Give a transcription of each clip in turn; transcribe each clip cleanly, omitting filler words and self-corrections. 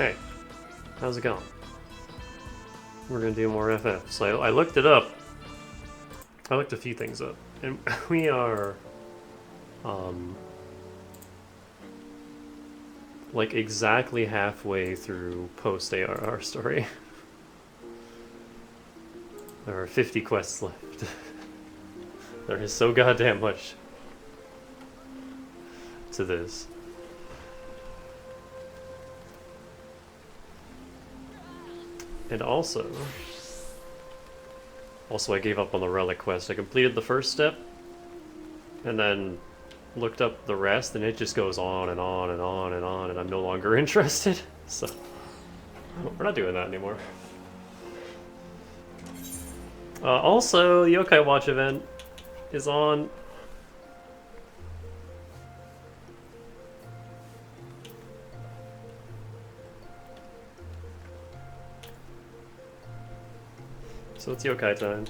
Hey, how's it going? We're gonna do more FF. So I looked it up. I looked a few things up, and we are, um, like exactly halfway through post ARR story. There are 50 quests left. There is so goddamn much to this. And also I gave up on the relic quest. I completed the first step, and then looked up the rest, and it just goes on and on and on and on, and I'm no longer interested. So we're not doing that anymore. Also, the Yokai Watch event is on. So it's yokai time.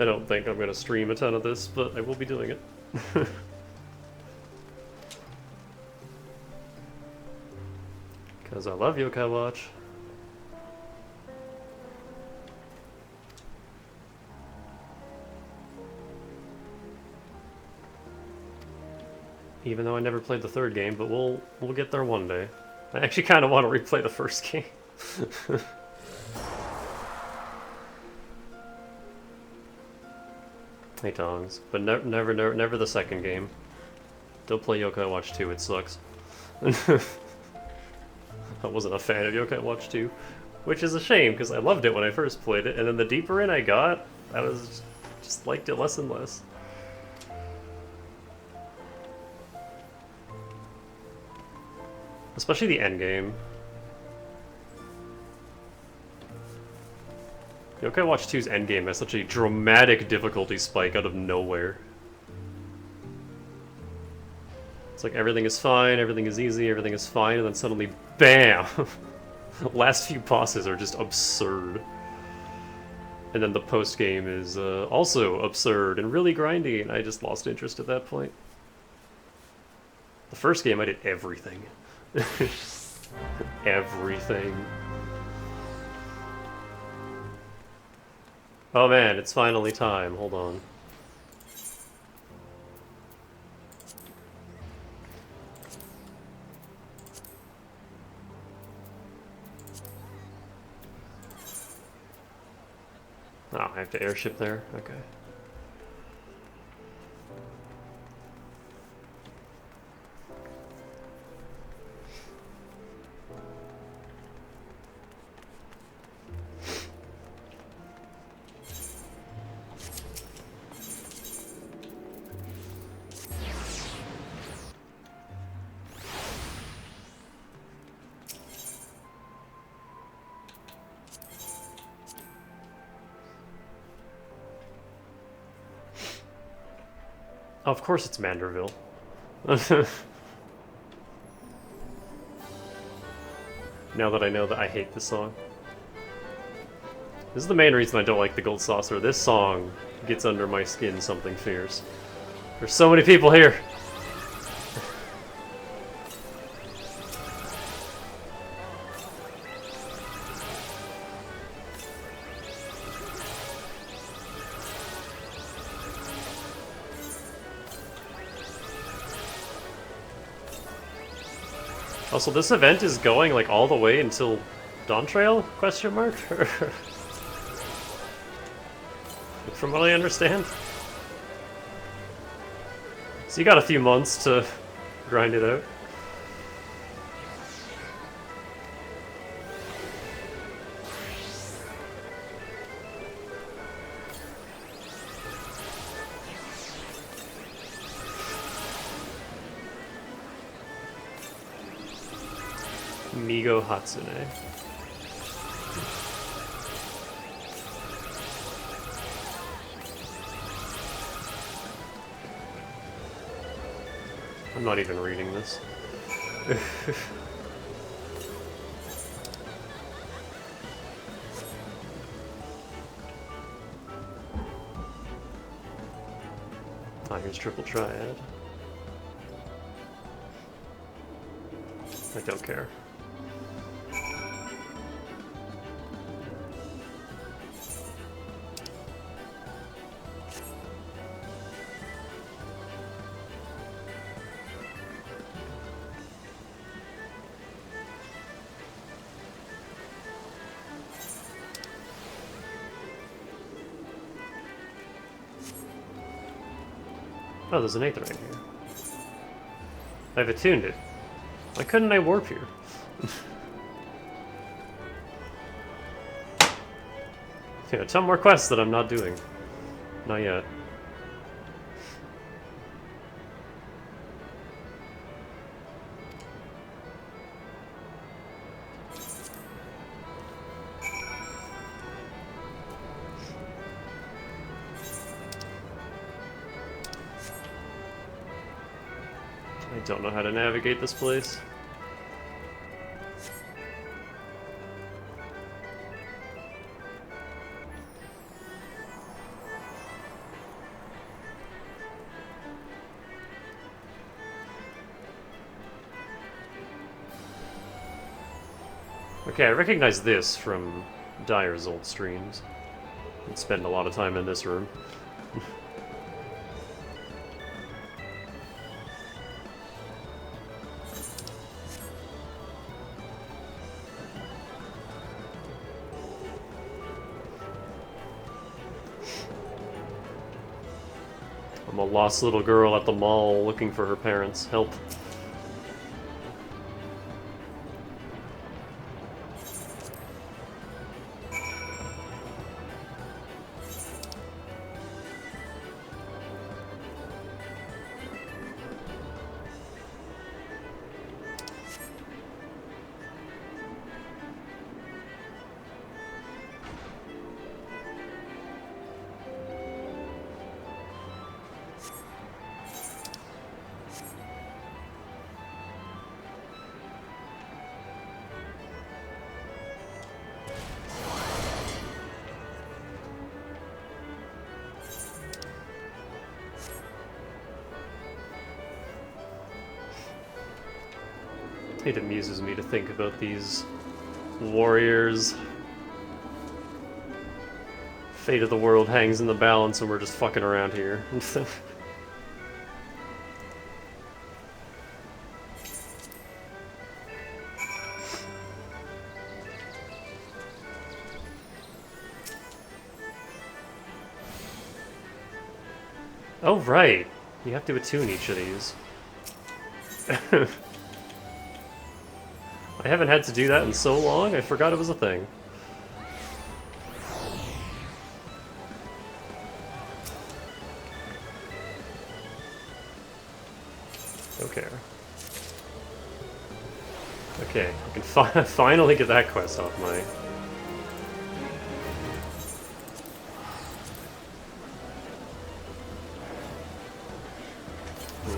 I don't think I'm going to stream a ton of this, but I will be doing it. Because I love Yokai Watch. Even though I never played the third game, but we'll get there one day. I actually kind of want to replay the first game. Hey Tongs, but never the second game. Don't play Yokai Watch 2, it sucks. I wasn't a fan of Yokai Watch 2, which is a shame because I loved it when I first played it, and then the deeper in I got, I was just liked it less and less. Especially the end game. Yokai Watch 2's endgame has such a dramatic difficulty spike out of nowhere. It's like everything is fine, everything is easy, everything is fine, and then suddenly, BAM! The last few bosses are just absurd. And then the post-game is also absurd and really grindy, and I just lost interest at that point. The first game I did everything. Everything. Oh man, it's finally time. Hold on. Oh, I have to airship there? Okay. Of course it's Manderville. Now that I know that I hate this song. This is the main reason I don't like the Gold Saucer. This song gets under my skin something fierce. There's so many people here! Also, this event is going like all the way until Dawn Trail? Question mark? From what I understand. So you got a few months to grind it out. Migo Hatsune. I'm not even reading this. Ah, here's Triple Triad. I don't care. Oh, there's an Aether right here. I've attuned it. Why couldn't I warp here? Yeah, 10 more quests that I'm not doing. Not yet. I don't know how to navigate this place. Okay, I recognize this from Dyer's old streams. I'd spend a lot of time in this room. I'm a lost little girl at the mall looking for her parents. Help. It amuses me to think about these warriors. Fate of the world hangs in the balance and we're just fucking around here. Oh, right. You have to attune each of these. I haven't had to do that in so long, I forgot it was a thing. Okay. Okay, I can finally get that quest off my...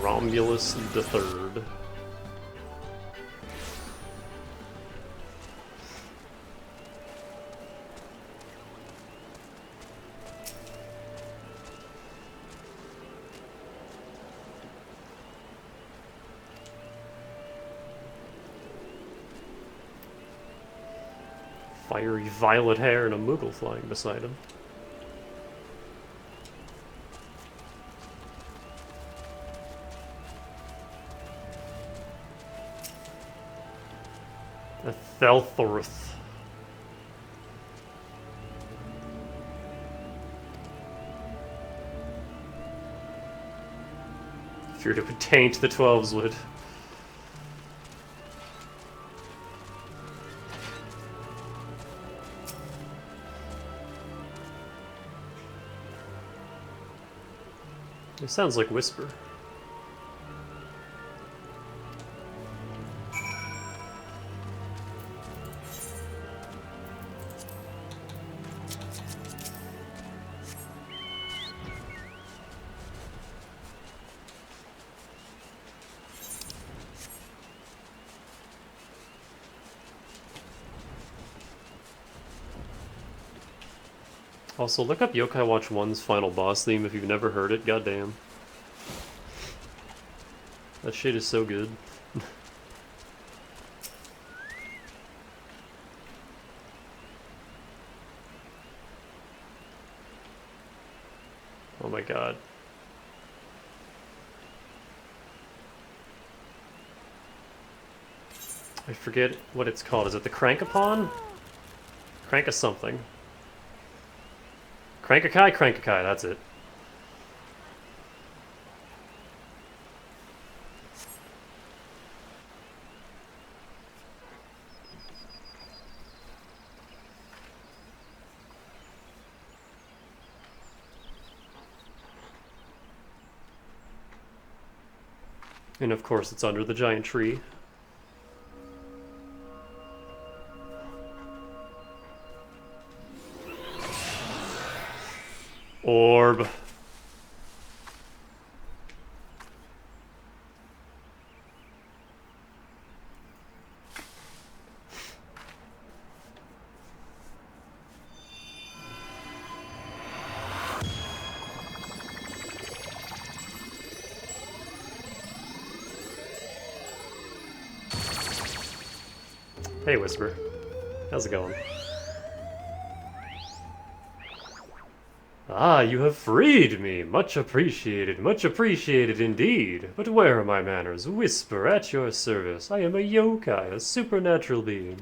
Romulus the Third. Fiery violet hair and a Moogle flying beside him. A Thelthorth. If you're to taint the 12s would. It sounds like Whisper. Also, look up Yokai Watch 1's final boss theme if you've never heard it. Goddamn. That shit is so good. Oh my god. I forget what it's called. Is it the Crankapon? Crank something. Crankakai, that's it. And of course it's under the giant tree. Orb. Hey, Whisper. How's it going? Ah, you have freed me! Much appreciated indeed. But where are my manners? Whisper, at your service. I am a yokai, a supernatural being.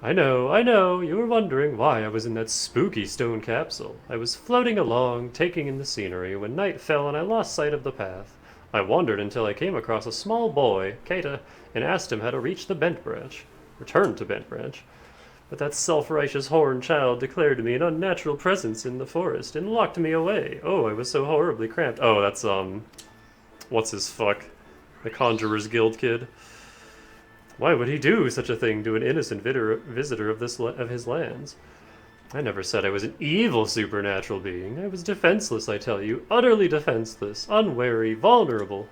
I know, you were wondering why I was in that spooky stone capsule. I was floating along, taking in the scenery, when night fell and I lost sight of the path. I wandered until I came across a small boy, Keita, and asked him how to reach the Bent Branch. Return to Bent Branch. But that self-righteous horned child declared me an unnatural presence in the forest and locked me away. Oh, I was so horribly cramped. Oh, that's, what's his fuck? The Conjurer's Guild kid. Why would he do such a thing to an innocent visitor of his lands? I never said I was an evil supernatural being. I was defenseless, I tell you. Utterly defenseless, unwary, vulnerable.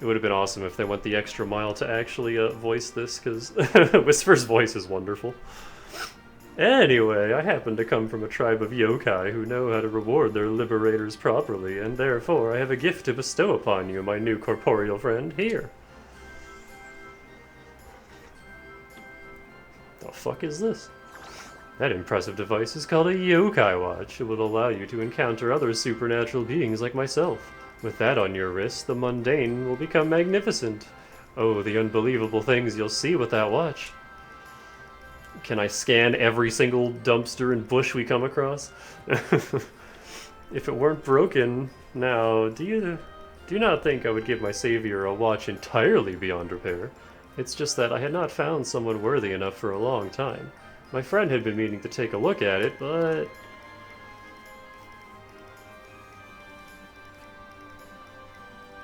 It would have been awesome if they went the extra mile to actually voice this, because Whisper's voice is wonderful. Anyway, I happen to come from a tribe of yokai who know how to reward their liberators properly, and therefore I have a gift to bestow upon you, my new corporeal friend. Here. The fuck is this? That impressive device is called a yokai watch. It will allow you to encounter other supernatural beings like myself. With that on your wrist, the mundane will become magnificent. Oh, the unbelievable things you'll see with that watch. Can I scan every single dumpster and bush we come across? If it weren't broken, now, do you not think I would give my savior a watch entirely beyond repair? It's just that I had not found someone worthy enough for a long time. My friend had been meaning to take a look at it, but...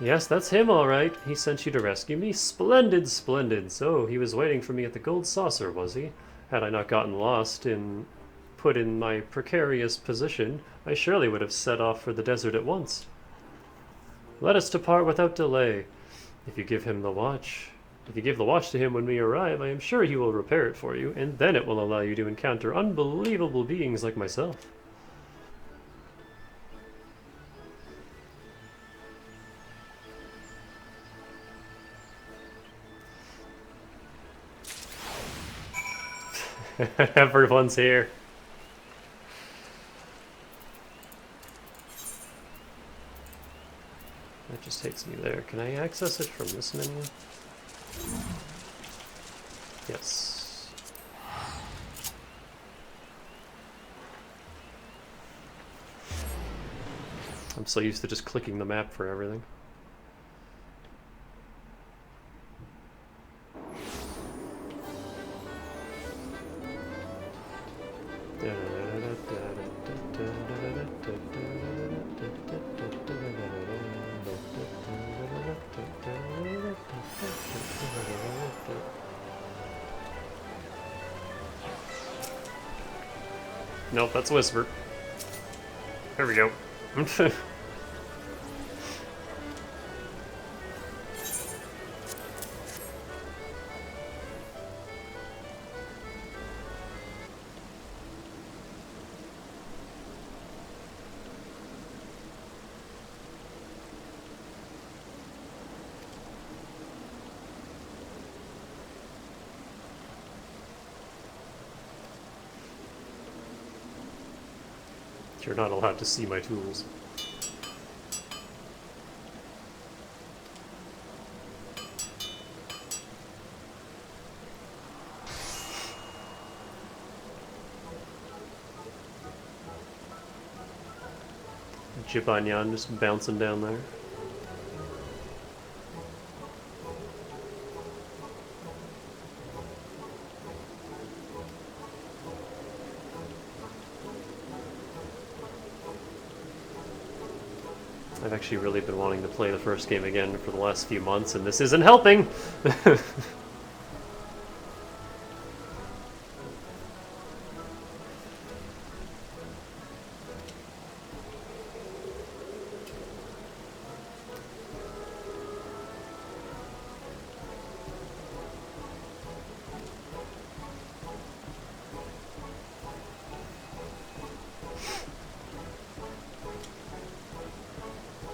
Yes, that's him, all right. He sent you to rescue me. Splendid, splendid. So, he was waiting for me at the Gold Saucer, was he? Had I not gotten lost and put in my precarious position, I surely would have set off for the desert at once. Let us depart without delay. If you give the watch to him when we arrive, I am sure he will repair it for you, and then it will allow you to encounter unbelievable beings like myself. Everyone's here. That just takes me there. Can I access it from this menu? Yes. I'm so used to just clicking the map for everything. Nope, that's Whisper. There we go. You're not allowed to see my tools. Jibanyan just bouncing down there. I've actually really been wanting to play the first game again for the last few months, and this isn't helping!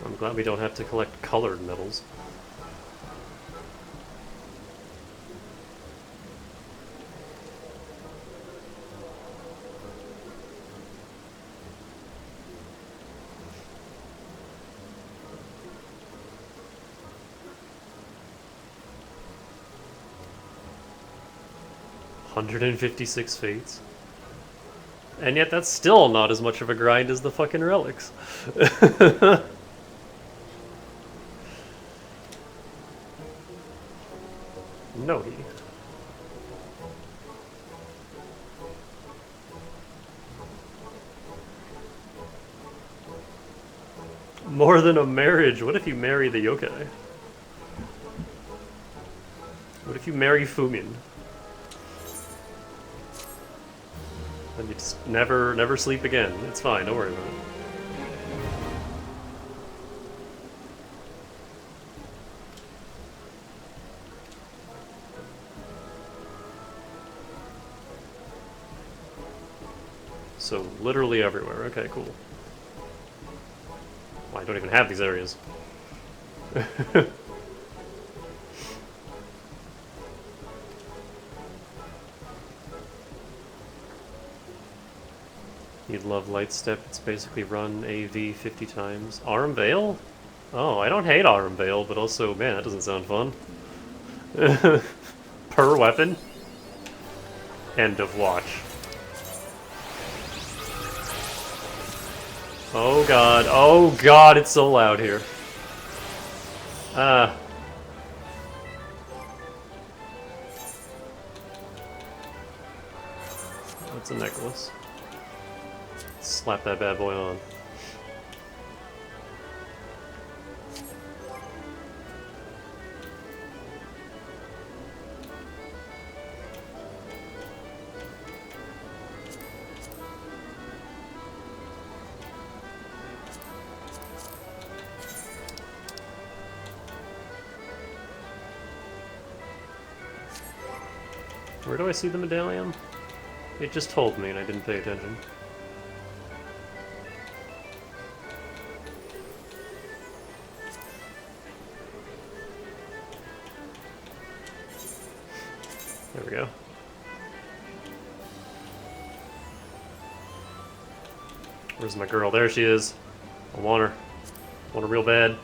'I'm glad we don't have to collect colored medals. $156 fates. And yet that's still not as much of a grind as the fucking relics. No, he. More than a marriage. What if you marry the yokai? What if you marry Fumin? Then you just never sleep again. It's fine, don't worry about it. So, literally everywhere. Okay, cool. Well, I don't even have these areas. You'd love Lightstep. It's basically run AV 50 times. Arm Veil? Oh, I don't hate Arm Veil, but also, man, that doesn't sound fun. Per weapon? End of watch. Oh god, it's so loud here. That's a necklace. Slap that bad boy on. Where do I see the medallion? It just told me and I didn't pay attention. There we go. Where's my girl? There she is. I want her. I want her real bad.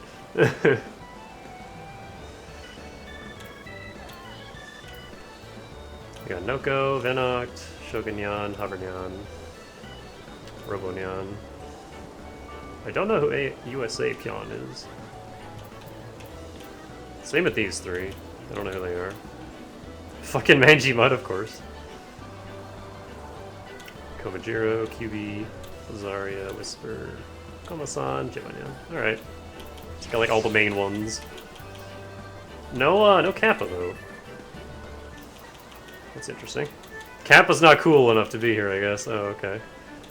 We got Noko, Venoct, Shogunyan, Habernyan, Robonyan. I don't know who USA Pion is. Same with these three. I don't know who they are. Fucking Manji Mud, of course. Komajiro, QB, Zarya, Whisper, Komasan, Jibanyan. Alright. It's got like all the main ones. No Kappa though. That's interesting. Kappa's not cool enough to be here, I guess. Oh, okay.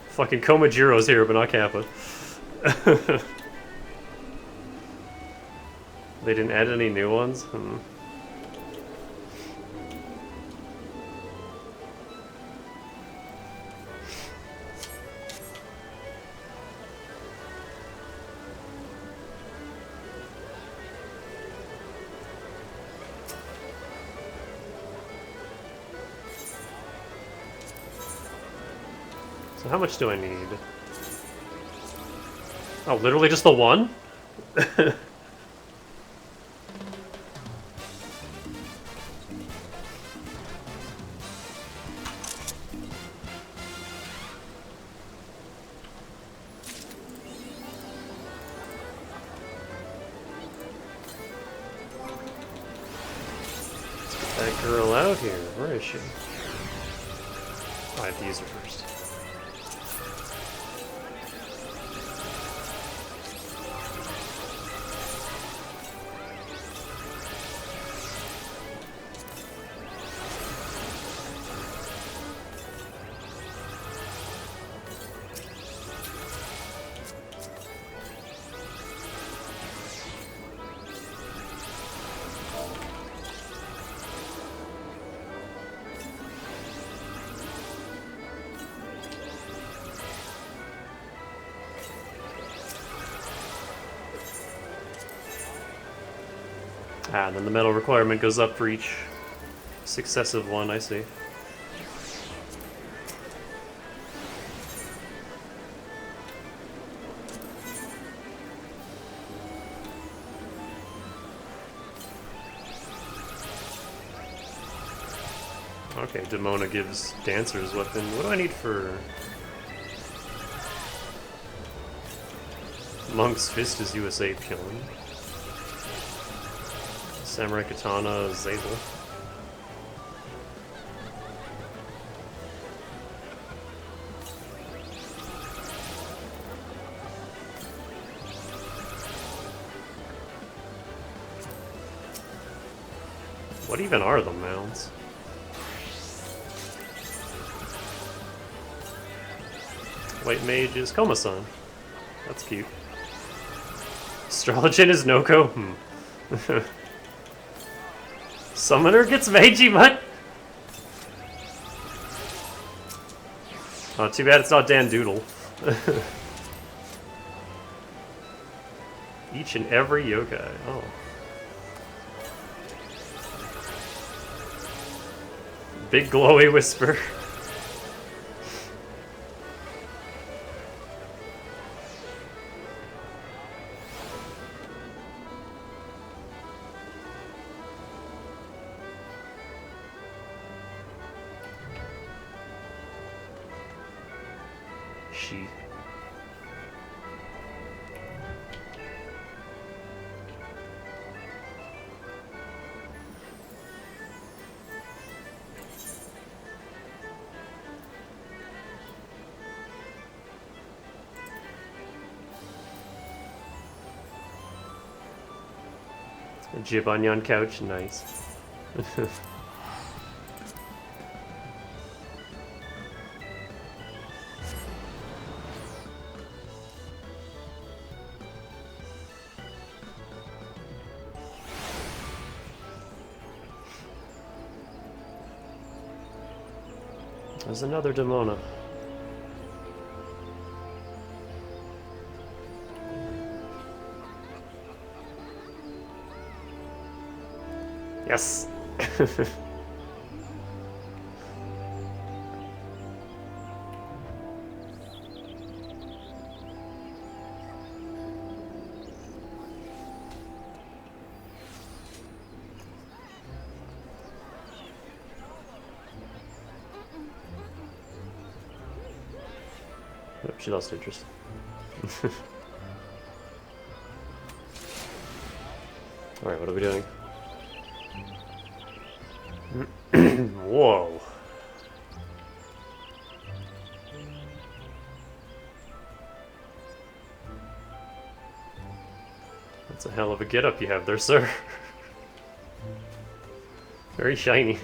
Fucking Komajiro's here, but not Kappa. They didn't add any new ones? So how much do I need? Oh, literally just the one? That girl out here. Where is she? Oh, I have to use her first. Ah, and then the metal requirement goes up for each successive one, I see. Okay, Demona gives Dancer's weapon. What do I need for... Monk's Fist is USA killing. Samurai Katana, Zabel. What even are the mounts? White Mage is Koma-san. That's cute. Astrologian is Noko? Hmm. Summoner gets Meiji Mutt? Oh, too bad it's not Dan Doodle. Each and every yokai. Oh. Big glowy whisper. She. A Jibanyan couch, nice. There's another Demona. Yes! Oh, she lost interest. Alright, what are we doing? Whoa. That's a hell of a get-up you have there, sir. Very shiny.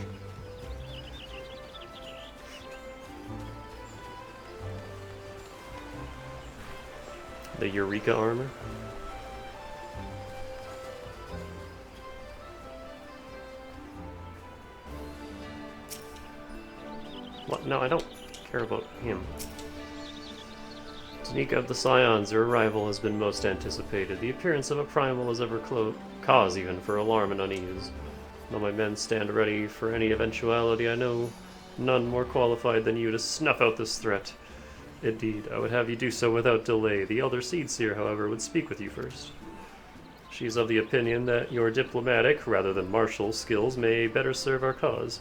The Eureka armor. What? No, I don't care about him. Tanika of the Scions, your arrival has been most anticipated. The appearance of a primal is ever cause even for alarm and unease. Though my men stand ready for any eventuality, I know none more qualified than you to snuff out this threat. Indeed, I would have you do so without delay. The Elder Seed Seer, however, would speak with you first. She is of the opinion that your diplomatic, rather than martial, skills may better serve our cause.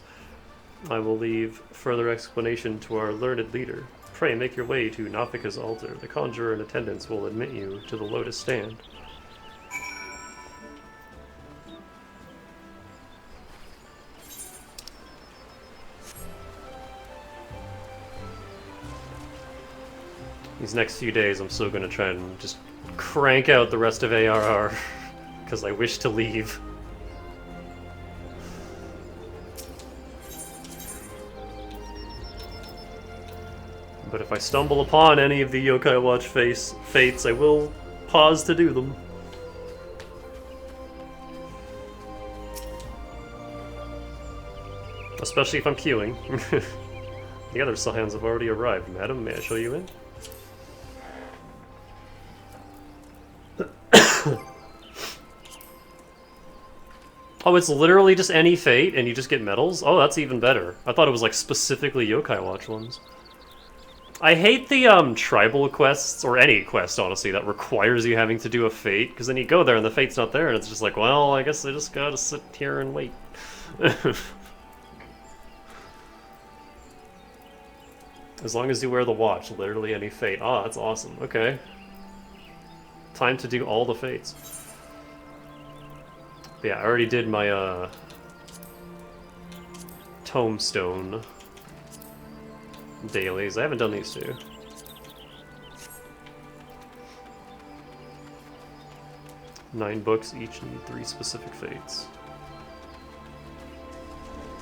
I will leave further explanation to our learned leader. Pray make your way to Nafika's altar. The conjurer in attendance will admit you to the Lotus Stand. These next few days, I'm still going to try and just crank out the rest of ARR, because I wish to leave. But if I stumble upon any of the Yokai Watch fates, I will pause to do them. Especially if I'm queuing. The other Scions have already arrived, madam. May I show you in? Oh, it's literally just any fate, and you just get medals? Oh, that's even better. I thought it was, like, specifically Yokai Watch ones. I hate the, tribal quests, or any quest, honestly, that requires you having to do a fate, because then you go there and the fate's not there, and it's just like, well, I guess I just gotta sit here and wait. As long as you wear the watch, literally any fate. Ah, that's awesome. Okay. Time to do all the fates. But yeah, I already did my, Tomestone dailies. I haven't done these two. Nine books, each need 3 specific fates.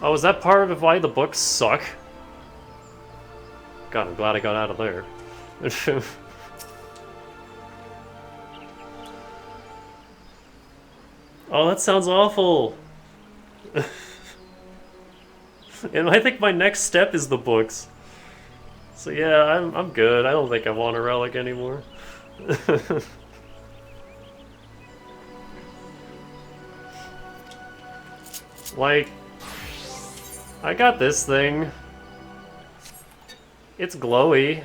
Oh, is that part of why the books suck? God, I'm glad I got out of there. Oh, that sounds awful! And I think my next step is the books. So yeah, I'm good. I don't think I want a relic anymore. Like, I got this thing. It's glowy.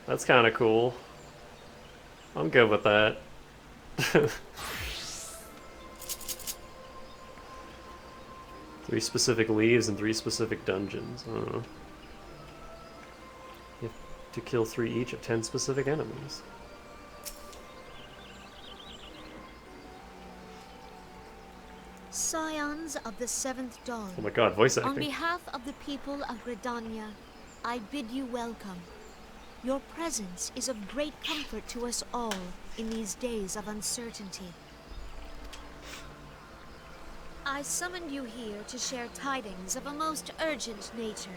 That's kind of cool. I'm good with that. 3 specific leaves and 3 specific dungeons. I don't know. You have to kill 3 each of 10 specific enemies. Scions of the 7th Dawn. Oh my god, voice acting. On behalf of the people of Gridania, I bid you welcome. Your presence is of great comfort to us all in these days of uncertainty. I summoned you here to share tidings of a most urgent nature.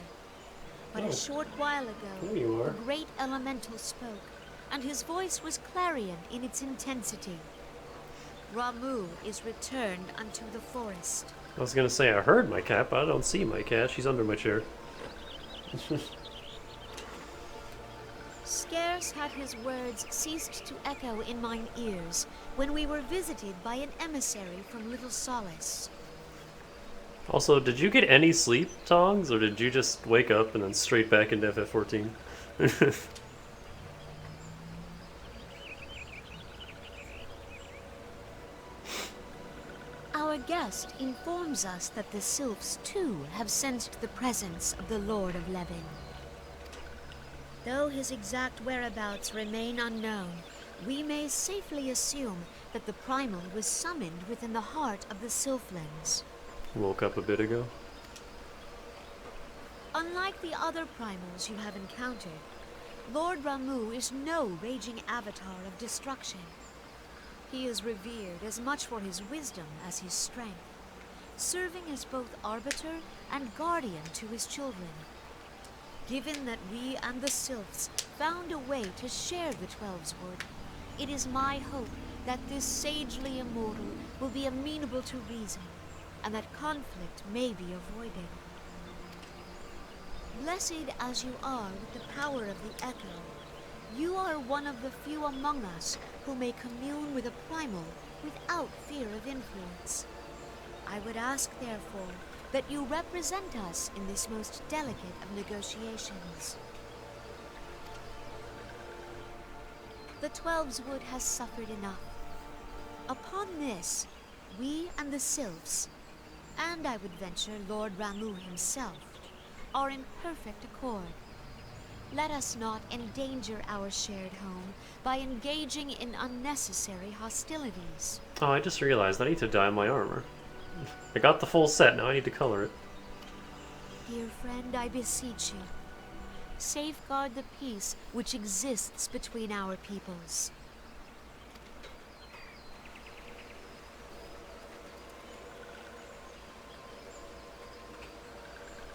But a short while ago, the great elemental spoke, and his voice was clarion in its intensity. Ramuh is returned unto the forest. I was gonna say I heard my cat, but I don't see my cat. She's under my chair. Scarce had his words ceased to echo in mine ears when we were visited by an emissary from Little Solace. Also, did you get any sleep, Tongs, or did you just wake up and then straight back into FF14? Our guest informs us that the Sylphs, too, have sensed the presence of the Lord of Levin. Though his exact whereabouts remain unknown, we may safely assume that the Primal was summoned within the heart of the Sylphlings. Woke up a bit ago. Unlike the other Primals you have encountered, Lord Ramuh is no raging avatar of destruction. He is revered as much for his wisdom as his strength, serving as both arbiter and guardian to his children. Given that we and the Sylphs found a way to share the Twelve's Wood, it is my hope that this sagely immortal will be amenable to reason, and that conflict may be avoided. Blessed as you are with the power of the Echo, you are one of the few among us who may commune with a primal without fear of influence. I would ask, therefore, that you represent us in this most delicate of negotiations. The Twelves Wood has suffered enough. Upon this, we and the Sylphs, and I would venture Lord Ramuh himself, are in perfect accord. Let us not endanger our shared home by engaging in unnecessary hostilities. Oh, I just realized I need to dye my armor. I got the full set, now I need to color it. Dear friend, I beseech you, safeguard the peace which exists between our peoples.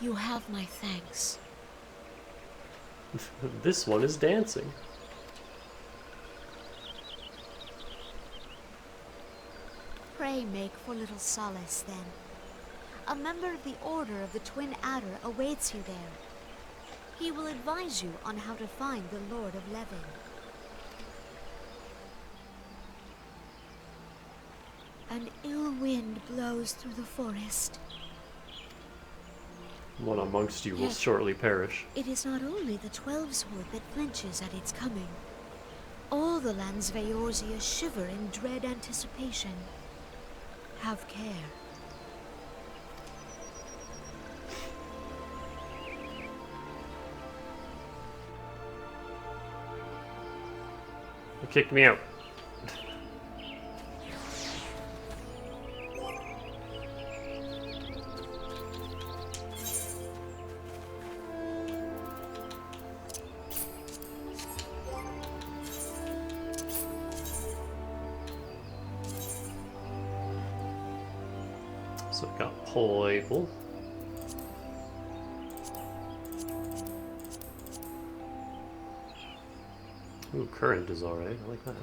You have my thanks. This one is dancing. Pray make for little solace, then. A member of the Order of the Twin Adder awaits you there. He will advise you on how to find the Lord of Levin. An ill wind blows through the forest. One amongst you will Yes. shortly perish. It is not only the Twelves Wood that flinches at its coming. All the lands of Eorzea shiver in dread anticipation. Have care. It kicked me out. So we got Playful. Ooh, Current is alright. I like that.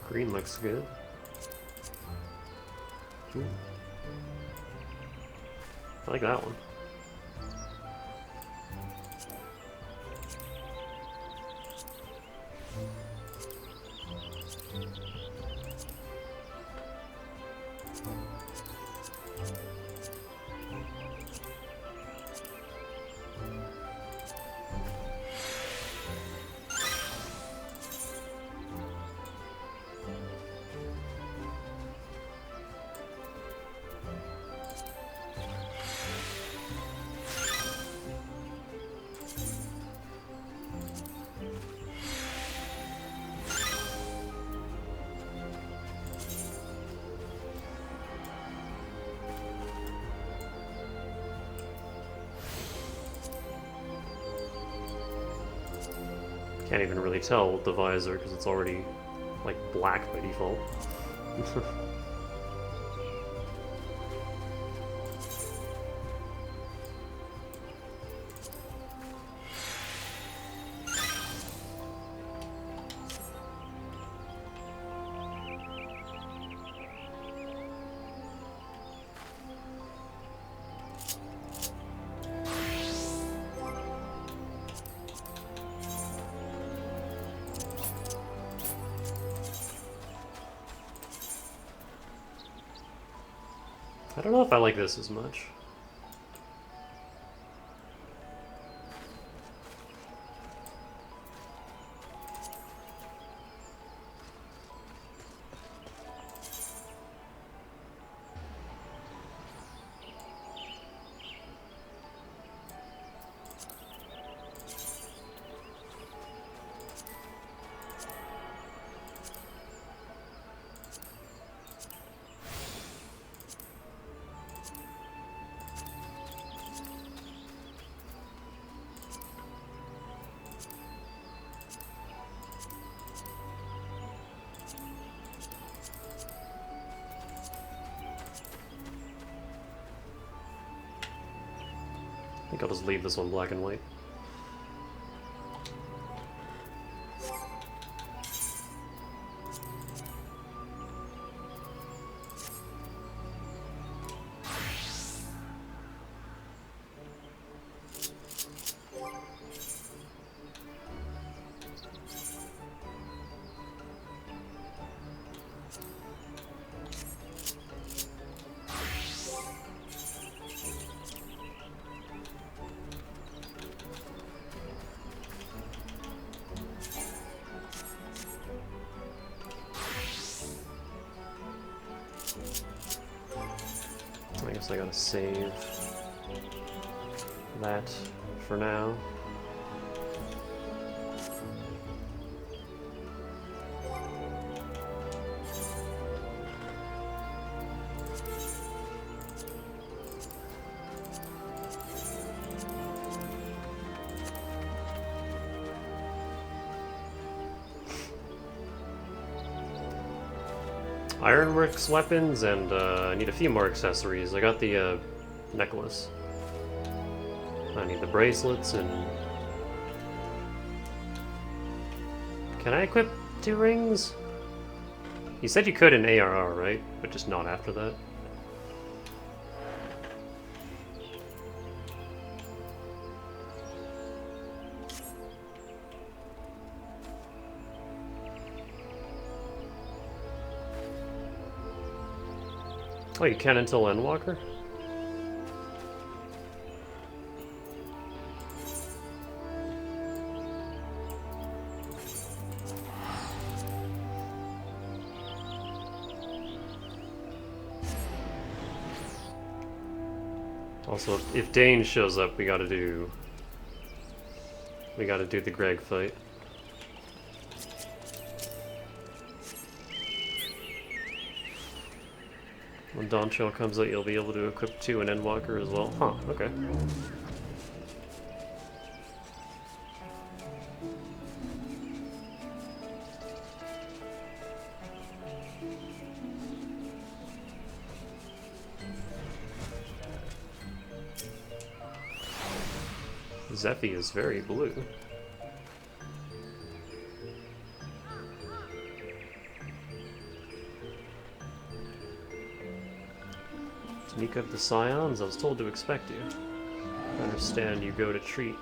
Green looks good. Ooh. I like that one. Can't even really tell with the visor because it's already like black by default. I don't know if I like this as much. I think I'll just leave this one black and white. I guess I gotta save that for now. Ironworks weapons, and I need a few more accessories. I got the necklace. I need the bracelets, and... Can I equip 2 rings? You said you could in ARR, right? But just not after that? Oh, you can until Endwalker? Also, if Dane shows up, we gotta do the Greg fight. When Dawntrail comes out, you'll be able to equip 2 and Endwalker as well. Huh, okay. Zephy is very blue. Sneak of the Scions, I was told to expect you. I understand you go to treat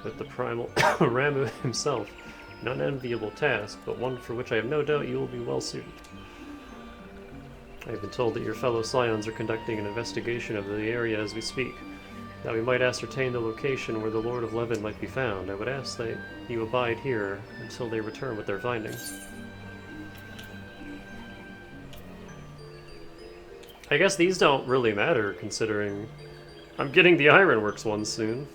with the primal Ramuh himself. An unenviable task, but one for which I have no doubt you will be well suited. I have been told that your fellow Scions are conducting an investigation of the area as we speak. That we might ascertain the location where the Lord of Levin might be found. I would ask that you abide here until they return with their findings. I guess these don't really matter, considering I'm getting the Ironworks one soon.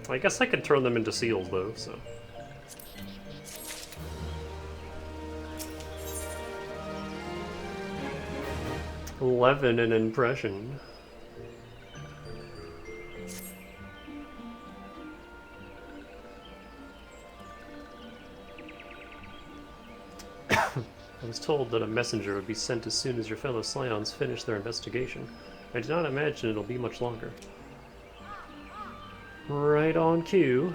I guess I could turn them into seals, though, so... 11 in impression. I was told that a messenger would be sent as soon as your fellow Scions finish their investigation. I do not imagine it'll be much longer. Right on cue.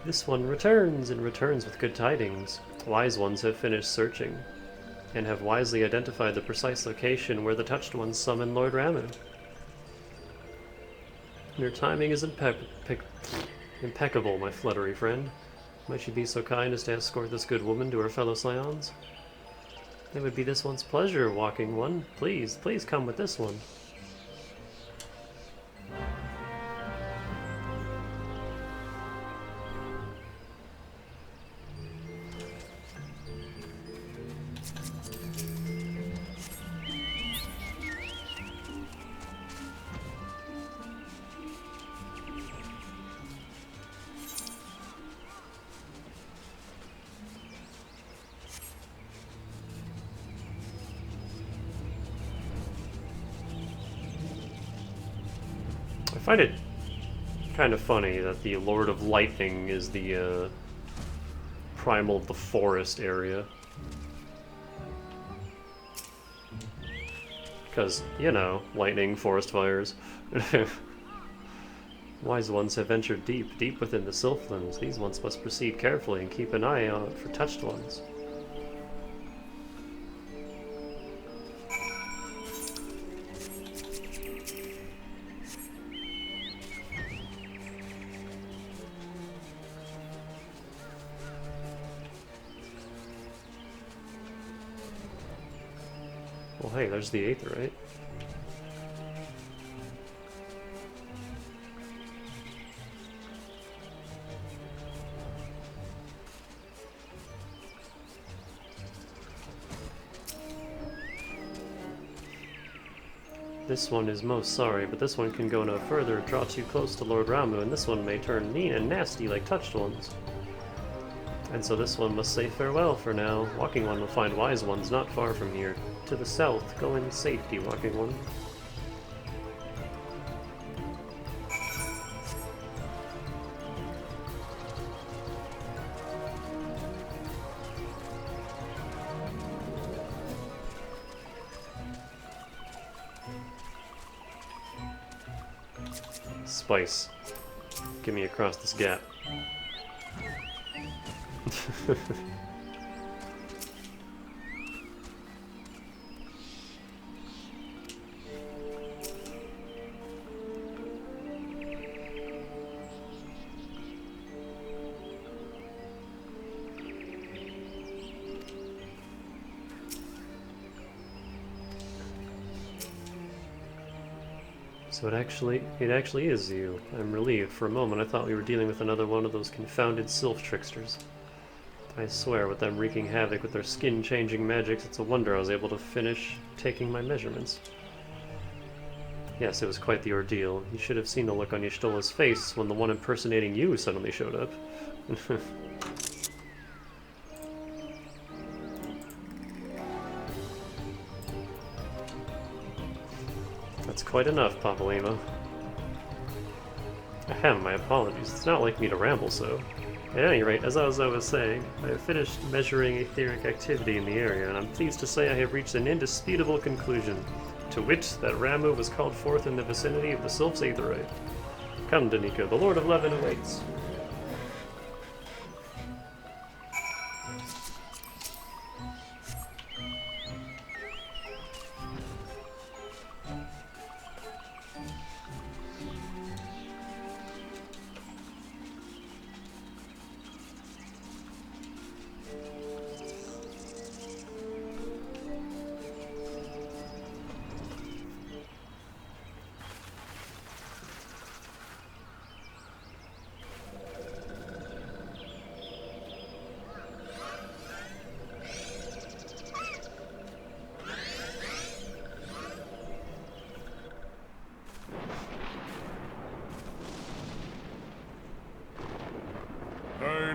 This one returns, and returns with good tidings. Wise ones have finished searching, and have wisely identified the precise location where the Touched Ones summon Lord Ramuh. Your timing is impeccable, my fluttery friend. Might you be so kind as to escort this good woman to her fellow Scions? It would be this one's pleasure, walking one. Please, please come with this one. I find it kind of funny that the Lord of Lightning is the primal of the forest area. Because, you know, lightning, forest fires. Wise ones have ventured deep, deep within the Sylphlands. These ones must proceed carefully and keep an eye out for touched ones. Well, hey, there's the Aetherite. This one is most sorry, but this one can go no further, draw too close to Lord Ramuh, and this one may turn mean and nasty like touched ones. And so this one must say farewell for now. Walking One will find wise ones not far from here. To the south, go in safety, Walking One. Spice. Get me across this gap. So it actually is you. I'm relieved. For a moment I thought we were dealing with another one of those confounded sylph tricksters. I swear, with them wreaking havoc with their skin-changing magics, it's a wonder I was able to finish taking my measurements. Yes, it was quite the ordeal. You should have seen the look on Y'shtola's face when the one impersonating you suddenly showed up. That's quite enough, Papalima. Ahem, my apologies. It's not like me to ramble so. At any rate, as I was saying, I have finished measuring etheric activity in the area, and I'm pleased to say I have reached an indisputable conclusion. To wit, that Ramuh was called forth in the vicinity of the Sylph's Aetheroid. Come, Danica, the Lord of Levin awaits.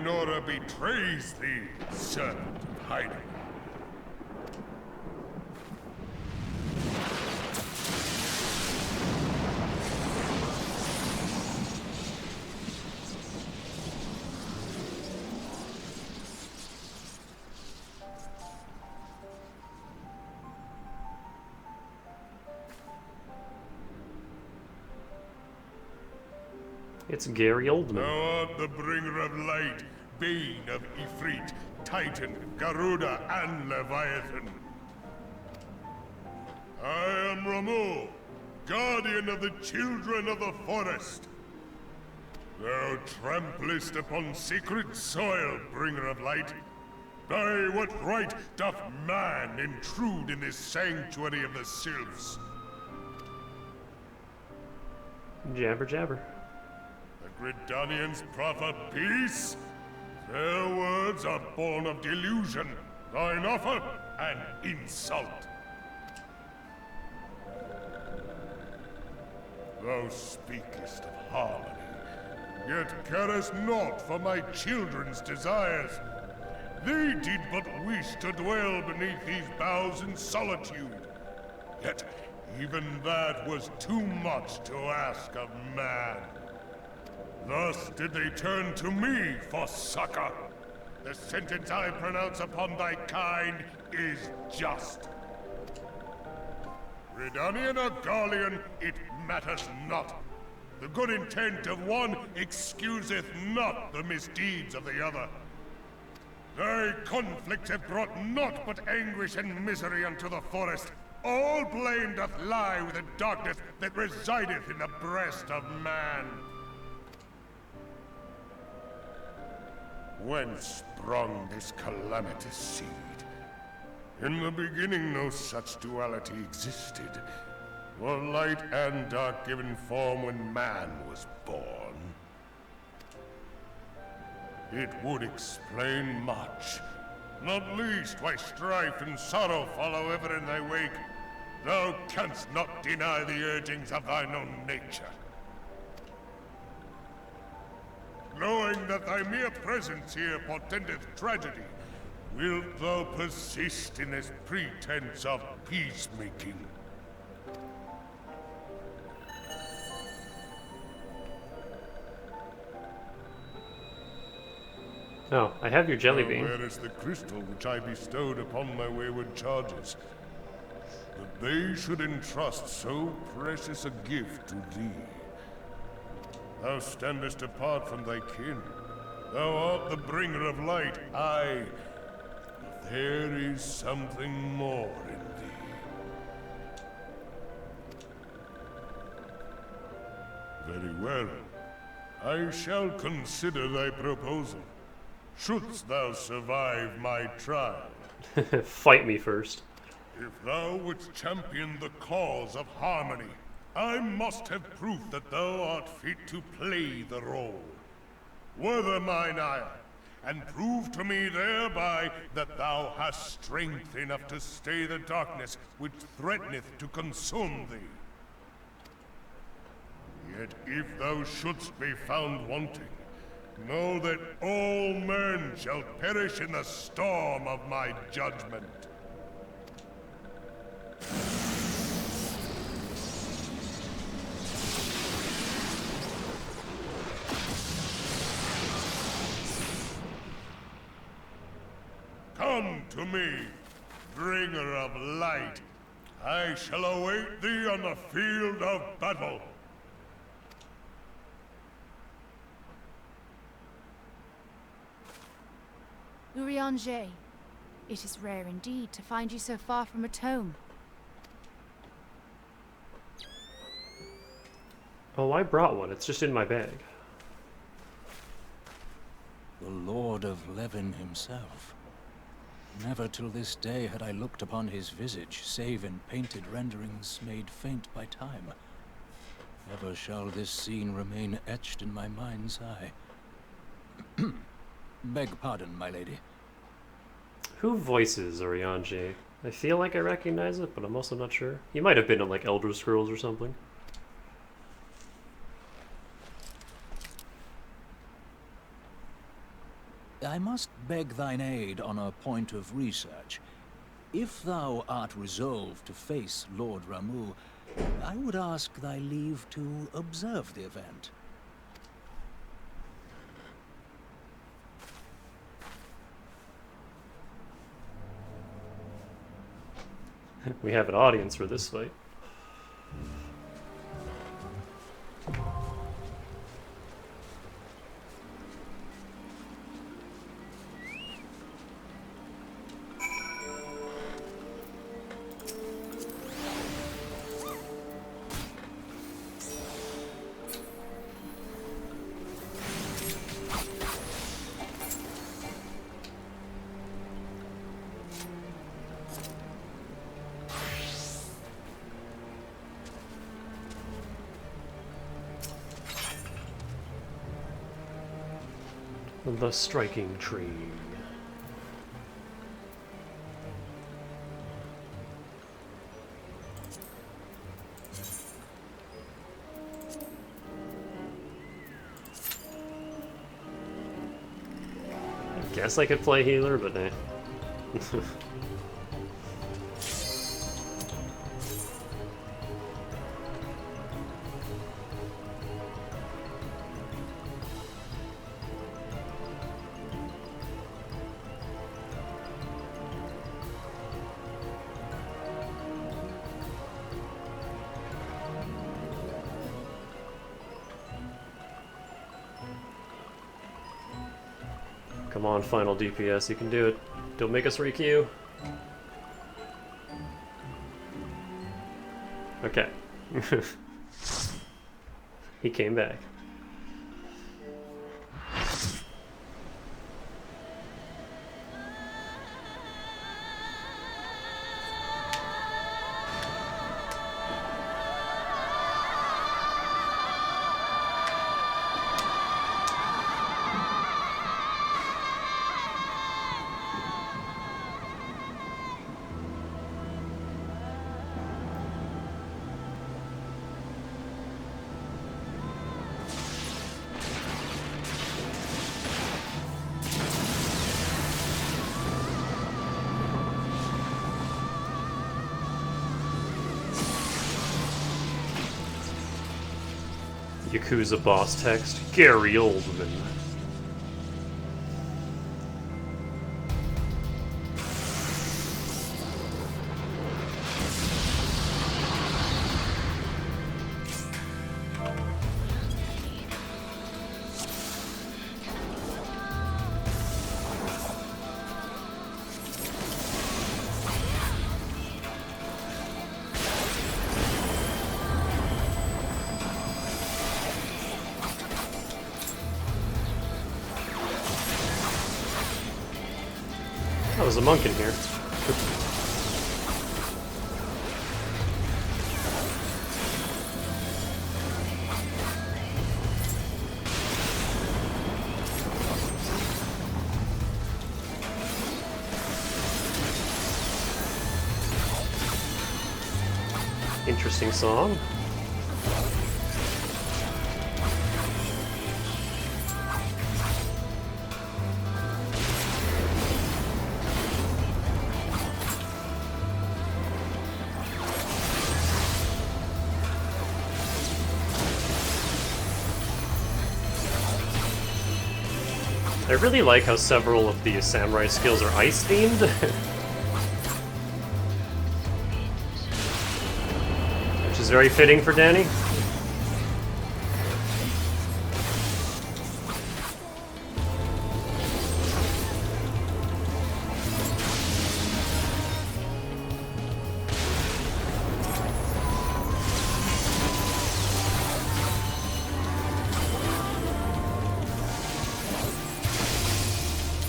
Nora betrays thee, servant of hiding. It's Gary Oldman. Thou art the bringer of light, bane of Ifrit, Titan, Garuda, and Leviathan. I am Ramuh, guardian of the children of the forest. Thou tramplest upon sacred soil, bringer of light. By what right doth man intrude in this sanctuary of the sylphs? Jabber jabber. The Gridanians proffer peace? Their words are born of delusion, thine offer an insult. Thou speakest of harmony, yet carest naught for my children's desires. They did but wish to dwell beneath these boughs in solitude. Yet even that was too much to ask of man. Thus did they turn to me for succor. The sentence I pronounce upon thy kind is just. Redanian or Garlean, it matters not. The good intent of one excuseth not the misdeeds of the other. Thy conflicts have brought naught but anguish and misery unto the forest. All blame doth lie with the darkness that resideth in the breast of man. Whence sprung this calamitous seed? In the beginning no such duality existed, for light and dark given form when man was born. It would explain much, not least why strife and sorrow follow ever in thy wake. Thou canst not deny the urgings of thine own nature. Knowing that thy mere presence here portendeth tragedy, wilt thou persist in this pretense of peacemaking? Oh, I have your jelly Now, bean. where is the crystal which I bestowed upon my wayward charges? That they should entrust so precious a gift to thee. Thou standest apart from thy kin. Thou art the bringer of light, aye. But there is something more in thee. Very well. I shall consider thy proposal. Shouldst thou survive my trial. Fight me first. If thou wouldst champion the cause of harmony, I must have proof that thou art fit to play the role. Wither mine ire, and prove to me thereby that thou hast strength enough to stay the darkness which threateneth to consume thee. Yet if thou shouldst be found wanting, know that all men shall perish in the storm of my judgment. Come to me, bringer of light. I shall await thee on the field of battle. Urianger, it is rare indeed to find you so far from a tome. Oh, I brought one. It's just in my bag. The Lord of Levin himself. Never till this day had I looked upon his visage, save in painted renderings made faint by time. Ever shall this scene remain etched in my mind's eye. Beg pardon, my lady. Who voices Oriange? I feel like I recognize it, but I'm also not sure. He might have been in like Elder Scrolls or something. I must beg thine aid on a point of research. If thou art resolved to face Lord Ramuh, I would ask thy leave to observe the event. We have an audience for this fight. The striking tree. I guess I could play healer, but nah. Come on, final DPS, you can do it. Don't make us re-queue. Okay. He came back. Yakuza boss text. Gary Oldman. Oh, there's a monk in here. Interesting song. I really like how several of the samurai skills are ice themed. Which is very fitting for Danny.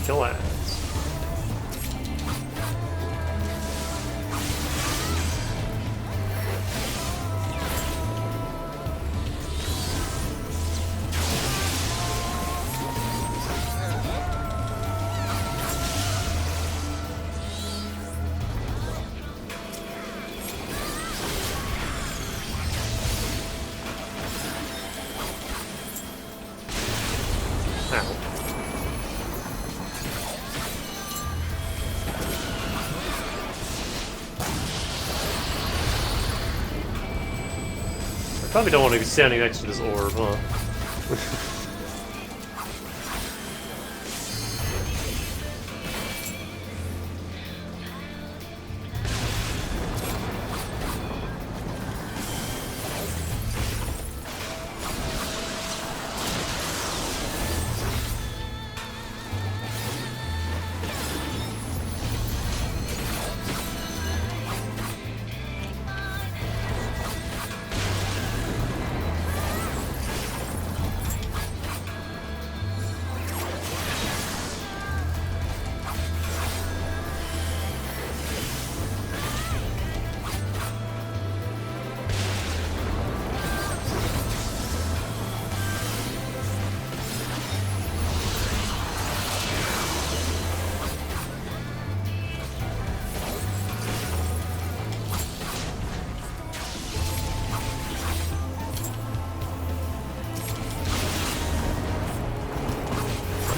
Kill ads. Ow. Probably don't want to be standing next to this orb, huh?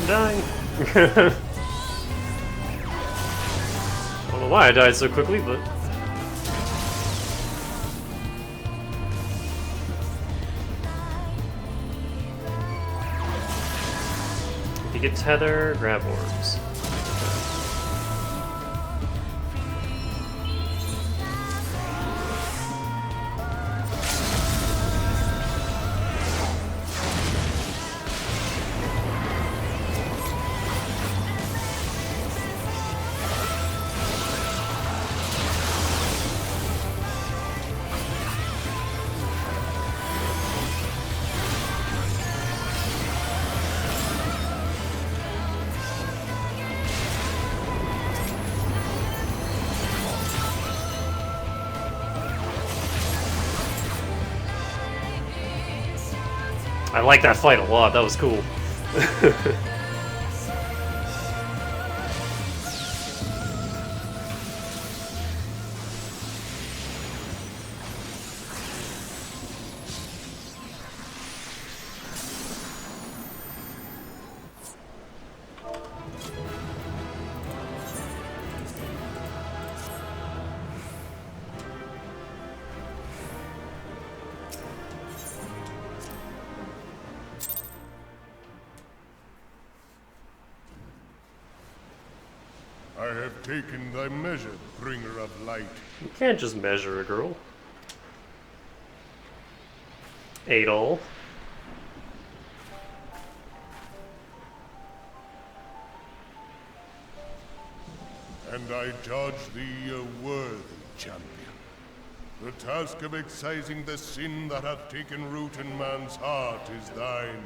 Dying. I don't know why I died so quickly, but... If you get tether, grab orbs. I like that fight a lot, that was cool. I have taken thy measure, bringer of light. You can't just measure a girl. Adol. And I judge thee a worthy champion. The task of excising the sin that hath taken root in man's heart is thine.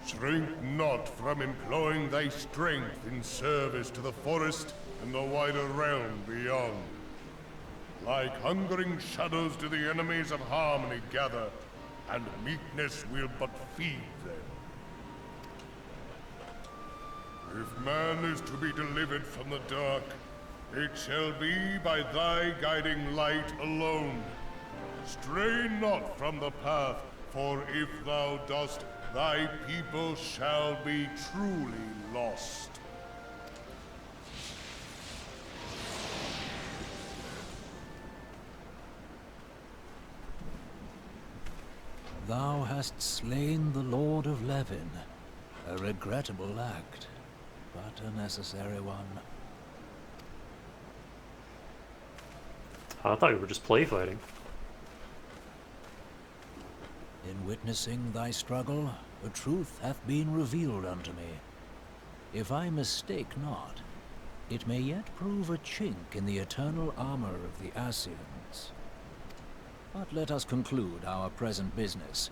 Shrink not from employing thy strength in service to the forest and the wider realm beyond. Like hungering shadows do the enemies of harmony gather, and meekness will but feed them. If man is to be delivered from the dark, it shall be by thy guiding light alone. Stray not from the path, for if thou dost, thy people shall be truly lost. Thou hast slain the Lord of Levin. A regrettable act, but a necessary one. I thought we were just play fighting. In witnessing thy struggle, the truth hath been revealed unto me. If I mistake not, it may yet prove a chink in the eternal armor of the Asians. But let us conclude our present business.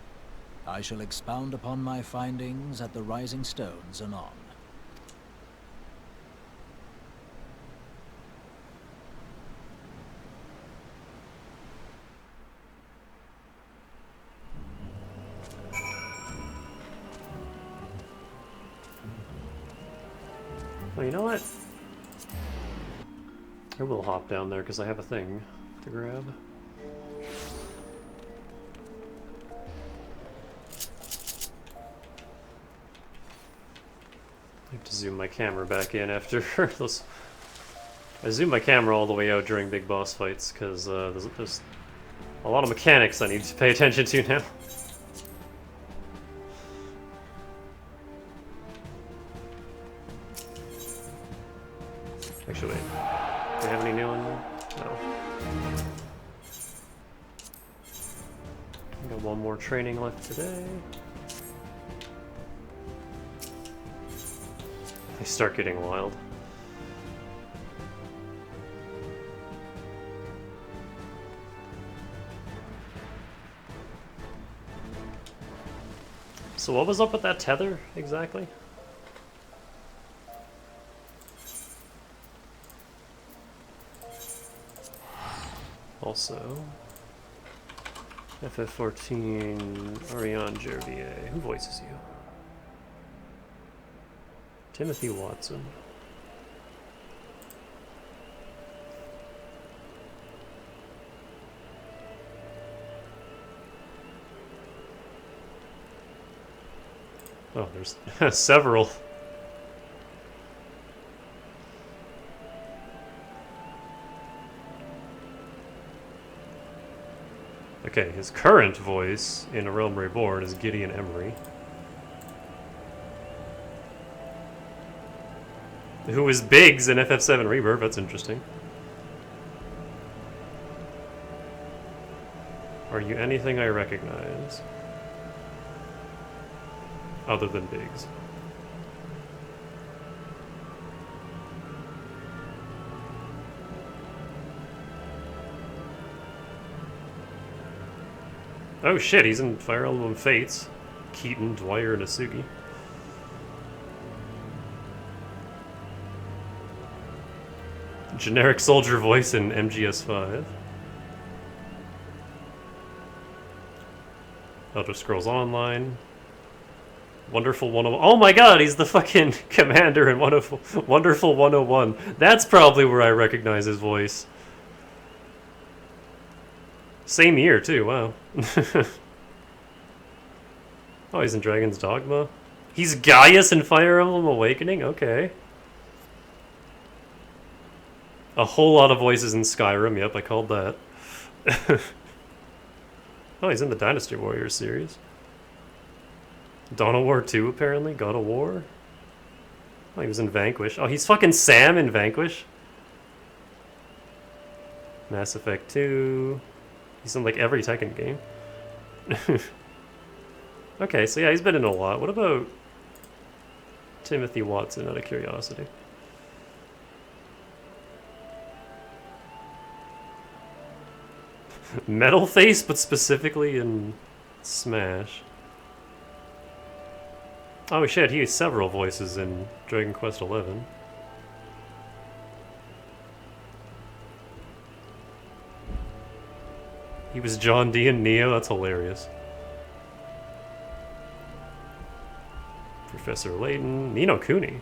I shall expound upon my findings at the Rising Stones anon. Well, you know what? I will hop down there because I have a thing to grab. I have to zoom my camera back in after those. I zoom my camera all the way out during big boss fights because there's a lot of mechanics I need to pay attention to now. Actually, wait. Do I have any new one? No. I got one more training left today. They start getting wild. So what was up with that tether, exactly? Also, FF14, Ariane Gervier. Who voices you? Timothy Watson. Oh, there's several. Okay, his current voice in A Realm Reborn is Gideon Emery. Who is Biggs in FF7 Rebirth? That's interesting. Are you anything I recognize? Other than Biggs. Oh shit, he's in Fire Emblem Fates. Keaton, Dwyer, and Asugi. Generic soldier voice in MGS5. Elder Scrolls Online. Wonderful 101. Oh my god, he's the fucking commander in Wonderful 101. That's probably where I recognize his voice. Same year, too, wow. Oh, he's in Dragon's Dogma. He's Gaius in Fire Emblem Awakening? Okay. A whole lot of voices in Skyrim, yep, I called that. Oh, he's in the Dynasty Warriors series. Dawn of War 2, apparently. God of War. Oh, he was in Vanquish. Oh, he's fucking Sam in Vanquish? Mass Effect 2. He's in like every Tekken game. Okay, so yeah, he's been in a lot. What about Timothy Watson, out of curiosity? Metal Face, but specifically in Smash. Oh shit, he has several voices in Dragon Quest XI. He was John D and Neo, that's hilarious. Professor Layton, Ni no Kuni.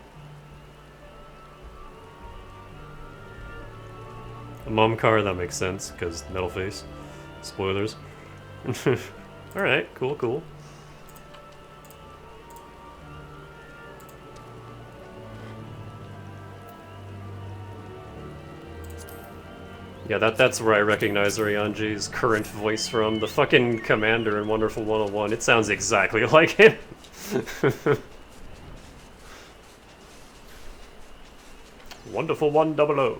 A Mumcar, that makes sense, because Metal Face. Spoilers. Alright, cool, cool. Yeah, that's where I recognize Ryanji's current voice from. The fucking commander in Wonderful 101. It sounds exactly like him. Wonderful 100.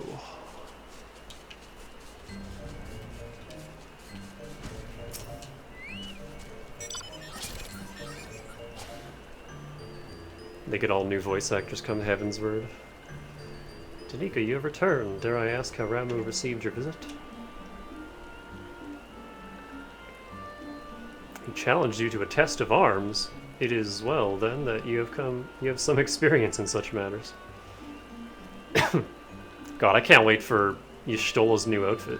They get all new voice actors come Heavensward. Danica, you have returned. Dare I ask how Ramuh received your visit? He challenged you to a test of arms. It is well, then, that you have some experience in such matters. God, I can't wait for Y'shtola's new outfit.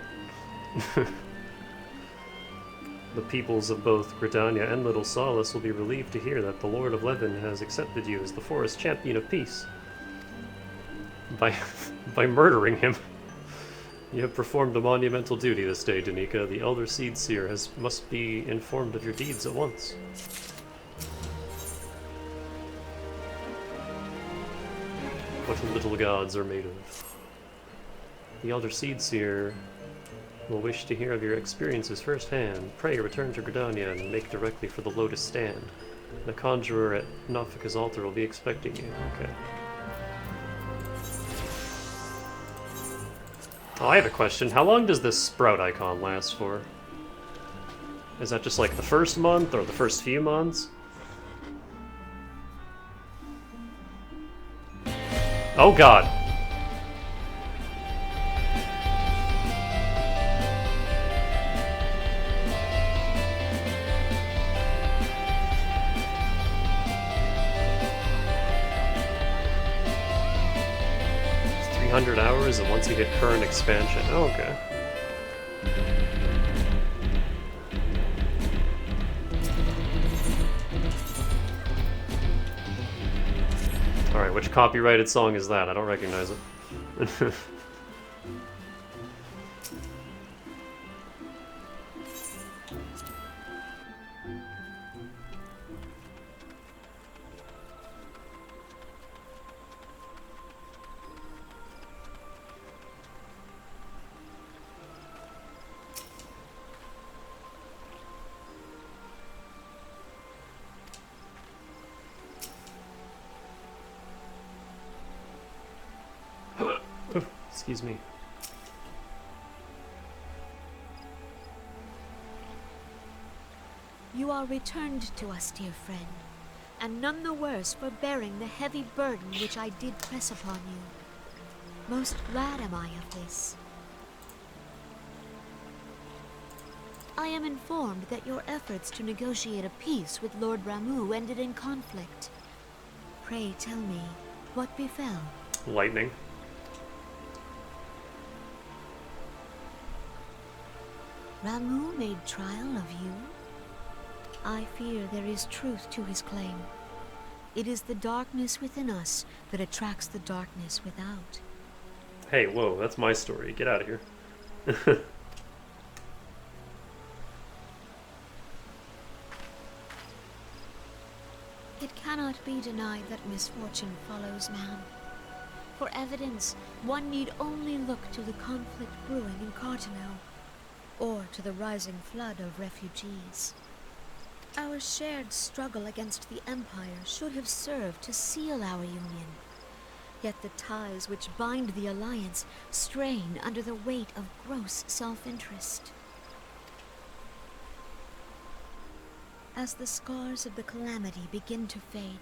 The peoples of both Gridania and Little Solace will be relieved to hear that the Lord of Levin has accepted you as the forest champion of peace. By murdering him. You have performed a monumental duty this day, Danica. The Elder Seed Seer must be informed of your deeds at once. What little gods are made of. The Elder Seed Seer will wish to hear of your experiences firsthand. Pray return to Gridania and make directly for the Lotus Stand. The conjurer at Nafika's altar will be expecting you. Okay. Oh, I have a question. How long does this sprout icon last for? Is that just like the first month or the first few months? Oh god. It's 300 hours and once you hit current expansion. Oh, okay. Alright, which copyrighted song is that? I don't recognize it. Excuse me. You are returned to us, dear friend, and none the worse for bearing the heavy burden which I did press upon you. Most glad am I of this. I am informed that your efforts to negotiate a peace with Lord Ramuh ended in conflict. Pray tell me, what befell? Lightning. Ramuh made trial of you? I fear there is truth to his claim. It is the darkness within us that attracts the darkness without. Hey, whoa, that's my story. Get out of here. It cannot be denied that misfortune follows man. For evidence, one need only look to the conflict brewing in Cartano, or to the rising flood of refugees. Our shared struggle against the Empire should have served to seal our union, Yet the ties which bind the Alliance strain under the weight of gross self-interest. As the scars of the calamity begin to fade,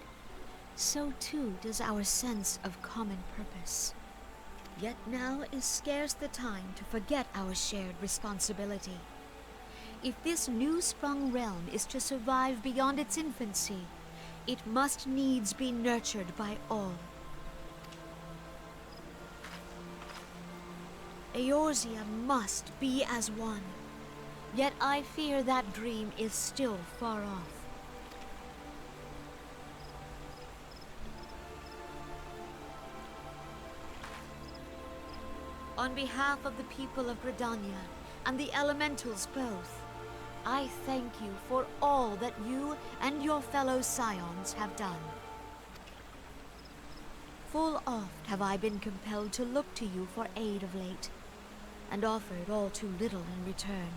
so too does our sense of common purpose. Yet now is scarce the time to forget our shared responsibility. If this new-sprung realm is to survive beyond its infancy, it must needs be nurtured by all. Eorzea must be as one, yet I fear that dream is still far off. On behalf of the people of Gridania and the elementals both, I thank you for all that you and your fellow scions have done. Full oft have I been compelled to look to you for aid of late, and offered all too little in return.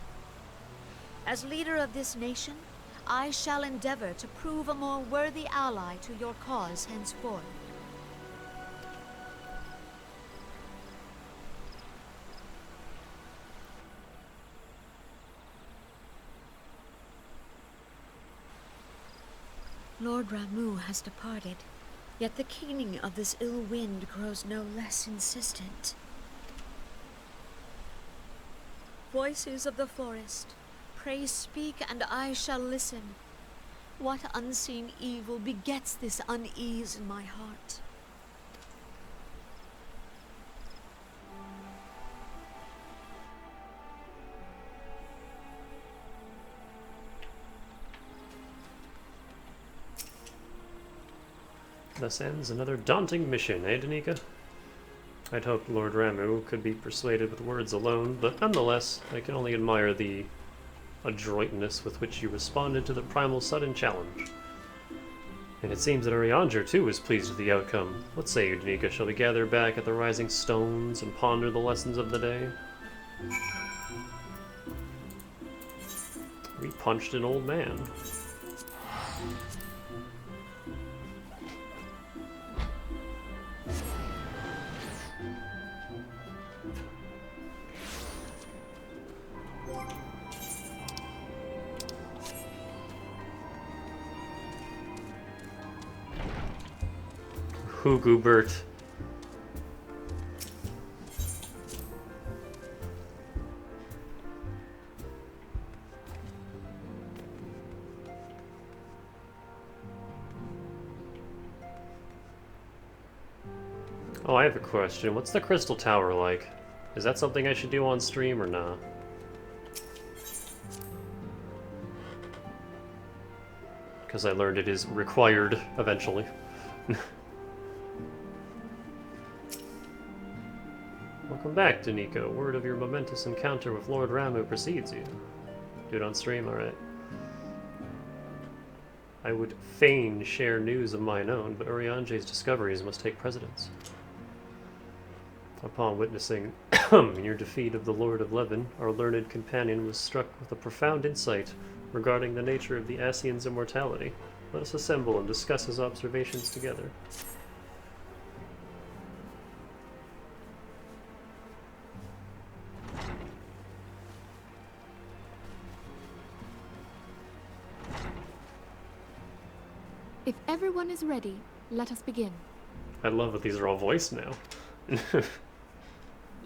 As leader of this nation, I shall endeavor to prove a more worthy ally to your cause henceforth. Lord Ramuh has departed, yet the keening of this ill wind grows no less insistent. Voices of the forest, pray speak and I shall listen. What unseen evil begets this unease in my heart? Thus ends another daunting mission, eh, Danica? I'd hoped Lord Ramuh could be persuaded with words alone, but nonetheless, I can only admire the adroitness with which you responded to the primal sudden challenge. And it seems that Urianger, too, is pleased with the outcome. What say you, Danica? Shall we gather back at the Rising Stones and ponder the lessons of the day? We punched an old man. Hugubert. Oh, I have a question. What's the Crystal Tower like? Is that something I should do on stream or not? Because I learned it is required eventually. Welcome back, Danica. Word of your momentous encounter with Lord Ramuh precedes you. Do it on stream? Alright. I would fain share news of mine own, but Urianger's discoveries must take precedence. Upon witnessing your defeat of the Lord of Leven, our learned companion was struck with a profound insight regarding the nature of the Ascian's immortality. Let us assemble and discuss his observations together. If everyone is ready, let us begin. I love that these are all voiced now.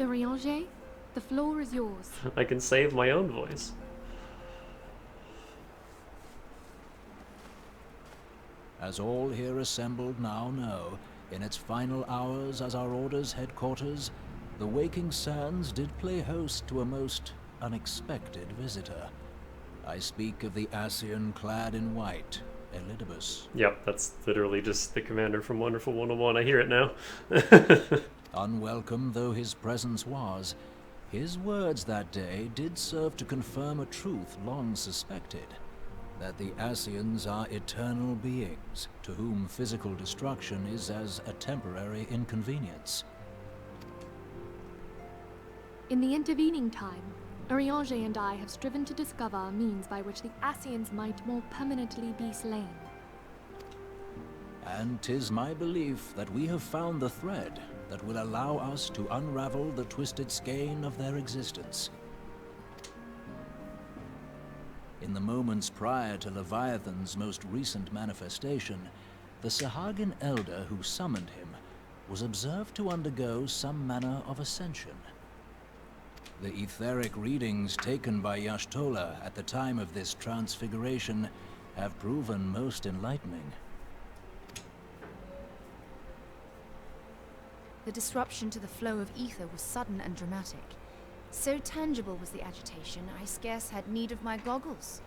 Urianger, the floor is yours. I can save my own voice. As all here assembled now know, in its final hours as our Order's headquarters, the Waking Sands did play host to a most unexpected visitor. I speak of the Ascian clad in white, Elidibus. Yep, that's literally just the commander from Wonderful 101. I hear it now. Unwelcome though his presence was, his words that day did serve to confirm a truth long suspected, that the Ascians are eternal beings, to whom physical destruction is as a temporary inconvenience. In the intervening time, Urianger and I have striven to discover a means by which the Ascians might more permanently be slain. And 'tis my belief that we have found the thread that will allow us to unravel the twisted skein of their existence. In the moments prior to Leviathan's most recent manifestation, the Sahagin elder who summoned him was observed to undergo some manner of ascension. The etheric readings taken by Y'shtola at the time of this transfiguration have proven most enlightening. The disruption to the flow of ether was sudden and dramatic. So tangible was the agitation, I scarce had need of my goggles.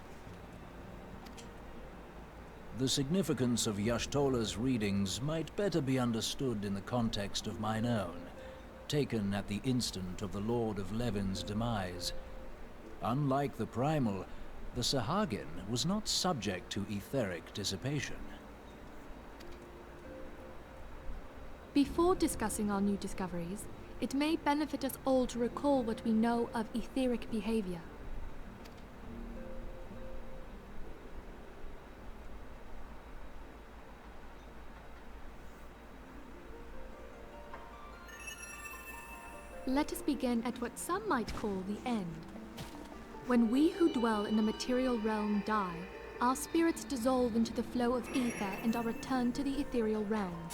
The significance of Y'shtola's readings might better be understood in the context of mine own, taken at the instant of the Lord of Levin's demise. Unlike the Primal, the Sahagin was not subject to etheric dissipation. Before discussing our new discoveries, it may benefit us all to recall what we know of etheric behavior. Let us begin at what some might call the end. When we who dwell in the material realm die, our spirits dissolve into the flow of ether and are returned to the ethereal realm.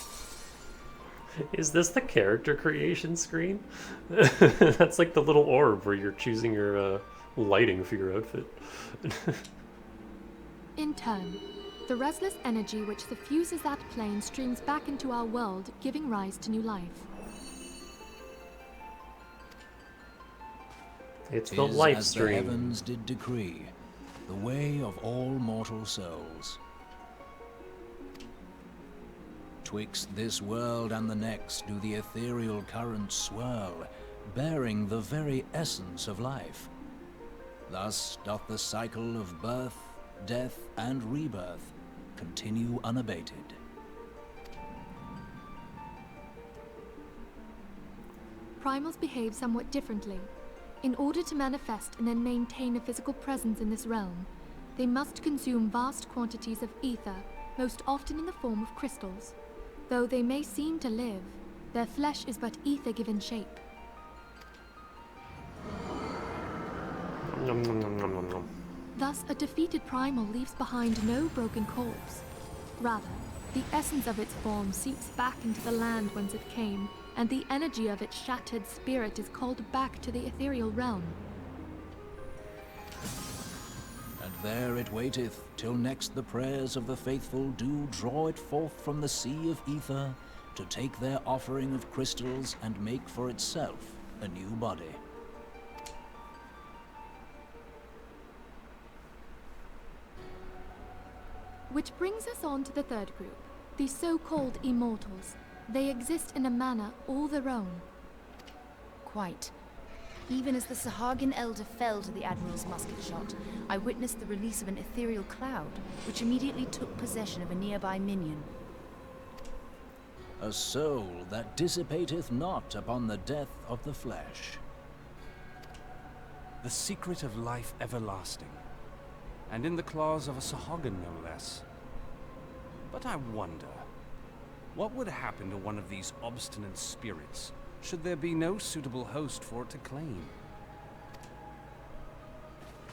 Is this the character creation screen? That's like the little orb where you're choosing your lighting for your outfit. In turn, the restless energy which suffuses that plane streams back into our world, giving rise to new life. It's the life as stream. the heavens did decree, the way of all mortal souls. Twixt this world and the next do the ethereal currents swirl, bearing the very essence of life. Thus doth the cycle of birth, death, and rebirth continue unabated. Primals behave somewhat differently. In order to manifest and then maintain a physical presence in this realm, they must consume vast quantities of ether, most often in the form of crystals. Though they may seem to live, their flesh is but ether given shape. Nom, nom, nom, nom, nom, nom. Thus, a defeated primal leaves behind no broken corpse. Rather, the essence of its form seeps back into the land whence it came, and the energy of its shattered spirit is called back to the ethereal realm. And there it waiteth, till next the prayers of the faithful do draw it forth from the sea of ether, to take their offering of crystals and make for itself a new body. Which brings us on to the third group, the so-called immortals. They exist in a manner all their own. Quite. Even as the Sahagin elder fell to the Admiral's musket shot, I witnessed the release of an ethereal cloud, which immediately took possession of a nearby minion. A soul that dissipateth not upon the death of the flesh. The secret of life everlasting, and in the claws of a Sahagin no less. But I wonder, what would happen to one of these obstinate spirits, should there be no suitable host for it to claim?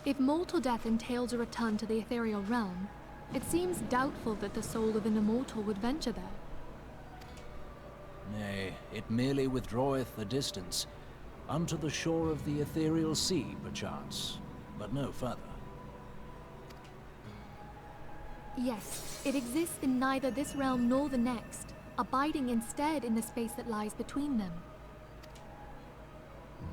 If mortal death entails a return to the ethereal realm, it seems doubtful that the soul of an immortal would venture there. Nay, it merely withdraweth a distance, unto the shore of the ethereal sea, perchance, but no further. Yes, it exists in neither this realm nor the next, abiding instead in the space that lies between them.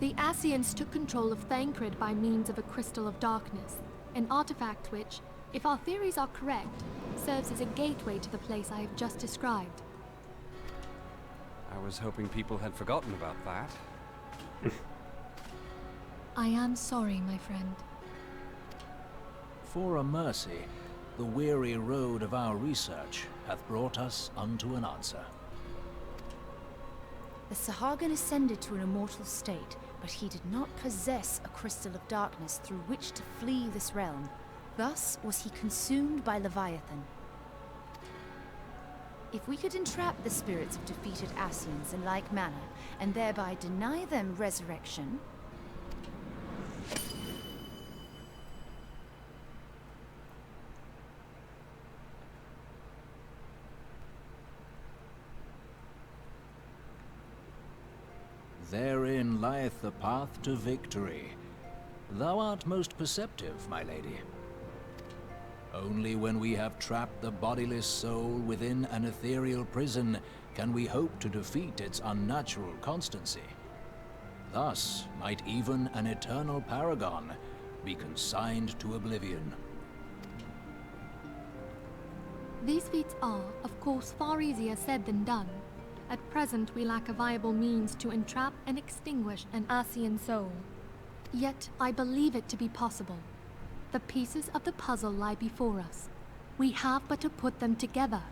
The Asians took control of Thancred by means of a crystal of darkness, an artifact which, if our theories are correct, serves as a gateway to the place I have just described. I was hoping people had forgotten about that. I am sorry, my friend. For a mercy, the weary road of our research hath brought us unto an answer. The Sahagin ascended to an immortal state, but he did not possess a crystal of darkness through which to flee this realm. Thus was he consumed by Leviathan. If we could entrap the spirits of defeated Ascians in like manner, and thereby deny them resurrection... Therein lieth the path to victory. Thou art most perceptive, my lady. Only when we have trapped the bodiless soul within an ethereal prison can we hope to defeat its unnatural constancy. Thus might even an eternal paragon be consigned to oblivion. These feats are, of course, far easier said than done. At present, we lack a viable means to entrap and extinguish an Ascian soul. Yet, I believe it to be possible. The pieces of the puzzle lie before us. We have but to put them together.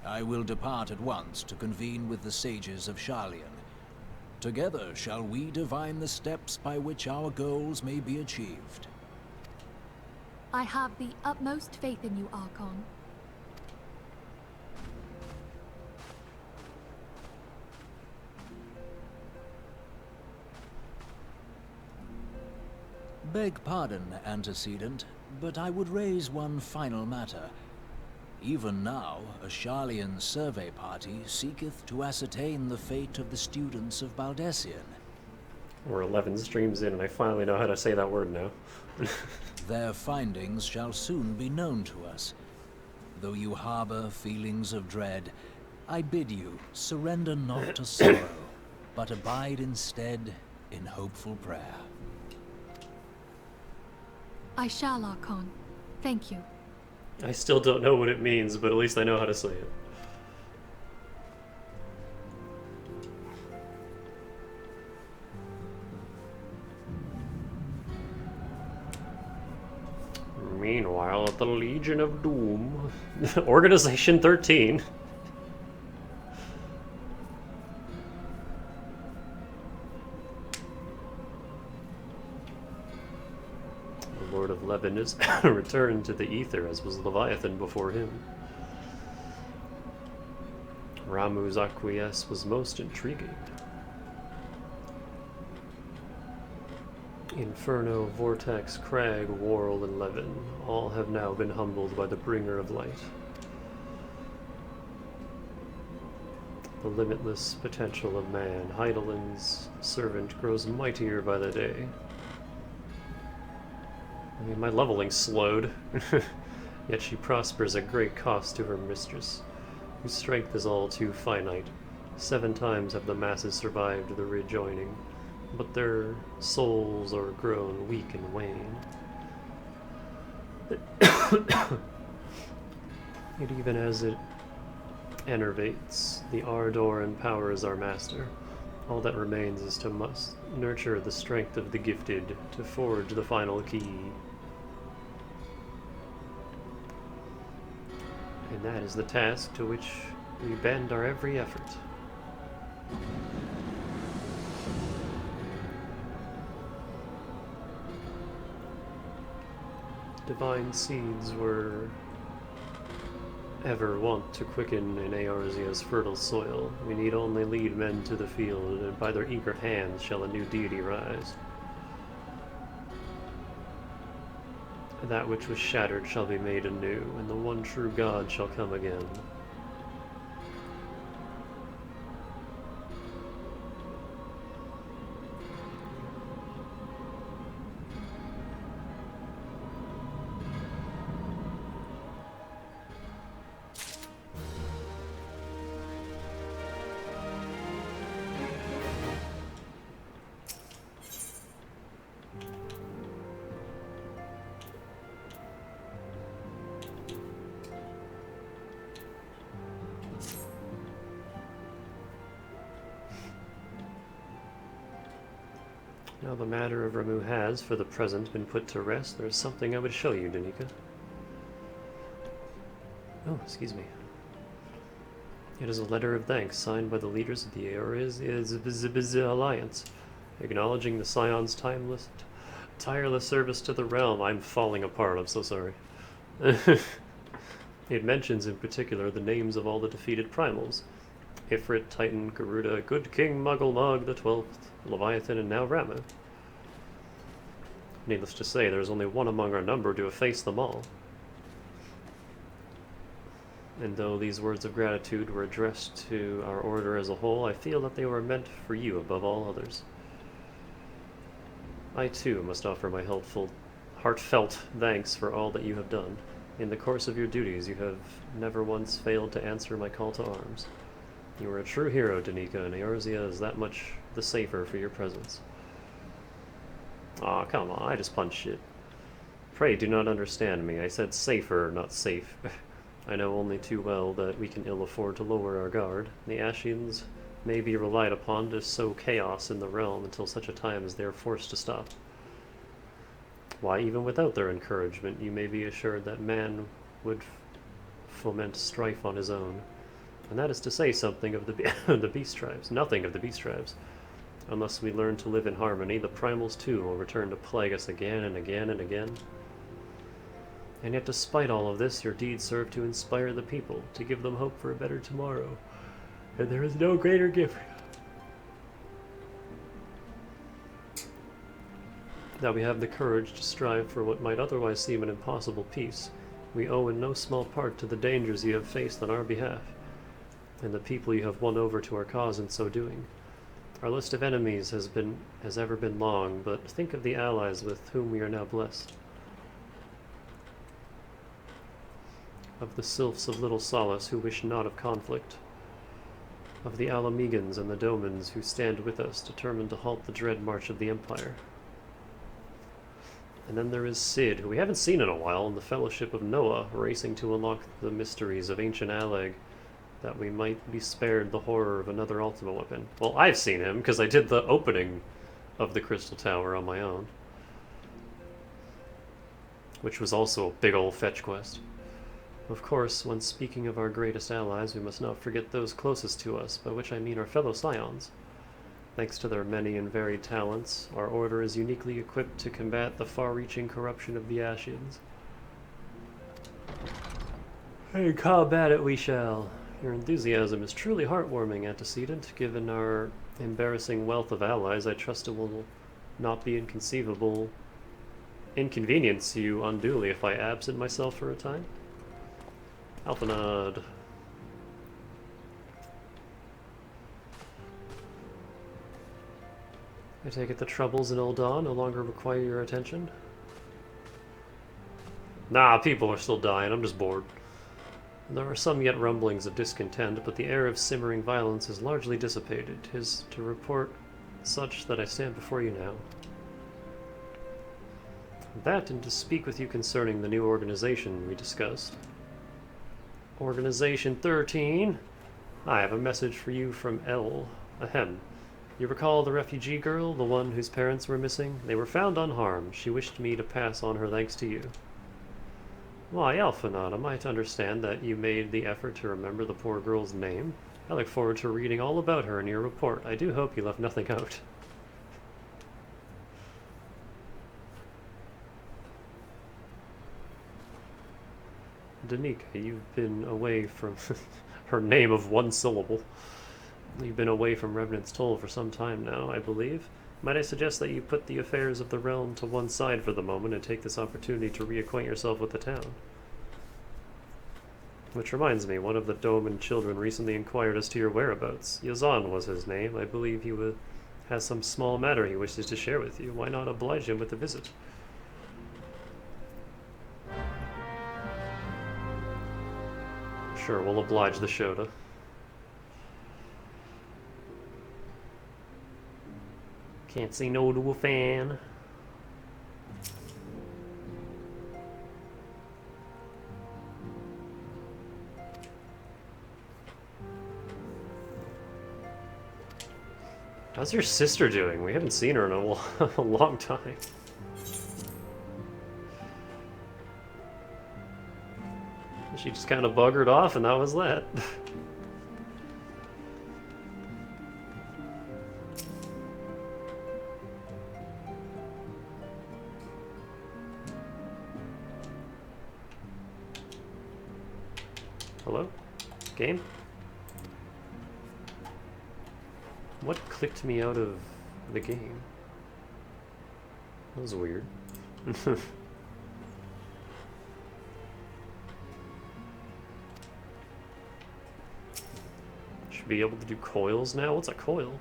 I will depart at once to convene with the sages of Sharlayan. Together shall we divine the steps by which our goals may be achieved. I have the utmost faith in you, Archon. Beg pardon, antecedent, but I would raise one final matter. Even now, a Sharlayan survey party seeketh to ascertain the fate of the students of Baldesion. We're 11 streams in and I finally know how to say that word now. Their findings shall soon be known to us. Though you harbor feelings of dread, I bid you surrender not to sorrow, but abide instead in hopeful prayer. I shall, Archon. Thank you. I still don't know what it means, but at least I know how to say it. Meanwhile, at the Legion of Doom, Organization 13. The Lord of Levin is returned to the ether, as was Leviathan before him. Ramuh's acquiesce was most intriguing. Inferno, Vortex, Crag, Worrell, and Levin all have now been humbled by the Bringer of Light. The limitless potential of man, Heidelin's servant, grows mightier by the day. I mean, my leveling slowed, yet she prospers at great cost to her mistress, whose strength is all too finite. 7 times have the masses survived the rejoining, but their souls are grown weak and wane. Yet even as it enervates, the ardor empowers our master. All that remains is to must nurture the strength of the gifted to forge the final key. And that is the task to which we bend our every effort. Divine seeds were ever wont to quicken in Eorzea's fertile soil. We need only lead men to the field, and by their eager hands shall a new deity rise. And that which was shattered shall be made anew, and the one true God shall come again. Now the matter of Ramuh has, for the present, been put to rest. There's something I would show you, Danica. Oh, excuse me. It is a letter of thanks signed by the leaders of the Eorzea's Alliance. Acknowledging the Scion's tireless service to the realm. I'm falling apart, I'm so sorry. It mentions in particular the names of all the defeated primals. Ifrit, Titan, Garuda, Good King, Muggle Mug, the 12th, Leviathan, and now Ramuh. Needless to say, there is only one among our number to efface them all. And though these words of gratitude were addressed to our order as a whole, I feel that they were meant for you above all others. I too must offer my heartfelt thanks for all that you have done. In the course of your duties, you have never once failed to answer my call to arms. You are a true hero, Danica, and Eorzea is that much the safer for your presence. Aw, come on, I just punched it. Pray do not understand me. I said safer, not safe. I know only too well that we can ill afford to lower our guard. The Ashians may be relied upon to sow chaos in the realm until such a time as they are forced to stop. Why, even without their encouragement, you may be assured that man would foment strife on his own. And that is to say something of the beast tribes. Nothing of the beast tribes. Unless we learn to live in harmony, the primals too will return to plague us again and again and again. And yet despite all of this, your deeds serve to inspire the people, to give them hope for a better tomorrow. And there is no greater gift that we have the courage to strive for what might otherwise seem an impossible peace. We owe in no small part to the dangers you have faced on our behalf, and the people you have won over to our cause in so doing. Our list of enemies has ever been long, but think of the allies with whom we are now blessed. Of the sylphs of Little Solace who wish not of conflict. Of the Alamegans and the Domans who stand with us, determined to halt the dread march of the Empire. And then there is Sid, who we haven't seen in a while, and the Fellowship of Noah, racing to unlock the mysteries of ancient Alleg, that we might be spared the horror of another ultimate weapon. Well, I've seen him, because I did the opening of the Crystal Tower on my own. Which was also a big old fetch quest. Of course, when speaking of our greatest allies, we must not forget those closest to us, by which I mean our fellow Scions. Thanks to their many and varied talents, our order is uniquely equipped to combat the far-reaching corruption of the Ashians. And combat it we shall. Your enthusiasm is truly heartwarming, antecedent. Given our embarrassing wealth of allies, I trust it will not be inconvenience you unduly if I absent myself for a time. Alphanod. I take it the troubles in Ul'Dan no longer require your attention? Nah, people are still dying, I'm just bored. There are some yet rumblings of discontent, but the air of simmering violence is largely dissipated. 'Tis to report such that I stand before you now. That, and to speak with you concerning the new organization we discussed. Organization 13. I have a message for you from El. Ahem. You recall the refugee girl, the one whose parents were missing? They were found unharmed. She wished me to pass on her thanks to you. Why, Alphanod, am I to understand that you made the effort to remember the poor girl's name? I look forward to reading all about her in your report. I do hope you left nothing out. Danica, you've been away from her name of one syllable. You've been away from Revenant's Toll for some time now, I believe. Might I suggest that you put the affairs of the realm to one side for the moment and take this opportunity to reacquaint yourself with the town? Which reminds me, one of the Doman children recently inquired as to your whereabouts. Yazan was his name. I believe he has some small matter he wishes to share with you. Why not oblige him with a visit? Sure, we'll oblige the Shota. Can't say no to a fan. How's your sister doing? We haven't seen her in a long time. She just kind of buggered off and that was that. Hello? Game? What clicked me out of the game? That was weird. Should be able to do coils now? What's a coil?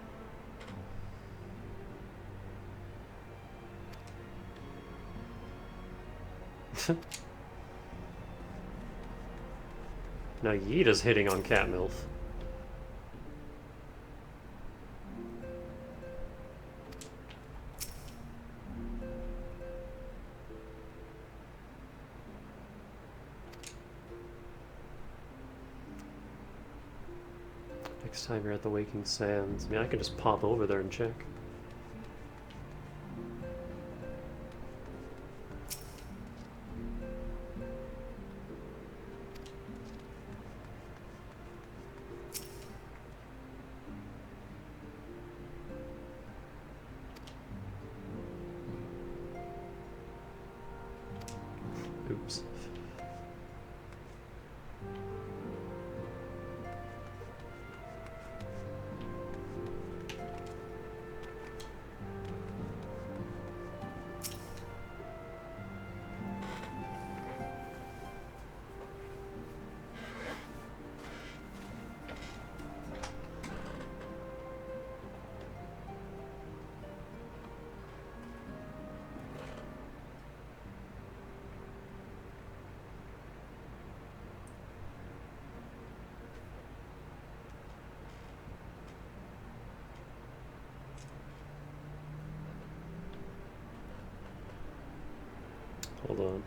Now Yita's hitting on Cat Milf. Next time you're at the Waking Sands, I mean, I can just pop over there and check. Oops. Hold on.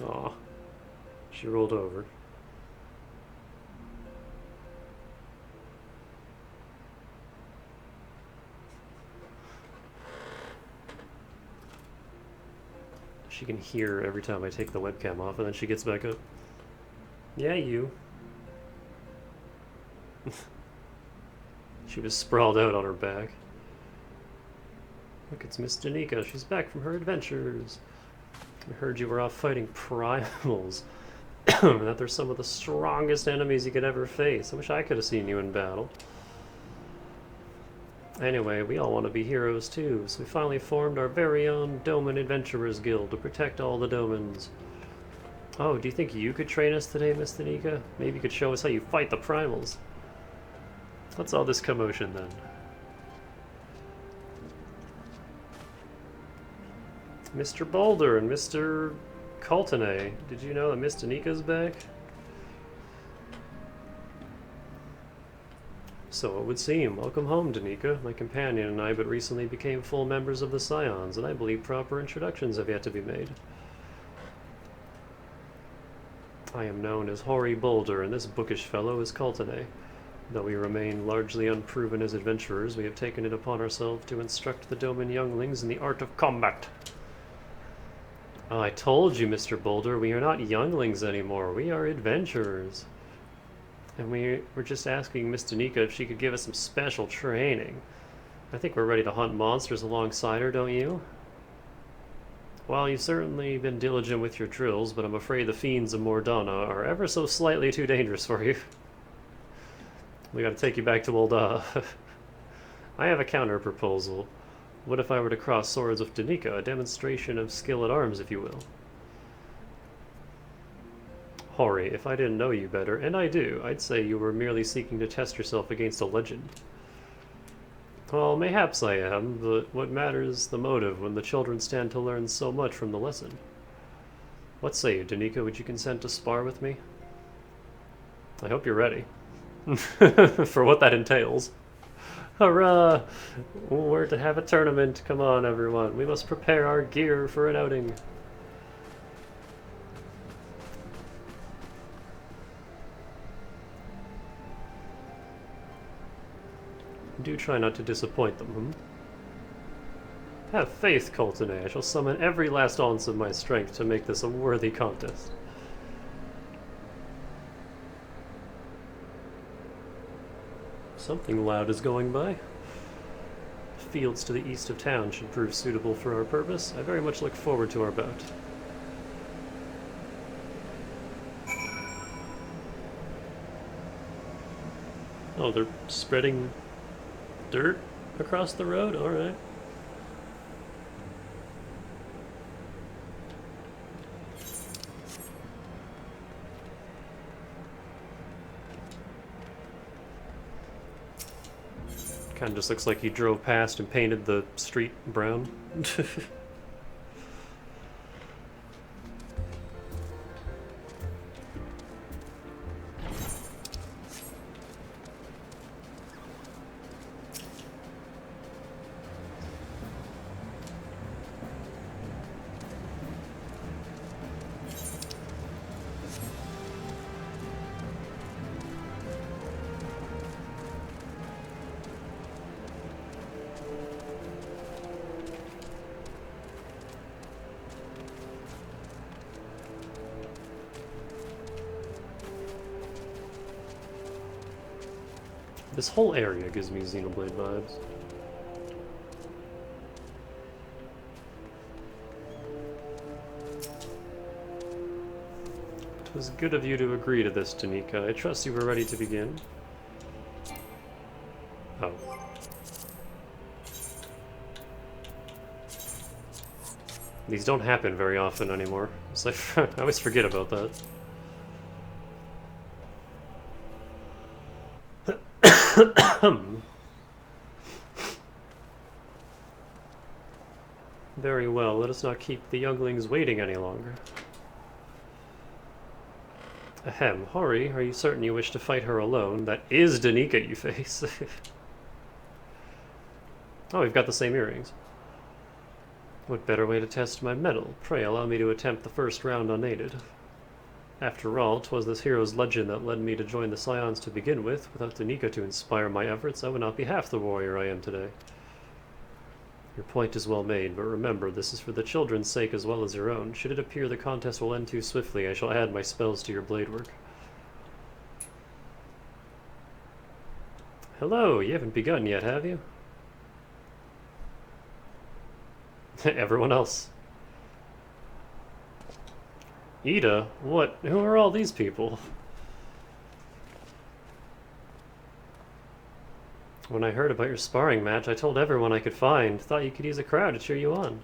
Aw, she rolled over. She can hear every time I take the webcam off, and then she gets back up. Yeah, you. She was sprawled out on her back. Look, it's Miss Danica. She's back from her adventures. I heard you were off fighting primals. And that they're some of the strongest enemies you could ever face. I wish I could have seen you in battle. Anyway, we all want to be heroes too, so we finally formed our very own Doman Adventurers Guild to protect all the Domans. Oh, do you think you could train us today, Miss Danica? Maybe you could show us how you fight the primals. What's all this commotion then? Mr. Boulder and Mr. Coltonay, did you know that Miss Danica's back? So it would seem. Welcome home, Danica. My companion and I but recently became full members of the Scions, and I believe proper introductions have yet to be made. I am known as Hoary Boulder, and this bookish fellow is Coltonay. Though we remain largely unproven as adventurers, we have taken it upon ourselves to instruct the Doman younglings in the art of combat. Oh, I told you, Mr. Boulder, we are not younglings anymore. We are adventurers. And we were just asking Miss Danica if she could give us some special training. I think we're ready to hunt monsters alongside her, don't you? Well, you've certainly been diligent with your drills, but I'm afraid the fiends of Mordana are ever so slightly too dangerous for you. We gotta take you back to Molda. I have a counter proposal. What if I were to cross swords with Danica, a demonstration of skill at arms, if you will? Hori, if I didn't know you better, and I do, I'd say you were merely seeking to test yourself against a legend. Well, mayhaps I am, but what matters the motive when the children stand to learn so much from the lesson? What say you, Danica? Would you consent to spar with me? I hope you're ready. For what that entails. Hurrah! We're to have a tournament. Come on, everyone. We must prepare our gear for an outing. Do try not to disappoint them, Have faith, Coltonay. I shall summon every last ounce of my strength to make this a worthy contest. Something loud is going by. Fields to the east of town should prove suitable for our purpose. I very much look forward to our bout. Oh, they're spreading dirt across the road? Alright. Kind of just looks like he drove past and painted the street brown. This whole area gives me Xenoblade vibes. It was good of you to agree to this, Danica. I trust you were ready to begin. Oh. These don't happen very often anymore. It's like, I always forget about that. Very well, let us not keep the younglings waiting any longer. Ahem, Hori, are you certain you wish to fight her alone? That is Danica you face. Oh, we've got the same earrings. What better way to test my mettle? Pray allow me to attempt the first round unaided. After all, 'twas this hero's legend that led me to join the Scions to begin with. Without Danica to inspire my efforts, I would not be half the warrior I am today. Your point is well made, but remember, this is for the children's sake as well as your own. Should it appear the contest will end too swiftly, I shall add my spells to your blade work. Hello, you haven't begun yet, have you? Everyone else. Ida? What? Who are all these people? When I heard about your sparring match, I told everyone I could find. Thought you could use a crowd to cheer you on.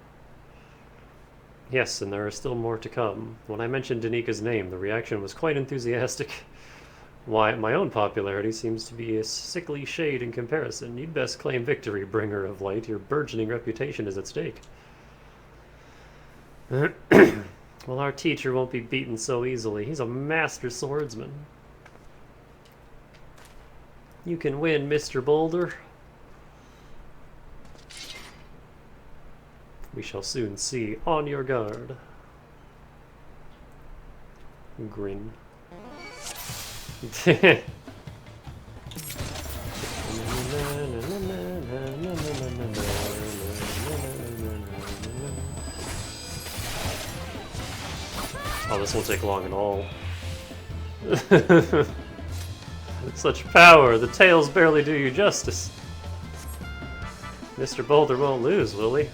Yes, and there are still more to come. When I mentioned Danica's name, the reaction was quite enthusiastic. Why, my own popularity seems to be a sickly shade in comparison. You'd best claim victory, bringer of light. Your burgeoning reputation is at stake. Well, our teacher won't be beaten so easily. He's a master swordsman. You can win, Mr. Boulder. We shall soon see. On your guard. Grin. Oh, this won't take long at all. Such power, the tails barely do you justice. Mr. Boulder won't lose, will he?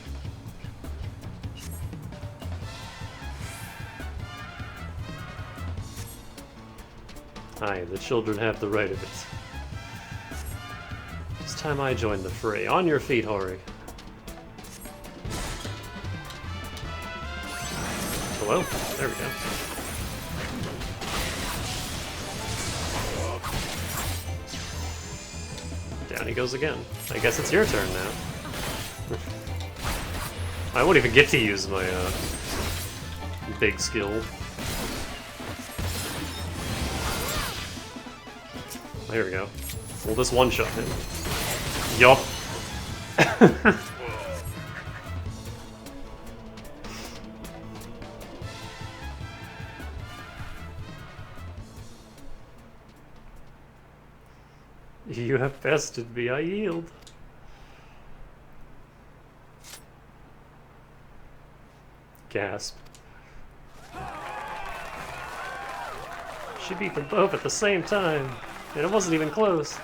Aye, the children have the right of it. It's time I joined the fray. On your feet, Hori. Hello? There we go. Down he goes again. I guess it's your turn now. I won't even get to use my big skill. There we go. We'll just one-shot him. Yup. You have bested me, I yield. Gasp. She beat them both at the same time, and it wasn't even close.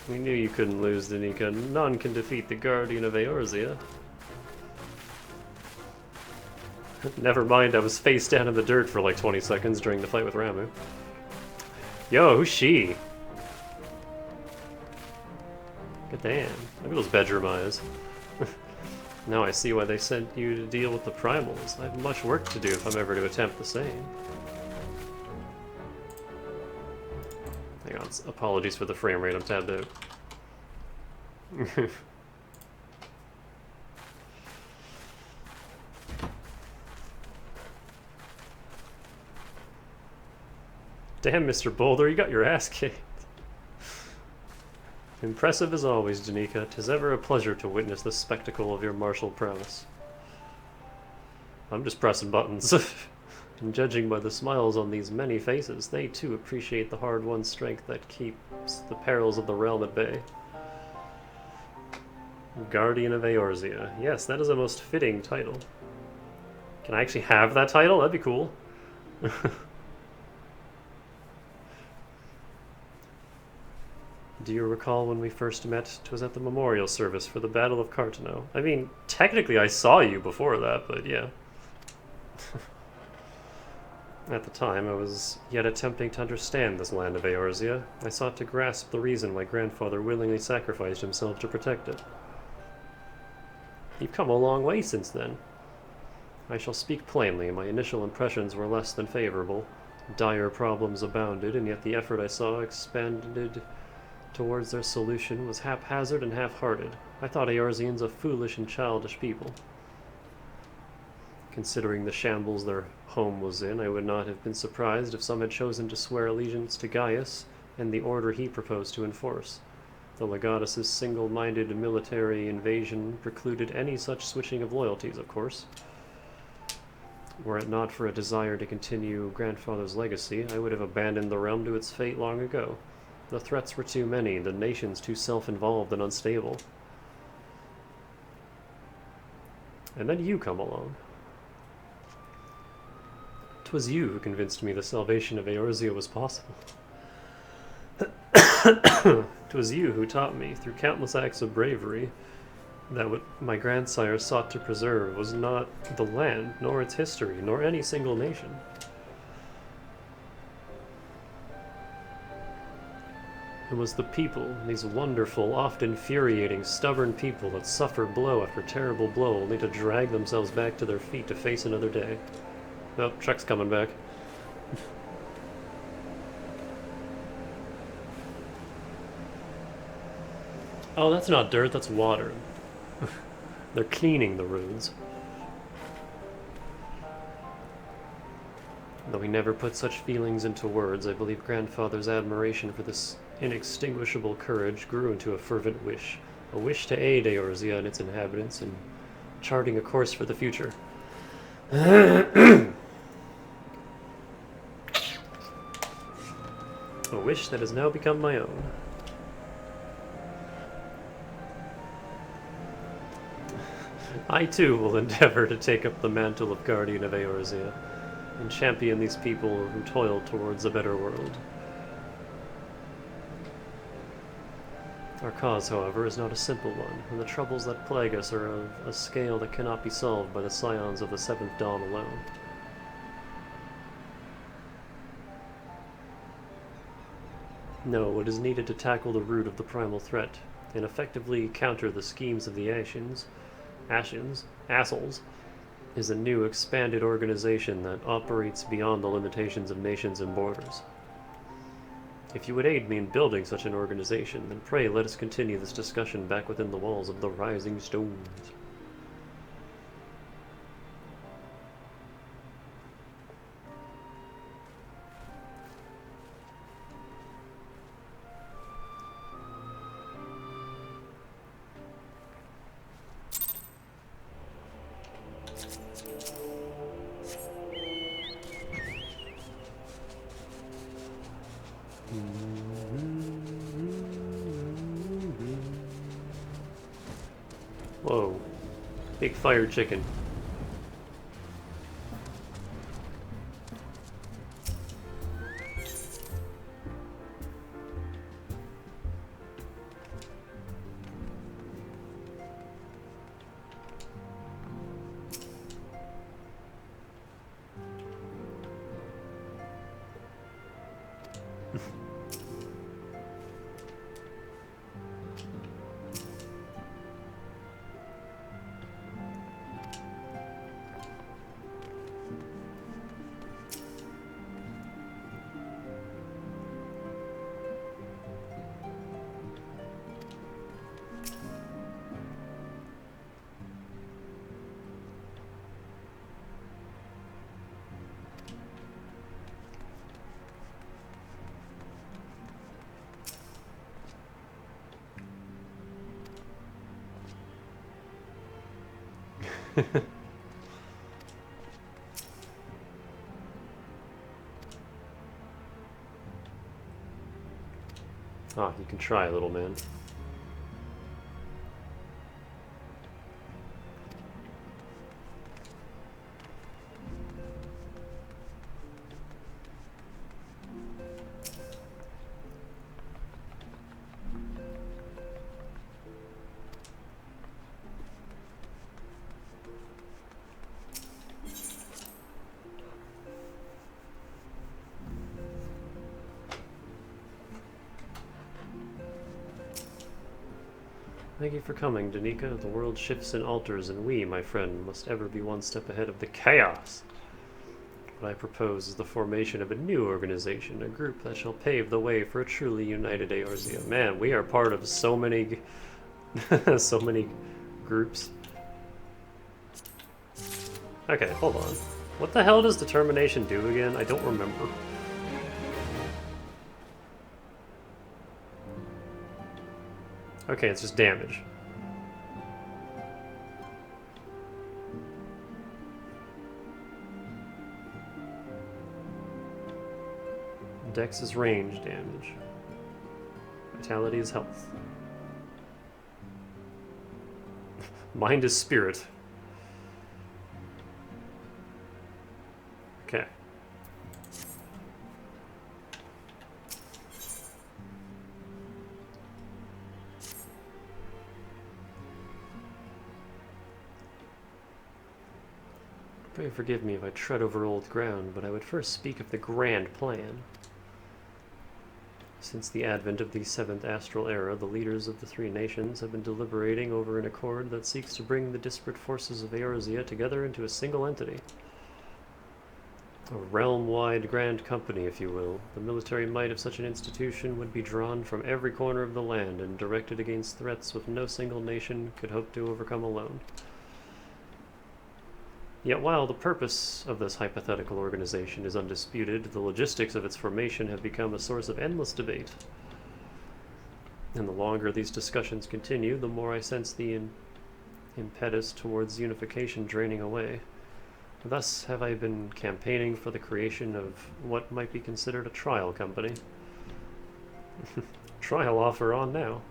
We knew you couldn't lose, Danica. None can defeat the Guardian of Eorzea. Never mind, I was face down in the dirt for like 20 seconds during the fight with Ramuh. Yo, who's she? God damn. Look at those bedroom eyes. Now I see why they sent you to deal with the primals. I have much work to do if I'm ever to attempt the same. Hang on, apologies for the frame rate, I'm tabbed out. Damn, Mr. Boulder, you got your ass kicked. Impressive as always, Danica. 'Tis ever a pleasure to witness the spectacle of your martial prowess. I'm just pressing buttons. And judging by the smiles on these many faces, they too appreciate the hard-won strength that keeps the perils of the realm at bay. Guardian of Eorzea. Yes, that is a most fitting title. Can I actually have that title? That'd be cool. Do you recall when we first met? 'Twas at the memorial service for the Battle of Cartano. I mean, technically I saw you before that, but yeah. At the time, I was yet attempting to understand this land of Eorzea. I sought to grasp the reason my grandfather willingly sacrificed himself to protect it. You've come a long way since then. I shall speak plainly. My initial impressions were less than favorable. Dire problems abounded, and yet the effort I saw expanded towards their solution was haphazard and half-hearted. I thought Eorzeans a foolish and childish people. Considering the shambles their home was in, I would not have been surprised if some had chosen to swear allegiance to Gaius and the order he proposed to enforce. The Legatus's single-minded military invasion precluded any such switching of loyalties, of course. Were it not for a desire to continue grandfather's legacy, I would have abandoned the realm to its fate long ago. The threats were too many, the nations too self-involved and unstable. And then you come along. 'Twas you who convinced me the salvation of Eorzea was possible. 'Twas you who taught me, through countless acts of bravery, that what my grandsire sought to preserve was not the land, nor its history, nor any single nation. It was the people, these wonderful, oft infuriating, stubborn people that suffer blow after terrible blow only to drag themselves back to their feet to face another day. Oh, Shrek's coming back. Oh, that's not dirt, that's water. They're cleaning the ruins. Though he never put such feelings into words, I believe grandfather's admiration for this inextinguishable courage grew into a fervent wish. A wish to aid Eorzea and its inhabitants in charting a course for the future. A wish that has now become my own. I too will endeavor to take up the mantle of Guardian of Eorzea and champion these people who toil towards a better world. Our cause, however, is not a simple one, and the troubles that plague us are of a scale that cannot be solved by the scions of the Seventh Dawn alone. No, it is needed to tackle the root of the primal threat, and effectively counter the schemes of the assholes, is a new expanded organization that operates beyond the limitations of nations and borders. If you would aid me in building such an organization, then pray let us continue this discussion back within the walls of the Rising Stones. Big fire chicken. Ah, you can try, little man. Thank you for coming, Danica. The world shifts and alters, and we, my friend, must ever be one step ahead of the chaos. What I propose is the formation of a new organization, a group that shall pave the way for a truly united Eorzea. Man, we are part of so many, so many groups. Okay, hold on. What the hell does determination do again? I don't remember. Okay, it's just damage. Dex is range damage. Vitality is health. Mind is spirit. Okay. Pray forgive me if I tread over old ground, but I would first speak of the grand plan. Since the advent of the 7th Astral Era, the leaders of the three nations have been deliberating over an accord that seeks to bring the disparate forces of Eorzea together into a single entity. A realm-wide grand company, if you will. The military might of such an institution would be drawn from every corner of the land and directed against threats which no single nation could hope to overcome alone. Yet while the purpose of this hypothetical organization is undisputed, the logistics of its formation have become a source of endless debate. And the longer these discussions continue, the more I sense the impetus towards unification draining away. Thus have I been campaigning for the creation of what might be considered a trial company. Trial offer on now.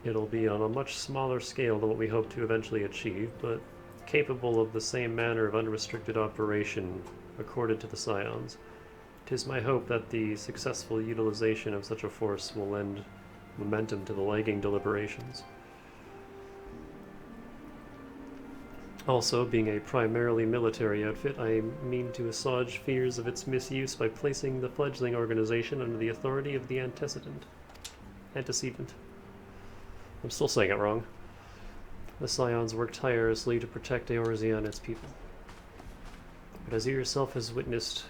It'll be on a much smaller scale than what we hope to eventually achieve, but capable of the same manner of unrestricted operation accorded to the Scions. 'Tis my hope that the successful utilization of such a force will lend momentum to the lagging deliberations. Also, being a primarily military outfit, I mean to assuage fears of its misuse by placing the fledgling organization under the authority of the antecedent. I'm still saying it wrong. The Scions work tirelessly to protect Eorzea and its people. But as you yourself has witnessed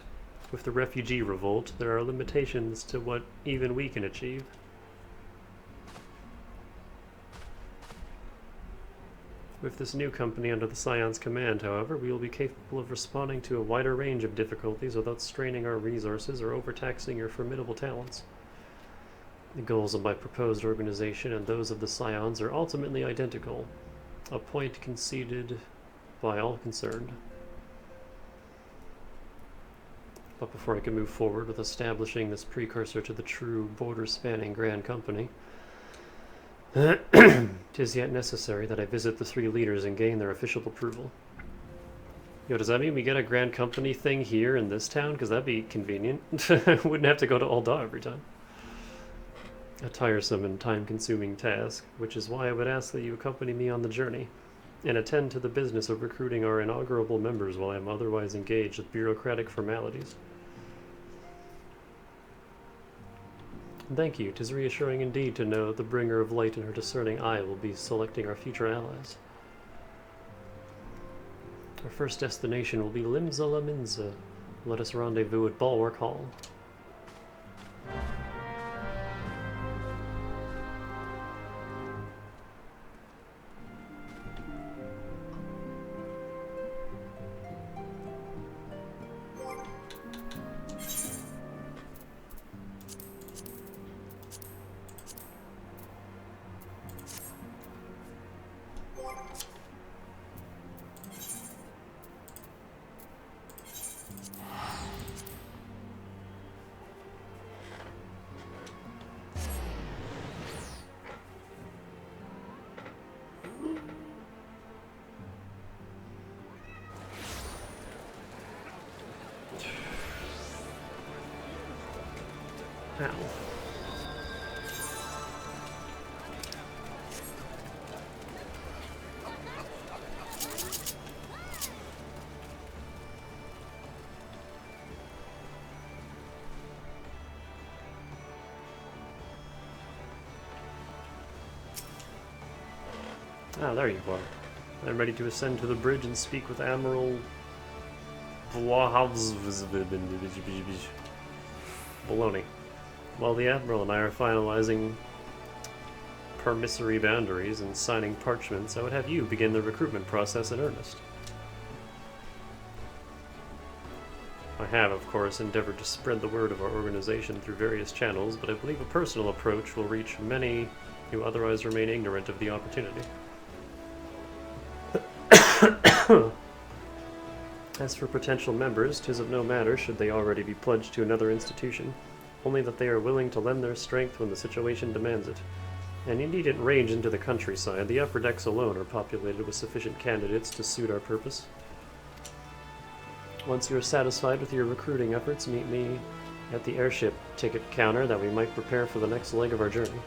with the refugee revolt, there are limitations to what even we can achieve. With this new company under the Scion's command, however, we will be capable of responding to a wider range of difficulties without straining our resources or overtaxing your formidable talents. The goals of my proposed organization and those of the Scions are ultimately identical, a point conceded by all concerned. But before I can move forward with establishing this precursor to the true border-spanning Grand Company, 'Tis yet necessary that I visit the three leaders and gain their official approval. Yo, does that mean we get a Grand Company thing here in this town? Because that'd be convenient. Wouldn't have to go to Ul'dah every time. A tiresome and time-consuming task, which is why I would ask that you accompany me on the journey, and attend to the business of recruiting our inaugural members while I am otherwise engaged with bureaucratic formalities. Thank you. 'Tis reassuring indeed to know the bringer of light and her discerning eye will be selecting our future allies. Our first destination will be Limsa Laminza. Let us rendezvous at Bulwark Hall. Ow. Ah, there you are. I'm ready to ascend to the bridge and speak with Admiral Baloney. While the Admiral and I are finalizing permissory boundaries and signing parchments, I would have you begin the recruitment process in earnest. I have, of course, endeavored to spread the word of our organization through various channels, but I believe a personal approach will reach many who otherwise remain ignorant of the opportunity. As for potential members, 'tis of no matter should they already be pledged to another institution, only that they are willing to lend their strength when the situation demands it. And you needn't range into the countryside. The upper decks alone are populated with sufficient candidates to suit our purpose. Once you are satisfied with your recruiting efforts, meet me at the airship ticket counter that we might prepare for the next leg of our journey.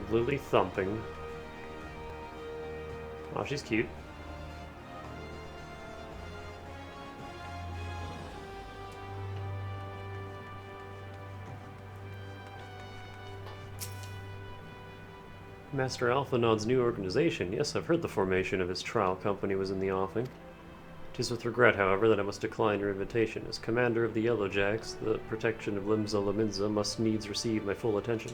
Lily thumping. Oh, she's cute. Master Alphanod's new organization. Yes, I've heard the formation of his trial company was in the offing. 'Tis with regret, however, that I must decline your invitation. As commander of the Yellowjacks, the protection of Limsa Laminza must needs receive my full attention.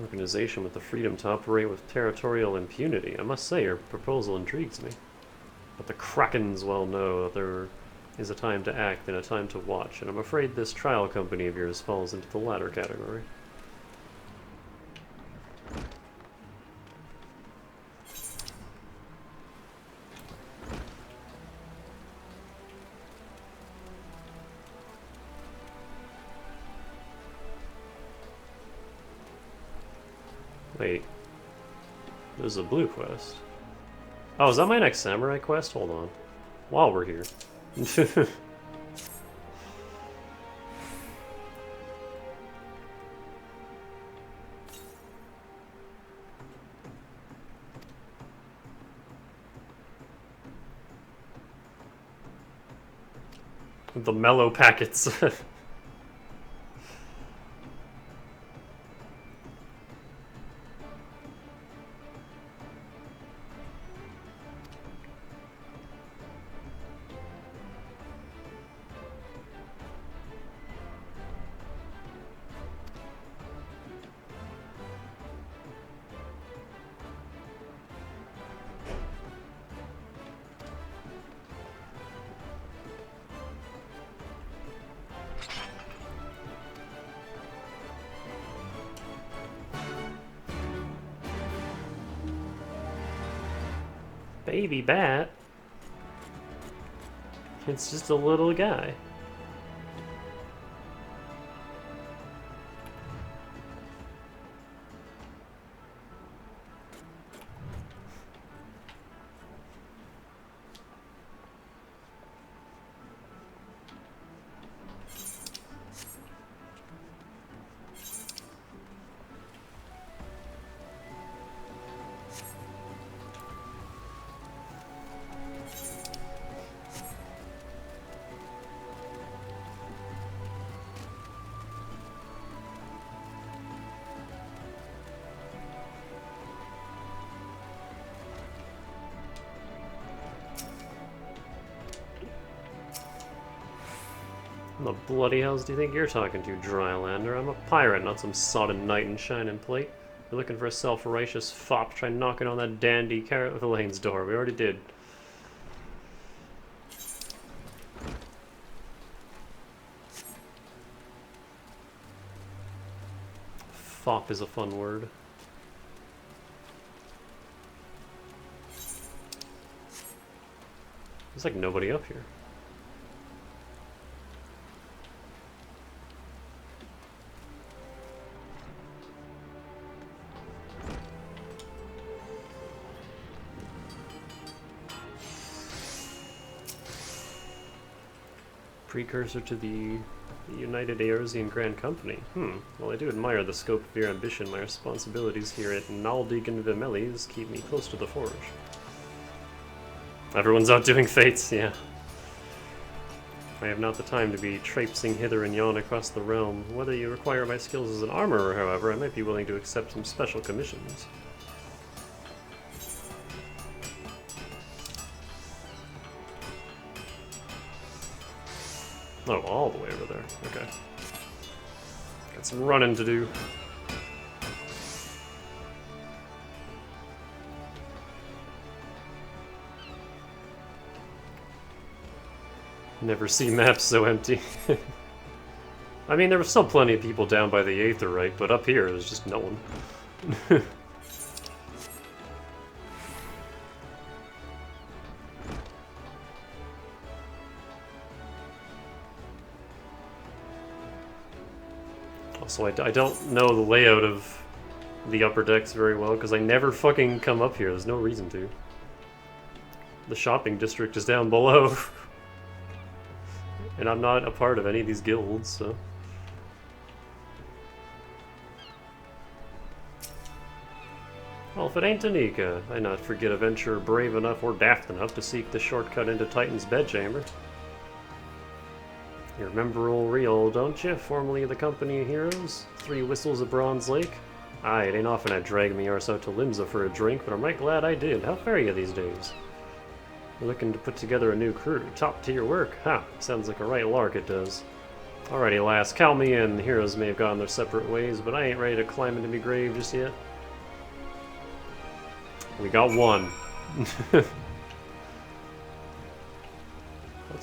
Organization with the freedom to operate with territorial impunity. I must say, your proposal intrigues me. But the Krakens well know that there is a time to act and a time to watch, and I'm afraid this trial company of yours falls into the latter category. Wait. There's a blue quest. Oh, is that my next samurai quest? Hold on. While we're here. The mellow packets. Baby bat? It's just a little guy. The bloody hells do you think you're talking to, Drylander? I'm a pirate, not some sodden knight in shining plate. You're looking for a self-righteous fop, try knocking on that dandy Caravallane's door. We already did. Fop is a fun word. There's like nobody up here. Precursor to the United Eorzean Grand Company. Well, I do admire the scope of your ambition. My responsibilities here at Naldigan Vimelis keep me close to the forge. Everyone's out doing fates, yeah. I have not the time to be traipsing hither and yon across the realm. Whether you require my skills as an armorer, however, I might be willing to accept some special commissions. Oh, all the way over there. Okay. Got some running to do. Never see maps so empty. I mean, there were still plenty of people down by the Aetherite, but up here, there's just no one. Also, I don't know the layout of the upper decks very well, because I never fucking come up here. There's no reason to. The shopping district is down below. And I'm not a part of any of these guilds, so... Well, if it ain't Tanika, I not forget a venturer brave enough or daft enough to seek the shortcut into Titan's bedchamber. You remember old Riol, don't you? Formerly of the Company of Heroes? 3 Whistles of Bronze Lake? Aye, it ain't often I'd drag me arse out to Limsa for a drink, but I'm right glad I did. How fare you these days? We're looking to put together a new crew. Top tier work? Ha! Sounds like a right lark it does. Alrighty, lass, count me in. The heroes may have gone their separate ways, but I ain't ready to climb into me grave just yet. We got one. That's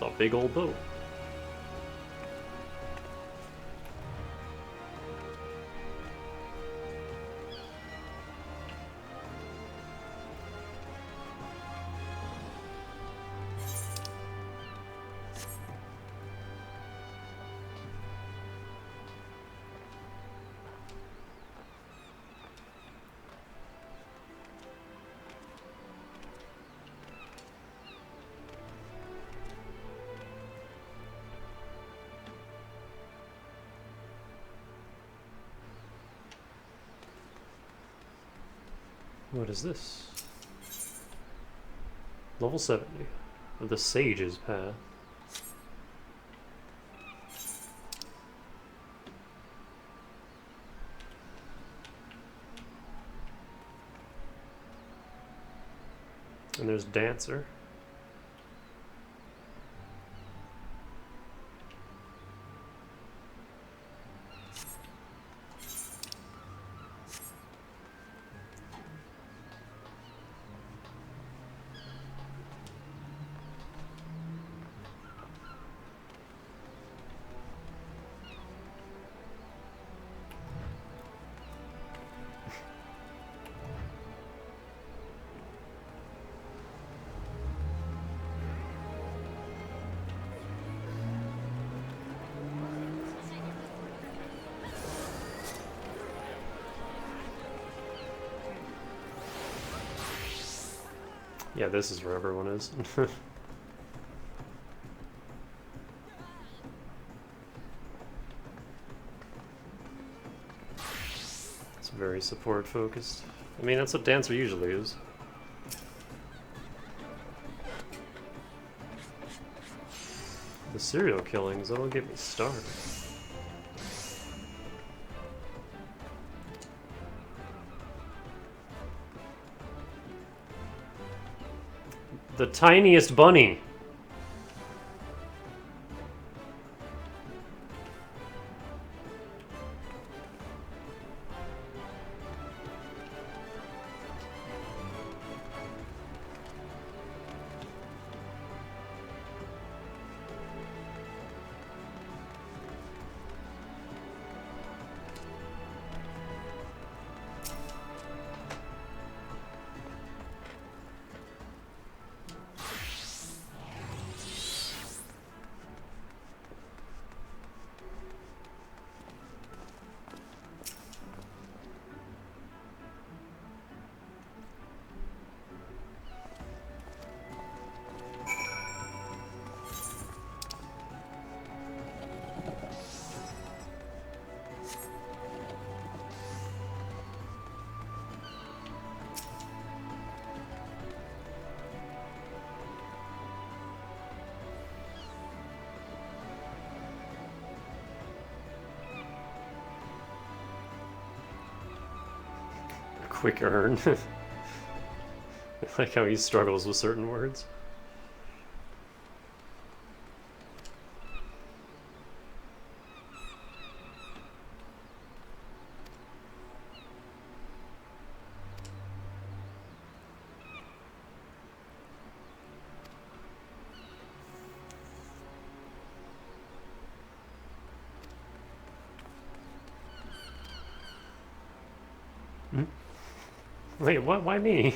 a big old boat. What is this? Level 70 of the Sage's Path. And there's Dancer. Yeah, this is where everyone is. It's very support focused. I mean, that's what Dancer usually is. The serial killings, that'll get me started. The tiniest bunny. Quick earn. I like how he struggles with certain words. Wait, what? Why me?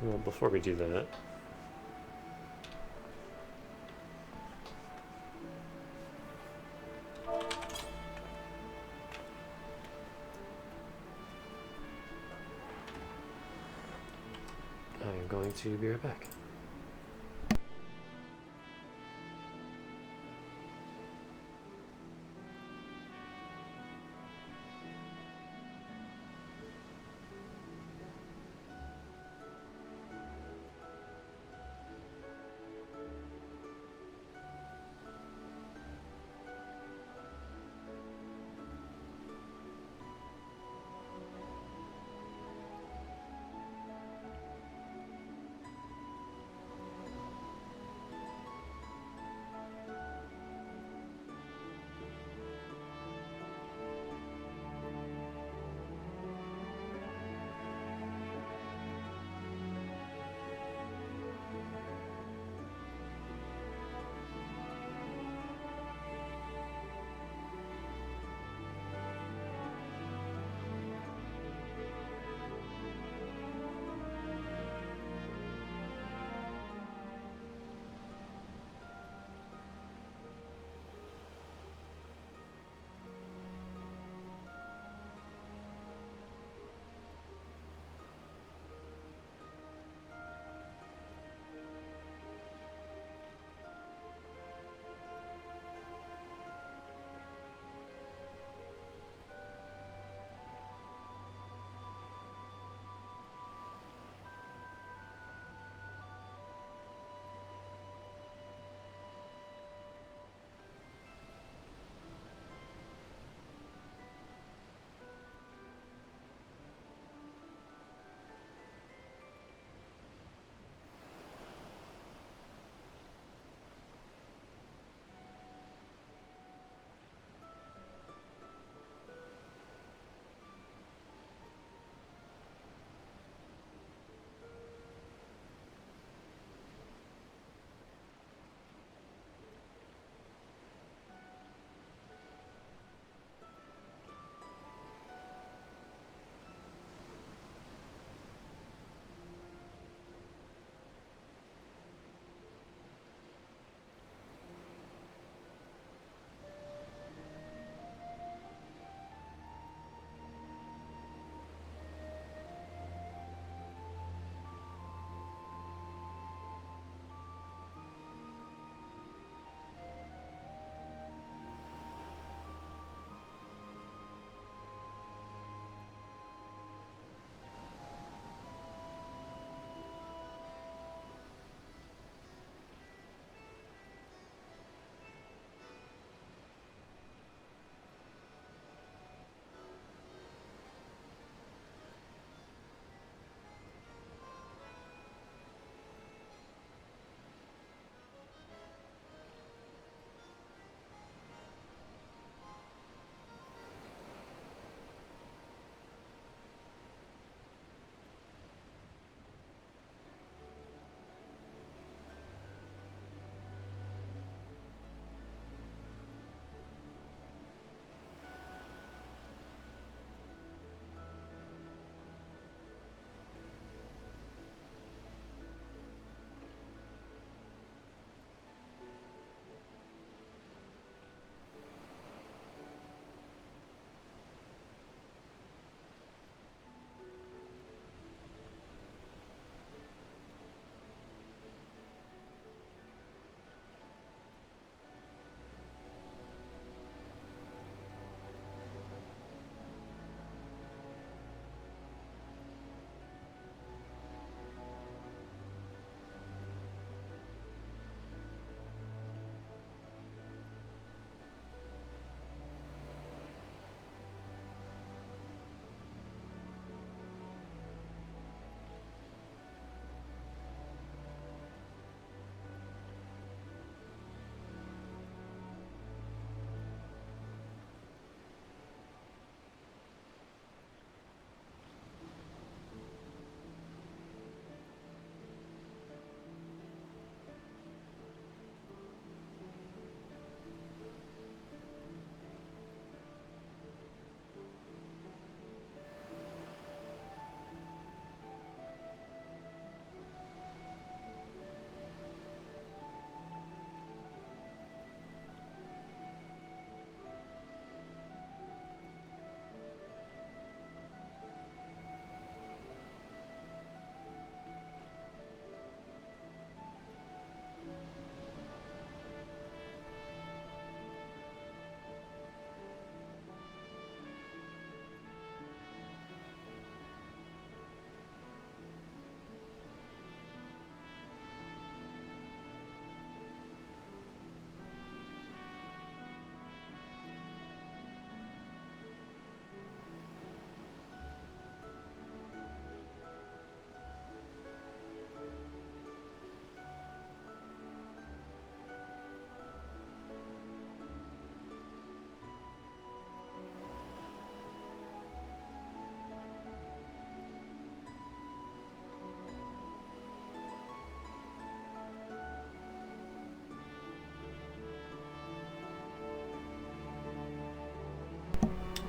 Well, before we do that, I am going to be right back.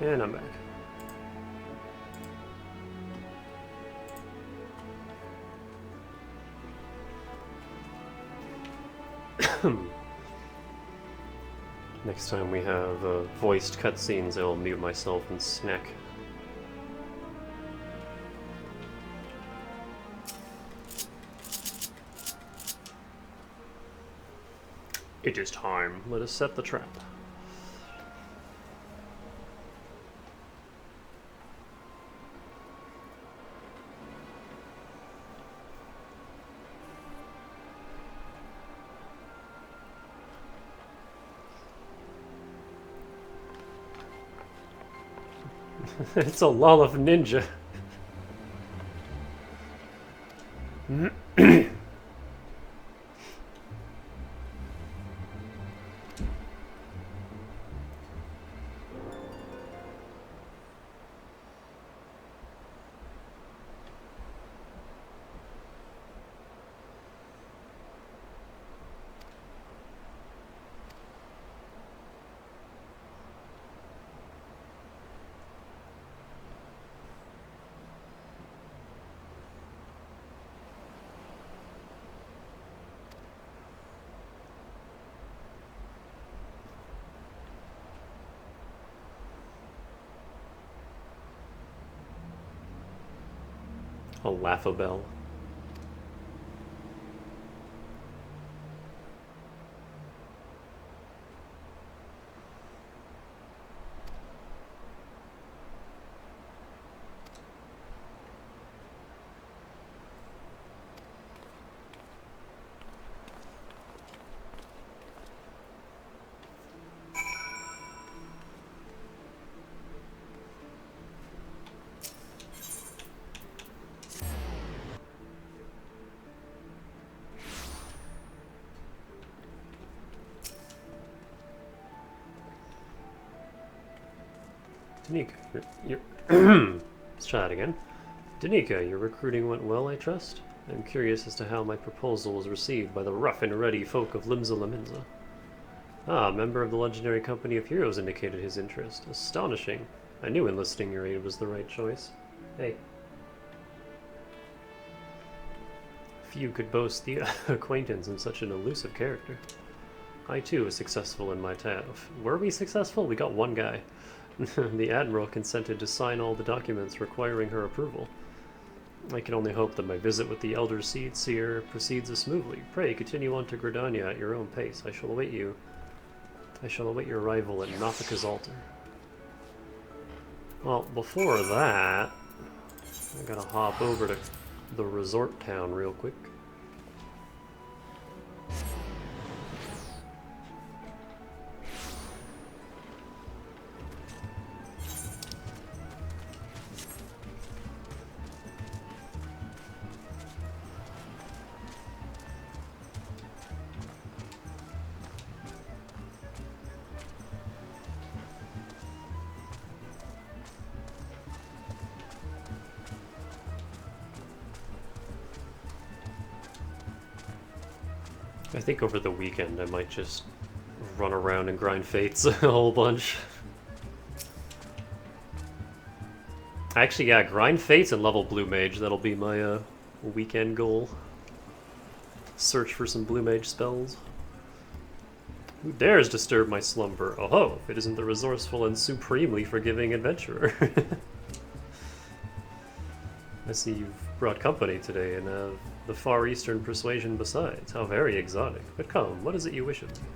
And I'm back. Next time we have voiced cutscenes, I'll mute myself and snack. It is time. Let us set the trap. It's a lull of ninja. A laughable. Danica, you're let's try that again. Danica, your recruiting went well, I trust? I'm curious as to how my proposal was received by the rough and ready folk of Limsa Laminza. Ah, a member of the legendary company of heroes indicated his interest. Astonishing. I knew enlisting your aid was the right choice. Hey. Few could boast the acquaintance in such an elusive character. I too was successful in my task. Were we successful? We got one guy. The Admiral consented to sign all the documents requiring her approval. I can only hope that my visit with the Elder Seer proceeds as smoothly. Pray, continue on to Gridania at your own pace. I shall await your arrival at Nafika's altar. Well, before that, I gotta hop over to the resort town real quick. I think over the weekend I might just run around and grind fates a whole bunch. Actually, yeah, grind fates and level blue mage. That'll be my weekend goal. Search for some blue mage spells. Who dares disturb my slumber? Oh ho, if it isn't the resourceful and supremely forgiving adventurer. I see you've brought company today and have the Far Eastern persuasion besides. How very exotic. But come, what is it you wish of me?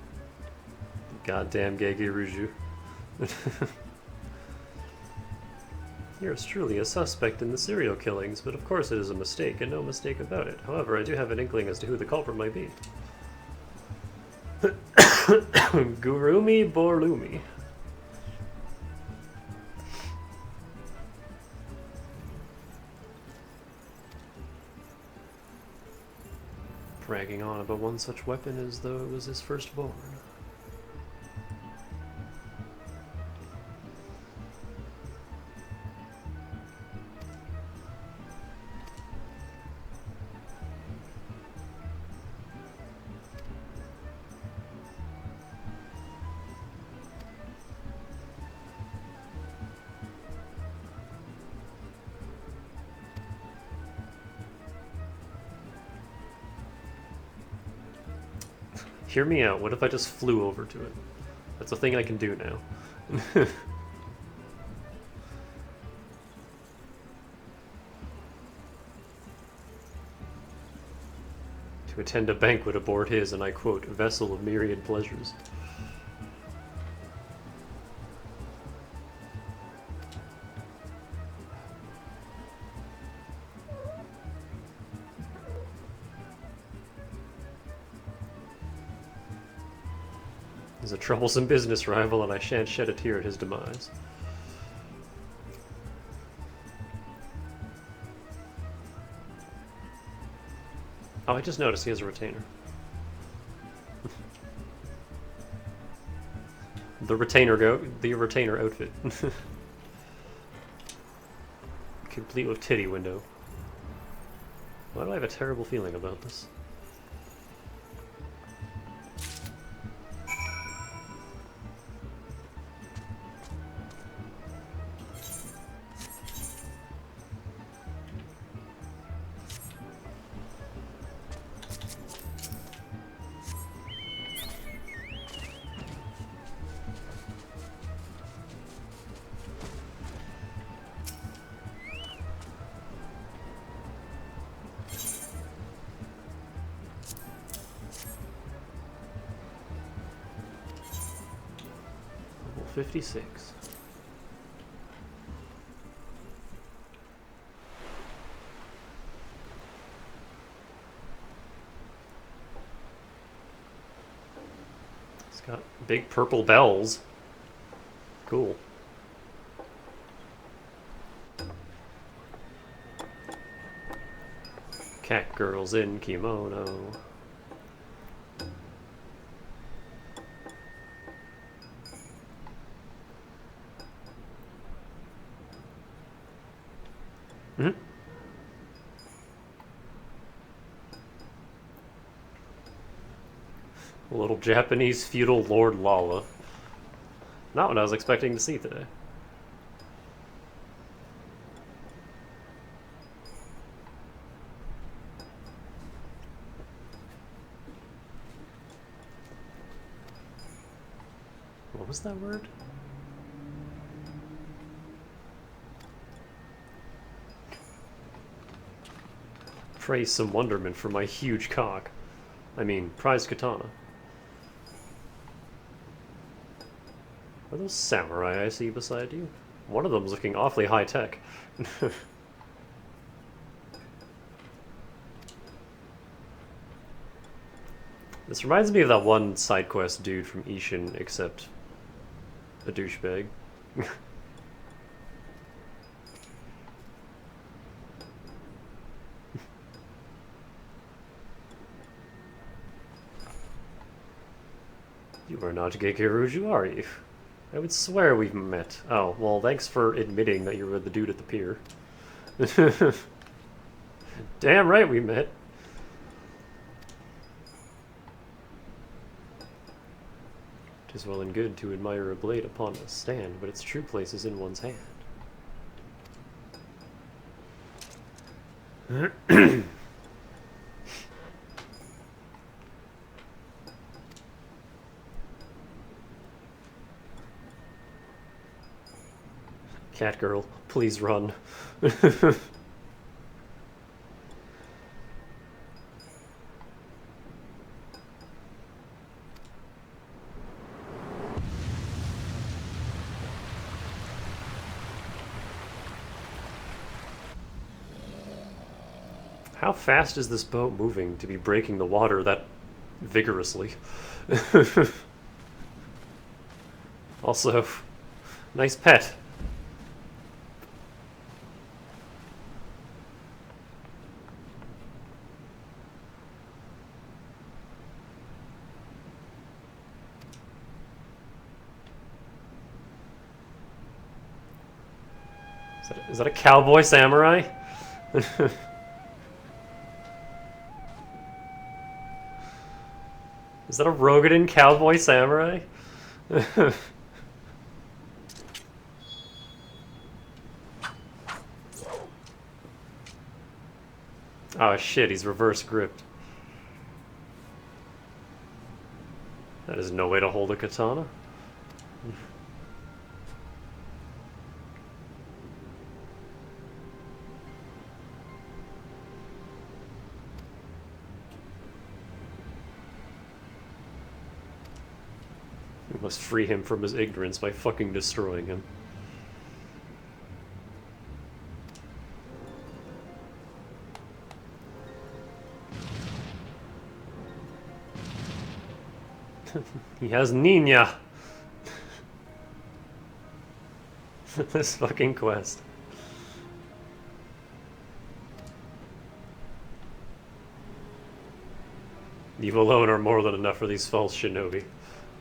Goddamn Gege Ruju. Yours truly a suspect in the serial killings, but of course it is a mistake, and no mistake about it. However, I do have an inkling as to who the culprit might be. Gurumi Borlumi. Bragging on about one such weapon as though it was his firstborn. Hear me out. What if I just flew over to it? That's a thing I can do now. To attend a banquet aboard his, and I quote, vessel of myriad pleasures. He's a troublesome business rival, and I shan't shed a tear at his demise. Oh, I just noticed he has a retainer. The retainer outfit. Complete with titty window. Why do I have a terrible feeling about this? Level 56. It's got big purple bells. Cool. Cat girls in kimono. Mm-hmm. A little Japanese feudal Lord Lala. Not what I was expecting to see today. What was that word? Praise some wonderment for my huge cock. I mean, prize katana. Are those samurai I see beside you? One of them's looking awfully high-tech. This reminds me of that one side quest dude from Ishin, except a douchebag. You are not Gekiruju, are you? I would swear we've met. Oh, well, thanks for admitting that you were the dude at the pier. Damn right we met. Tis well and good to admire a blade upon a stand, but its true place is in one's hand. Cat girl, please run. How fast is this boat moving to be breaking the water that vigorously? Also, nice pet. Is that a cowboy samurai? Is that a Rogadin cowboy samurai? Oh shit, he's reverse gripped. That is no way to hold a katana. We must free him from his ignorance by fucking destroying him. He has Nina. This fucking quest. You alone are more than enough for these false shinobi.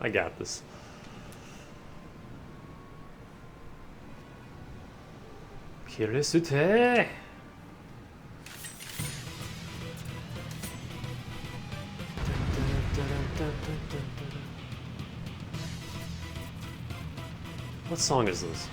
I got this. Kirisute! What song is this?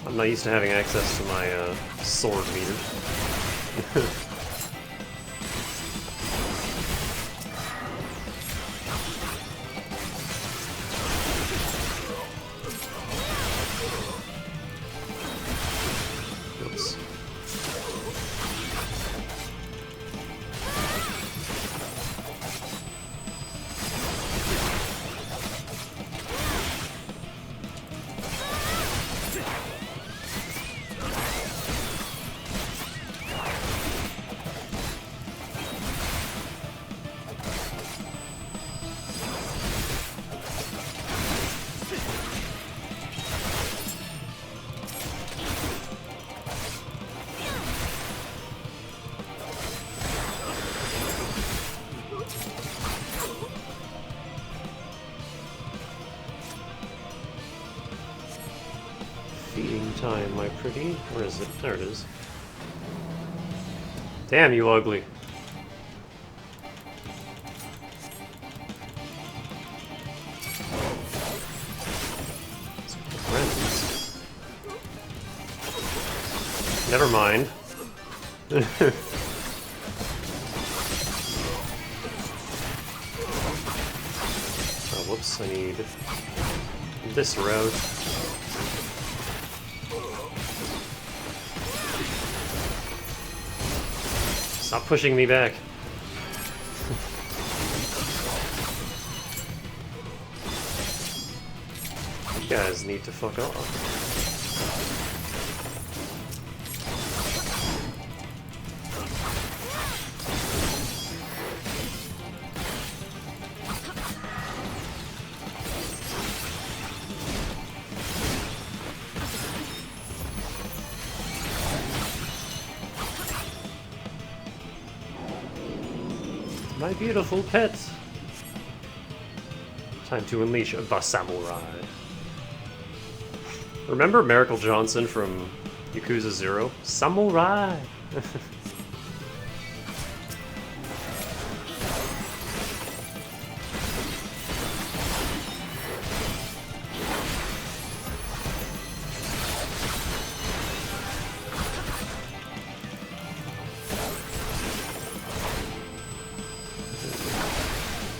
I'm not used to having access to my sword meter. Oops. Feeding time, my pretty. Where is it? There it is. Damn, you ugly. Friends. Never mind. Oh, whoops, I need this route. Stop pushing me back. You guys need to fuck off. My beautiful pet! Time to unleash the samurai. Remember Miracle Johnson from Yakuza 0? Samurai!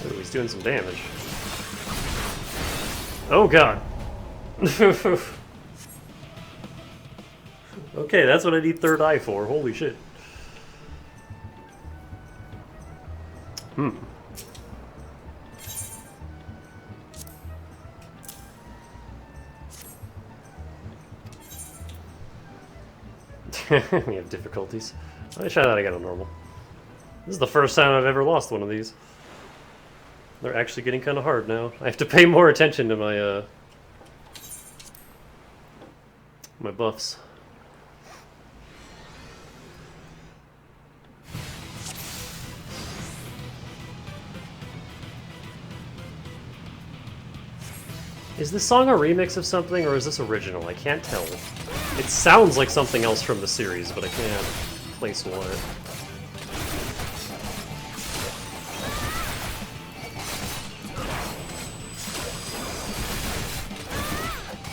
Ooh, he's doing some damage. Oh god! Okay, that's what I need third eye for. Holy shit. We have difficulties. Let me try that again on normal. This is the first time I've ever lost one of these. They're actually getting kind of hard now. I have to pay more attention to my my buffs. Is this song a remix of something, or is this original? I can't tell. It sounds like something else from the series, but I can't place what.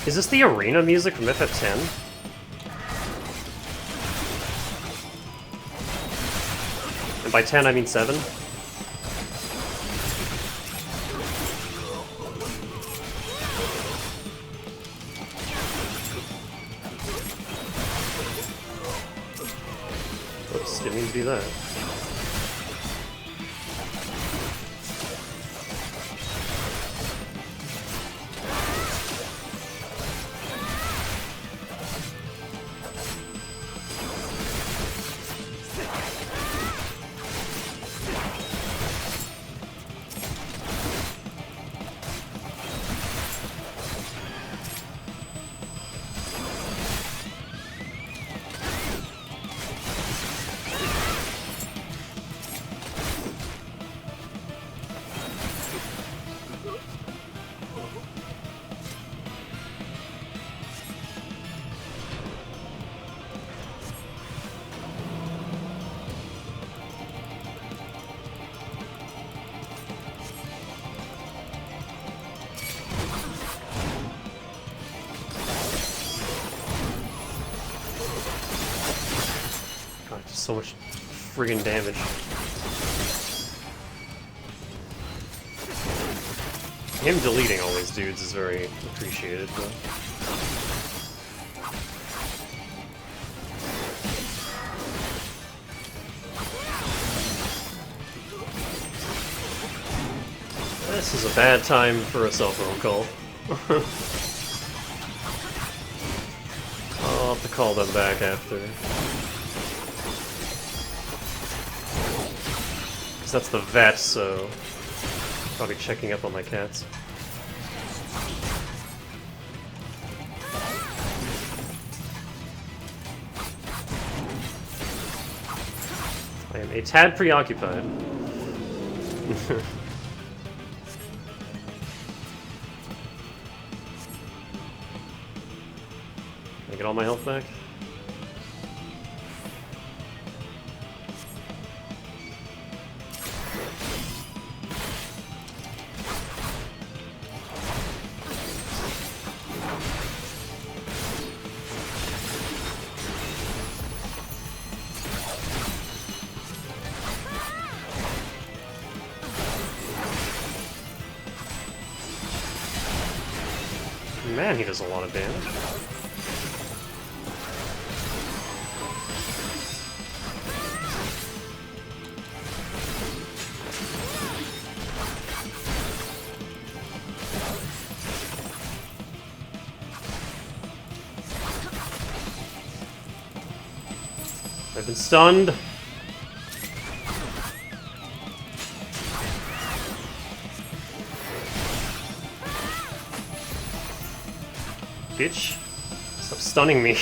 Is this the arena music from FF10? And by 10 I mean 7? Oops, didn't mean to do that. God, just so much friggin' damage. Him deleting all these dudes is very appreciated, though. This is a bad time for a cell phone call. I'll have to call them back after. Because that's the vet, so probably checking up on my cats. I am a tad preoccupied. Can I get all my health back? Man, he does a lot of damage. I've been stunned. Bitch, stop stunning me.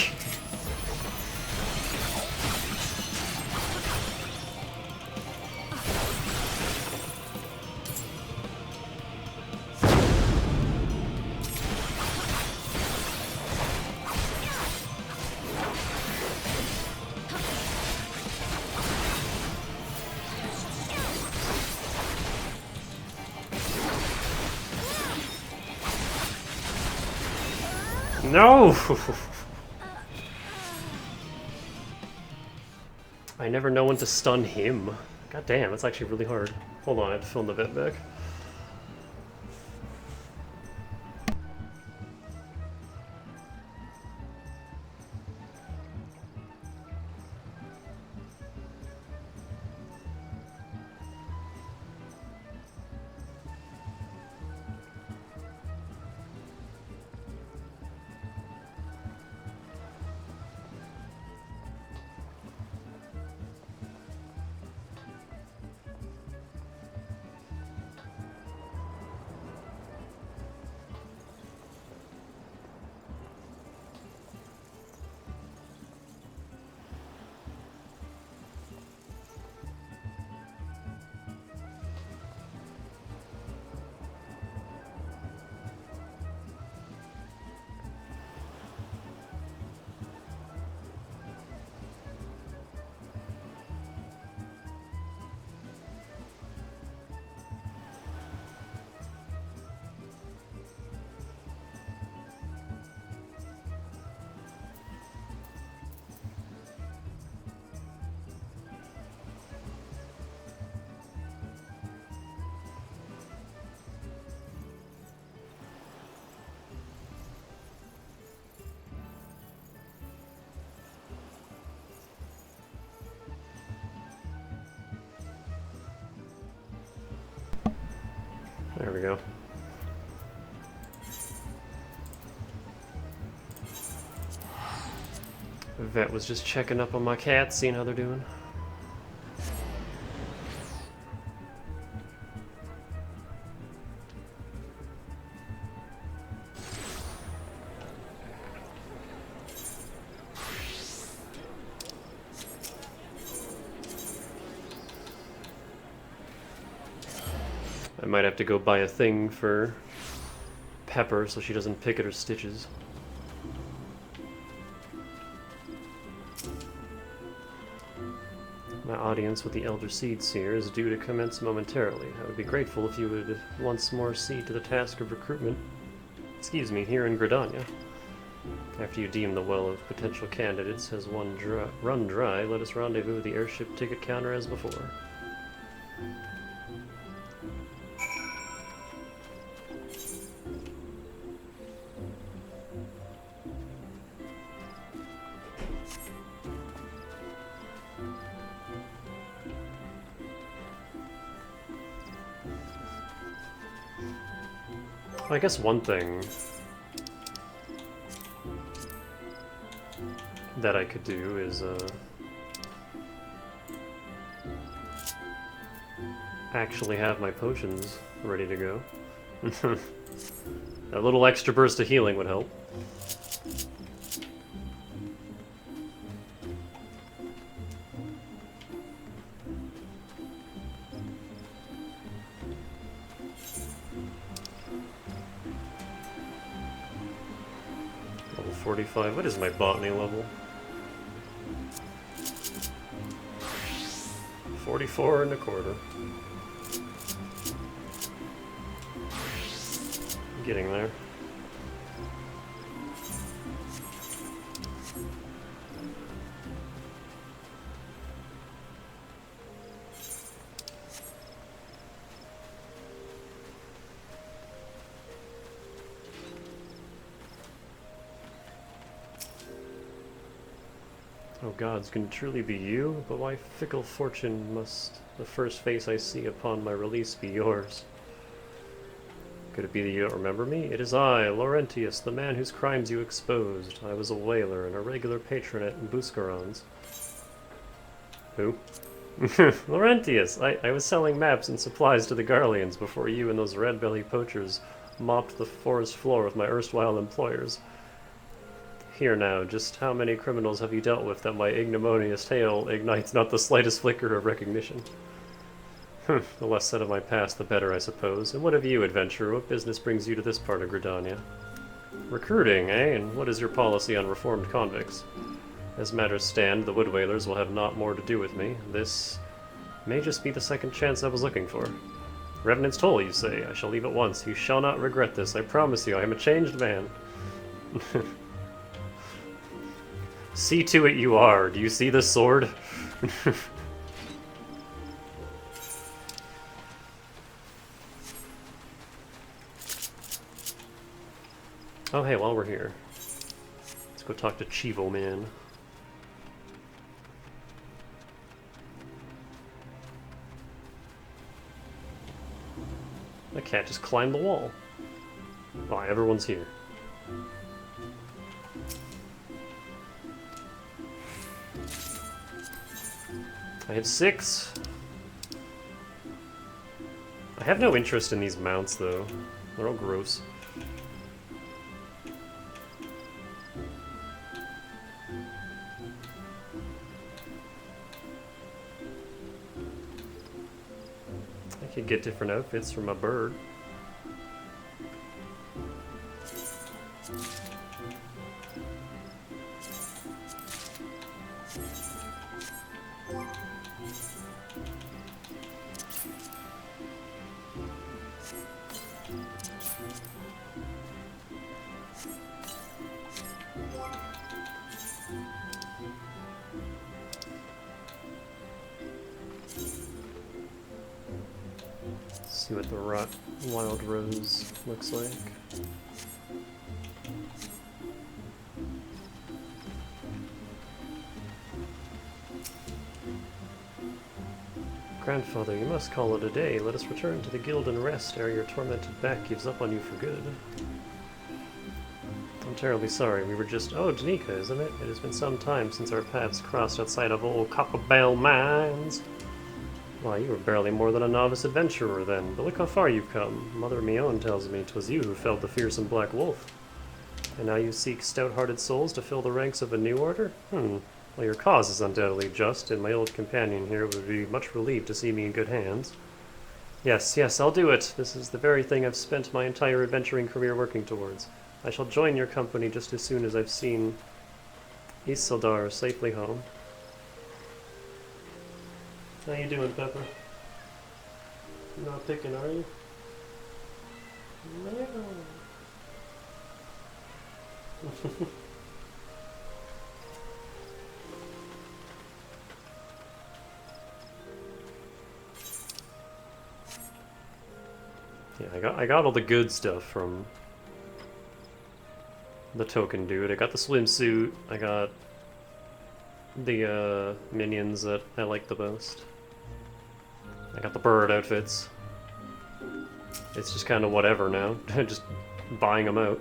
No! I never know when to stun him. God damn, that's actually really hard. Hold on, I have to film the vet back. There we go. Vet was just checking up on my cats, seeing how they're doing. I might have to go buy a thing for Pepper so she doesn't pick at her stitches. My audience with the Elder Seed Seer is due to commence momentarily. I would be grateful if you would once more see to the task of recruitment, here in Gridania. After you deem the well of potential candidates has run dry, let us rendezvous with the airship ticket counter as before. I guess one thing that I could do is actually have my potions ready to go. A little extra burst of healing would help. Level 45. What is my botany level? 44 and a quarter. Getting there. Oh gods, can it truly be you? But why fickle fortune must the first face I see upon my release be yours? Could it be that you don't remember me? It is I, Laurentius, the man whose crimes you exposed. I was a whaler and a regular patron at Buscaron's. Who? Laurentius! I was selling maps and supplies to the Garleans before you and those red-belly poachers mopped the forest floor with my erstwhile employers. Here now, just how many criminals have you dealt with that my ignominious tale ignites not the slightest flicker of recognition? The less said of my past, the better, I suppose. And what of you, adventurer? What business brings you to this part of Gridania? Recruiting, eh? And what is your policy on reformed convicts? As matters stand, the Wood Whalers will have naught more to do with me. This may just be the second chance I was looking for. Revenant's toll, you say? I shall leave at once. You shall not regret this. I promise you, I am a changed man. See to it you are. Do you see this sword? Oh hey, while we're here, let's go talk to Chivo Man. That cat just climbed the wall. Oh, everyone's here. I have 6. I have no interest in these mounts, though. They're all gross. I could get different outfits from a bird. See what the wild rose looks like. Grandfather, you must call it a day. Let us return to the guild and rest ere your tormented back gives up on you for good. I'm terribly sorry. We were just... Oh, Danica, isn't it? It has been some time since our paths crossed outside of old Copperbell Mines. Why, you were barely more than a novice adventurer then, but look how far you've come. Mother Mion tells me 'twas you who felled the fearsome Black Wolf. And now you seek stout-hearted souls to fill the ranks of a new order? Well, your cause is undoubtedly just, and my old companion here would be much relieved to see me in good hands. Yes, yes, I'll do it. This is the very thing I've spent my entire adventuring career working towards. I shall join your company just as soon as I've seen Isildur safely home. How you doing, Pepper? You're not picking, are you? No. Yeah, I got all the good stuff from the token dude. I got the swimsuit. I got the minions that I like the most. I got the bird outfits. It's just kind of whatever now. Just buying them out.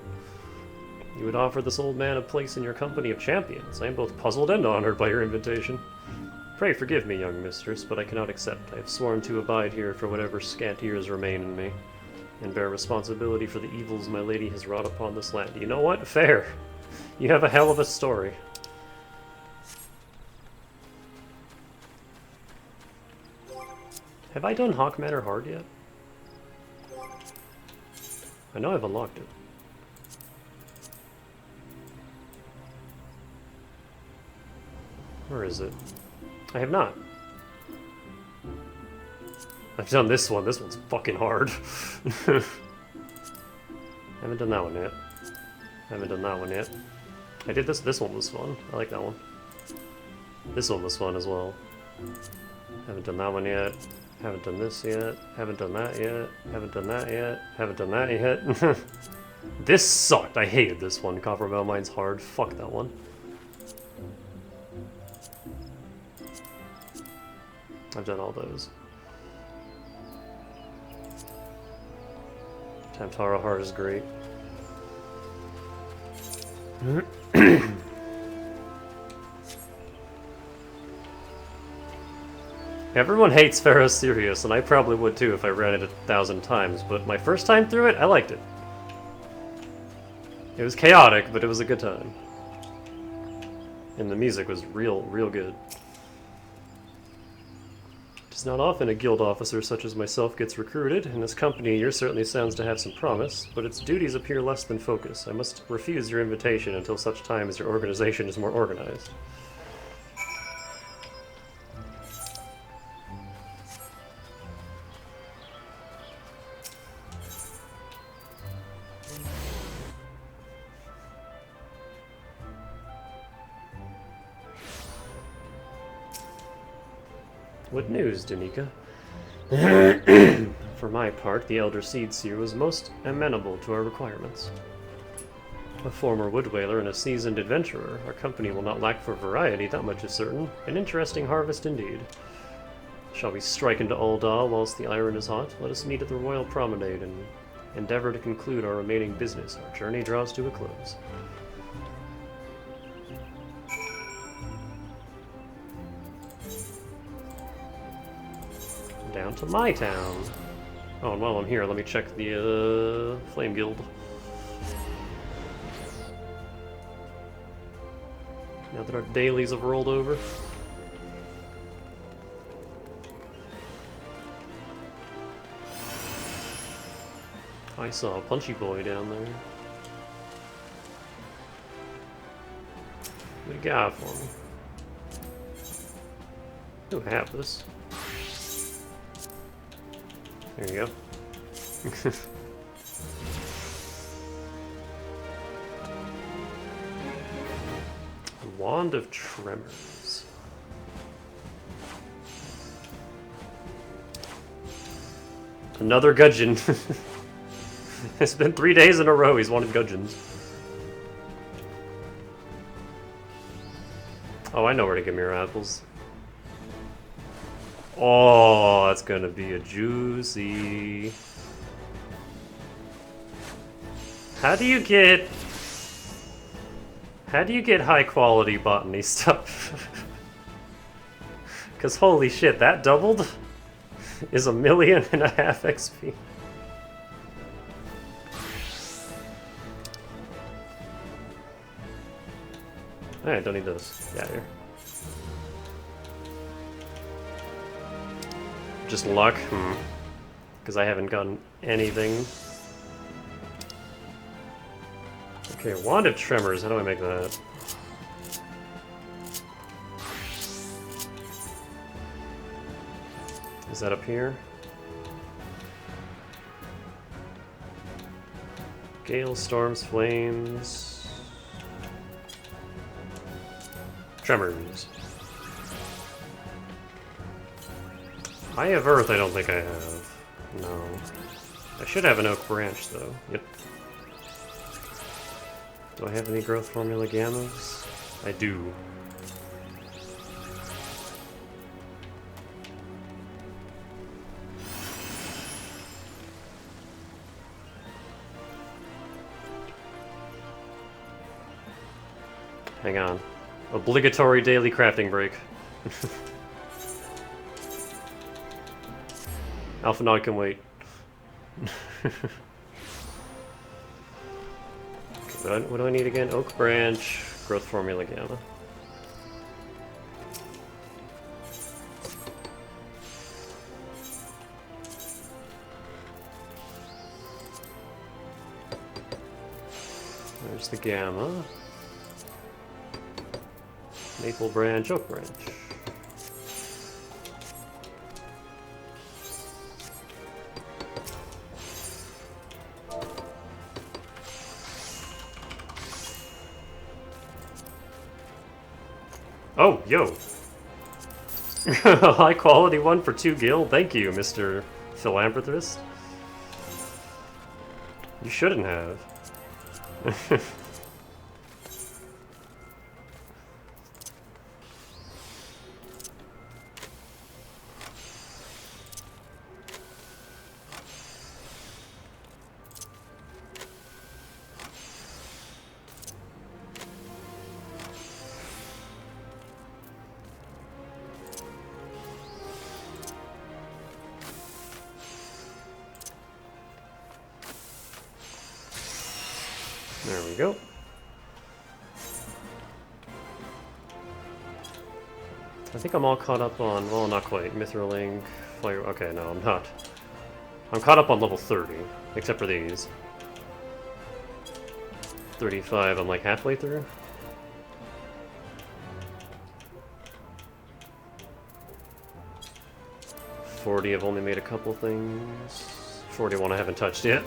You would offer this old man a place in your company of champions. I am both puzzled and honored by your invitation. Pray forgive me, young mistress, but I cannot accept. I have sworn to abide here for whatever scant years remain in me, and bear responsibility for the evils my lady has wrought upon this land. You know what? Fair. You have a hell of a story. Have I done Hawk Manor hard yet? I know I've unlocked it. Where is it? I have not. I've done this one. This one's fucking hard. Haven't done that one yet. Haven't done that one yet. I did this. This one was fun. I like that one. This one was fun as well. Haven't done that one yet. Haven't done this yet. Haven't done that yet. Haven't done that yet. Haven't done that yet. This sucked. I hated this one. Copperbell Mine's hard. Fuck that one. I've done all those. Tamtara Hard is great. Everyone hates Pharaoh Sirius, and I probably would too if I ran it 1,000 times, but my first time through it, I liked it. It was chaotic, but it was a good time. And the music was real good. It is not often a guild officer such as myself gets recruited. In this company, yours certainly sounds to have some promise, but its duties appear less than focus. I must refuse your invitation until such time as your organization is more organized. What news, Danica? For my part, the Elder Seedseer was most amenable to our requirements. A former woodwhaler and a seasoned adventurer, our company will not lack for variety, that much is certain. An interesting harvest indeed. Shall we strike into Ul'dah whilst the iron is hot? Let us meet at the Royal Promenade and endeavor to conclude our remaining business. Our journey draws to a close. Down to my town. Oh, and while I'm here, let me check the Flame Guild. Now that our dailies have rolled over. I saw a punchy boy down there. What do you got for me? Oh, I have this. There you go. Wand of Tremors. Another gudgeon. It's been 3 days in a row he's wanted gudgeons. Oh, I know where to get mirror apples. Oh, that's gonna be a juicy. How do you get high quality botany stuff? Cause holy shit, that doubled is 1.5 million XP. Alright, don't need those. Get out of here. Just luck? Because I haven't gotten anything. Okay, Wand of Tremors, how do I make that? Is that up here? Gale, Storms, Flames... Tremors. Eye of Earth I don't think I have. No. I should have an Oak Branch though. Yep. Do I have any Growth Formula Gammas? I do. Hang on. Obligatory daily crafting break. Alpha Nog can wait. What do I need again? Oak Branch, Growth Formula Gamma. There's the Gamma. Maple Branch, Oak Branch. Oh, yo! High quality one for 2 gil? Thank you, Mr. Philanthropist. You shouldn't have. There we go. I think I'm all caught up on, well, not quite. Mithril, Fire. Okay, no, I'm not. I'm caught up on level 30, except for these. 35, I'm like halfway through. $40, I've only made a couple things. 41 I haven't touched yet.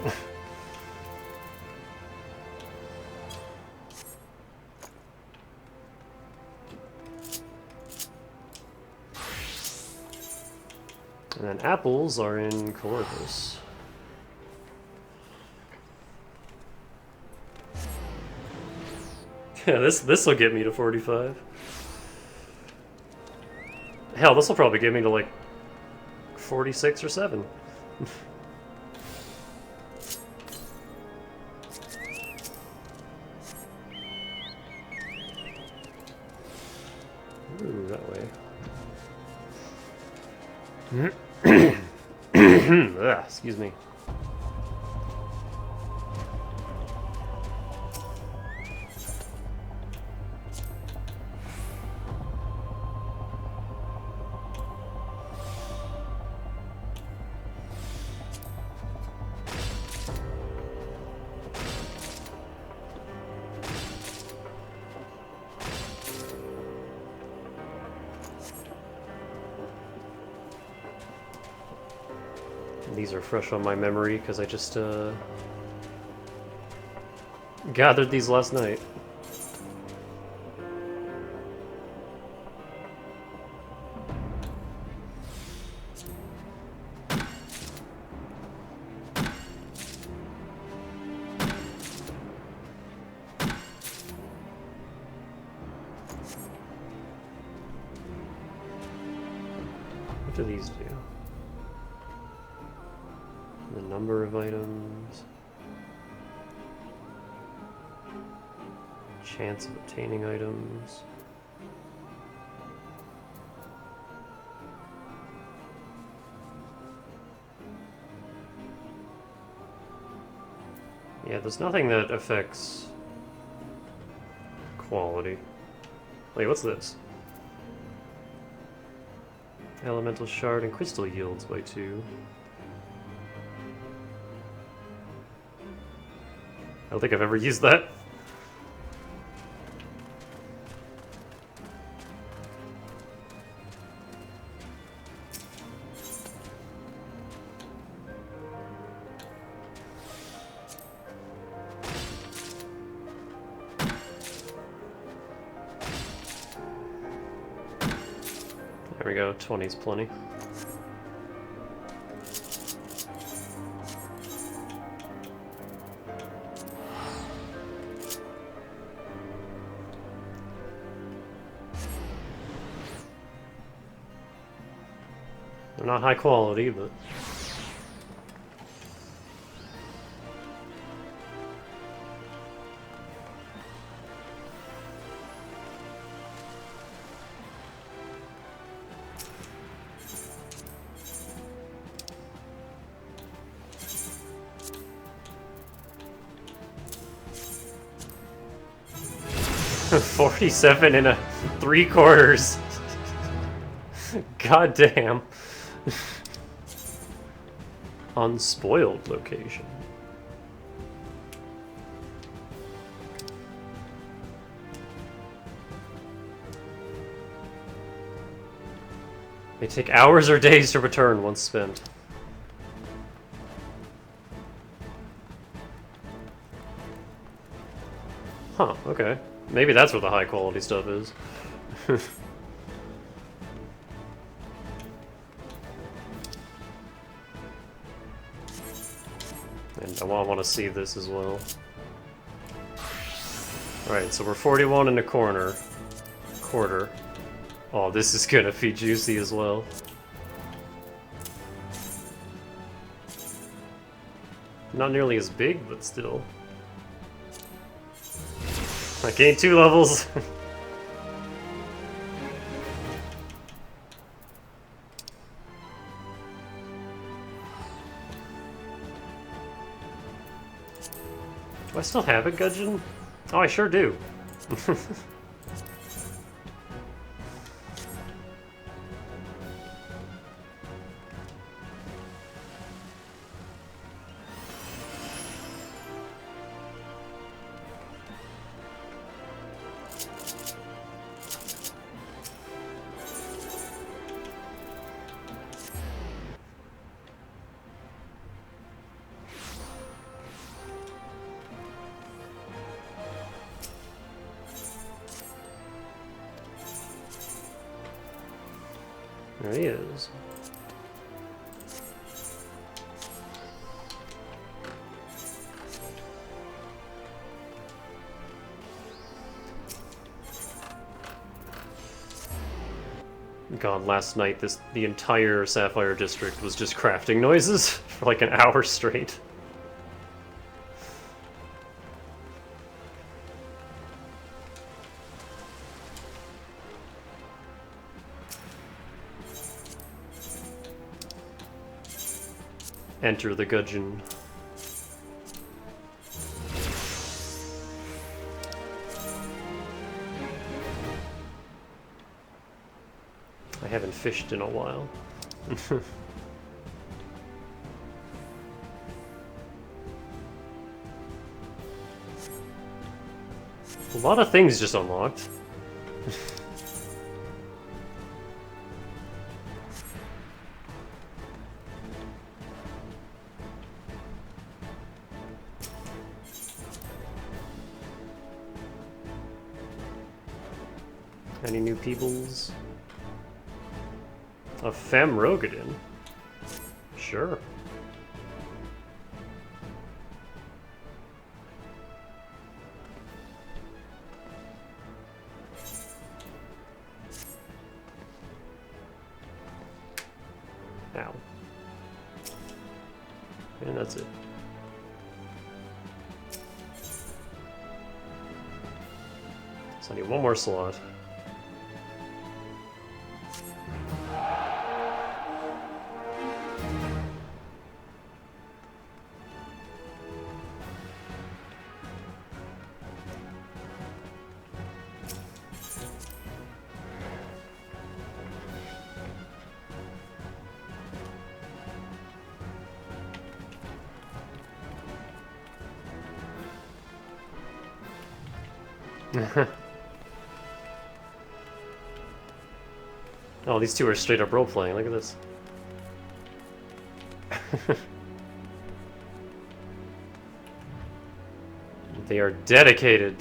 And then apples are in Corvus. Yeah, this will get me to 45. Hell, this will probably get me to like 46 or 7. Ooh, that way. Ugh, excuse me. These are fresh on my memory because I just gathered these last night. do these do? The number of items. Chance of obtaining items. Yeah, there's nothing that affects quality. Wait, what's this? Elemental shard and crystal yields by 2. I don't think I've ever used that. There we go, 20's plenty. They're not high quality, but... $47 and 3/4. God damn. Unspoiled location. May take hours or days to return once spent. Huh, okay. Maybe that's where the high quality stuff is. And I want to see this as well. Alright, so we're 41 in a quarter. Oh, this is gonna be juicy as well. Not nearly as big, but still. I gained 2 levels. Do I still have a gudgeon? Oh, I sure do. There he is. God, last night the entire Sapphire District was just crafting noises for like an hour straight. Enter the gudgeon. I haven't fished in a while. A lot of things just unlocked. Any new peoples? A Femrogadin? Sure. Ow. And that's it. So I need one more slot. Oh, these two are straight up role-playing. Look at this. They are dedicated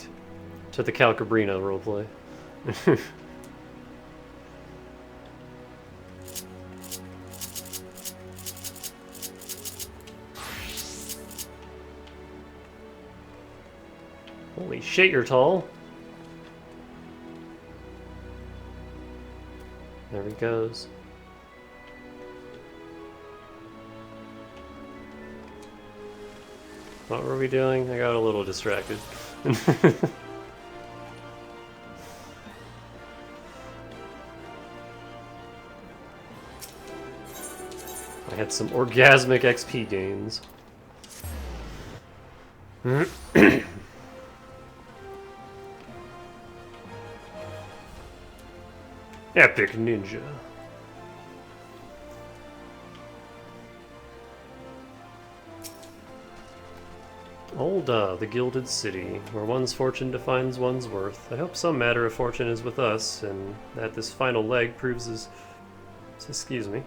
to the Calcabrina roleplay. Holy shit, you're tall. There he goes. What were we doing? I got a little distracted. I had some orgasmic XP gains. Epic Ninja. Olda, the Gilded City, where one's fortune defines one's worth. I hope some matter of fortune is with us, and that this final leg proves his... Excuse me.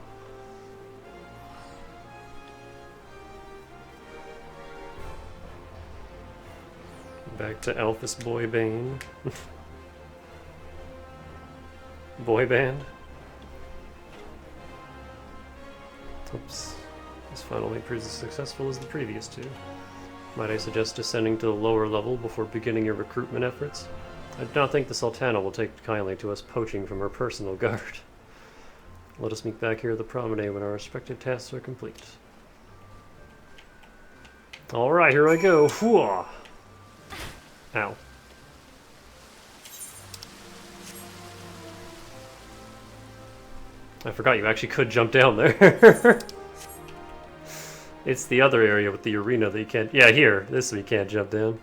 Back to Alphys Boy Bane. Boy band. Oops. This finally proves as successful as the previous two. Might I suggest descending to the lower level before beginning your recruitment efforts? I do not think the Sultana will take kindly to us poaching from her personal guard. Let us meet back here at the promenade when our respective tasks are complete. Alright, here I go. Whoa. Ow. I forgot you actually could jump down there. It's the other area with the arena that you can't... Yeah, here. This we can't jump down.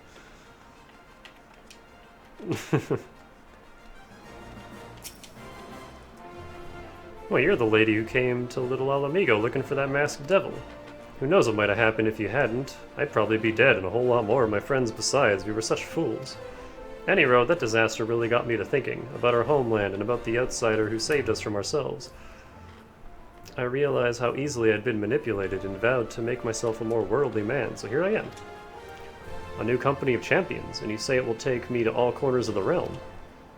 Well, you're the lady who came to Little Alamigo looking for that masked devil. Who knows what might have happened if you hadn't. I'd probably be dead and a whole lot more of my friends besides. We were such fools. Anyway, that disaster really got me to thinking about our homeland and about the outsider who saved us from ourselves. I realized how easily I'd been manipulated and vowed to make myself a more worldly man, so here I am. A new company of champions, and you say it will take me to all corners of the realm.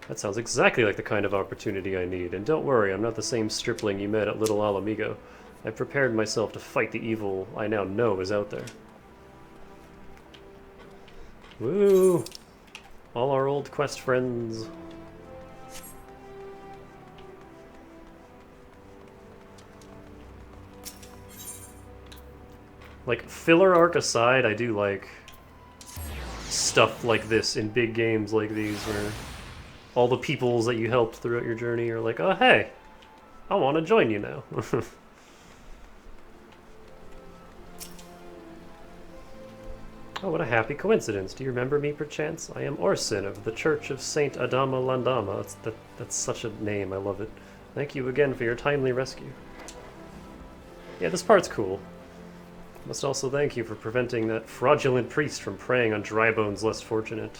That sounds exactly like the kind of opportunity I need, and don't worry, I'm not the same stripling you met at Little Alamigo. I've prepared myself to fight the evil I now know is out there. Woo! All our old quest friends. Like, filler arc aside, I do like stuff like this in big games like these where all the peoples that you helped throughout your journey are like, oh hey, I want to join you now. Oh, what a happy coincidence. Do you remember me, perchance? I am Orson of the Church of Saint Adama Landama. That's such a name, I love it. Thank you again for your timely rescue. Yeah, this part's cool. Must also thank you for preventing that fraudulent priest from preying on Drybone's less fortunate.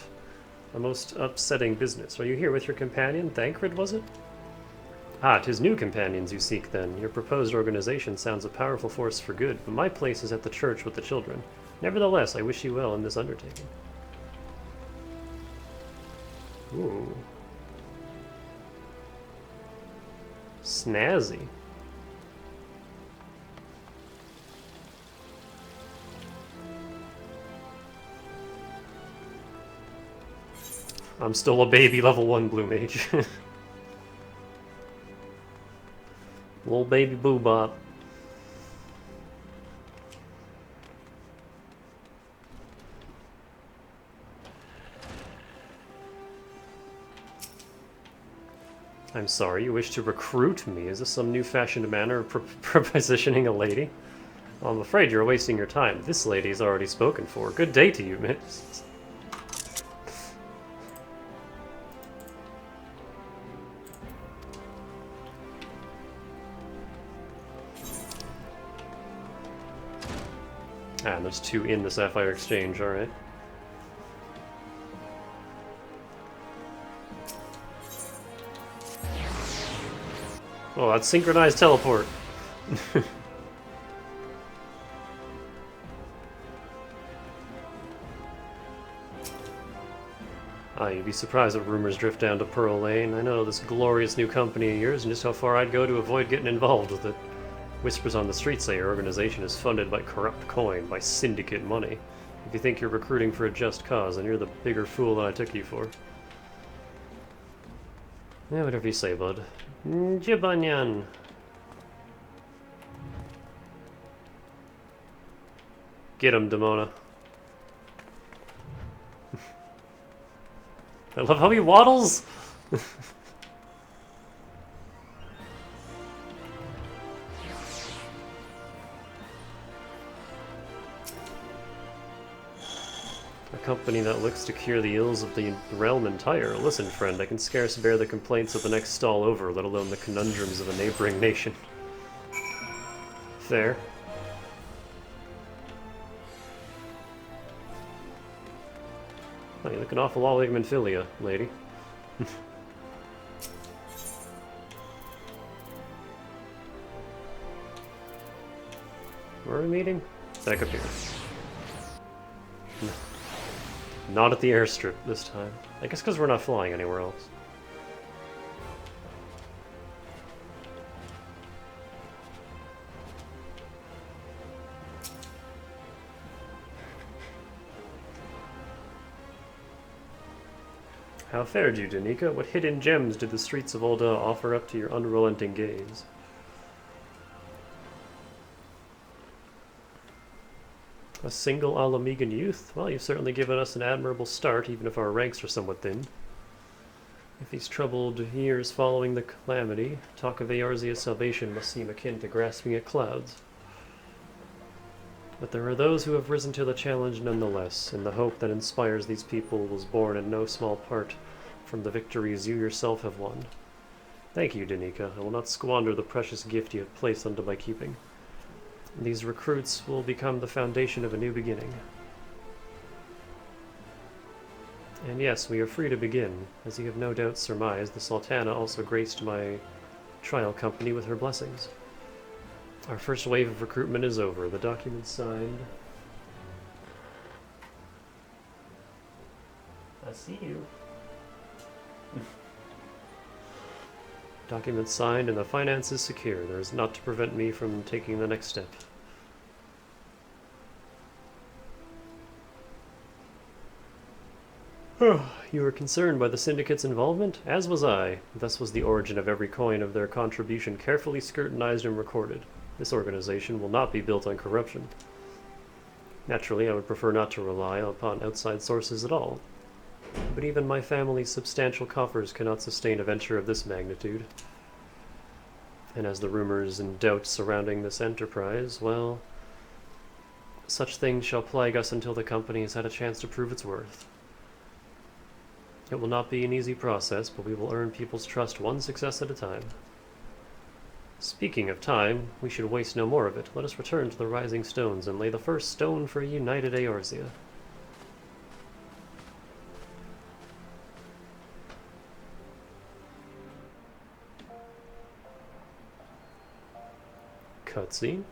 A most upsetting business. Are you here with your companion? Thancred, was it? Ah, 'tis new companions you seek, then. Your proposed organization sounds a powerful force for good, but my place is at the church with the children. Nevertheless, I wish you well in this undertaking. Ooh. Snazzy. I'm still a baby level 1 blue mage. Little baby boobop. I'm sorry, you wish to recruit me? Is this some new-fashioned manner of propositioning a lady? Well, I'm afraid you're wasting your time. This lady's already spoken for. Good day to you, miss. Ah, and there's 2 in the Sapphire Exchange, alright. Oh, that's synchronized teleport. Ah, you'd be surprised that rumors drift down to Pearl Lane. I know this glorious new company of yours and just how far I'd go to avoid getting involved with it. Whispers on the street say your organization is funded by corrupt coin, by syndicate money. If you think you're recruiting for a just cause, then you're the bigger fool than I took you for. Yeah, whatever you say, bud. Jibanyan. Get him, Demona. I love how he waddles! A company that looks to cure the ills of the realm entire. Listen, friend, I can scarce bear the complaints of the next stall over, let alone the conundrums of a neighboring nation. Fair. Oh, you look an awful lot like Minfilia, lady. Where are we meeting? Back up here. Not at the airstrip this time. I guess because we're not flying anywhere else. How fared you, Danica? What hidden gems did the streets of Ul'dah offer up to your unrelenting gaze? A single Alamegan youth? Well, you've certainly given us an admirable start, even if our ranks are somewhat thin. If these troubled years following the calamity, talk of Eorzea's salvation must seem akin to grasping at clouds. But there are those who have risen to the challenge nonetheless, and the hope that inspires these people was born in no small part from the victories you yourself have won. Thank you, Danica. I will not squander the precious gift you have placed under my keeping. These recruits will become the foundation of a new beginning. And yes, we are free to begin. As you have no doubt surmised, the Sultana also graced my trial company with her blessings. Our first wave of recruitment is over. The document signed. I see you. Document signed and the finances secure. There is naught to prevent me from taking the next step. You were concerned by the Syndicate's involvement? As was I. Thus was the origin of every coin of their contribution carefully scrutinized and recorded. This organization will not be built on corruption. Naturally, I would prefer not to rely upon outside sources at all. But even my family's substantial coffers cannot sustain a venture of this magnitude. And as the rumors and doubts surrounding this enterprise, well, such things shall plague us until the company has had a chance to prove its worth. It will not be an easy process, but we will earn people's trust one success at a time. Speaking of time, we should waste no more of it. Let us return to the Rising Stones and lay the first stone for a united Eorzea. Cutscene.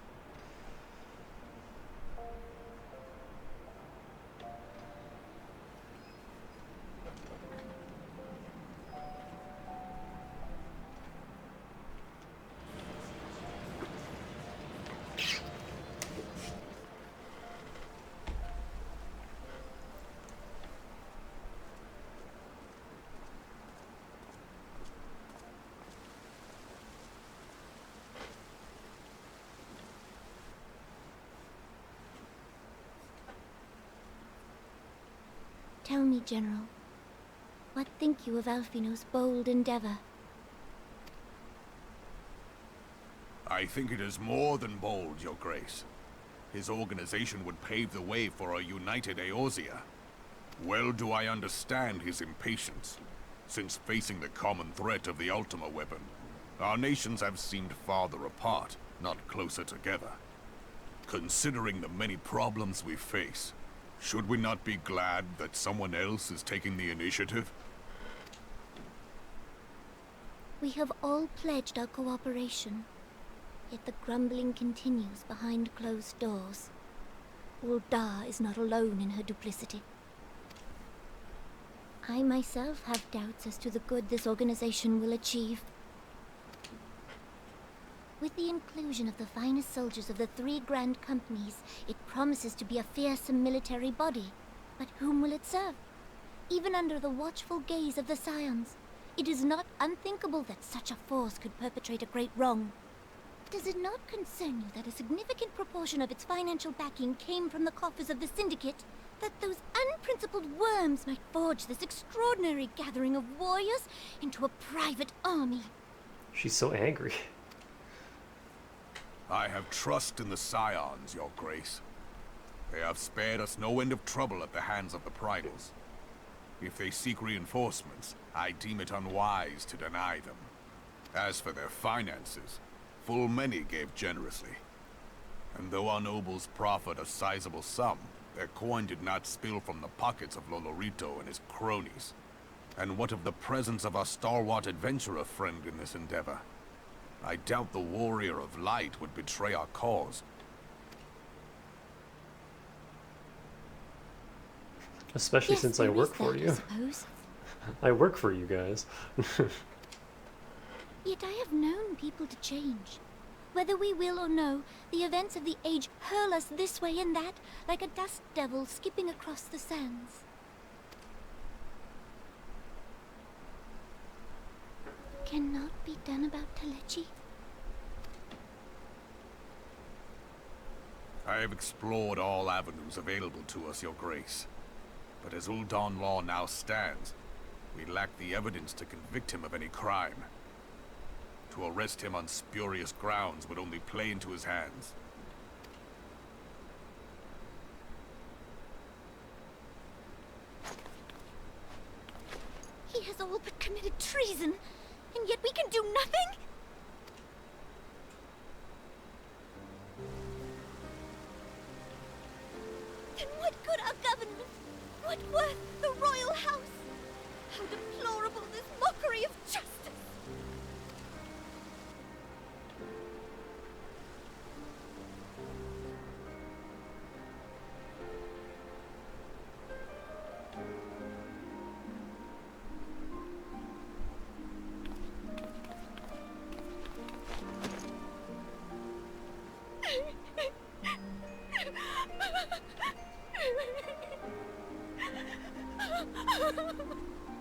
Tell me, General, what think you of Alphino's bold endeavor? I think it is more than bold, Your Grace. His organization would pave the way for a united Eorzea. Well do I understand his impatience, since facing the common threat of the Ultima weapon, our nations have seemed farther apart, not closer together. Considering the many problems we face, should we not be glad that someone else is taking the initiative? We have all pledged our cooperation, yet the grumbling continues behind closed doors. Ul'dah is not alone in her duplicity. I myself have doubts as to the good this organization will achieve. With the inclusion of the finest soldiers of the 3 grand companies, it promises to be a fearsome military body. But whom will it serve? Even under the watchful gaze of the Scions, it is not unthinkable that such a force could perpetrate a great wrong. Does it not concern you that a significant proportion of its financial backing came from the coffers of the Syndicate? That those unprincipled worms might forge this extraordinary gathering of warriors into a private army? She's so angry. I have trust in the Scions, Your Grace. They have spared us no end of trouble at the hands of the Primals. If they seek reinforcements, I deem it unwise to deny them. As for their finances, full many gave generously. And though our nobles proffered a sizable sum, their coin did not spill from the pockets of Lolorito and his cronies. And what of the presence of our stalwart adventurer friend in this endeavor? I doubt the Warrior of Light would betray our cause. Especially Yes, since I there work is for that, you. I suppose. I work for you guys. Yet I have known people to change. Whether we will or no, the events of the age hurl us this way and that, like a dust devil skipping across the sands. Cannot be done about Telechi? I have explored all avenues available to us, Your Grace. But as Ul'dah law now stands, we lack the evidence to convict him of any crime. To arrest him on spurious grounds would only play into his hands. He has all but committed treason, and yet we can do nothing? Then what good our government? What worth the royal house? How deplorable this mockery of justice!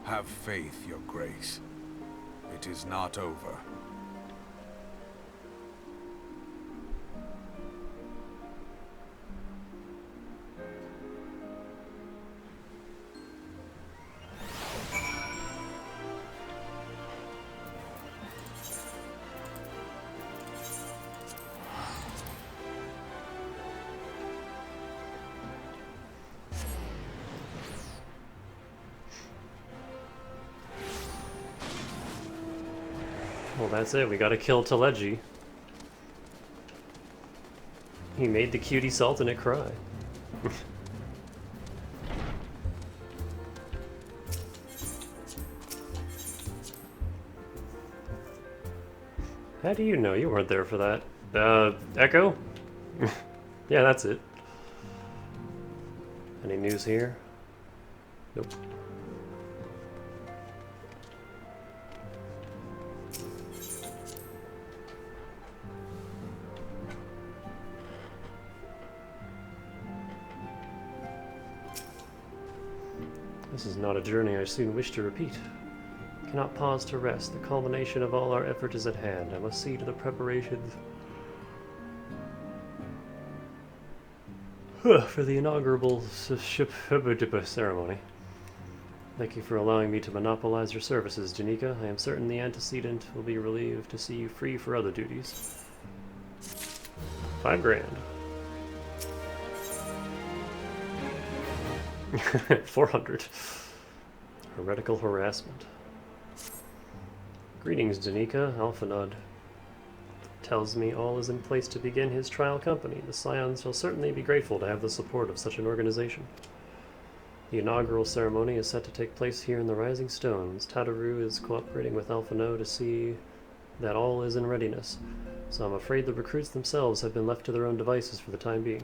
Have faith, Your Grace. It is not over. Well, that's it. We gotta kill Telechi. He made the cutie Sultanate cry. How do you know? You weren't there for that. Echo? Yeah, that's it. Any news here? Nope. This is not a journey I soon wish to repeat. Cannot pause to rest. The culmination of all our effort is at hand. I must see to the preparations for the inaugural ceremony. Thank you for allowing me to monopolize your services, Janika. I am certain the antecedent will be relieved to see you free for other duties. $5 grand. 400. Heretical harassment. Greetings, Danica. Alphanod tells me all is in place to begin his trial company. The Scions shall certainly be grateful to have the support of such an organization. The inaugural ceremony is set to take place here in the Rising Stones. Tataru is cooperating with Alphano to see that all is in readiness, so I'm afraid the recruits themselves have been left to their own devices for the time being.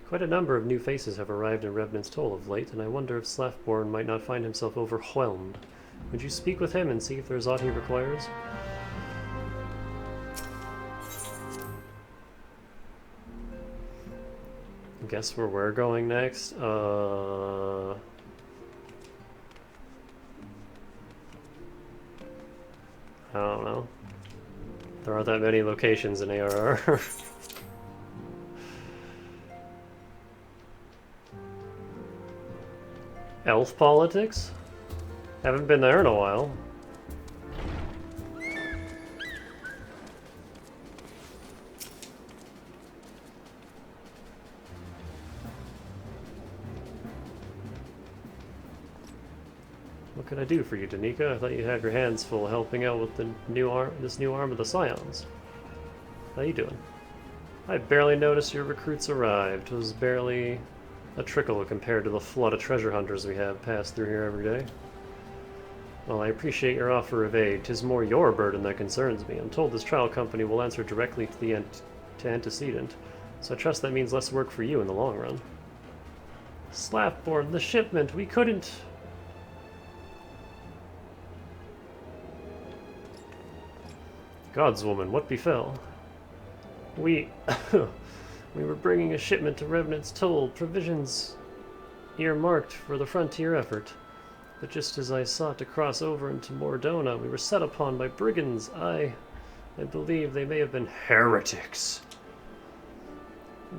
Quite a number of new faces have arrived in Revenant's Toll of late, and I wonder if Slaffborn might not find himself overwhelmed. Would you speak with him and see if there's aught he requires? Guess where we're going next? I don't know. There aren't that many locations in ARR. Elf politics? Haven't been there in a while. What can I do for you, Danica? I thought you had your hands full helping out with the this new arm of the Scions. How you doing? I barely noticed your recruits arrived. It was barely a trickle compared to the flood of treasure hunters we have pass through here every day. Well, I appreciate your offer of aid. 'Tis more your burden that concerns me. I'm told this trial company will answer directly to the antecedent, so I trust that means less work for you in the long run. Slaffborn, the shipment, we couldn't... Godswoman, what befell? We were bringing a shipment to Revenant's Toll, provisions earmarked for the frontier effort. But just as I sought to cross over into Mordona, we were set upon by brigands. I believe they may have been heretics.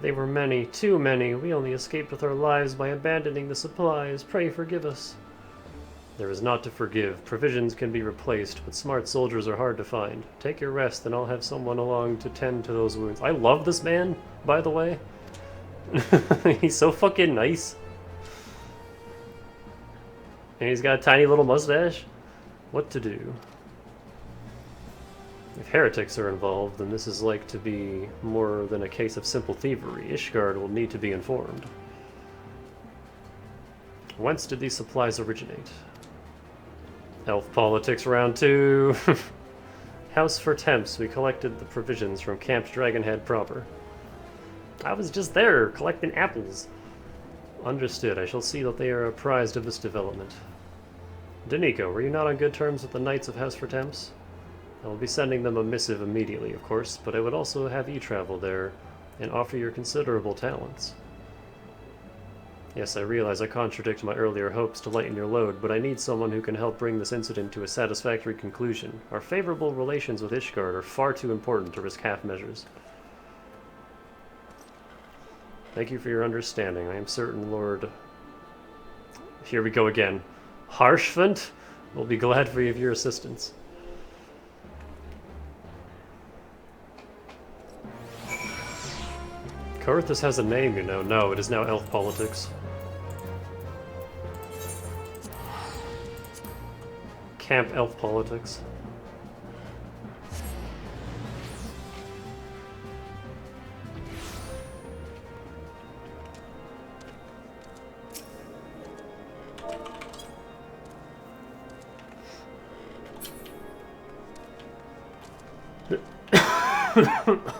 They were many, too many. We only escaped with our lives by abandoning the supplies. Pray forgive us. There is naught to forgive. Provisions can be replaced, but smart soldiers are hard to find. Take your rest, and I'll have someone along to tend to those wounds. I love this man, by the way. He's so fucking nice. And he's got a tiny little mustache. What to do? If heretics are involved, then this is like to be more than a case of simple thievery. Ishgard will need to be informed. Whence did these supplies originate? Elf politics round 2. House for Temps. We collected the provisions from Camp Dragonhead proper. I was just there, collecting apples. Understood. I shall see that they are apprised of this development. Danica, were you not on good terms with the Knights of House for Temps? I will be sending them a missive immediately, of course, but I would also have you travel there and offer your considerable talents. Yes, I realize I contradict my earlier hopes to lighten your load, but I need someone who can help bring this incident to a satisfactory conclusion. Our favorable relations with Ishgard are far too important to risk half measures. Thank you for your understanding. I am certain Lord... Here we go again. Harshvant will be glad for your assistance. Coerthus has a name, you know. No, it is now elf politics. Camp elf politics.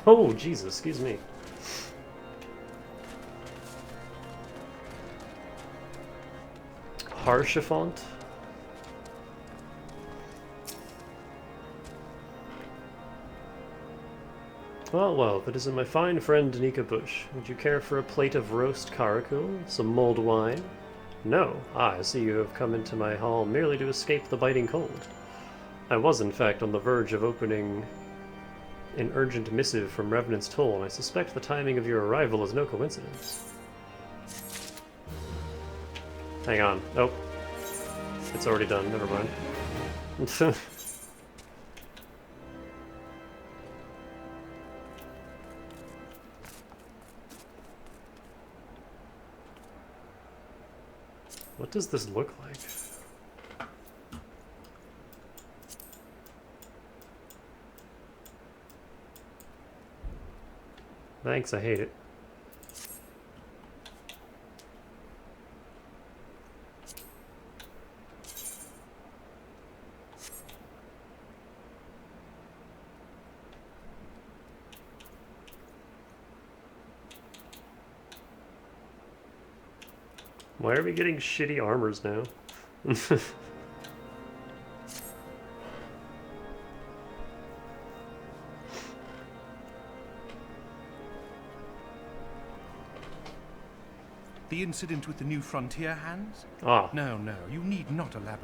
Oh, Jesus, excuse me. Harshifont? Well, if it isn't my fine friend Danica Bush, would you care for a plate of roast caracal, some mulled wine? No. I see you have come into my hall merely to escape the biting cold. I was, in fact, on the verge of opening an urgent missive from Revenant's Toll, and I suspect the timing of your arrival is no coincidence. Hang on. Nope. It's already done. Never mind. What does this look like? Thanks, I hate it. Why are we getting shitty armors now? The incident with the new frontier hands? Ah. No, you need not elaborate.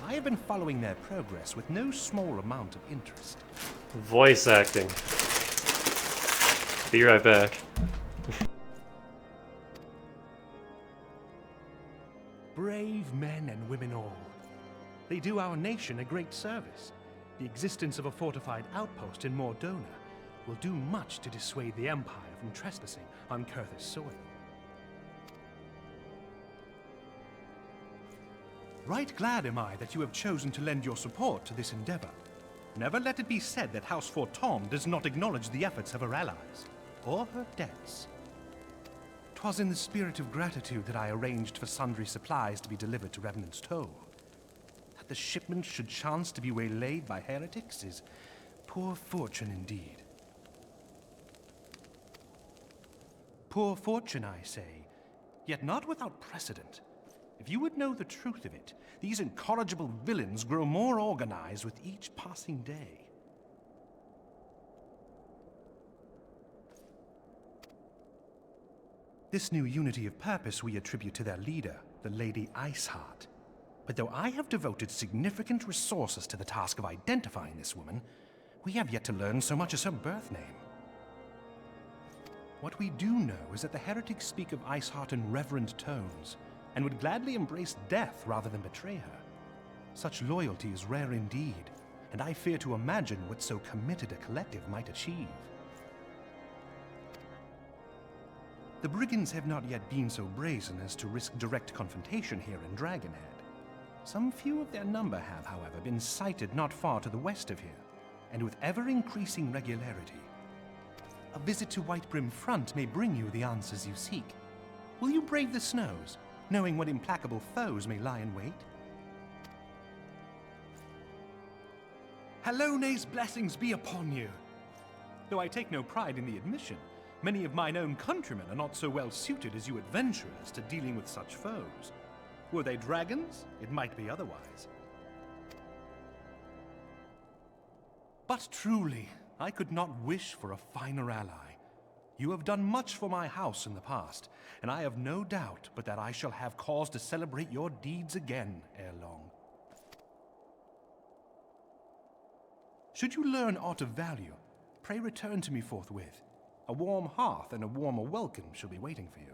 I have been following their progress with no small amount of interest. Voice acting. Be right back. Brave men and women all. They do our nation a great service. The existence of a fortified outpost in Mordona will do much to dissuade the Empire from trespassing on Kurthus soil. Right glad am I that you have chosen to lend your support to this endeavor. Never let it be said that House Fortom does not acknowledge the efforts of her allies, or her debts. 'Twas in the spirit of gratitude that I arranged for sundry supplies to be delivered to Revenant's Toll. That the shipment should chance to be waylaid by heretics is poor fortune indeed. Poor fortune, I say, yet not without precedent. If you would know the truth of it, these incorrigible villains grow more organized with each passing day. This new unity of purpose we attribute to their leader, the Lady Iceheart. But though I have devoted significant resources to the task of identifying this woman, we have yet to learn so much as her birth name. What we do know is that the heretics speak of Iceheart in reverent tones, and would gladly embrace death rather than betray her. Such loyalty is rare indeed, and I fear to imagine what so committed a collective might achieve. The brigands have not yet been so brazen as to risk direct confrontation here in Dragonhead. Some few of their number have, however, been sighted not far to the west of here, and with ever-increasing regularity. A visit to Whitebrim Front may bring you the answers you seek. Will you brave the snows, knowing what implacable foes may lie in wait? Halone's blessings be upon you! Though I take no pride in the admission, many of mine own countrymen are not so well suited as you adventurers to dealing with such foes. Were they dragons, it might be otherwise. But truly, I could not wish for a finer ally. You have done much for my house in the past, and I have no doubt but that I shall have cause to celebrate your deeds again ere long. Should you learn aught of value, pray return to me forthwith. A warm hearth and a warmer welcome shall be waiting for you.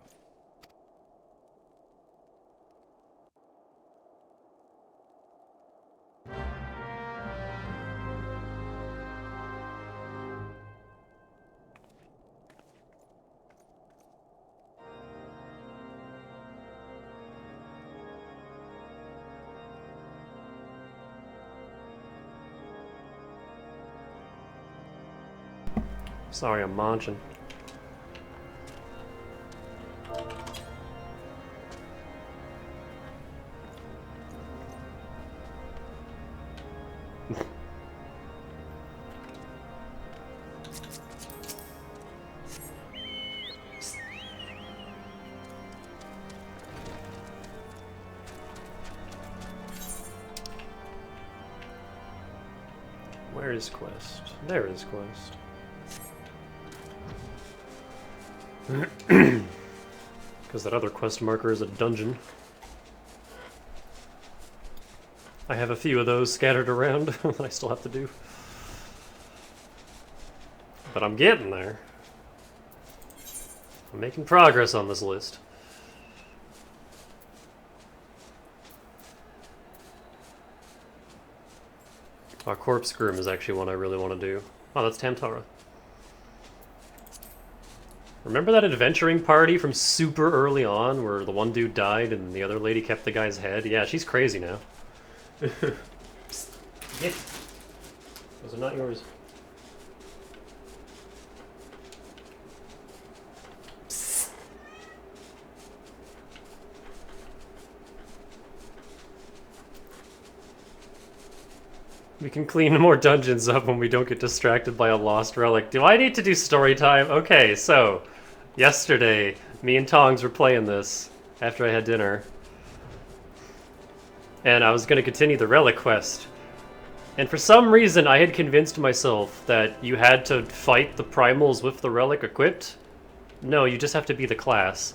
Sorry, I'm munching. Where is quest? There is quest. Because that other quest marker is a dungeon. I have a few of those scattered around that I still have to do. But I'm getting there. I'm making progress on this list. Our corpse groom is actually one I really want to do. Oh, that's Tamtara. Remember that adventuring party from super early on where the one dude died and the other lady kept the guy's head? Yeah, she's crazy now. Psst. Get. Those are not yours. Psst. We can clean more dungeons up when we don't get distracted by a lost relic. Do I need to do story time? Okay, so yesterday, me and Tongs were playing this after I had dinner. And I was going to continue the relic quest. And for some reason, I had convinced myself that you had to fight the primals with the relic equipped. No, you just have to be the class.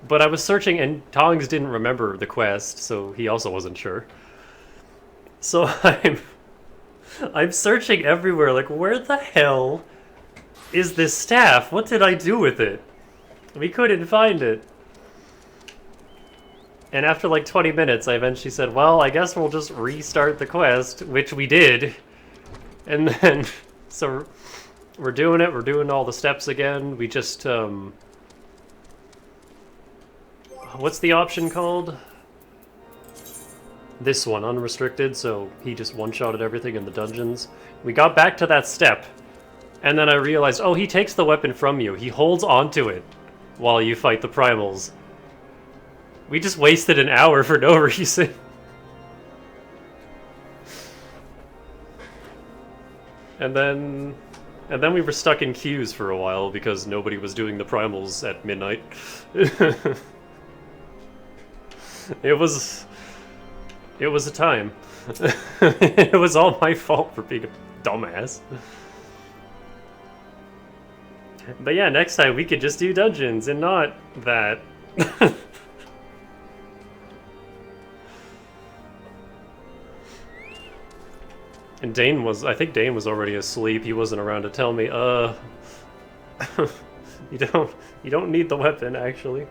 But I was searching, and Tongs didn't remember the quest, so he also wasn't sure. So I'm searching everywhere, like, where the hell is this staff? What did I do with it? We couldn't find it. And after like 20 minutes, I eventually said, well, I guess we'll just restart the quest, which we did. And then, so we're doing it, we're doing all the steps again. We just, what's the option called? This one, unrestricted, so he just one-shotted everything in the dungeons. We got back to that step, and then I realized, oh, he takes the weapon from you. He holds onto it while you fight the primals. We just wasted an hour for no reason. And then we were stuck in queues for a while because nobody was doing the primals at midnight. It was a time. It was all my fault for being a dumbass. But yeah, next time we could just do dungeons and not that. And I think Dane was already asleep. He wasn't around to tell me, you don't need the weapon, actually.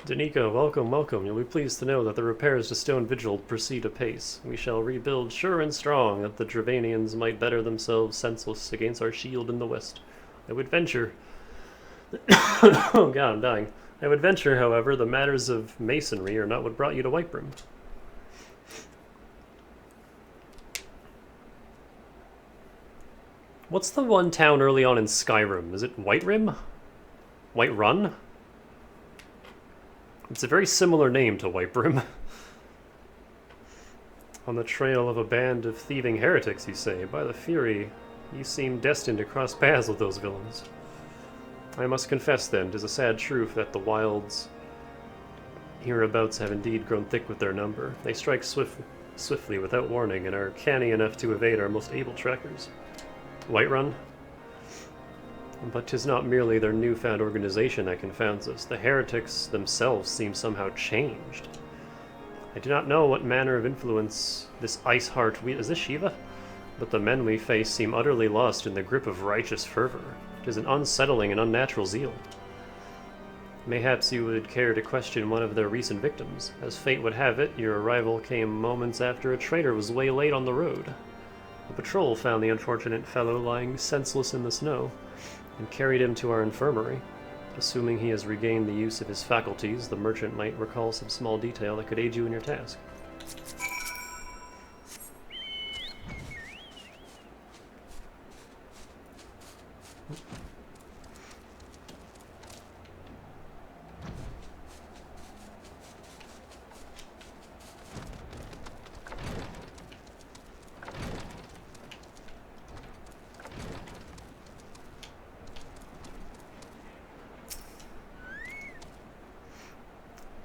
Danica, welcome, welcome. You'll be pleased to know that the repairs to Stone Vigil proceed apace. We shall rebuild sure and strong, that the Dravanians might better themselves senseless against our shield in the west. I would venture... Oh god, I'm dying. I would venture, however, the matters of masonry are not what brought you to Whiterim. What's the one town early on in Skyrim? Is it Whiterim? Whiterun? It's a very similar name to Whiterim. On the trail of a band of thieving heretics, you say. By the Fury, you seem destined to cross paths with those villains. I must confess, then, 'tis a sad truth that the wilds hereabouts have indeed grown thick with their number. They strike swiftly without warning, and are canny enough to evade our most able trackers. Whiterun? But 'tis not merely their newfound organization that confounds us. The heretics themselves seem somehow changed. I do not know what manner of influence this Iceheart is this Shiva? But the men we face seem utterly lost in the grip of righteous fervor. 'Tis an unsettling and unnatural zeal. Mayhaps you would care to question one of their recent victims. As fate would have it, your arrival came moments after a traitor was waylaid on the road. The patrol found the unfortunate fellow lying senseless in the snow, and carried him to our infirmary. Assuming he has regained the use of his faculties, the merchant might recall some small detail that could aid you in your task.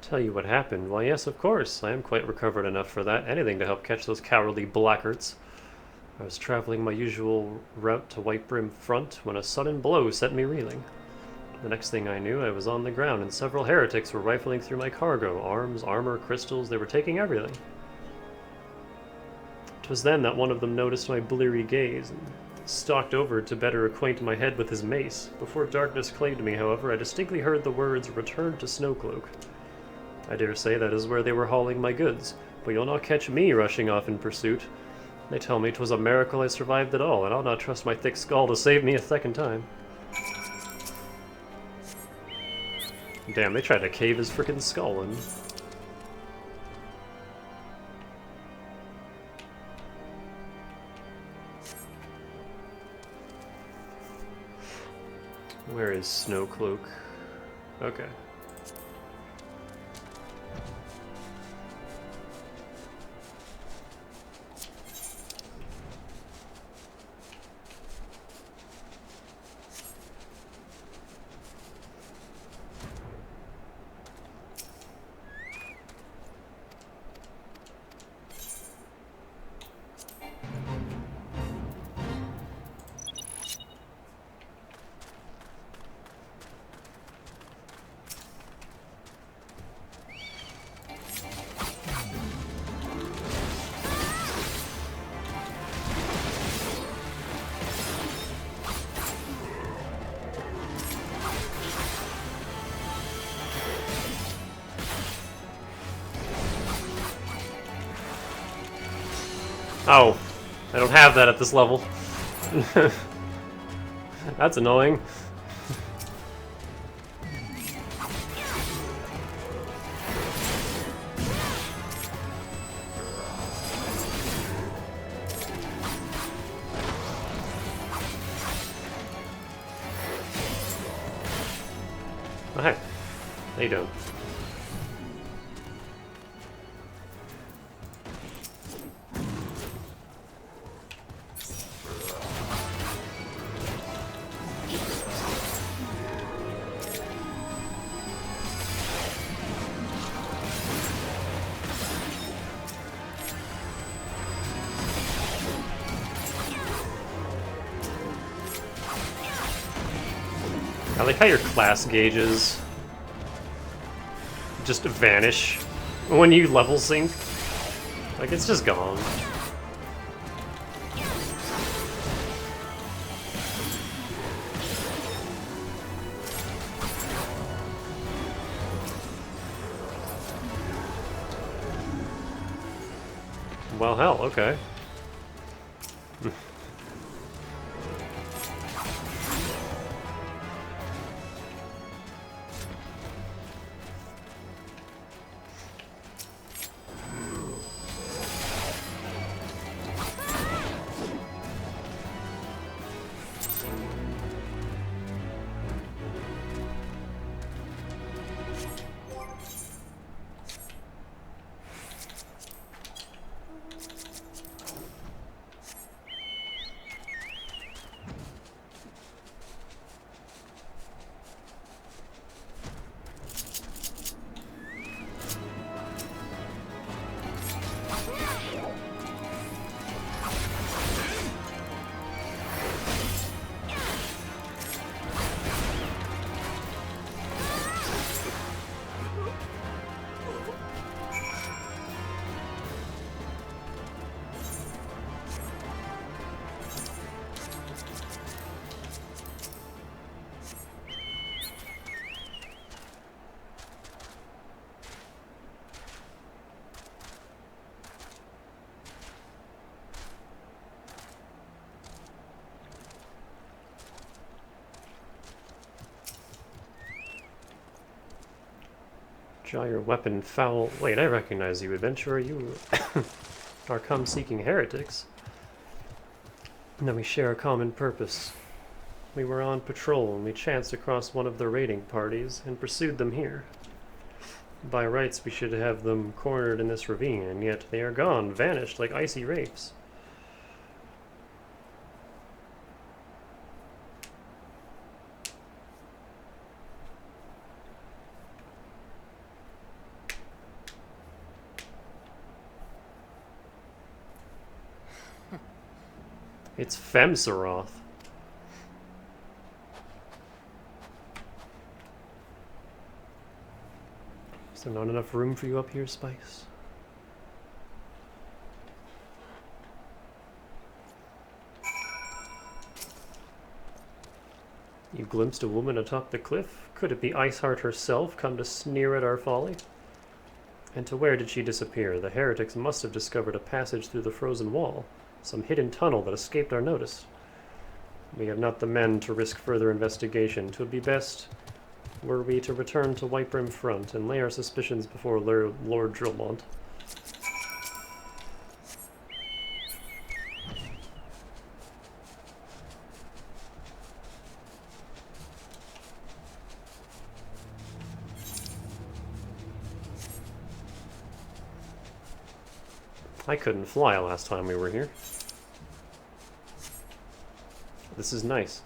Tell you what happened? Why, yes, of course. I am quite recovered enough for that. Anything to help catch those cowardly blackguards. I was traveling my usual route to Whitebrim Front when a sudden blow sent me reeling. The next thing I knew, I was on the ground, and several heretics were rifling through my cargo. Arms, armor, crystals, they were taking everything. 'Twas then that one of them noticed my bleary gaze, and stalked over to better acquaint my head with his mace. Before darkness claimed me, however, I distinctly heard the words, "Return to Snowcloak." I dare say that is where they were hauling my goods, but you'll not catch me rushing off in pursuit. They tell me 'twas a miracle I survived at all, and I'll not trust my thick skull to save me a second time. Damn, they tried to cave his frickin' skull in. Where is Snowcloak? Okay. Oh, I don't have that at this level. That's annoying. Oh, hey. How you doing? I like how your class gauges just vanish when you level sync. Like, it's just gone. Well, hell, okay. Draw your weapon foul. Wait, I recognize you, adventurer. You are come seeking heretics. And then we share a common purpose. We were on patrol and we chanced across one of the raiding parties and pursued them here. By rights, we should have them cornered in this ravine, and yet they are gone, vanished like icy wraiths. It's Femseroth. Is there not enough room for you up here, Spice? You glimpsed a woman atop the cliff? Could it be Iceheart herself come to sneer at our folly? And to where did she disappear? The heretics must have discovered a passage through the frozen wall. Some hidden tunnel that escaped our notice. We have not the men to risk further investigation. 'Twould be best were we to return to White Brim Front and lay our suspicions before Lord Drillmont. I couldn't fly last time we were here. This is nice.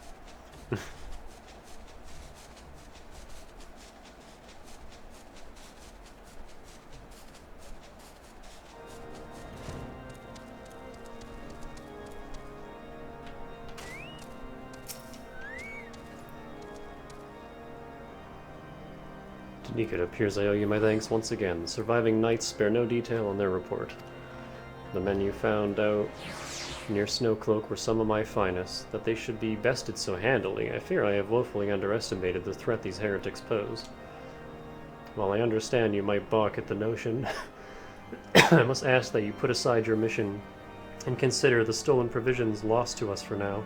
Tanika, it appears I owe you my thanks once again. The surviving knights spare no detail on their report. The men you found out near Snowcloak were some of my finest. That they should be bested so handily, I fear I have woefully underestimated the threat these heretics pose. While I understand you might balk at the notion, I must ask that you put aside your mission and consider the stolen provisions lost to us for now.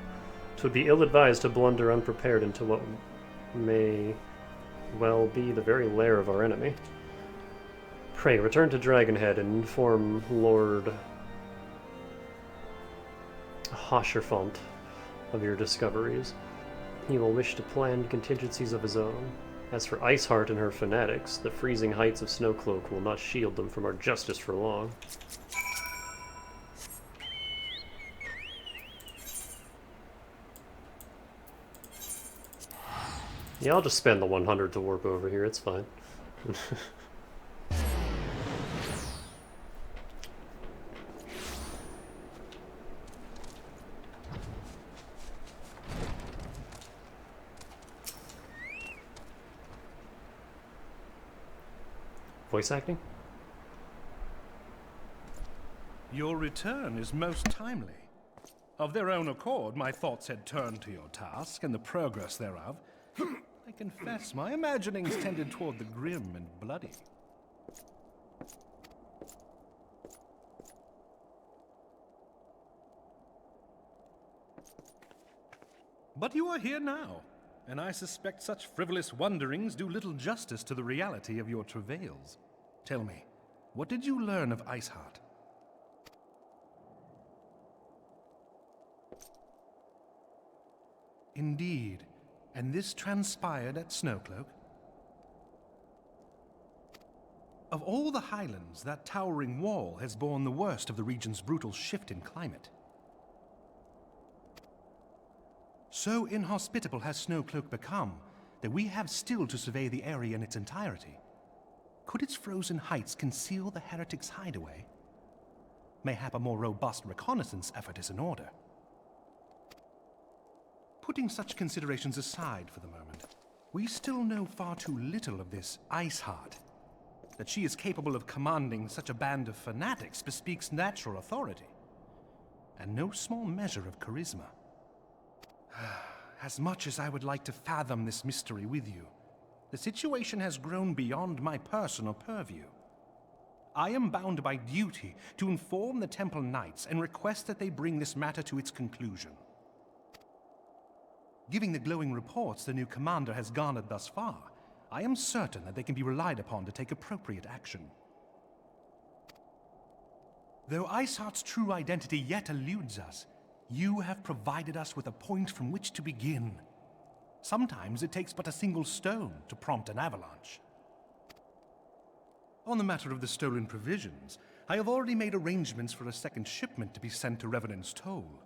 'Twould be ill-advised to blunder unprepared into what may well be the very lair of our enemy. Pray, return to Dragonhead and inform Lord Hosherfont of your discoveries. He will wish to plan contingencies of his own. As for Iceheart and her fanatics, the freezing heights of Snowcloak will not shield them from our justice for long. Yeah, I'll just spend the 100 to warp over here, it's fine. Voice acting? Your return is most timely. Of their own accord, my thoughts had turned to your task and the progress thereof. I confess, my imaginings tended toward the grim and bloody. But you are here now, and I suspect such frivolous wonderings do little justice to the reality of your travails. Tell me, what did you learn of Iceheart? Indeed. And this transpired at Snowcloak? Of all the highlands, that towering wall has borne the worst of the region's brutal shift in climate. So inhospitable has Snowcloak become that we have still to survey the area in its entirety. Could its frozen heights conceal the heretics' hideaway? Mayhap a more robust reconnaissance effort is in order. Putting such considerations aside for the moment, we still know far too little of this Iceheart. That she is capable of commanding such a band of fanatics bespeaks natural authority, and no small measure of charisma. As much as I would like to fathom this mystery with you, the situation has grown beyond my personal purview. I am bound by duty to inform the Temple Knights and request that they bring this matter to its conclusion. Given the glowing reports the new commander has garnered thus far, I am certain that they can be relied upon to take appropriate action. Though Iceheart's true identity yet eludes us, you have provided us with a point from which to begin. Sometimes it takes but a single stone to prompt an avalanche. On the matter of the stolen provisions, I have already made arrangements for a second shipment to be sent to Revenant's Toll.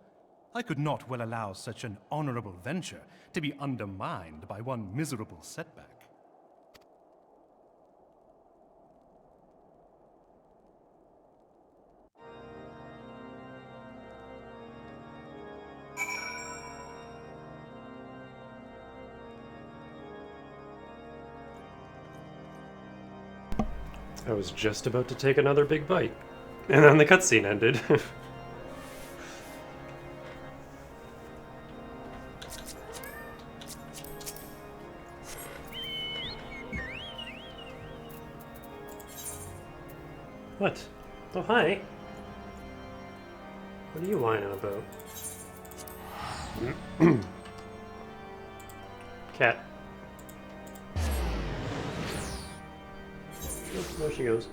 I could not well allow such an honorable venture to be undermined by one miserable setback. I was just about to take another big bite, and then the cutscene ended. What? Oh, hi. What are you whining about? Cat. Oops, there she goes.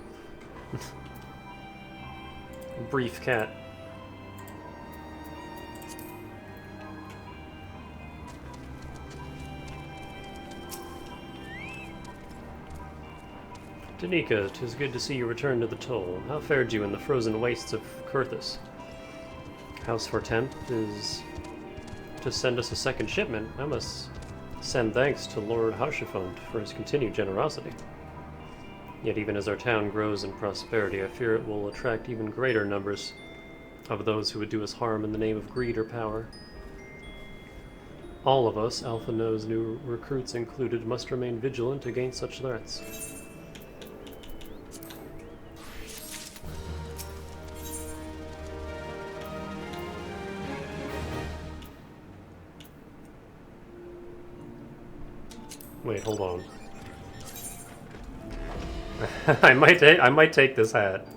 Brief cat. Danica, 'tis good to see you return to the toll. How fared you in the frozen wastes of Kurthus? House 410 is to send us a second shipment. I must send thanks to Lord Harshafund for his continued generosity. Yet even as our town grows in prosperity, I fear it will attract even greater numbers of those who would do us harm in the name of greed or power. All of us, Alpha No's new recruits included, must remain vigilant against such threats. Wait, hold on. I might take this hat.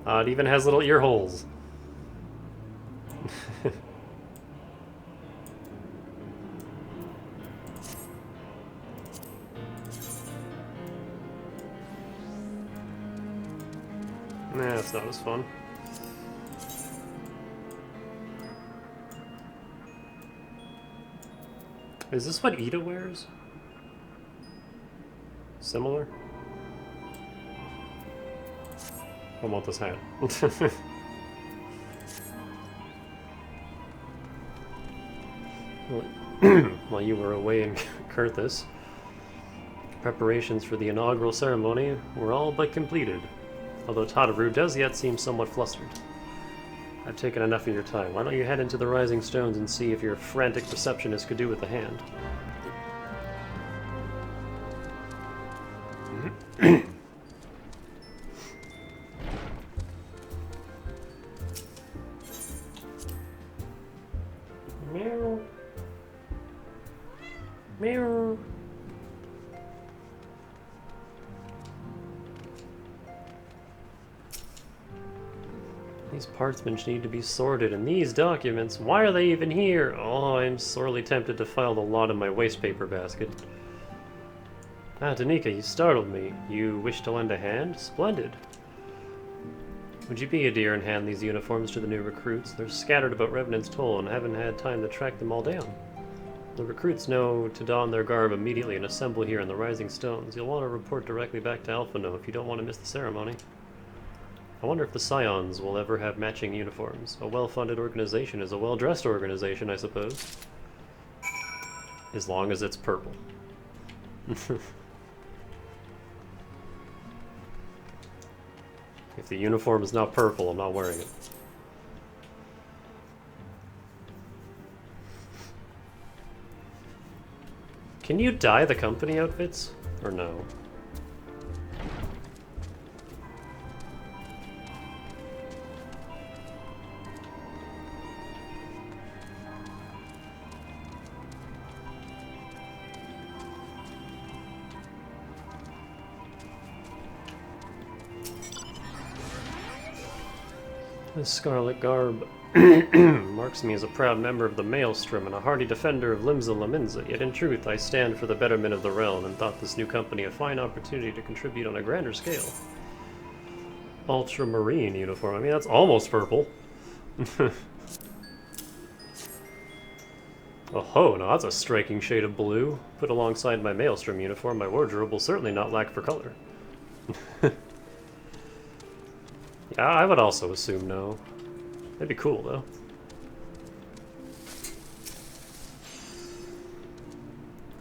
It even has little ear holes. Nah, that's not as fun. Is this what Ida wears? Similar? I want this hat. While you were away in Kurthus, preparations for the inaugural ceremony were all but completed, although Tataru does yet seem somewhat flustered. I've taken enough of your time. Why don't you head into the Rising Stones and see if your frantic receptionist could do with a hand? Meow. Meow. These parchments need to be sorted, and these documents, why are they even here? Oh, I'm sorely tempted to file the lot in my waste paper basket. Ah, Danica, you startled me. You wish to lend a hand? Splendid. Would you be a dear and hand these uniforms to the new recruits? They're scattered about Revenant's Toll and haven't had time to track them all down. The recruits know to don their garb immediately and assemble here in the Rising Stones. You'll want to report directly back to Alphano if you don't want to miss the ceremony. I wonder if the Scions will ever have matching uniforms. A well-funded organization is a well-dressed organization, I suppose. As long as it's purple. If the uniform is not purple, I'm not wearing it. Can you dye the company outfits? Or no? This scarlet garb marks me as a proud member of the Maelstrom and a hardy defender of Limsa Laminza, yet in truth I stand for the betterment of the realm and thought this new company a fine opportunity to contribute on a grander scale. Ultramarine uniform, I mean that's almost purple. Oh ho, now that's a striking shade of blue. Put alongside my Maelstrom uniform, my wardrobe will certainly not lack for color. Yeah, I would also assume no. That'd be cool, though.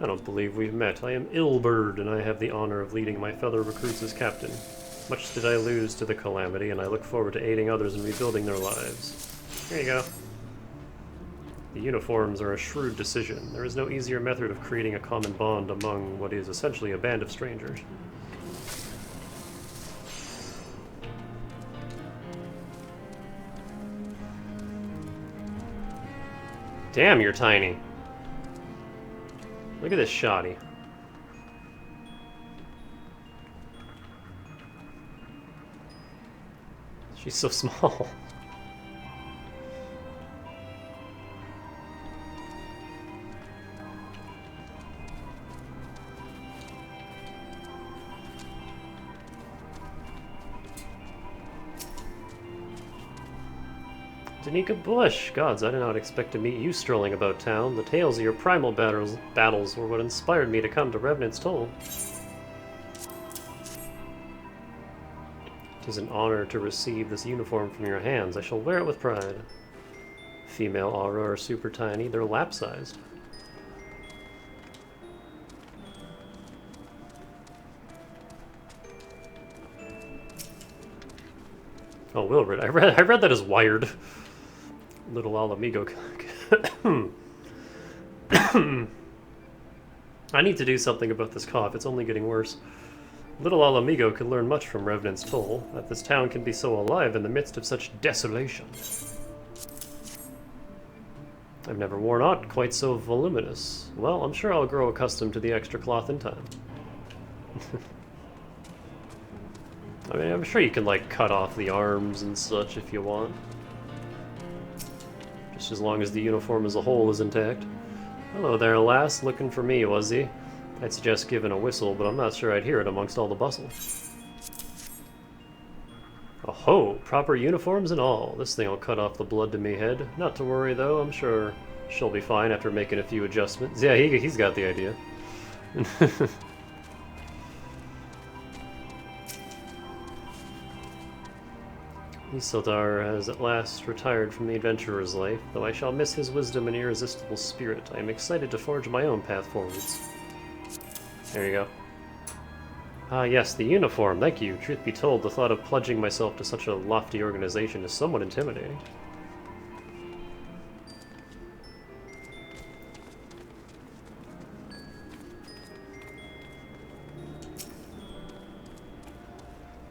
I don't believe we've met. I am Ilbird, and I have the honor of leading my fellow recruits as captain. Much did I lose to the calamity, and I look forward to aiding others in rebuilding their lives. Here you go. The uniforms are a shrewd decision. There is no easier method of creating a common bond among what is essentially a band of strangers. Damn, you're tiny. Look at this shoddy. She's so small. Danica Bush! Gods, I did not expect to meet you strolling about town. The tales of your primal battles were what inspired me to come to Revenant's Toll. It is an honor to receive this uniform from your hands. I shall wear it with pride. Female aura are super tiny. They're lap-sized. Oh, Wilred. I read that as wired. Little Alamigo. I need to do something about this cough. It's only getting worse. Little Alamigo could learn much from Revenant's Toll, that this town can be so alive in the midst of such desolation. I've never worn aught quite so voluminous. Well, I'm sure I'll grow accustomed to the extra cloth in time. I mean, I'm sure you can, like, cut off the arms and such if you want. Just as long as the uniform as a whole is intact. Hello there, lass. Looking for me, was he? I'd suggest giving a whistle, but I'm not sure I'd hear it amongst all the bustle. Oh-ho! Proper uniforms and all. This thing'll cut off the blood to me head. Not to worry, though. I'm sure she'll be fine after making a few adjustments. Yeah, he's got the idea. Isildur has at last retired from the adventurer's life, though I shall miss his wisdom and irresistible spirit. I am excited to forge my own path forwards. There you go. Ah, yes, the uniform, thank you. Truth be told, the thought of pledging myself to such a lofty organization is somewhat intimidating.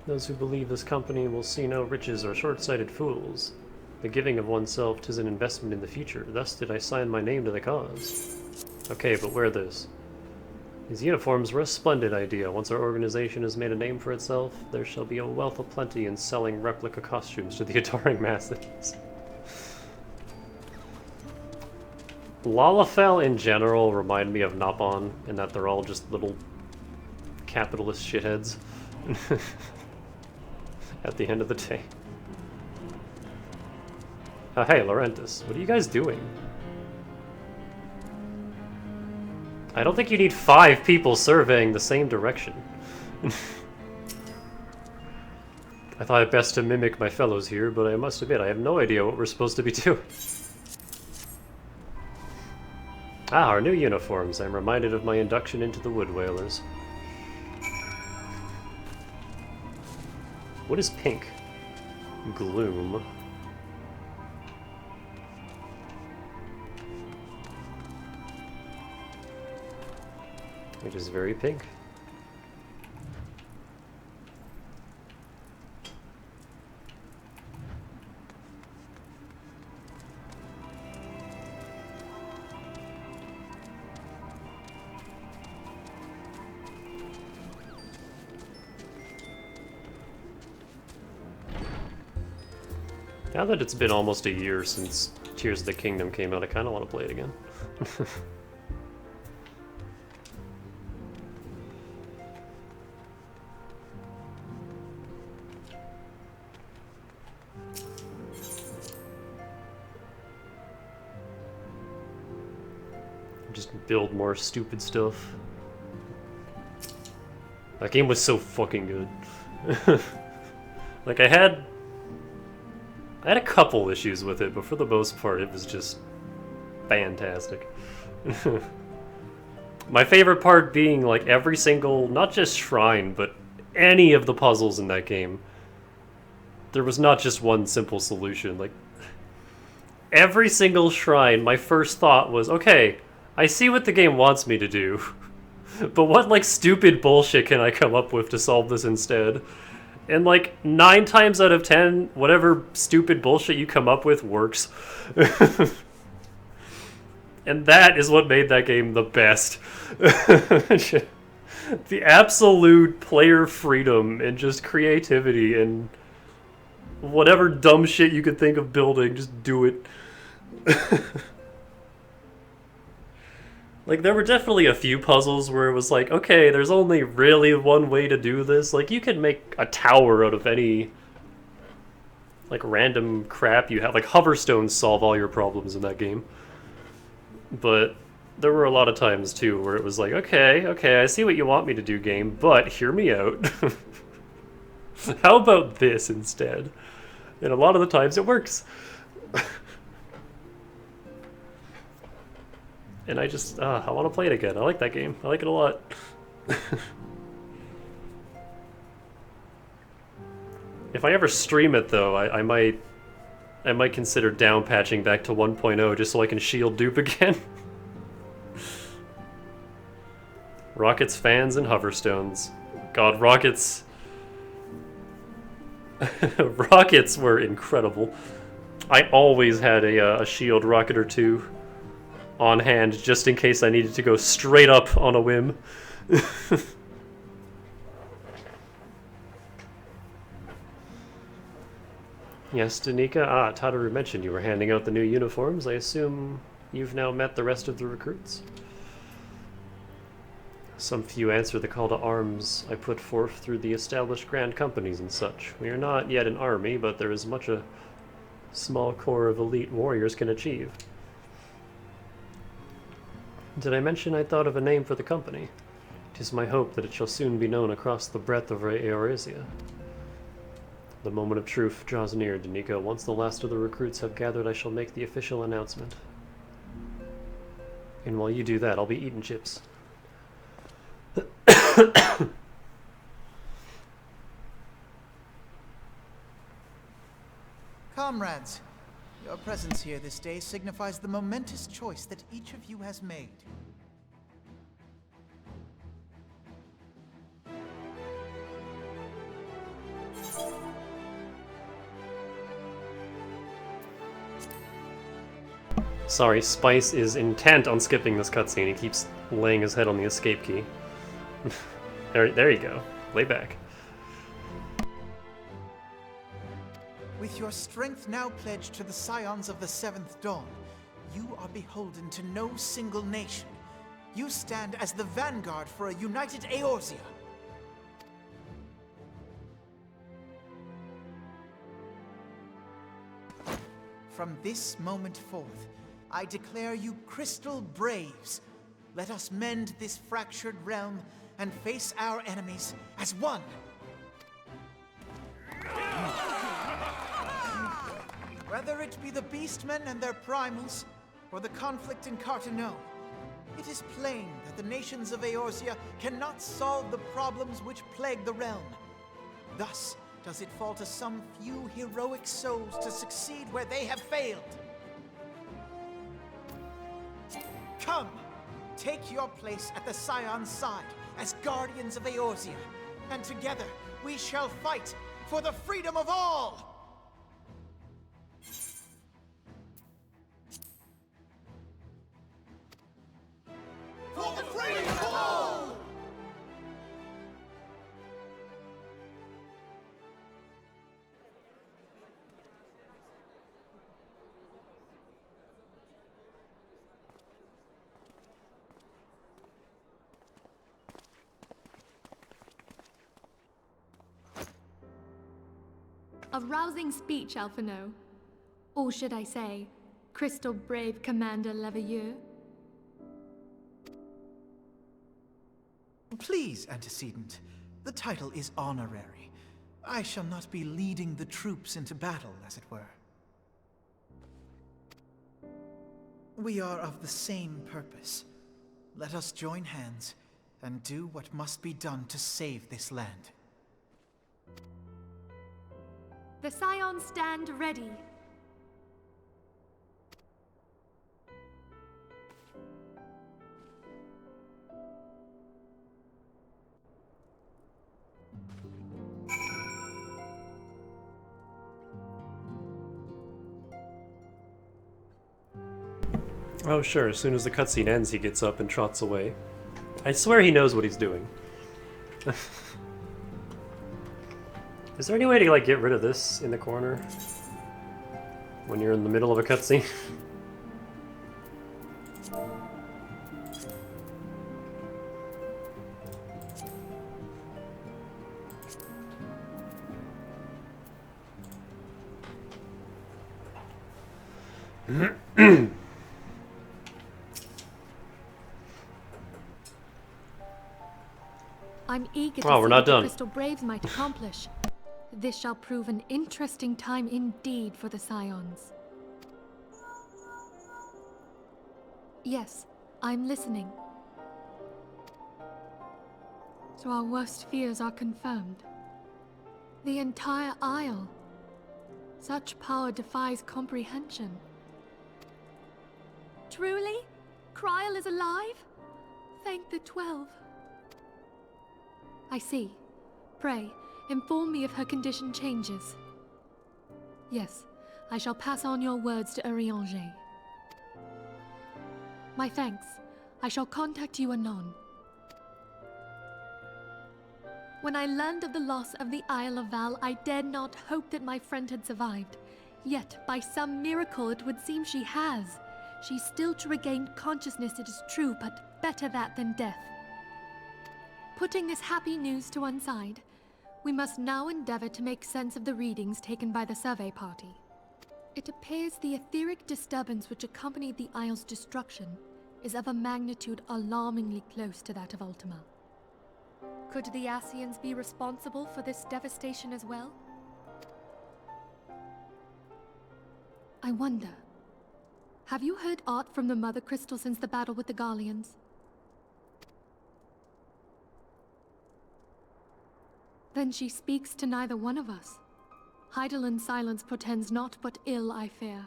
Those who believe this company will see no riches are short-sighted fools. The giving of oneself 'tis an investment in the future, thus did I sign my name to the cause. Okay, but wear this. These uniforms were a splendid idea. Once our organization has made a name for itself, there shall be a wealth of plenty in selling replica costumes to the adoring masses. Lalafell in general remind me of Nopon, in that they're all just little capitalist shitheads. At the end of the day. Hey, Laurentis, what are you guys doing? I don't think you need 5 people surveying the same direction. I thought it best to mimic my fellows here, but I must admit I have no idea what we're supposed to be doing. Ah, our new uniforms. I'm reminded of my induction into the Wood Whalers. What is pink? Gloom. It is very pink. Now that it's been almost a year since Tears of the Kingdom came out, I kind of want to play it again. Just build more stupid stuff. That game was so fucking good. Like, I had a couple issues with it, but for the most part, it was just fantastic. My favorite part being, like, every single, not just shrine, but any of the puzzles in that game. There was not just one simple solution. Like, every single shrine, my first thought was, okay, I see what the game wants me to do, but what, like, stupid bullshit can I come up with to solve this instead? And, like, 9 times out of 10, whatever stupid bullshit you come up with works. And that is what made that game the best. The absolute player freedom and just creativity and whatever dumb shit you could think of building, just do it. Like, there were definitely a few puzzles where it was like, okay, there's only really one way to do this. Like, you could make a tower out of any, like, random crap you have. Like, hoverstones solve all your problems in that game. But there were a lot of times, too, where it was like, okay, I see what you want me to do, game, but hear me out. How about this instead? And a lot of the times it works. And I just, I want to play it again. I like that game. I like it a lot. If I ever stream it, though, I might consider down patching back to 1.0 just so I can shield dupe again. Rockets, fans, and hoverstones. God, Rockets... Rockets were incredible. I always had a shield rocket or two on hand just in case I needed to go straight up on a whim. Yes, Danica. Tadaru mentioned you were handing out the new uniforms. I assume you've now met the rest of the recruits? Some few answer the call to arms I put forth through the established grand companies and such. We are not yet an army, but there is much a small core of elite warriors can achieve. Did I mention I thought of a name for the company? 'Tis my hope that it shall soon be known across the breadth of Eorzea. The moment of truth draws near, Danica. Once the last of the recruits have gathered, I shall make the official announcement. And while you do that, I'll be eating chips. Comrades, your presence here this day signifies the momentous choice that each of you has made. Sorry, Spice is intent on skipping this cutscene. He keeps laying his head on the escape key. There you go. Lay back. With your strength now pledged to the scions of the Seventh Dawn, you are beholden to no single nation. You stand as the vanguard for a united Eorzea. From this moment forth, I declare you Crystal Braves. Let us mend this fractured realm and face our enemies as one. Whether it be the Beastmen and their primals, or the conflict in Carteneau, it is plain that the nations of Eorzea cannot solve the problems which plague the realm. Thus does it fall to some few heroic souls to succeed where they have failed. Come, take your place at the Scion's side as guardians of Eorzea, and together we shall fight for the freedom of all! For the freedom of all! A rousing speech, Alphino. Or should I say, Crystal Brave Commander Leveilleur? Please, Antecedent. The title is honorary. I shall not be leading the troops into battle, as it were. We are of the same purpose. Let us join hands and do what must be done to save this land. The Scions stand ready. Oh sure, as soon as the cutscene ends he gets up and trots away. I swear he knows what he's doing. Is there any way to like get rid of this in the corner when you're in the middle of a cutscene? I'm eager to Oh, we're see not what the done. Crystal Braves might accomplish. This shall prove an interesting time indeed for the Scions. Yes, I'm listening. So our worst fears are confirmed. The entire Isle. Such power defies comprehension. Truly? Kryl is alive? Thank the 12. I see. Pray, inform me if her condition changes. Yes, I shall pass on your words to Urianger. My thanks. I shall contact you anon. When I learned of the loss of the Isle of Val, I dared not hope that my friend had survived. Yet, by some miracle, it would seem she has. She's still to regain consciousness, it is true, but better that than death. Putting this happy news to one side, we must now endeavor to make sense of the readings taken by the survey party. It appears the etheric disturbance which accompanied the Isle's destruction is of a magnitude alarmingly close to that of Ultima. Could the Ascians be responsible for this devastation as well? I wonder. Have you heard aught from the Mother Crystal since the battle with the Garleans? Then she speaks to neither one of us. Heidelin's silence portends naught but ill, I fear.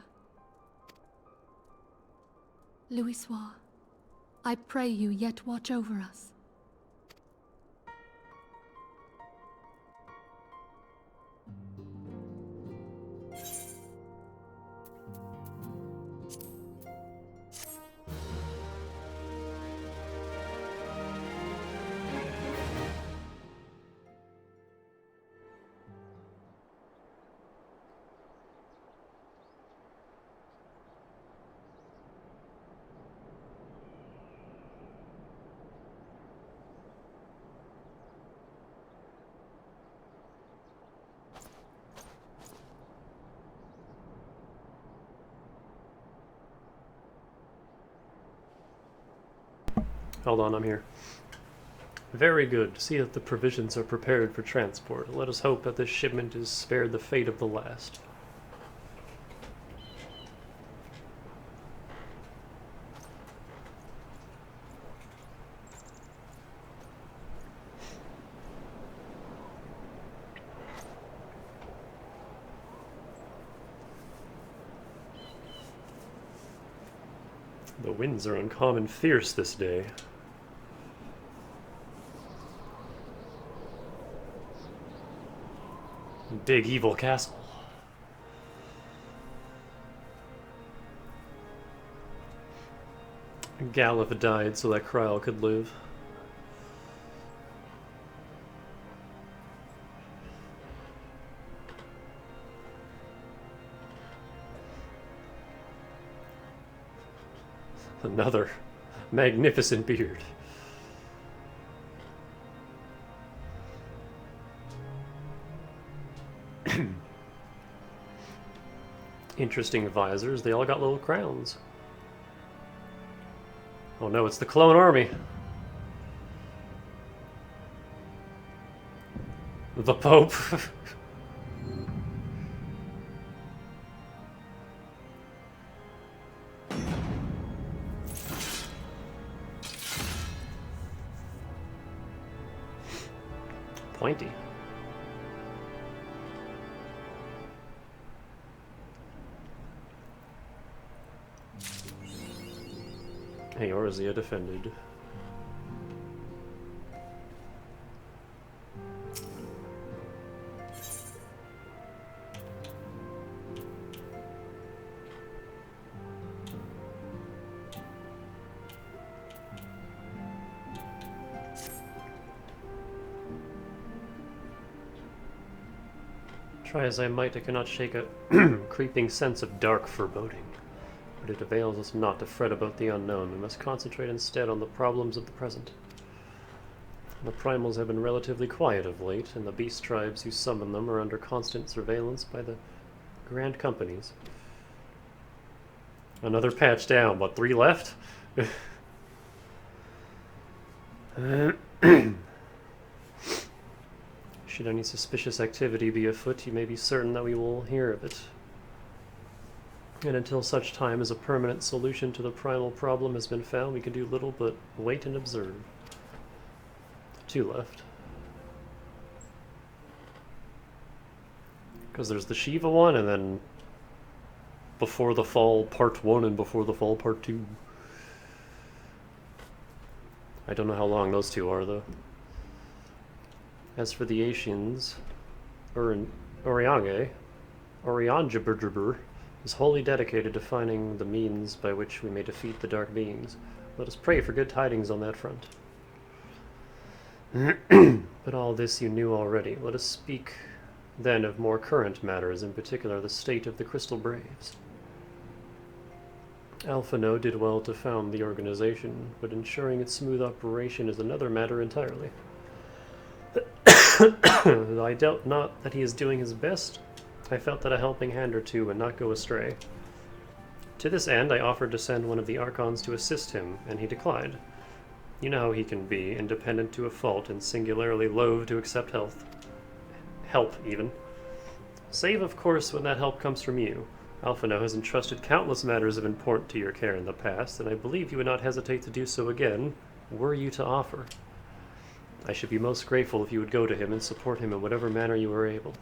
Louisoix, I pray you yet watch over us. Hold on, I'm here. Very good. See that the provisions are prepared for transport. Let us hope that this shipment is spared the fate of the last. The winds are uncommon fierce this day. Big evil castle. Galif died so that Kryl could live. Another magnificent beard. Interesting visors. They all got little crowns. Oh no, it's the clone army. The Pope. Pointy. Eorzea defended. Try as I might, I cannot shake a creeping sense of dark foreboding. But it avails us not to fret about the unknown. We must concentrate instead on the problems of the present. The primals have been relatively quiet of late, and the beast tribes who summon them are under constant surveillance by the grand companies. Another patch down. What, 3 left? Should any suspicious activity be afoot, you may be certain that we will hear of it. And until such time as a permanent solution to the primal problem has been found, we can do little but wait and observe. 2 left. Because there's the Shiva one, and then Before the Fall Part 1 and Before the Fall Part 2. I don't know how long those 2 are, though. As for the Asians, Oriange is wholly dedicated to finding the means by which we may defeat the dark beings. Let us pray for good tidings on that front. But all this you knew already. Let us speak then of more current matters, in particular the state of the Crystal Braves. Alphino did well to found the organization, but ensuring its smooth operation is another matter entirely. I doubt not that he is doing his best. I felt that a helping hand or two would not go astray. To this end, I offered to send one of the Archons to assist him, and he declined. You know how he can be, independent to a fault and singularly loath to accept help, even. Save, of course, when that help comes from you. Alphino has entrusted countless matters of importance to your care in the past, and I believe you would not hesitate to do so again, were you to offer. I should be most grateful if you would go to him and support him in whatever manner you are able.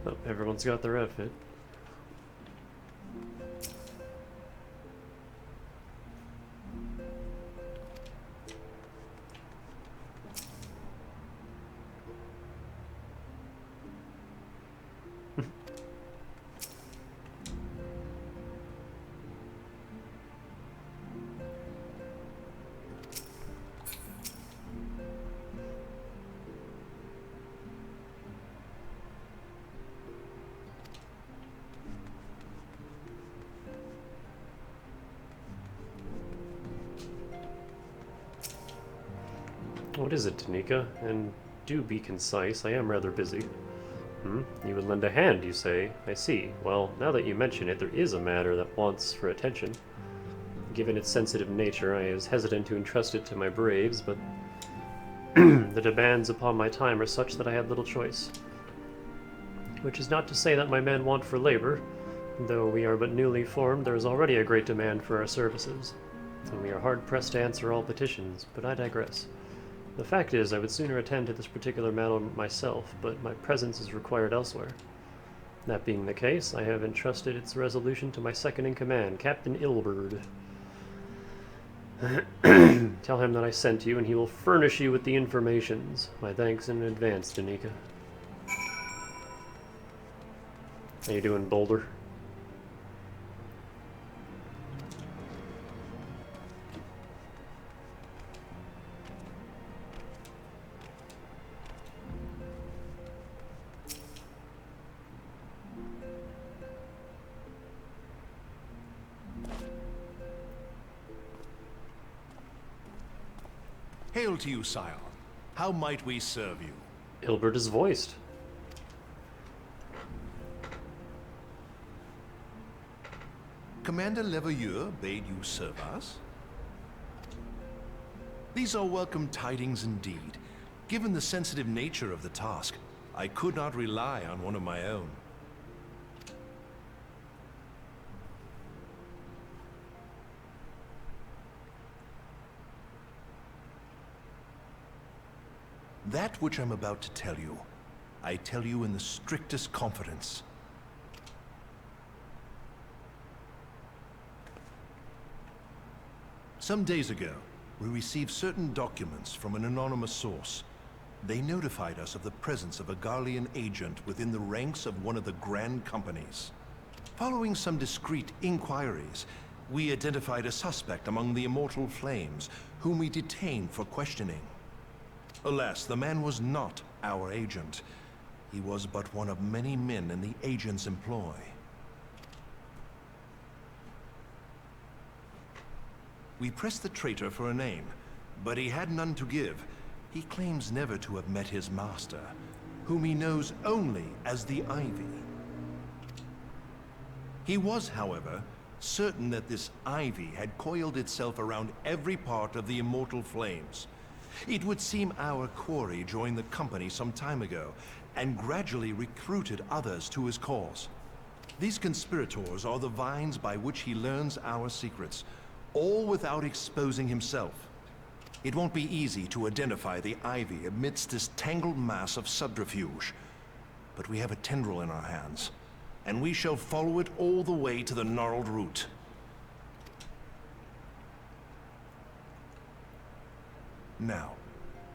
Oh, everyone's got their outfit. What is it, Tanika? And do be concise, I am rather busy. You would lend a hand, you say? I see. Well, now that you mention it, there is a matter that wants for attention. Given its sensitive nature, I was hesitant to entrust it to my braves, but the demands upon my time are such that I had little choice. Which is not to say that my men want for labor. Though we are but newly formed, there is already a great demand for our services. And we are hard-pressed to answer all petitions, but I digress. The fact is, I would sooner attend to this particular matter myself, but my presence is required elsewhere. That being the case, I have entrusted its resolution to my second-in-command, Captain Ilberd. Tell him that I sent you, and he will furnish you with the informations. My thanks in advance, Danica. How you doing, Boulder? Hail to you, sire. How might we serve you? Ilbert is voiced. Commander Leveilleur bade you serve us? These are welcome tidings indeed. Given the sensitive nature of the task, I could not rely on one of my own. That which I'm about to tell you, I tell you in the strictest confidence. Some days ago, we received certain documents from an anonymous source. They notified us of the presence of a Garlean agent within the ranks of one of the Grand Companies. Following some discreet inquiries, we identified a suspect among the Immortal Flames, whom we detained for questioning. Alas, the man was not our agent. He was but one of many men in the agent's employ. We pressed the traitor for a name, but he had none to give. He claims never to have met his master, whom he knows only as the Ivy. He was, however, certain that this Ivy had coiled itself around every part of the Immortal Flames. It would seem our quarry joined the company some time ago, and gradually recruited others to his cause. These conspirators are the vines by which he learns our secrets, all without exposing himself. It won't be easy to identify the Ivy amidst this tangled mass of subterfuge, but we have a tendril in our hands, and we shall follow it all the way to the gnarled root. Now,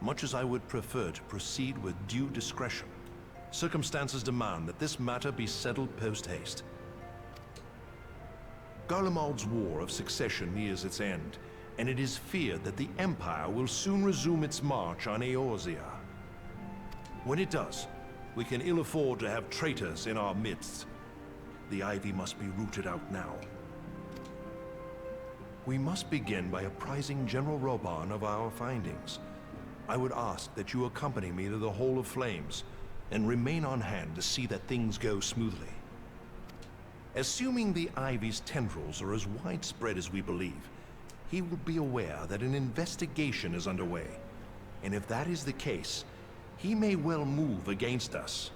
much as I would prefer to proceed with due discretion, circumstances demand that this matter be settled post-haste. Garlemald's War of Succession nears its end, and it is feared that the Empire will soon resume its march on Eorzea. When it does, we can ill afford to have traitors in our midst. The Ivy must be rooted out now. We must begin by apprising General Reborn of our findings. I would ask that you accompany me to the Hall of Flames, and remain on hand to see that things go smoothly. Assuming the Ivy's tendrils are as widespread as we believe, he will be aware that an investigation is underway, and if that is the case, he may well move against us.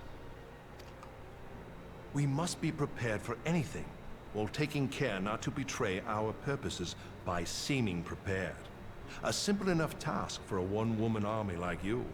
We must be prepared for anything, while taking care not to betray our purposes by seeming prepared. A simple enough task for a one-woman army like you.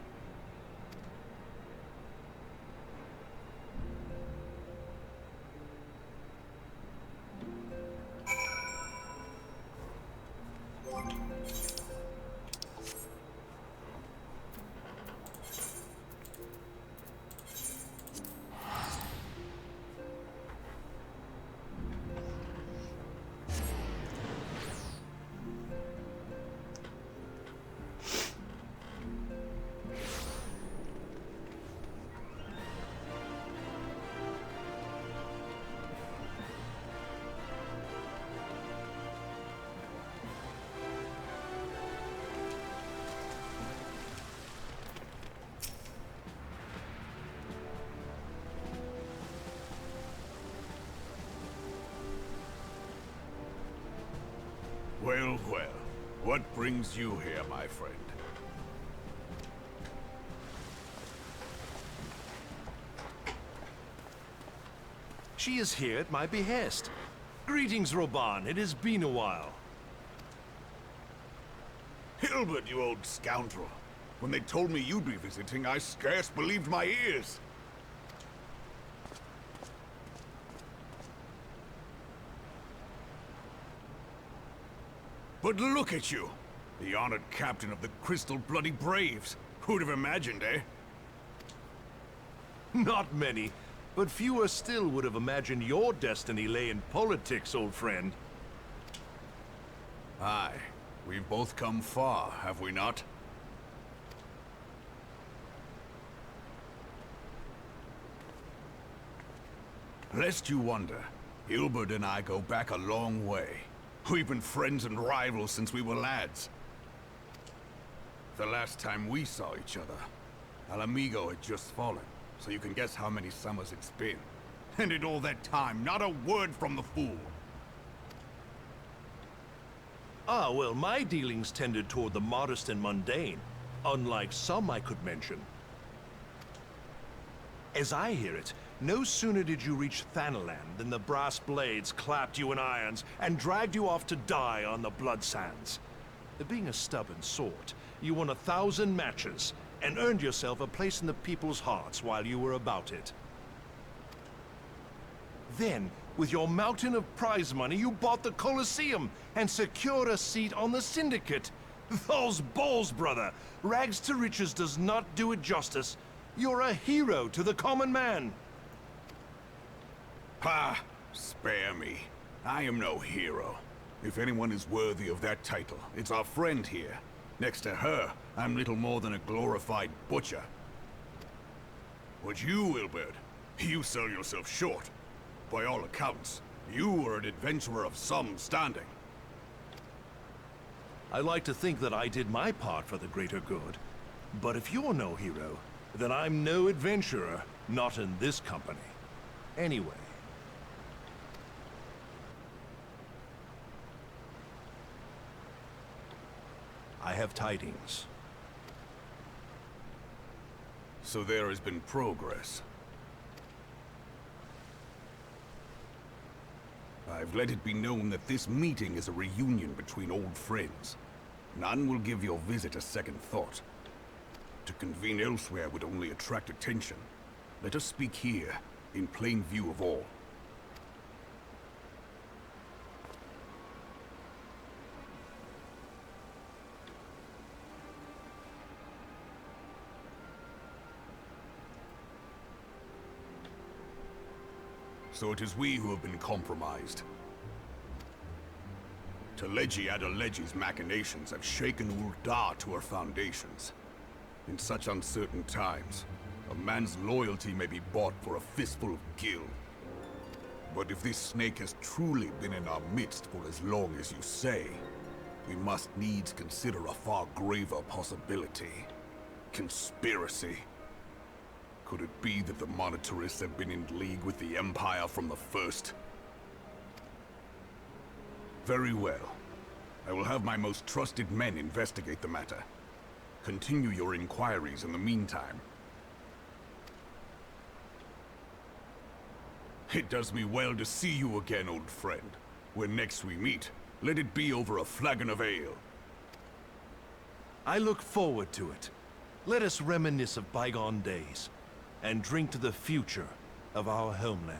Well, well. What brings you here, my friend? She is here at my behest. Greetings, Reborn. It has been a while. Hilbert, you old scoundrel. When they told me you'd be visiting, I scarce believed my ears. But look at you! The honored captain of the Crystal Bloody Braves. Who'd have imagined, eh? Not many, but fewer still would have imagined your destiny lay in politics, old friend. Aye. We've both come far, have we not? Lest you wonder, Hilbert and I go back a long way. We've been friends and rivals since we were lads. The last time we saw each other, Alamigo had just fallen, so you can guess how many summers it's been. And in all that time, not a word from the fool. Ah, well, my dealings tended toward the modest and mundane, unlike some I could mention. As I hear it, no sooner did you reach Thanalan than the brass blades clapped you in irons and dragged you off to die on the blood sands. Being a stubborn sort, you won 1,000 matches and earned yourself a place in the people's hearts while you were about it. Then, With your mountain of prize money, you bought the Colosseum and secured a seat on the Syndicate. Those balls, brother. Rags to riches does not do it justice. You're a hero to the common man. Ha! Spare me. I am no hero. If anyone is worthy of that title, it's our friend here. Next to her, I'm little more than a glorified butcher. But you, Wilbert, you sell yourself short. By all accounts, you are an adventurer of some standing. I like to think that I did my part for the greater good. But if you're no hero, then I'm no adventurer, not in this company. Anyway. I have tidings. So there has been progress. I've let it be known that this meeting is a reunion between old friends. None will give your visit a second thought. To convene elsewhere would only attract attention. Let us speak here, in plain view of all. So it is we who have been compromised. Teleji Adeleji's machinations have shaken Ul'dah to her foundations. In such uncertain times, a man's loyalty may be bought for a fistful of gil. But if this snake has truly been in our midst for as long as you say, we must needs consider a far graver possibility. Conspiracy. Could it be that the Monetarists have been in league with the Empire from the first? Very well. I will have my most trusted men investigate the matter. Continue your inquiries in the meantime. It does me well to see you again, old friend. When next we meet, let it be over a flagon of ale. I look forward to it. Let us reminisce of bygone days, and drink to the future of our homeland.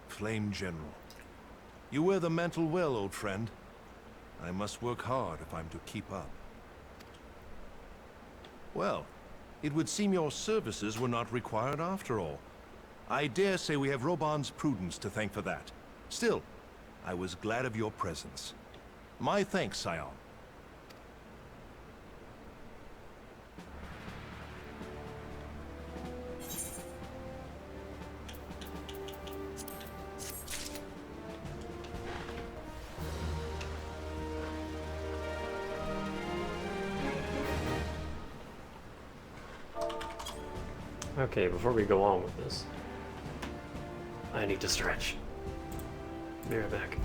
Flame General. You wear the mantle well, old friend. I must work hard if I'm to keep up. Well, it would seem your services were not required after all. I dare say we have Roban's prudence to thank for that. Still, I was glad of your presence. My thanks, Scion. Okay, before we go on with this, I need to stretch. Be right back.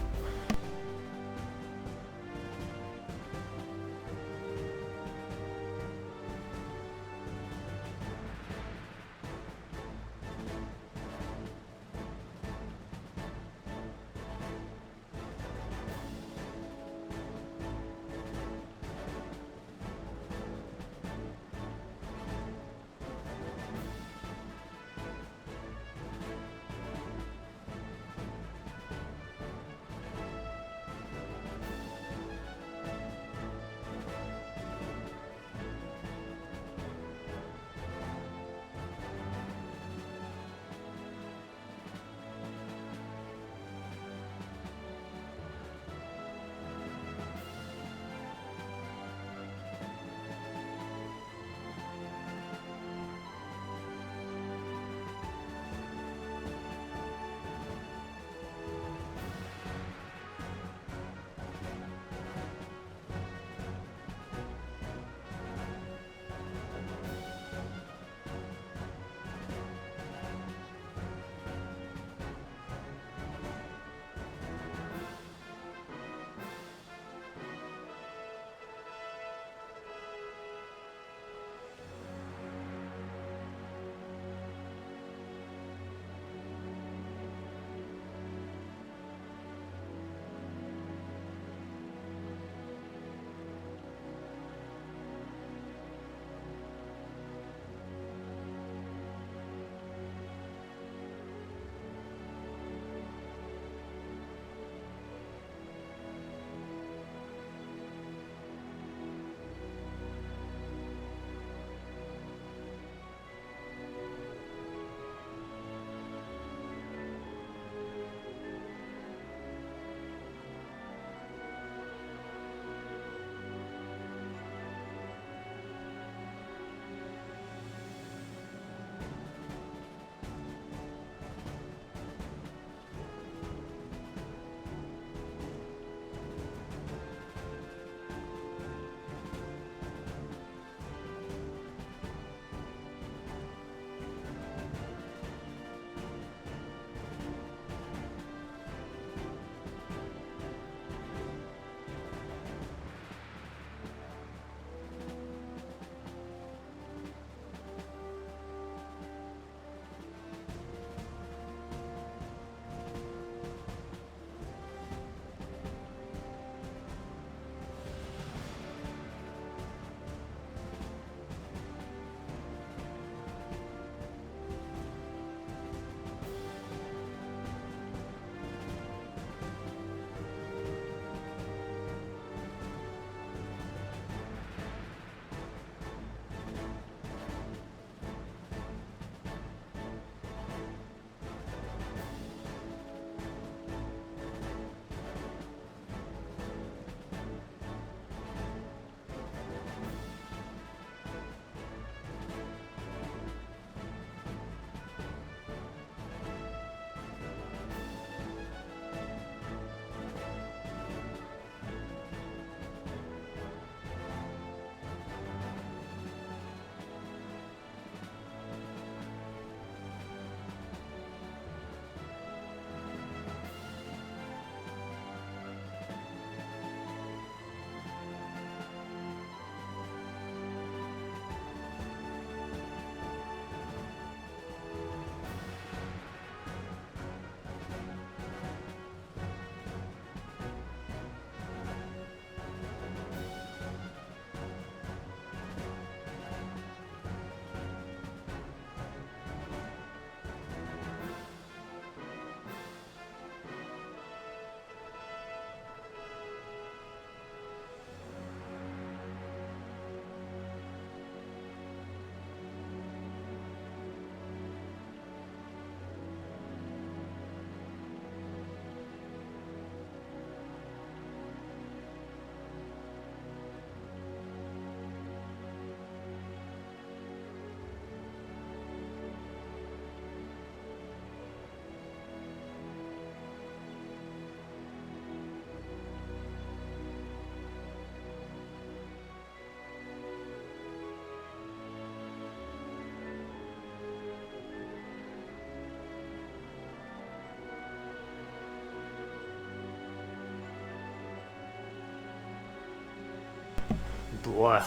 Blah.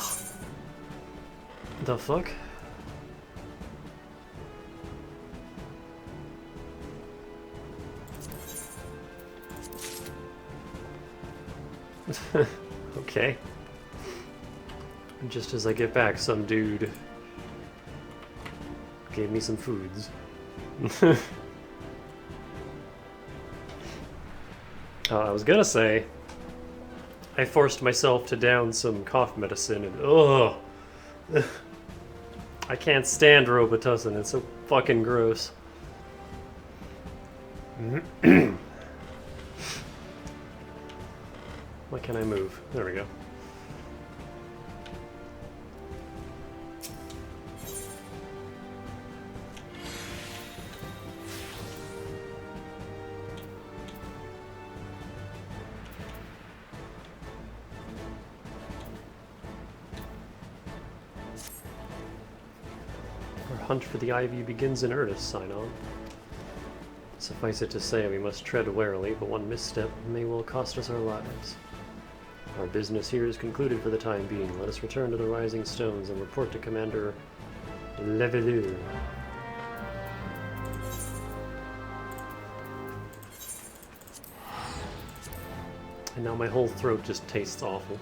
The fuck? Okay. Just as I get back, some dude gave me some foods. I was gonna say, I forced myself to down some cough medicine and ugh! I can't stand Robitussin, it's so fucking gross. Why can't I move? There we go. Our hunt for the ivy begins in earnest, sign on. Suffice it to say, we must tread warily, but one misstep may well cost us our lives. Our business here is concluded for the time being. Let us return to the Rising Stones and report to Commander Leveleur. And now my whole throat just tastes awful.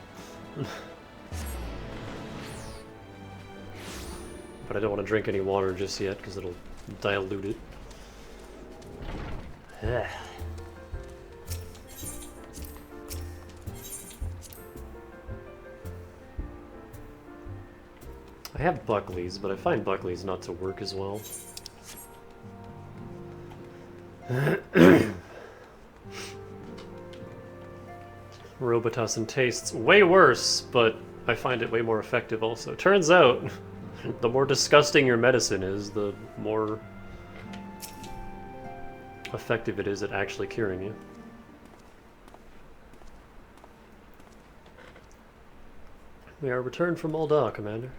But I don't want to drink any water just yet, because it'll dilute it. I have Buckley's, but I find Buckley's not to work as well. Robitussin tastes way worse, but I find it way more effective also. Turns out, the more disgusting your medicine is, the more effective it is at actually curing you. We are returned from Ul'dah, Commander.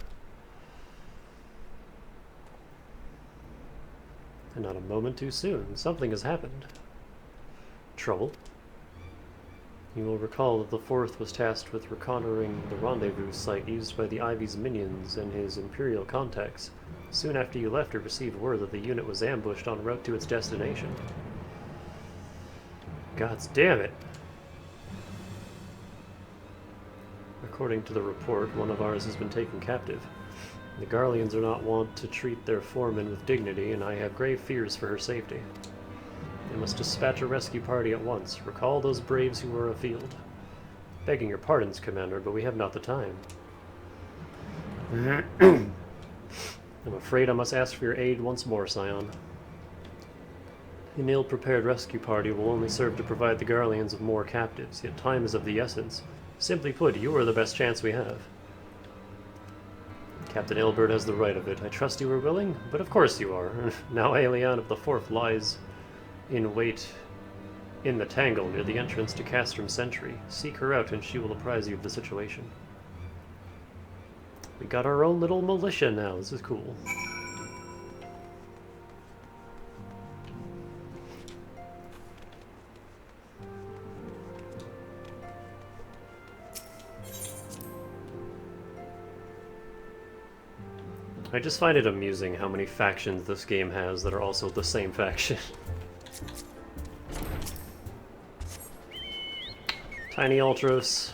And not a moment too soon. Something has happened. Trouble? You will recall that the Fourth was tasked with reconnoitering the rendezvous site used by the Ivy's minions and his Imperial contacts. Soon after you left, we received word that the unit was ambushed en route to its destination. Gods damn it! According to the report, one of ours has been taken captive. The Garleans are not wont to treat their foreman with dignity, and I have grave fears for her safety. They must dispatch a rescue party at once. Recall those braves who were afield. Begging your pardons, Commander, but we have not the time. I'm afraid I must ask for your aid once more, Scion. An ill-prepared rescue party will only serve to provide the Garleans with more captives, yet time is of the essence. Simply put, you are the best chance we have. Captain Ilbert has the right of it. I trust you are willing, but of course you are. Now Aelian of the Fourth lies in wait in the tangle near the entrance to Castrum Sentry. Seek her out and she will apprise you of the situation. We got our own little militia now. This is cool. I just find it amusing how many factions this game has that are also the same faction. Tiny Ultros.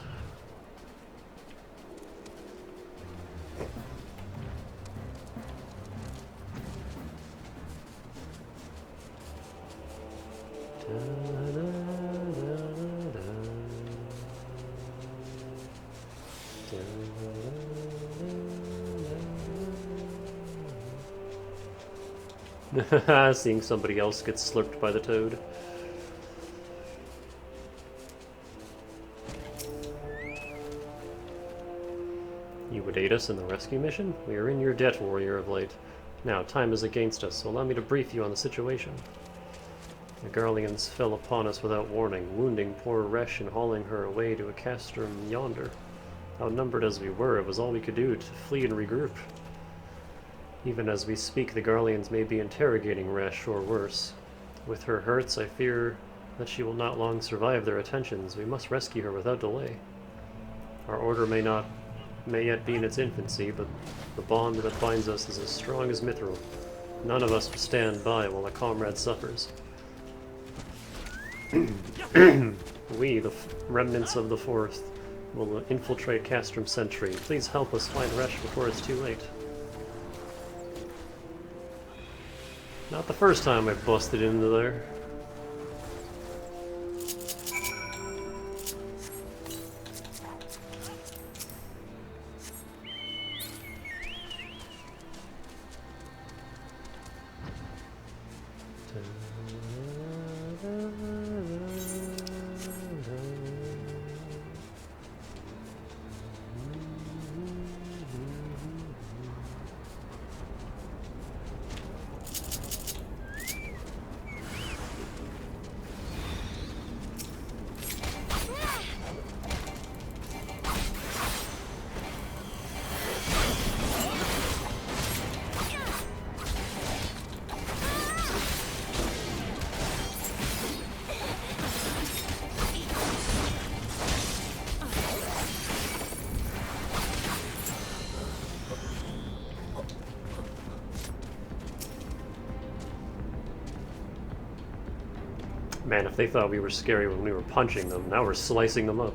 Seeing somebody else get slurped by the toad. You would aid us in the rescue mission? We are in your debt, warrior of light. Now, time is against us, so allow me to brief you on the situation. The Garleans fell upon us without warning, wounding poor Resh and hauling her away to a castrum yonder. Outnumbered as we were, it was all we could do to flee and regroup. Even as we speak, the Garleans may be interrogating Resh, or worse. With her hurts, I fear that she will not long survive their attentions. We must rescue her without delay. Our order may not may yet be in its infancy, but the bond that binds us is as strong as mithril. None of us will stand by while a comrade suffers. We, the remnants of the Fourth, will infiltrate Castrum Sentry. Please help us find Resh before it's too late. Not the first time I've busted into there. Man, if they thought we were scary when we were punching them, now we're slicing them up.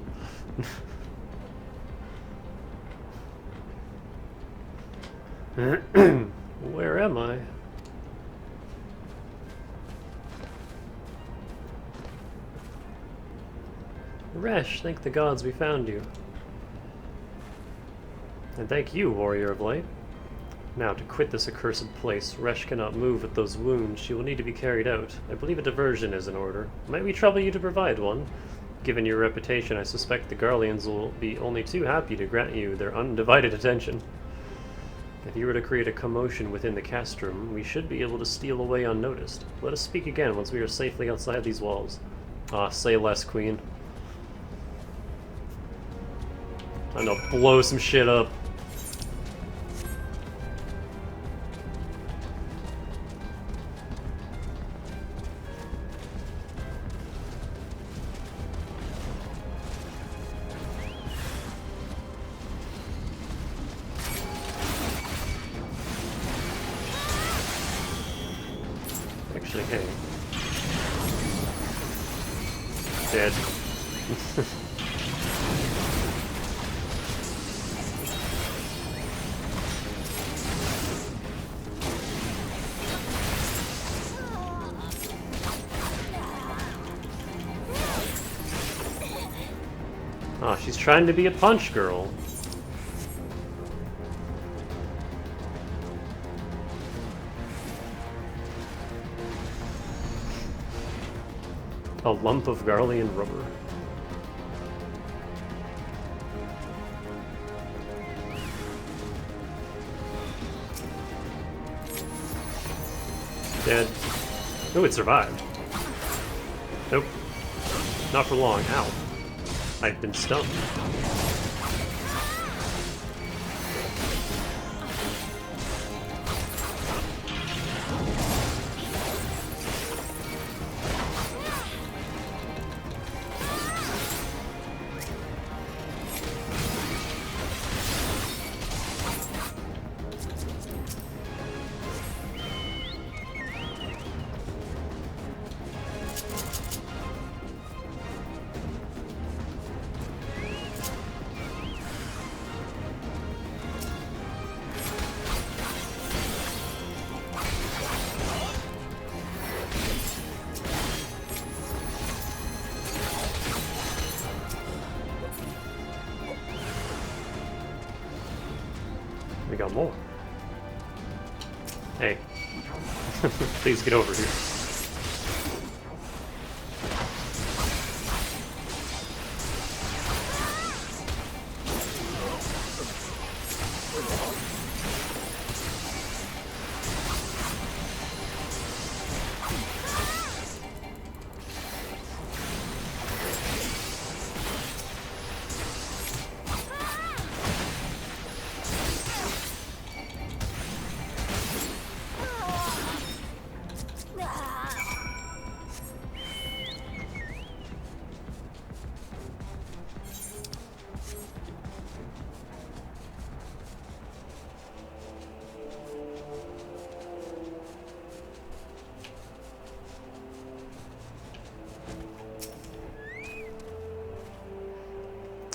Where am I? Resh, thank the gods we found you. And thank you, Warrior of Light. Now, to quit this accursed place, Resh cannot move with those wounds. She will need to be carried out. I believe a diversion is in order. Might we trouble you to provide one? Given your reputation, I suspect the Garleans will be only too happy to grant you their undivided attention. If you were to create a commotion within the castrum, we should be able to steal away unnoticed. Let us speak again once we are safely outside these walls. Ah, say less, Queen. Time to blow some shit up. Actually, hey. Dead. Ah, she's trying to be a punch girl. A lump of Garlean rubber. Dead. Oh, it survived. Nope. Not for long. Ow. I've been stunned. We got more. Hey. Please get over here.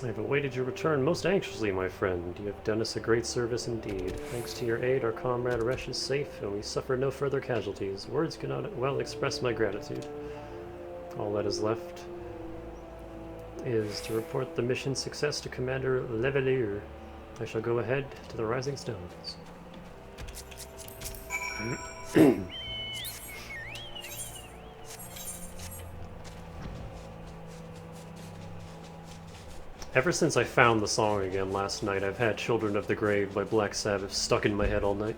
I have awaited your return most anxiously, my friend. You have done us a great service indeed. Thanks to your aid, our comrade Resh is safe, and we suffer no further casualties. Words cannot well express my gratitude. All that is left is to report the mission success to Commander Levelier. I shall go ahead to the Rising Stones. Ever since I found the song again last night, I've had Children of the Grave by Black Sabbath stuck in my head all night.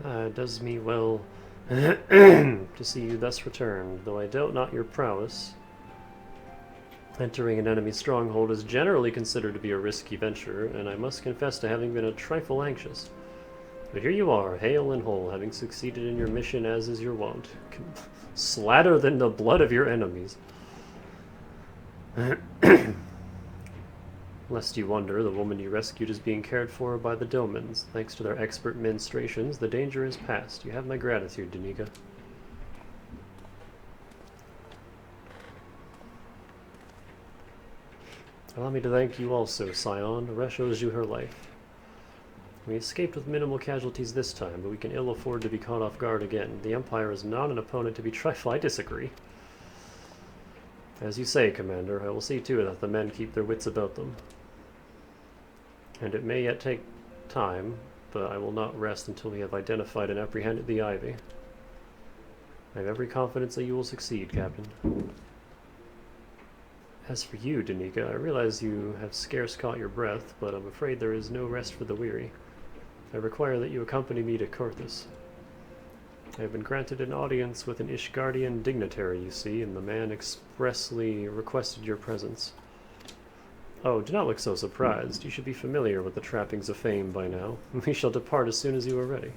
It does me well to see you thus returned, though I doubt not your prowess. Entering an enemy stronghold is generally considered to be a risky venture, and I must confess to having been a trifle anxious. But here you are, hale and whole, having succeeded in your mission as is your wont. Slatter than the blood of your enemies. Lest you wonder, the woman you rescued is being cared for by the Domans. Thanks to their expert ministrations, the danger is past. You have my gratitude, Danica. Allow me to thank you also, Scion. Resh owes you her life. We escaped with minimal casualties this time, but we can ill afford to be caught off guard again. The Empire is not an opponent to be trifled. I disagree. As you say, Commander, I will see to it that the men keep their wits about them. And it may yet take time, but I will not rest until we have identified and apprehended the Ivy. I have every confidence that you will succeed, Captain. As for you, Danica, I realize you have scarce caught your breath, but I'm afraid there is no rest for the weary. I require that you accompany me to Korthus. I have been granted an audience with an Ishgardian dignitary, you see, and the man expressly requested your presence. Oh, do not look so surprised. You should be familiar with the trappings of fame by now. We shall depart as soon as you are ready.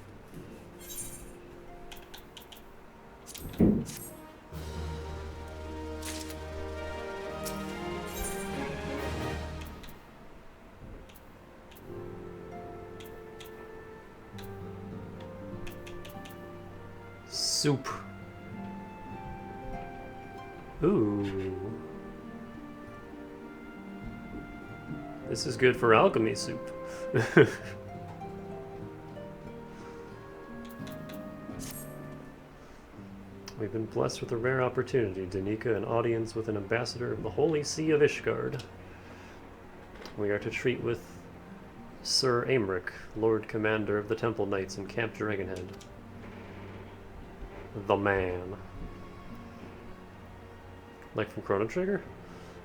Soup. Ooh. This is good for alchemy soup. We've been blessed with a rare opportunity, Danica, an audience with an ambassador of the Holy See of Ishgard. We are to treat with Sir Aymeric, Lord Commander of the Temple Knights in Camp Dragonhead. The man. Like from Chrono Trigger?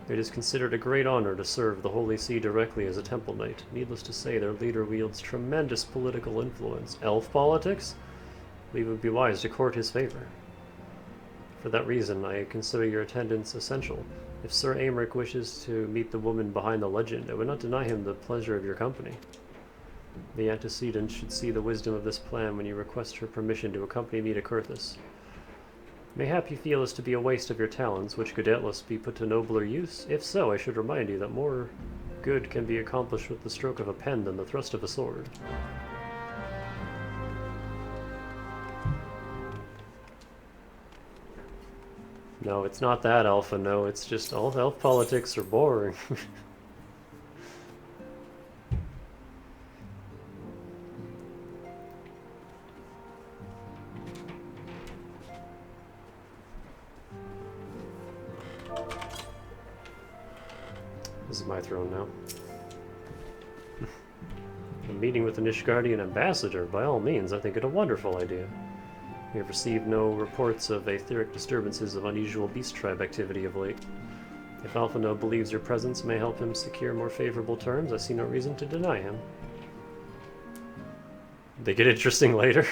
It is considered a great honor to serve the Holy See directly as a Temple Knight. Needless to say, their leader wields tremendous political influence. Elf politics? We would be wise to court his favor. For that reason, I consider your attendance essential. If Sir Aymeric wishes to meet the woman behind the legend, I would not deny him the pleasure of your company. The antecedent should see the wisdom of this plan when you request her permission to accompany me to Korthus. Mayhap you feel this to be a waste of your talents, which could doubtless be put to nobler use. If so, I should remind you that more good can be accomplished with the stroke of a pen than the thrust of a sword. No, it's not that, Alpha, no, it's just all elf politics are boring. This is my throne now. A meeting with an Ishgardian ambassador, by all means, I think it a wonderful idea. We have received no reports of etheric disturbances of unusual beast tribe activity of late. If Alphino believes your presence may help him secure more favorable terms, I see no reason to deny him. They get interesting later.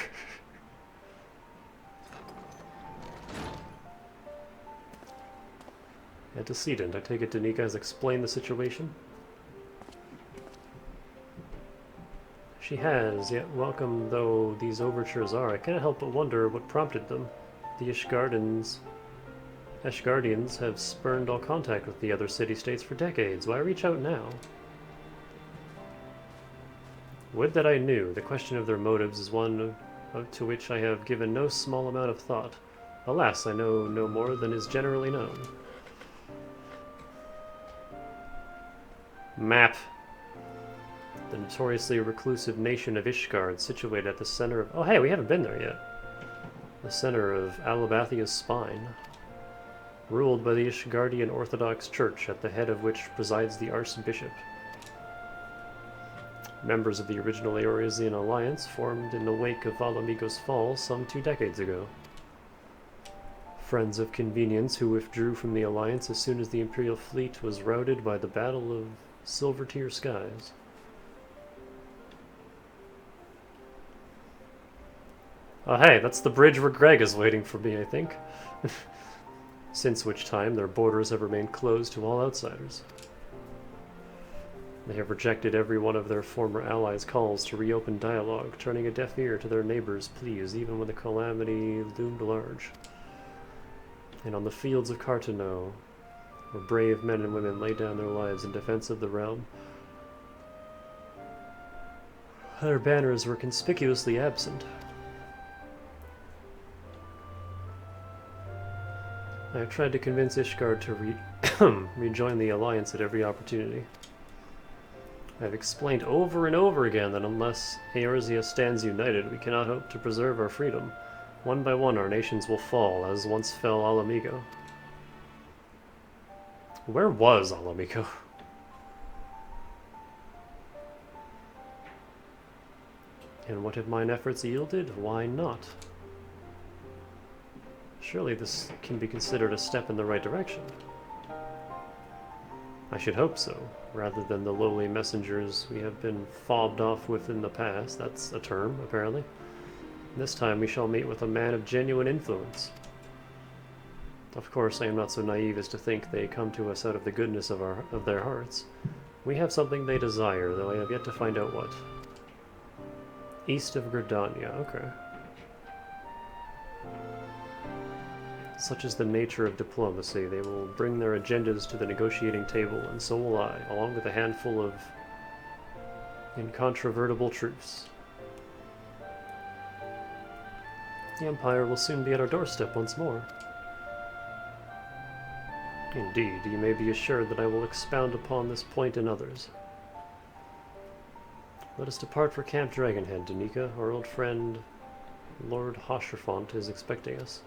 Antecedent. I take it Danica has explained the situation? She has, yet welcome though these overtures are, I cannot help but wonder what prompted them. The Ishgardians have spurned all contact with the other city-states for decades. Why reach out now? Would that I knew. The question of their motives is one to which I have given no small amount of thought. Alas, I know no more than is generally known. Map. The notoriously reclusive nation of Ishgard, situated at the center of... Oh hey, we haven't been there yet. The center of Alabathia's spine. Ruled by the Ishgardian Orthodox Church, at the head of which presides the Archbishop. Members of the original Eorzean Alliance formed in the wake of Alamigo's fall some 2 decades ago. Friends of convenience who withdrew from the Alliance as soon as the Imperial fleet was routed by the Battle of Silvertear Skies. Oh hey, that's the bridge where Greg is waiting for me, I think. Since which time their borders have remained closed to all outsiders. They have rejected every one of their former allies' calls to reopen dialogue, turning a deaf ear to their neighbors' pleas even when the calamity loomed large. And on the fields of Cartano, where brave men and women lay down their lives in defense of the realm, their banners were conspicuously absent. I have tried to convince Ishgard to rejoin the Alliance at every opportunity. I have explained over and over again that unless Eorzea stands united, we cannot hope to preserve our freedom. One by one, our nations will fall, as once fell Alamigo. Where was Alamigo? And what have mine efforts yielded? Why not? Surely this can be considered a step in the right direction. I should hope so, rather than the lowly messengers we have been fobbed off with in the past. That's a term, apparently. This time we shall meet with a man of genuine influence. Of course, I am not so naive as to think they come to us out of the goodness of their hearts. We have something they desire, though I have yet to find out what. East of Gridania, okay. Such is the nature of diplomacy. They will bring their agendas to the negotiating table, and so will I, along with a handful of incontrovertible truths. The Empire will soon be at our doorstep once more. Indeed, you may be assured that I will expound upon this point and others. Let us depart for Camp Dragonhead, Danica. Our old friend, Lord Hosherfont, is expecting us.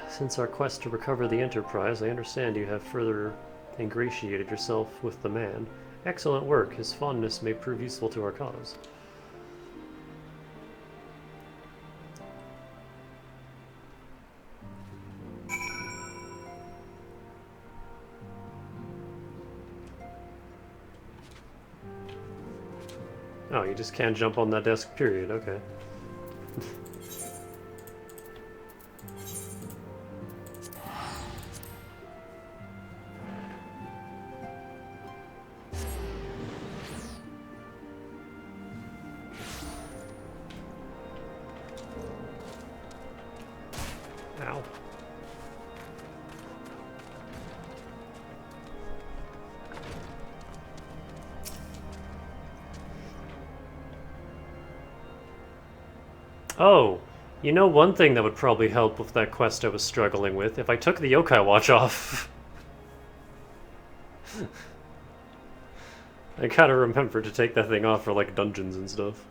Since our quest to recover the Enterprise, I understand you have further ingratiated yourself with the man. Excellent work. His fondness may prove useful to our cause. Oh, you just can't jump on that desk, period. Okay. Ow. Oh, you know one thing that would probably help with that quest I was struggling with? If I took the yokai watch off. I gotta remember to take that thing off for, like, dungeons and stuff.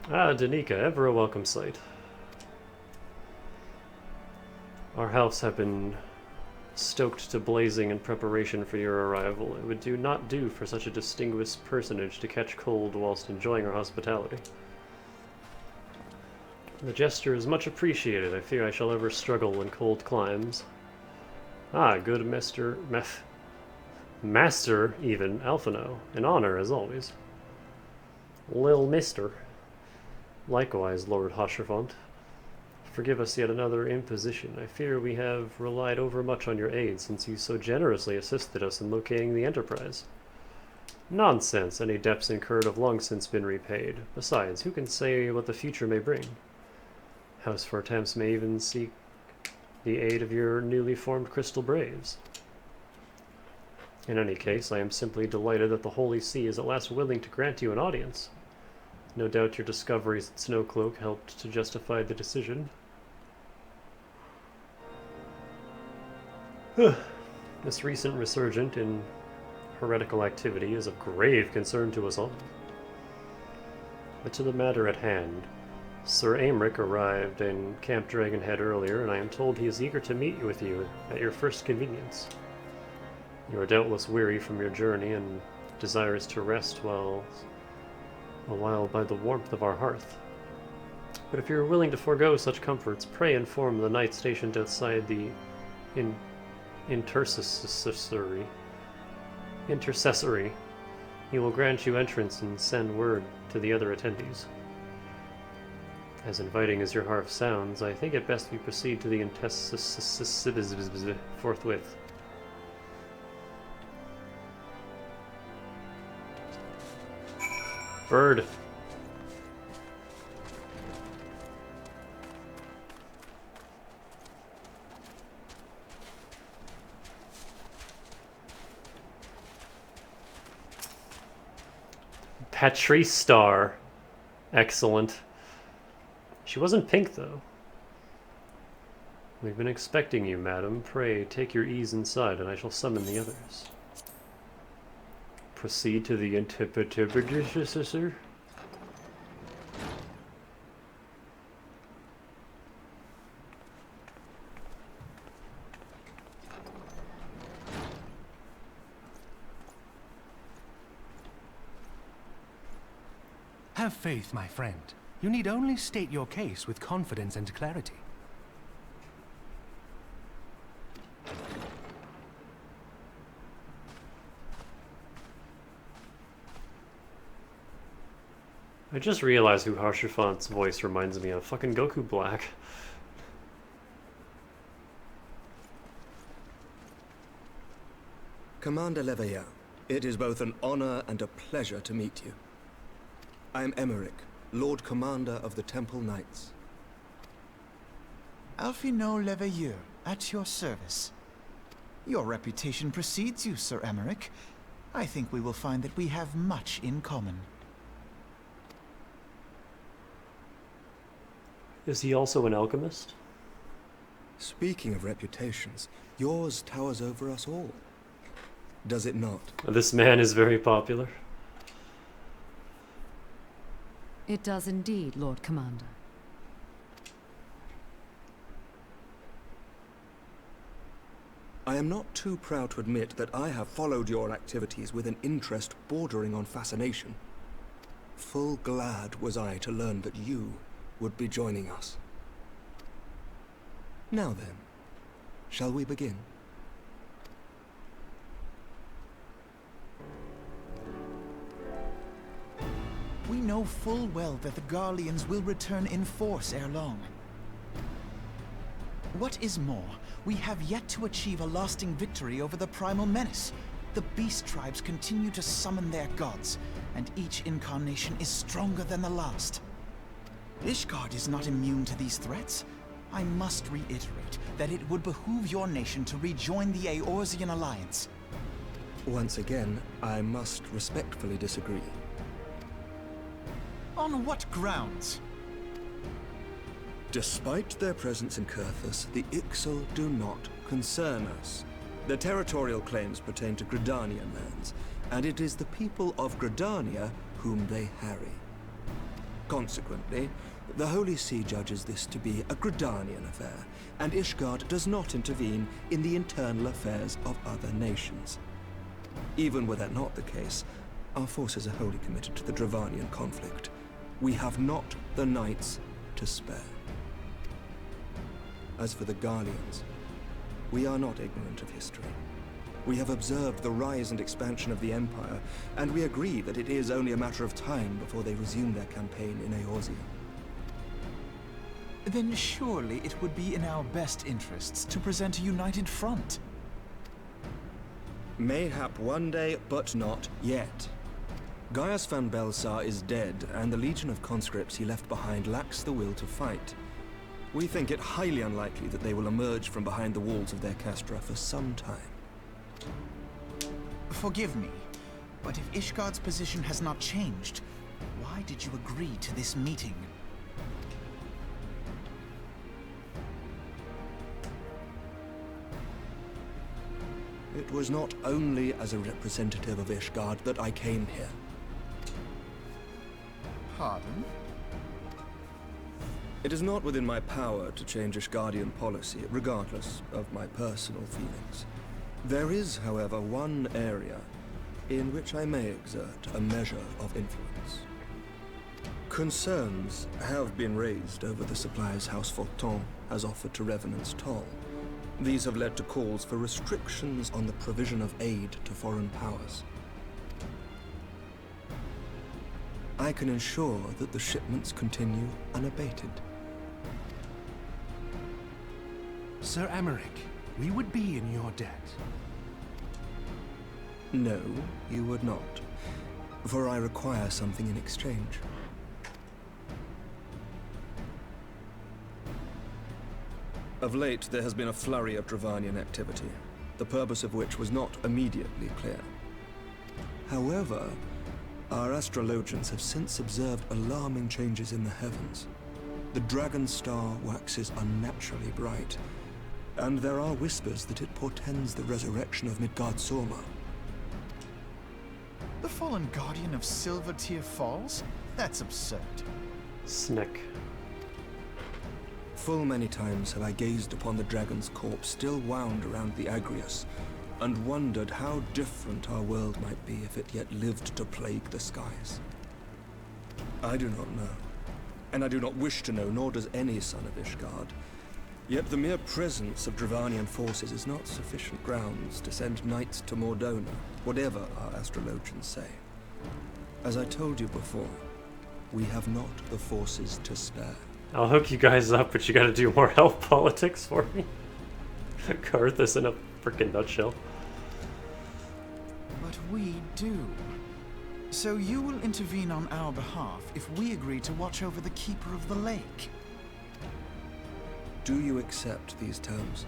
Ah, Danica, ever a welcome sight. Our house have been stoked to blazing in preparation for your arrival. It would not do for such a distinguished personage to catch cold whilst enjoying our hospitality. The gesture is much appreciated. I fear I shall ever struggle in cold climes. Ah, good Master, even, Alphino. An honor, as always. Lil Mister. Likewise, Lord Hosherfont. Forgive us yet another imposition. I fear we have relied overmuch on your aid, since you so generously assisted us in locating the Enterprise. Nonsense! Any debts incurred have long since been repaid. Besides, who can say what the future may bring? House Fortemps may even seek the aid of your newly formed Crystal Braves. In any case, I am simply delighted that the Holy See is at last willing to grant you an audience. No doubt your discoveries at Snowcloak helped to justify the decision. This recent resurgence in heretical activity is of grave concern to us all. But to the matter at hand, Sir Aymeric arrived in Camp Dragonhead earlier, and I am told he is eager to meet with you at your first convenience. You are doubtless weary from your journey and desirous to rest a while by the warmth of our hearth. But if you are willing to forego such comforts, pray inform the knight stationed outside the intercessory. He will grant you entrance and send word to the other attendees. As inviting as your hearth sounds, I think it best we proceed to the forthwith. Bird. Patrice Star. Excellent. She wasn't pink, though. We've been expecting you, madam. Pray, take your ease inside, and I shall summon the others. Proceed to the interpreter. Have faith, my friend. You need only state your case with confidence and clarity. I just realized who Harsherfont's voice reminds me of. Fucking Goku Black. Commander Leveilleur, it is both an honor and a pleasure to meet you. I am Aymeric, Lord Commander of the Temple Knights. Alphino Leveilleur, at your service. Your reputation precedes you, Sir Aymeric. I think we will find that we have much in common. Is he also an alchemist? Speaking of reputations, yours towers over us all. Does it not? This man is very popular. It does indeed, Lord Commander. I am not too proud to admit that I have followed your activities with an interest bordering on fascination. Full glad was I to learn that you would be joining us. Now then, shall we begin? We know full well that the Garleans will return in force ere long. What is more, we have yet to achieve a lasting victory over the primal menace. The beast tribes continue to summon their gods, and each incarnation is stronger than the last. Ishgard is not immune to these threats. I must reiterate that it would behoove your nation to rejoin the Eorzean Alliance. Once again, I must respectfully disagree. On what grounds? Despite their presence in Kurthus, the Ixal do not concern us. Their territorial claims pertain to Gridanian lands, and it is the people of Gridania whom they harry. Consequently, the Holy See judges this to be a Gridanian affair, and Ishgard does not intervene in the internal affairs of other nations. Even were that not the case, our forces are wholly committed to the Dravanian conflict. We have not the knights to spare. As for the Garleans, we are not ignorant of history. We have observed the rise and expansion of the Empire, and we agree that it is only a matter of time before they resume their campaign in Eorzea. Then surely it would be in our best interests to present a united front. Mayhap one day, but not yet. Gaius van Belsar is dead, and the legion of conscripts he left behind lacks the will to fight. We think it highly unlikely that they will emerge from behind the walls of their castra for some time. Forgive me, but if Ishgard's position has not changed, why did you agree to this meeting? It was not only as a representative of Ishgard that I came here. Pardon? It is not within my power to change Ishgardian policy, regardless of my personal feelings. There is, however, one area in which I may exert a measure of influence. Concerns have been raised over the supplies House Fortin has offered to Revenant's Toll. These have led to calls for restrictions on the provision of aid to foreign powers. I can ensure that the shipments continue unabated. Sir Emmerich, we would be in your debt. No, you would not, for I require something in exchange. Of late, there has been a flurry of Dravanian activity, the purpose of which was not immediately clear. However, our astrologians have since observed alarming changes in the heavens. The dragon star waxes unnaturally bright, and there are whispers that it portends the resurrection of Midgard-Sorma. The fallen guardian of Silvertear Falls? That's absurd. Snick. Full many times have I gazed upon the dragon's corpse still wound around the Agrius, and wondered how different our world might be if it yet lived to plague the skies. I do not know, and I do not wish to know, nor does any son of Ishgard. Yet the mere presence of Dravanian forces is not sufficient grounds to send knights to Mordona, whatever our astrologians say. As I told you before, we have not the forces to spare. I'll hook you guys up, but you gotta do more health politics for me. Karthus in a freaking nutshell. But we do. So you will intervene on our behalf if we agree to watch over the Keeper of the Lake. Do you accept these terms?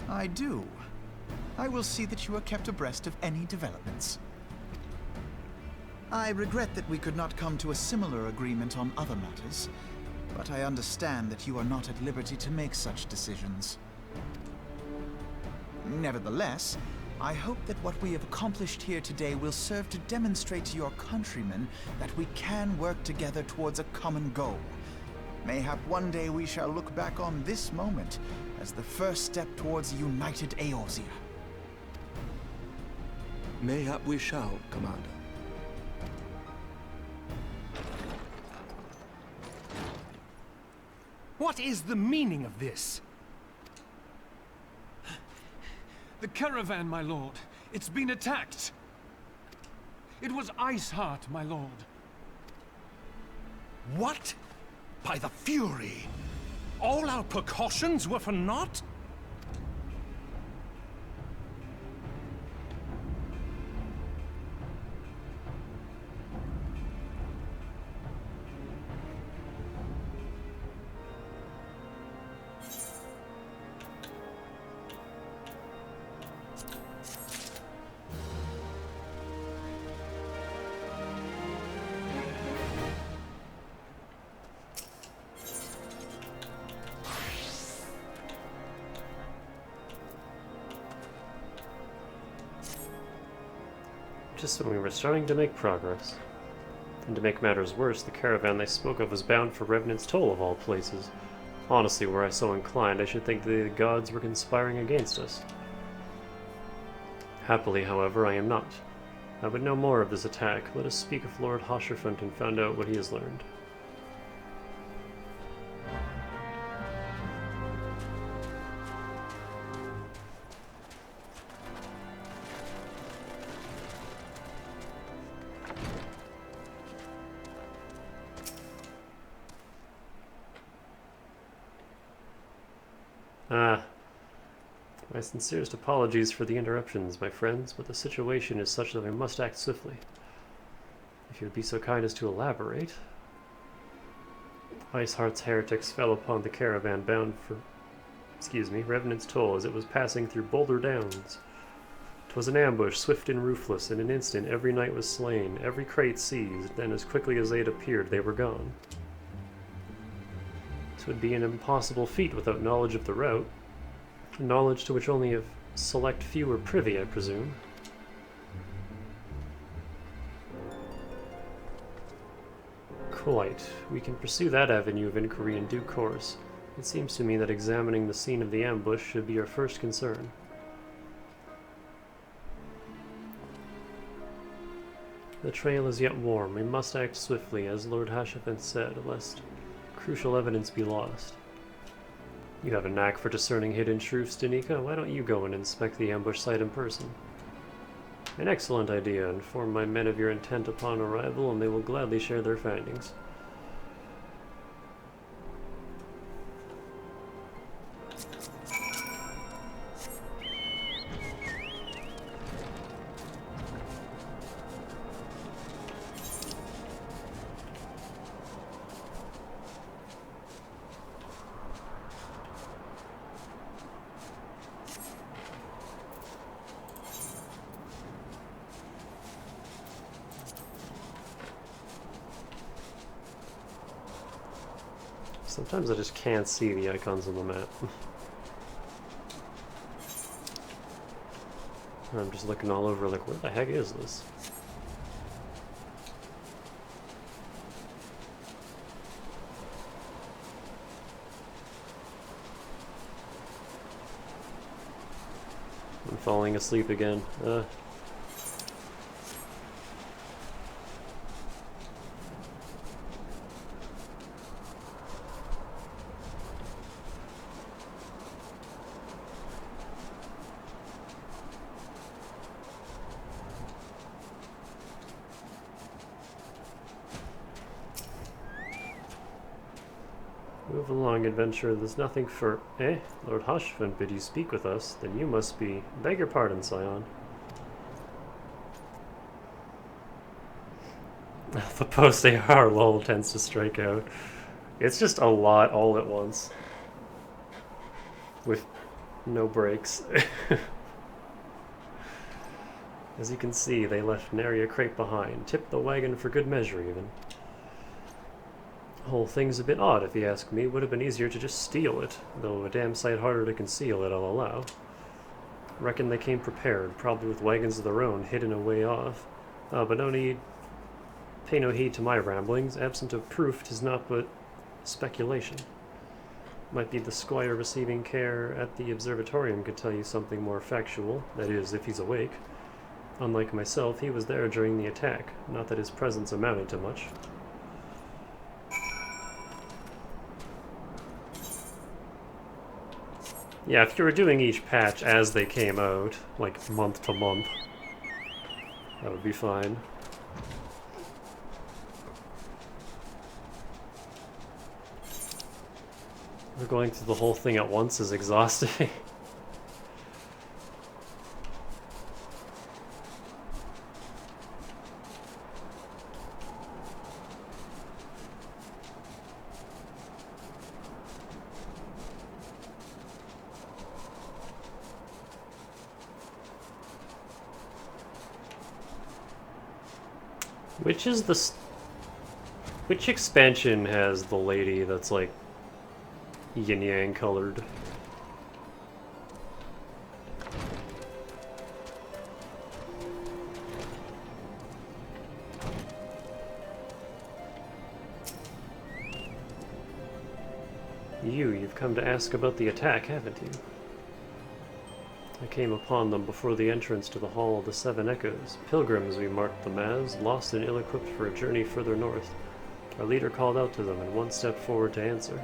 I do. I will see that you are kept abreast of any developments. I regret that we could not come to a similar agreement on other matters, but I understand that you are not at liberty to make such decisions. Nevertheless, I hope that what we have accomplished here today will serve to demonstrate to your countrymen that we can work together towards a common goal. Mayhap one day we shall look back on this moment as the first step towards a united Eorzea. Mayhap we shall, Commander. What is the meaning of this? The caravan, my lord. It's been attacked. It was Iceheart, my lord. What? By the Fury? All our precautions were for naught? Just when we were starting to make progress. And to make matters worse, the caravan they spoke of was bound for Revenant's Toll of all places. Honestly, were I so inclined, I should think the gods were conspiring against us. Happily, however, I am not. I would know more of this attack. Let us speak of Lord Hosherfront and find out what he has learned. Ah. My sincerest apologies for the interruptions, my friends, but the situation is such that I must act swiftly. If you would be so kind as to elaborate. Iceheart's heretics fell upon the caravan bound for, Revenant's Toll as it was passing through Boulder Downs. 'Twas an ambush, swift and ruthless. In an instant every knight was slain, every crate seized, then as quickly as they had appeared they were gone. 'Twould be an impossible feat without knowledge of the route. Knowledge to which only a select few are privy, I presume. Quite. We can pursue that avenue of inquiry in due course. It seems to me that examining the scene of the ambush should be our first concern. The trail is yet warm. We must act swiftly, as Lord Hashafin said, lest crucial evidence be lost. You have a knack for discerning hidden truths, Danica. Why don't you go and inspect the ambush site in person? An excellent idea. Inform my men of your intent upon arrival, and they will gladly share their findings. Sometimes I just can't see the icons on the map. I'm just looking all over like, where the heck is this? I'm falling asleep again. Move along, adventurer. There's nothing for... Eh? Lord Hashafin bid you speak with us. Then you must be... Beg your pardon, Scion. The post-AR lull tends to strike out. It's just a lot all at once. With no breaks. As you can see, they left nary a crate behind. Tipped the wagon for good measure, even. The whole thing's a bit odd, if you ask me. Would have been easier to just steal it, though a damn sight harder to conceal it, I'll allow. Reckon they came prepared, probably with wagons of their own, hidden away off. But no need... Pay no heed to my ramblings. Absent of proof, 'tis not but speculation. Might be the squire receiving care at the observatorium could tell you something more factual, that is, if he's awake. Unlike myself, he was there during the attack, not that his presence amounted to much. Yeah, if you were doing each patch as they came out, like month to month, that would be fine. We're going through the whole thing at once is exhausting. Which is the... Which expansion has the lady that's like yin-yang colored? You've come to ask about the attack, haven't you? I came upon them before the entrance to the Hall of the Seven Echoes. Pilgrims we marked them as, lost and ill-equipped for a journey further north. Our leader called out to them and one stepped forward to answer.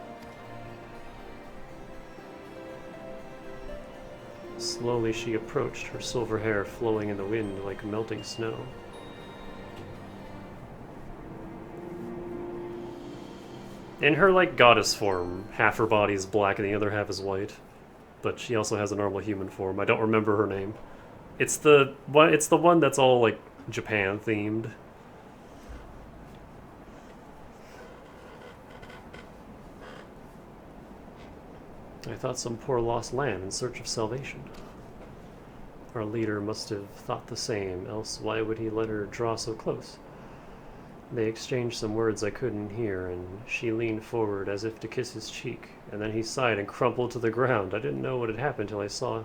Slowly she approached, her silver hair flowing in the wind like melting snow. In her, like, goddess form, half her body is black and the other half is white. but she also has a normal human form. I don't remember her name. It's the one that's all like Japan themed. I thought some poor lost lamb in search of salvation. Our leader must have thought the same, else why would he let her draw so close? They exchanged some words I couldn't hear, and she leaned forward as if to kiss his cheek, and then he sighed and crumpled to the ground. I didn't know what had happened till I saw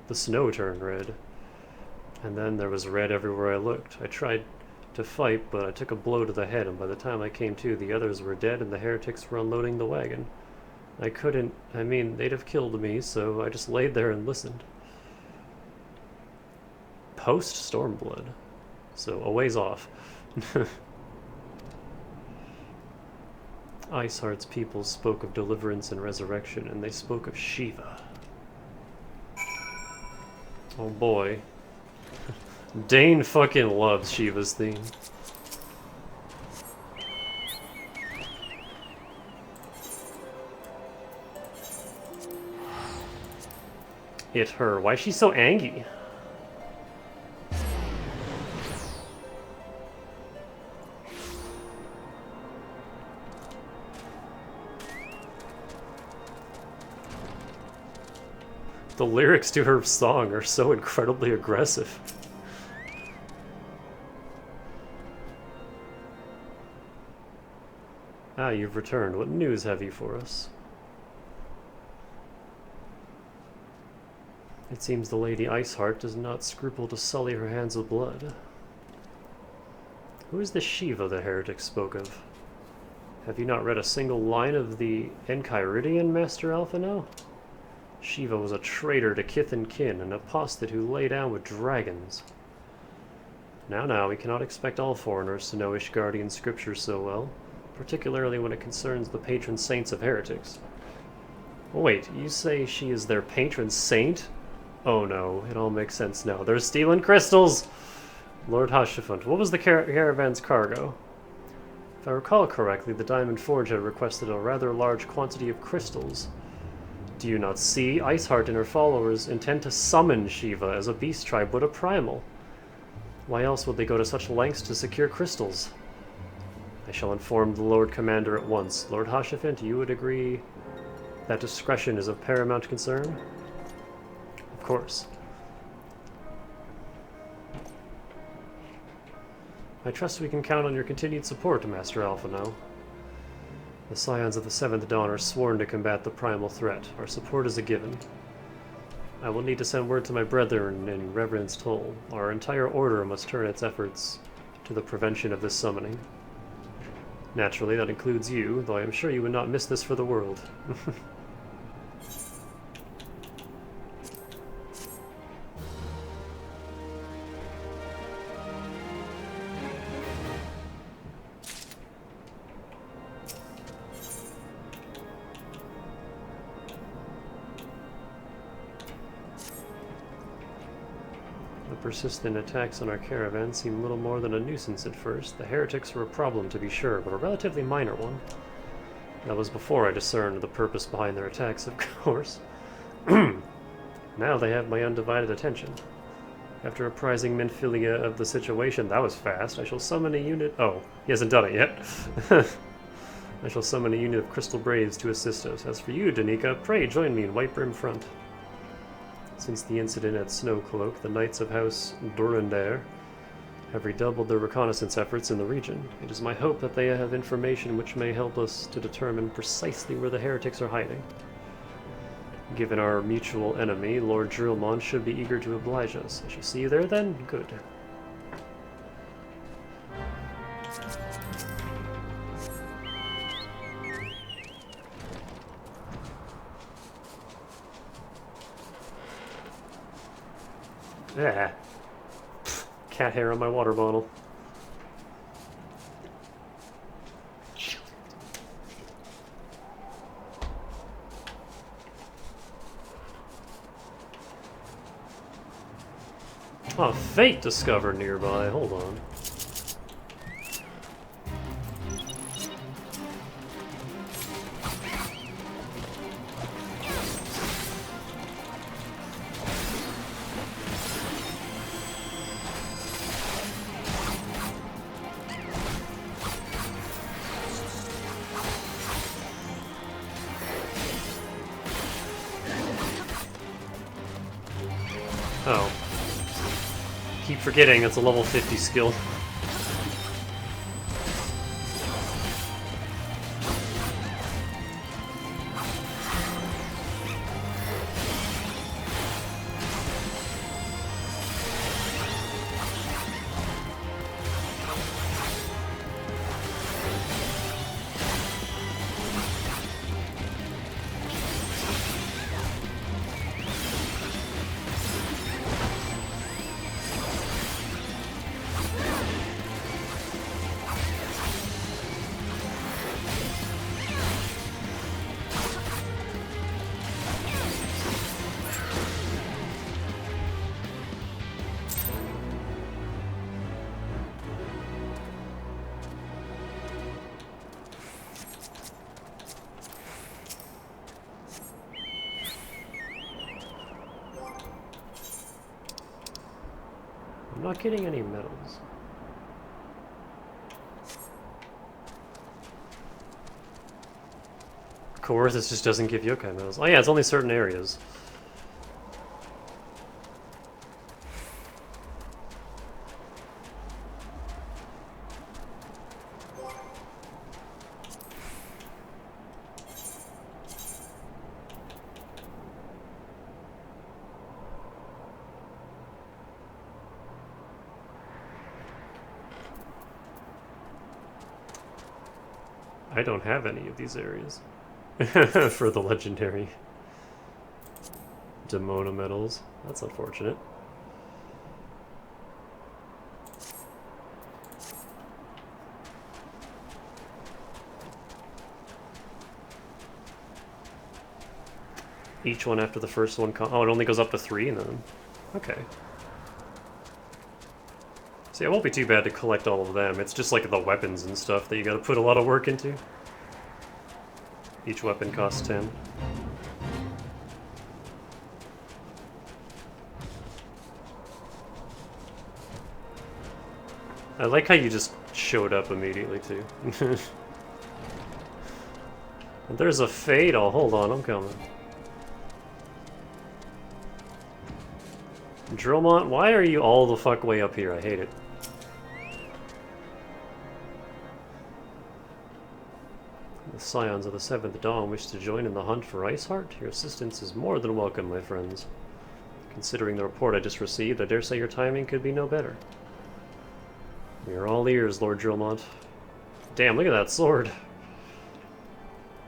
the snow turn red. And then there was red everywhere I looked. I tried to fight, but I took a blow to the head, and by the time I came to, the others were dead and the heretics were unloading the wagon. I mean, they'd have killed me, so I just laid there and listened. Post-Stormblood. So, a ways off. Iceheart's people spoke of deliverance and resurrection, and they spoke of Shiva. Oh boy. Dane fucking loves Shiva's theme. Hit her. Why is she so angry? The lyrics to her song are so incredibly aggressive. Ah, you've returned. What news have you for us? It seems the Lady Iceheart does not scruple to sully her hands with blood. Who is the Shiva the heretic spoke of? Have you not read a single line of the Enchiridion, Master Alphino? Shiva was a traitor to kith and kin, an apostate who lay down with dragons. Now, we cannot expect all foreigners to know Ishgardian scriptures so well, particularly when it concerns the patron saints of heretics. Wait, you say she is their patron saint? Oh no, it all makes sense now. They're stealing crystals! Lord Hashifant, what was the caravan's cargo? If I recall correctly, the Diamond Forge had requested a rather large quantity of crystals. Do you not see? Iceheart and her followers intend to summon Shiva as a beast tribe, but a primal. Why else would they go to such lengths to secure crystals? I shall inform the Lord Commander at once. Lord Hashifant, you would agree that discretion is of paramount concern? Of course. I trust we can count on your continued support, Master Alphino. The Scions of the Seventh Dawn are sworn to combat the primal threat. Our support is a given. I will need to send word to my brethren in Reverend's Toll. Our entire order must turn its efforts to the prevention of this summoning. Naturally, that includes you, though I am sure you would not miss this for the world. Persistent attacks on our caravan seemed little more than a nuisance at first. The heretics were a problem, to be sure, but a relatively minor one. That was before I discerned the purpose behind their attacks, of course. Now they have my undivided attention. After apprising Minfilia of the situation, that was fast, I shall summon a unit... Oh, he hasn't done it yet. I shall summon a unit of Crystal Braves to assist us. As for you, Danica, pray join me in White Brim Front. Since the incident at Snowcloak, the Knights of House Durandare have redoubled their reconnaissance efforts in the region. It is my hope that they have information which may help us to determine precisely where the heretics are hiding. Given our mutual enemy, Lord Drillmont should be eager to oblige us. I shall see you there then? Good. Ah. Cat hair on my water bottle. Oh, fate discovered nearby. Hold on. Oh. Keep forgetting, it's a level 50 skill. I'm not getting any medals. Of course, this just doesn't give yokai medals. Oh yeah, it's only certain areas. I don't have any of these areas for the legendary Demona medals. That's unfortunate. Each one after the first one. Oh, it only goes up to 3 then. Okay. See, it won't be too bad to collect all of them. It's just like the weapons and stuff that you gotta put a lot of work into. Each weapon costs 10. I like how you just showed up immediately, too. There's a fatal. Hold on, I'm coming. Drillmont, why are you all the fuck way up here? I hate it. The Scions of the Seventh Dawn wish to join in the hunt for Iceheart. Your assistance is more than welcome, my friends. Considering the report I just received, I dare say your timing could be no better. We are all ears, Lord Drillmont. Damn, look at that sword.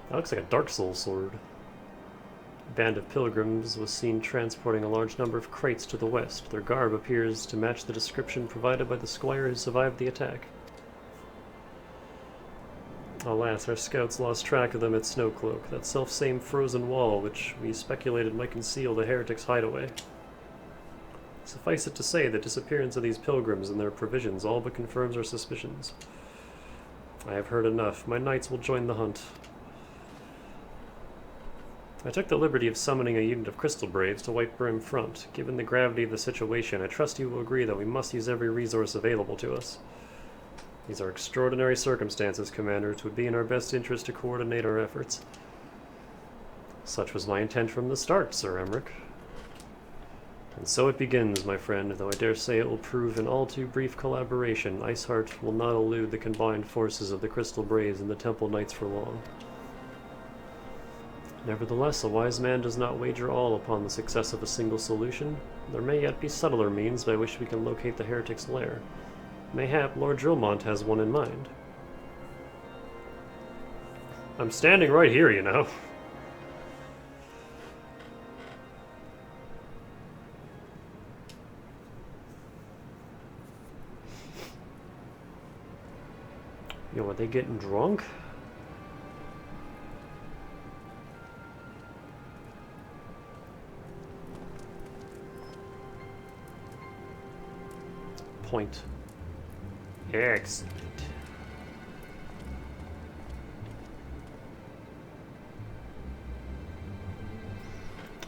That looks like a Dark Souls sword. A band of pilgrims was seen transporting a large number of crates to the west. Their garb appears to match the description provided by the squire who survived the attack. Alas, our scouts lost track of them at Snowcloak, that self-same frozen wall which we speculated might conceal the heretics' hideaway. Suffice it to say, the disappearance of these pilgrims and their provisions all but confirms our suspicions. I have heard enough. My knights will join the hunt. I took the liberty of summoning a unit of Crystal Braves to White Brim Front. Given the gravity of the situation, I trust you will agree that we must use every resource available to us. These are extraordinary circumstances, Commander. It would be in our best interest to coordinate our efforts. Such was my intent from the start, Sir Emmerich. And so it begins, my friend, though I dare say it will prove an all too brief collaboration. Iceheart will not elude the combined forces of the Crystal Braves and the Temple Knights for long. Nevertheless, a wise man does not wager all upon the success of a single solution. There may yet be subtler means by which we can locate the heretic's lair. Mayhap Lord Drillmont has one in mind. I'm standing right here, you know. Yo, are they getting drunk? Point. Excellent.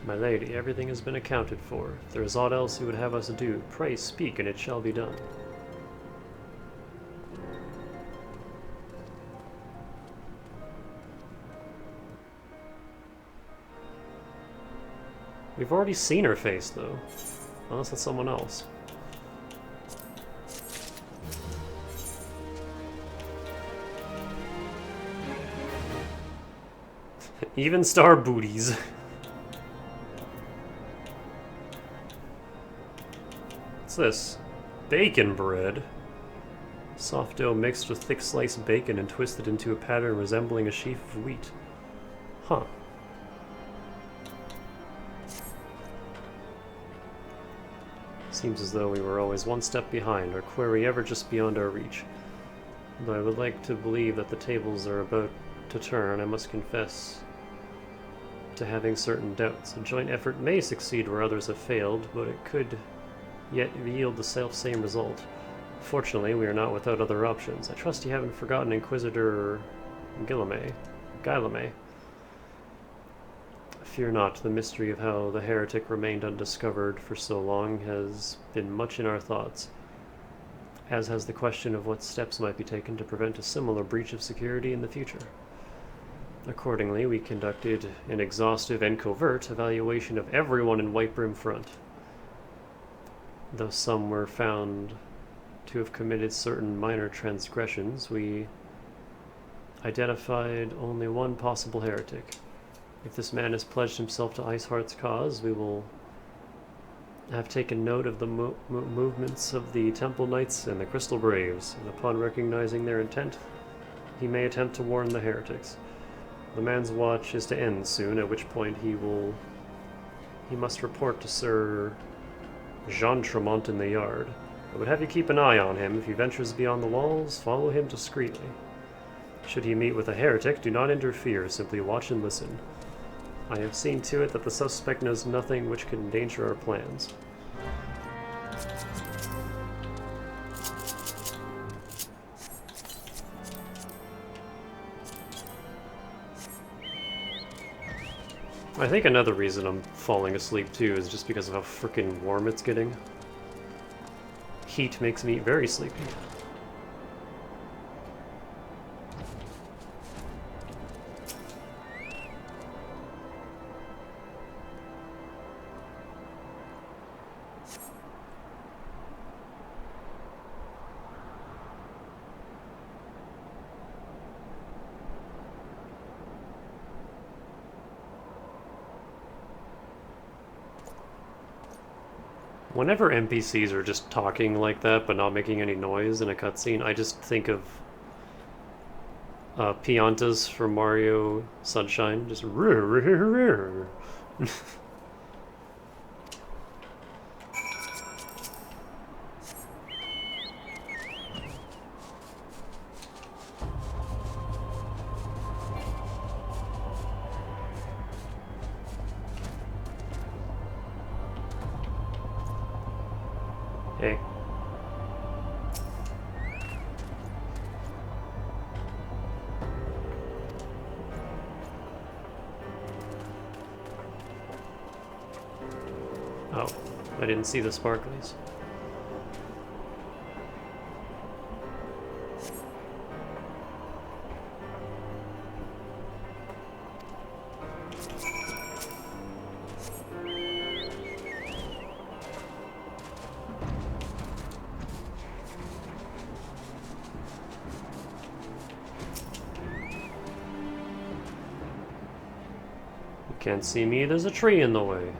My lady, everything has been accounted for. If there is aught else you would have us do, pray speak, and it shall be done. We've already seen her face, though. Unless it's someone else. Even star booties. What's this? Bacon bread. Soft dough mixed with thick sliced bacon and twisted into a pattern resembling a sheaf of wheat. Huh. Seems as though we were always one step behind, our quarry ever just beyond our reach. Though I would like to believe that the tables are about to turn, I must confess to having certain doubts. A joint effort may succeed where others have failed, but it could yet yield the self-same result. Fortunately, we are not without other options. I trust you haven't forgotten Inquisitor Guillemay. Fear not, the mystery of how the heretic remained undiscovered for so long has been much in our thoughts, as has the question of what steps might be taken to prevent a similar breach of security in the future. Accordingly, we conducted an exhaustive and covert evaluation of everyone in White Brim Front. Though some were found to have committed certain minor transgressions, we identified only one possible heretic. If this man has pledged himself to Iceheart's cause, we will have taken note of the movements of the Temple Knights and the Crystal Braves, and upon recognizing their intent, he may attempt to warn the heretics. The man's watch is to end soon, at which point he must report to Sir Jean Tremont in the yard. I would have you keep an eye on him. If he ventures beyond the walls, follow him discreetly. Should he meet with a heretic, do not interfere, simply watch and listen. I have seen to it that the suspect knows nothing which could endanger our plans. I think another reason I'm falling asleep too is just because of how freaking warm it's getting. Heat makes me very sleepy. Whenever NPCs are just talking like that but not making any noise in a cutscene, I just think of Piantas from Mario Sunshine. Just Hey. Oh, I didn't see the sparklies. Can't see me, there's a tree in the way.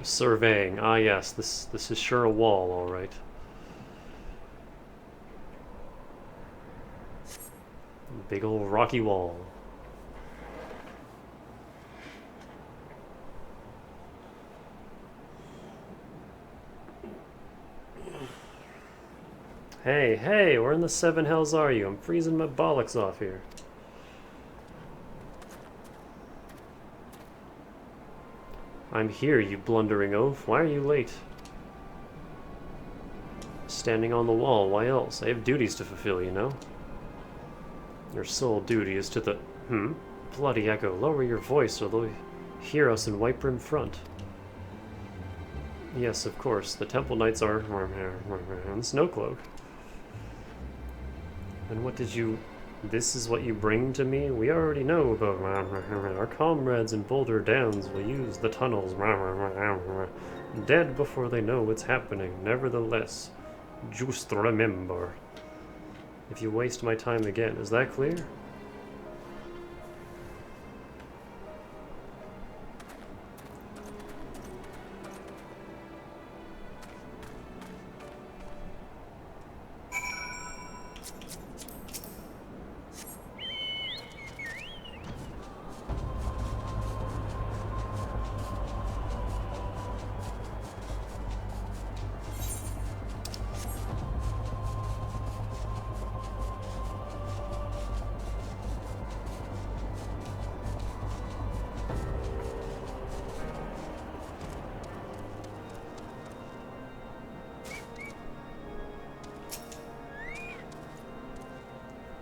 Surveying. Ah yes, this is sure a wall, all right. Big old rocky wall. Hey, where in the seven hells are you? I'm freezing my bollocks off here. I'm here, you blundering oaf. Why are you late? standing on the wall. Why else? I have duties to fulfill, you know? Your sole duty is to the... Bloody Echo, lower your voice so they'll hear us and wipe her in front. Yes, of course. The Temple Knights are... Snowcloak. And what did you... This is what you bring to me? We already know about... Our comrades in Boulder Downs will use the tunnels. Dead before they know what's happening. Nevertheless, just remember. If you waste my time again, is that clear?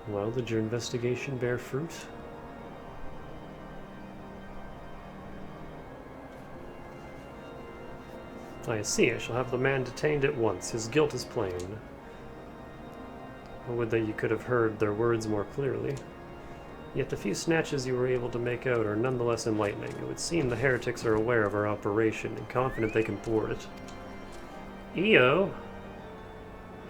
Well, did your investigation bear fruit? I see. I shall have the man detained at once. His guilt is plain. I would that you could have heard their words more clearly. Yet the few snatches you were able to make out are nonetheless enlightening. It would seem the heretics are aware of our operation and confident they can thwart it. EO!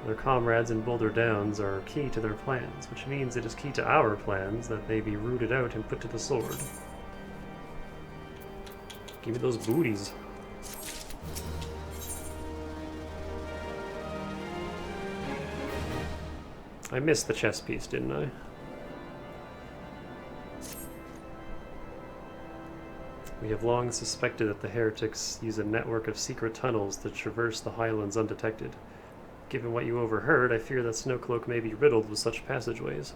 Their comrades in Boulder Downs are key to their plans, which means it is key to our plans that they be rooted out and put to the sword. Give me those booties. I missed the chess piece, didn't I? We have long suspected that the heretics use a network of secret tunnels to traverse the highlands undetected. Given what you overheard, I fear that Snowcloak may be riddled with such passageways,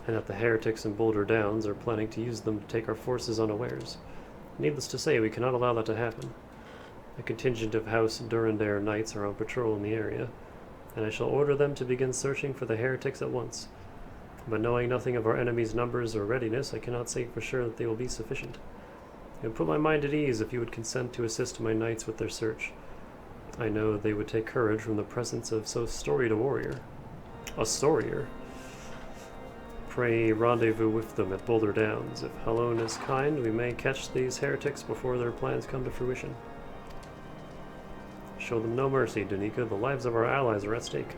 and that the heretics in Boulder Downs are planning to use them to take our forces unawares. Needless to say, we cannot allow that to happen. A contingent of House Durandare Knights are on patrol in the area, and I shall order them to begin searching for the heretics at once. But knowing nothing of our enemy's numbers or readiness, I cannot say for sure that they will be sufficient. It would put my mind at ease if you would consent to assist my knights with their search. I know they would take courage from the presence of so storied a warrior. A storier. Pray rendezvous with them at Boulder Downs. If Halone is kind, we may catch these heretics before their plans come to fruition. Show them no mercy, Danica. The lives of our allies are at stake.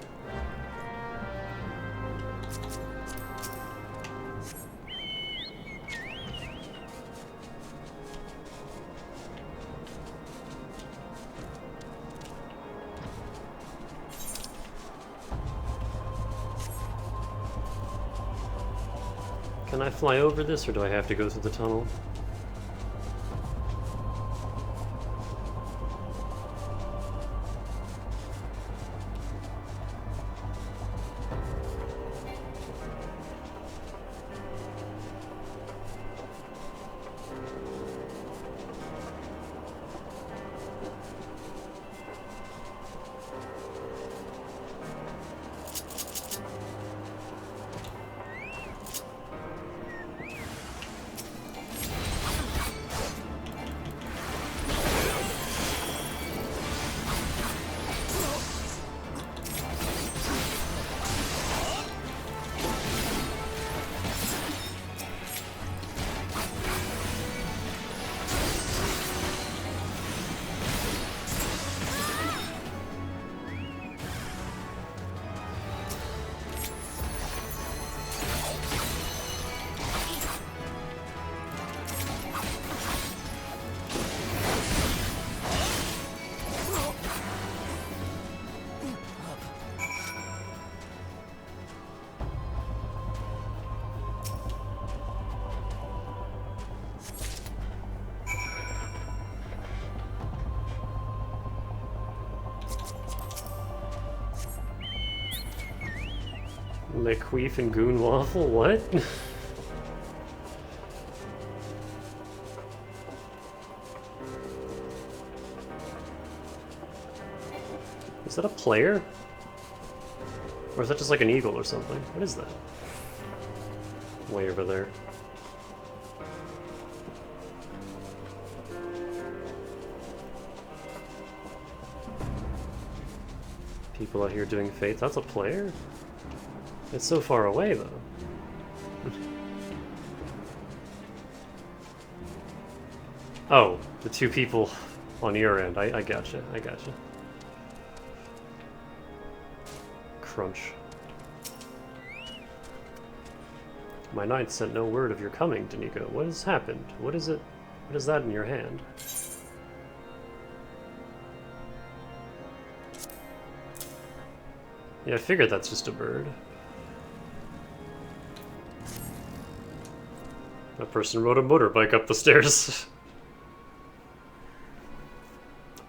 Can I fly over this, or do I have to go through the tunnel? Queef and Goon Waffle? What? Is that a player? Or is that just like an eagle or something? What is that? Way over there. People out here doing fates. That's a player? It's so far away, though. Oh, the two people on your end. I gotcha. I gotcha. Crunch. My knight sent no word of your coming, Daniko. What has happened? What is it? What is that in your hand? Yeah, I figured that's just a bird. That person rode a motorbike up the stairs.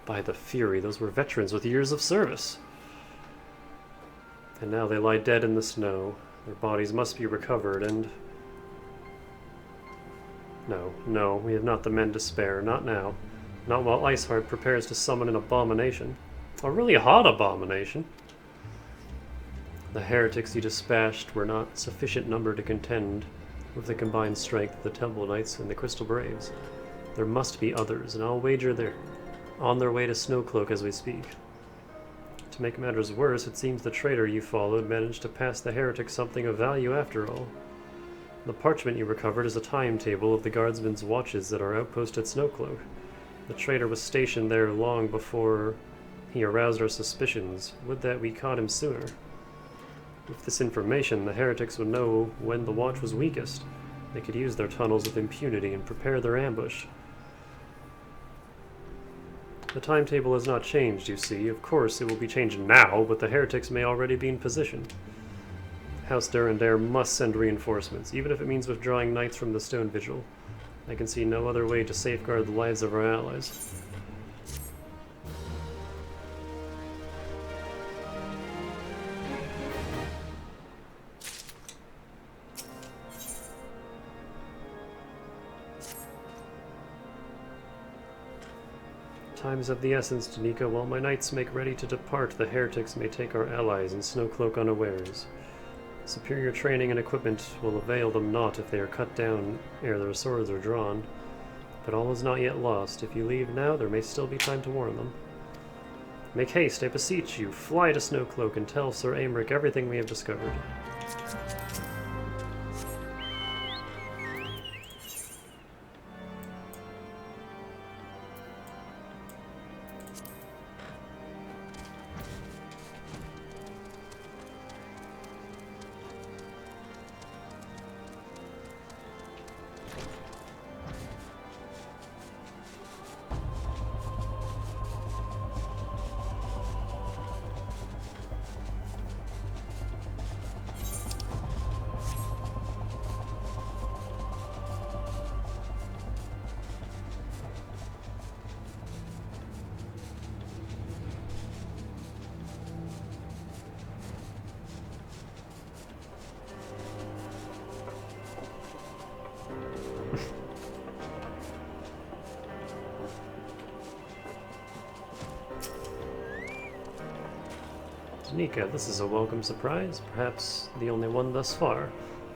By the Fury, those were veterans with years of service. And now they lie dead in the snow. Their bodies must be recovered, and... No, we have not the men to spare. Not now. Not while Iceheart prepares to summon an abomination. A really hot abomination. The heretics he dispatched were not sufficient number to contend with the combined strength of the Temple Knights and the Crystal Braves. There must be others, and I'll wager they're on their way to Snowcloak as we speak. To make matters worse, it seems the traitor you followed managed to pass the heretics something of value after all. The parchment you recovered is a timetable of the guardsmen's watches at our outpost at Snowcloak. The traitor was stationed there long before he aroused our suspicions. Would that we caught him sooner. With this information, the heretics would know when the watch was weakest. They could use their tunnels with impunity and prepare their ambush. The timetable has not changed, you see. Of course, it will be changed now, but the heretics may already be in position. House Durandare must send reinforcements, even if it means withdrawing knights from the Stone Vigil. I can see no other way to safeguard the lives of our allies. Time is of the essence, Danica. While my knights make ready to depart, the heretics may take our allies and Snowcloak unawares. Superior training and equipment will avail them naught if they are cut down ere their swords are drawn. But all is not yet lost. If you leave now, there may still be time to warn them. Make haste, I beseech you. Fly to Snowcloak and tell Sir Aymeric everything we have discovered. Danica, this is a welcome surprise, perhaps the only one thus far.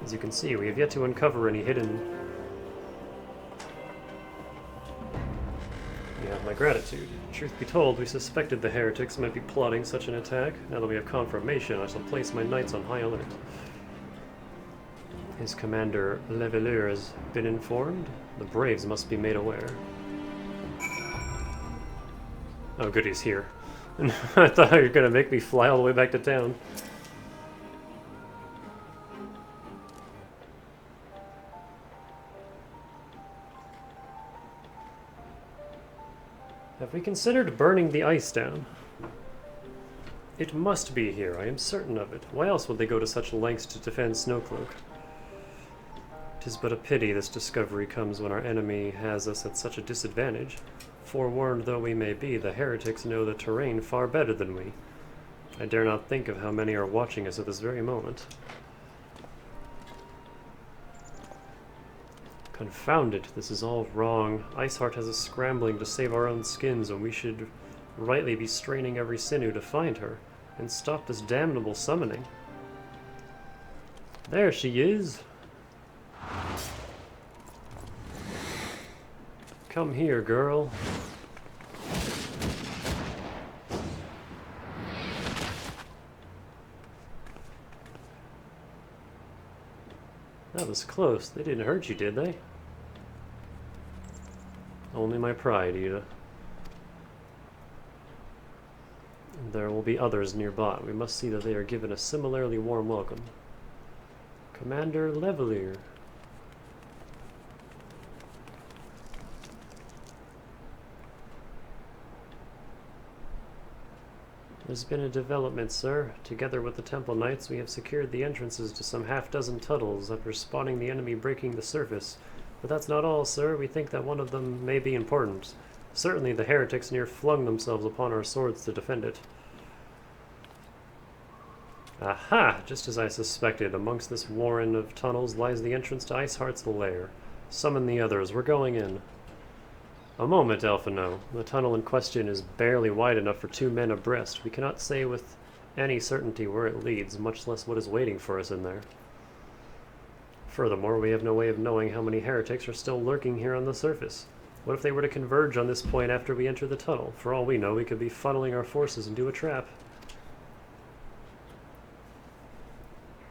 As you can see, we have yet to uncover any hidden... You have my gratitude. Truth be told, we suspected the heretics might be plotting such an attack. Now that we have confirmation, I shall place my knights on high alert. His commander, Leveleur, has been informed. The Braves must be made aware. Oh good, he's here. I thought you were going to make me fly all the way back to town. Have we considered burning the ice down? It must be here, I am certain of it. Why else would they go to such lengths to defend Snowcloak? 'Tis but a pity this discovery comes when our enemy has us at such a disadvantage. Forewarned though we may be, the heretics know the terrain far better than we. I dare not think of how many are watching us at this very moment. Confound it, this is all wrong. Iceheart has us scrambling to save our own skins, and we should rightly be straining every sinew to find her, and stop this damnable summoning. There she is. Come here, girl. That was close. They didn't hurt you, did they? Only my pride, Ida. And there will be others nearby. We must see that they are given a similarly warm welcome. Commander Levelier. There's been a development, sir. Together with the Temple Knights, we have secured the entrances to some half-dozen tunnels after spotting the enemy breaking the surface. But that's not all, sir. We think that one of them may be important. Certainly the heretics near flung themselves upon our swords to defend it. Aha! Just as I suspected, amongst this warren of tunnels lies the entrance to Iceheart's lair. Summon the others. We're going in. A moment, Alphino. The tunnel in question is barely wide enough for 2 men abreast. We cannot say with any certainty where it leads, much less what is waiting for us in there. Furthermore, we have no way of knowing how many heretics are still lurking here on the surface. What if they were to converge on this point after we enter the tunnel? For all we know, we could be funneling our forces into a trap.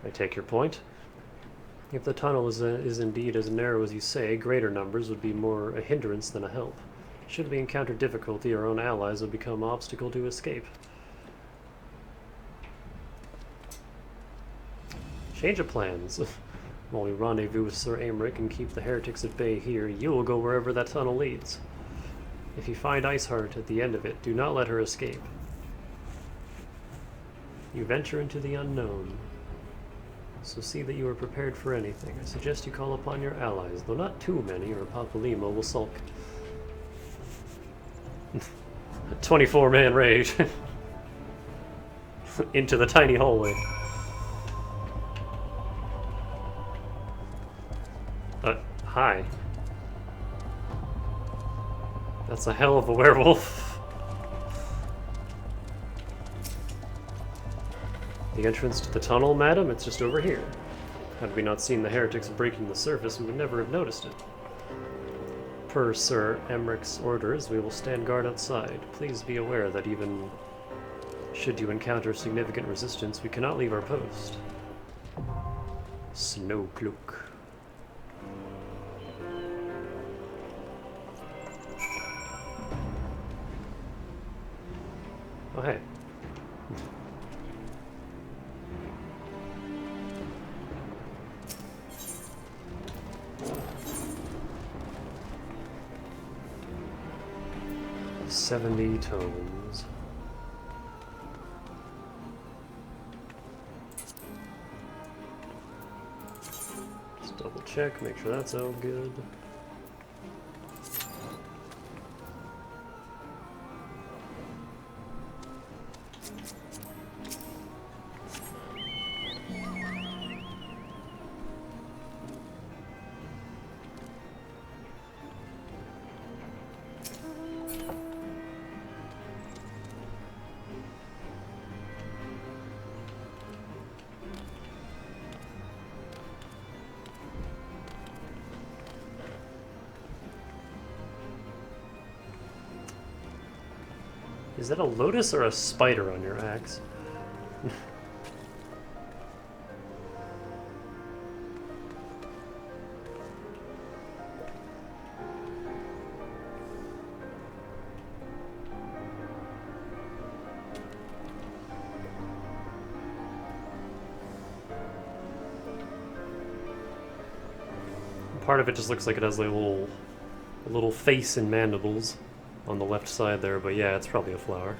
I take your point. If the tunnel is indeed as narrow as you say, greater numbers would be more a hindrance than a help. Should we encounter difficulty, our own allies would become an obstacle to escape. Change of plans. While we rendezvous with Sir Aymeric and keep the heretics at bay here, you will go wherever that tunnel leads. If you find Iceheart at the end of it, do not let her escape. You venture into the unknown. So see that you are prepared for anything. I suggest you call upon your allies, though not too many, or Papalimo will sulk. 24-man rage. Into the tiny hallway. Hi. That's a hell of a werewolf. The entrance to the tunnel, madam? It's just over here. Had we not seen the heretics breaking the surface, we would never have noticed it. Per Sir Aymric's orders, we will stand guard outside. Please be aware that even should you encounter significant resistance, we cannot leave our post. Snowcloak. Oh, hey. $70 tomes. Just double check, make sure that's all good. Is that a lotus or a spider on your axe? Part of it just looks like it has like a little face and mandibles on the left side there, but yeah, it's probably a flower.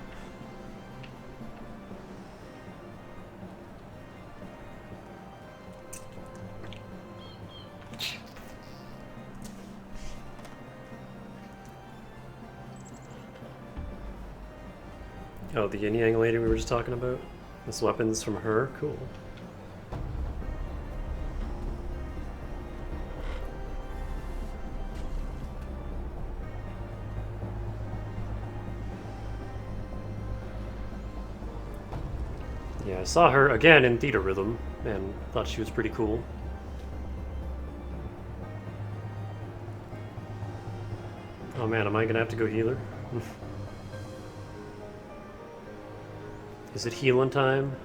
Oh, the yin yang lady we were just talking about? This weapon's from her? Cool. Yeah, I saw her again in Theta Rhythm, and thought she was pretty cool. Oh man, am I gonna have to go healer? Is it healing time?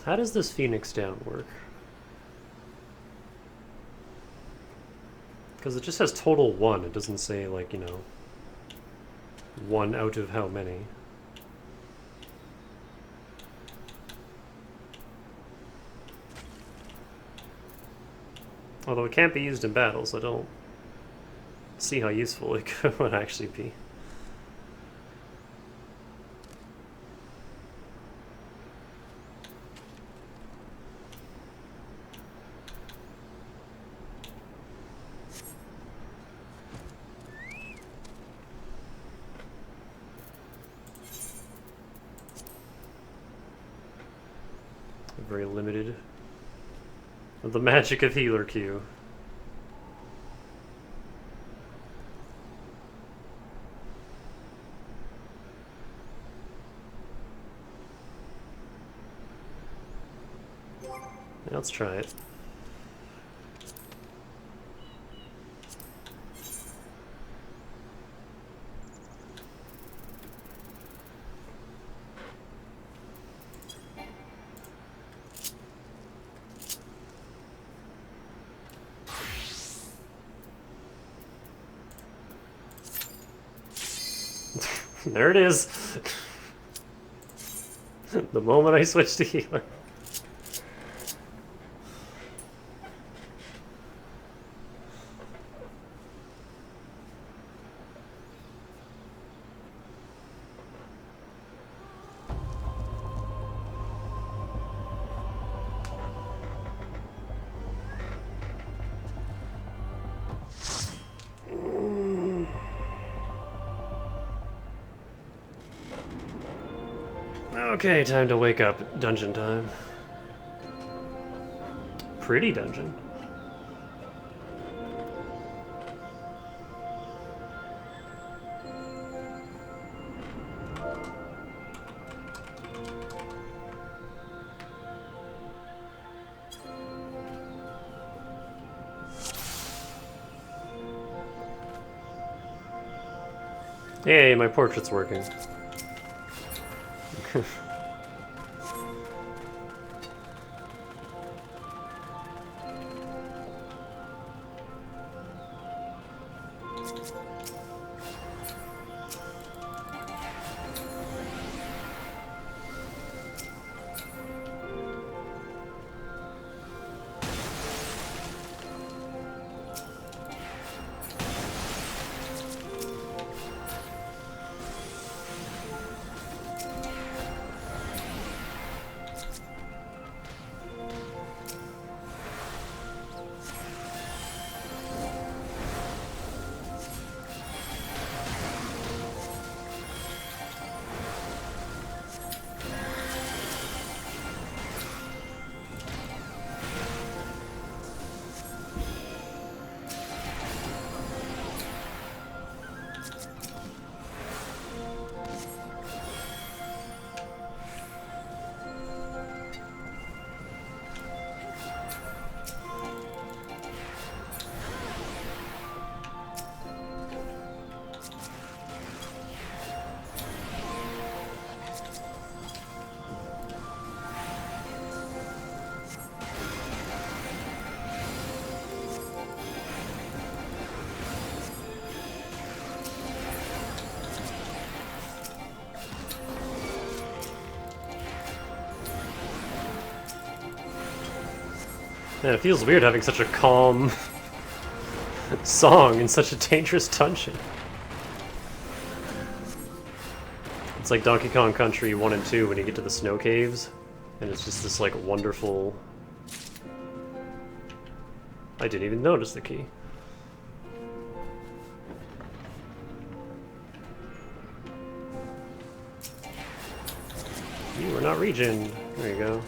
How does this Phoenix down work? Because it just says total 1. It doesn't say, like, you know, 1 out of how many. Although it can't be used in battle, so I don't see how useful it would actually be. Very limited. The magic of healer Q. Yeah, let's try it. There it is. The moment I switch to healer. Okay, time to wake up. Dungeon time. Pretty dungeon. Hey, my portrait's working. Man, it feels weird having such a calm song in such a dangerous dungeon. It's like Donkey Kong Country 1 and 2 when you get to the snow caves, and it's just this like wonderful... I didn't even notice the key. You are not regen. There you go.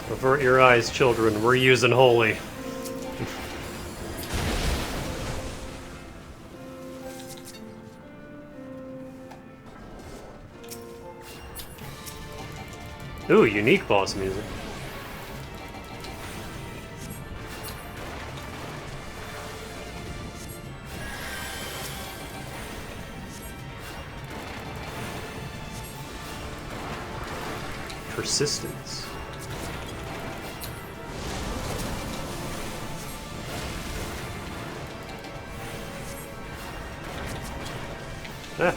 Avert your eyes, children. We're using holy. Ooh, unique boss music. Persistence. Ah.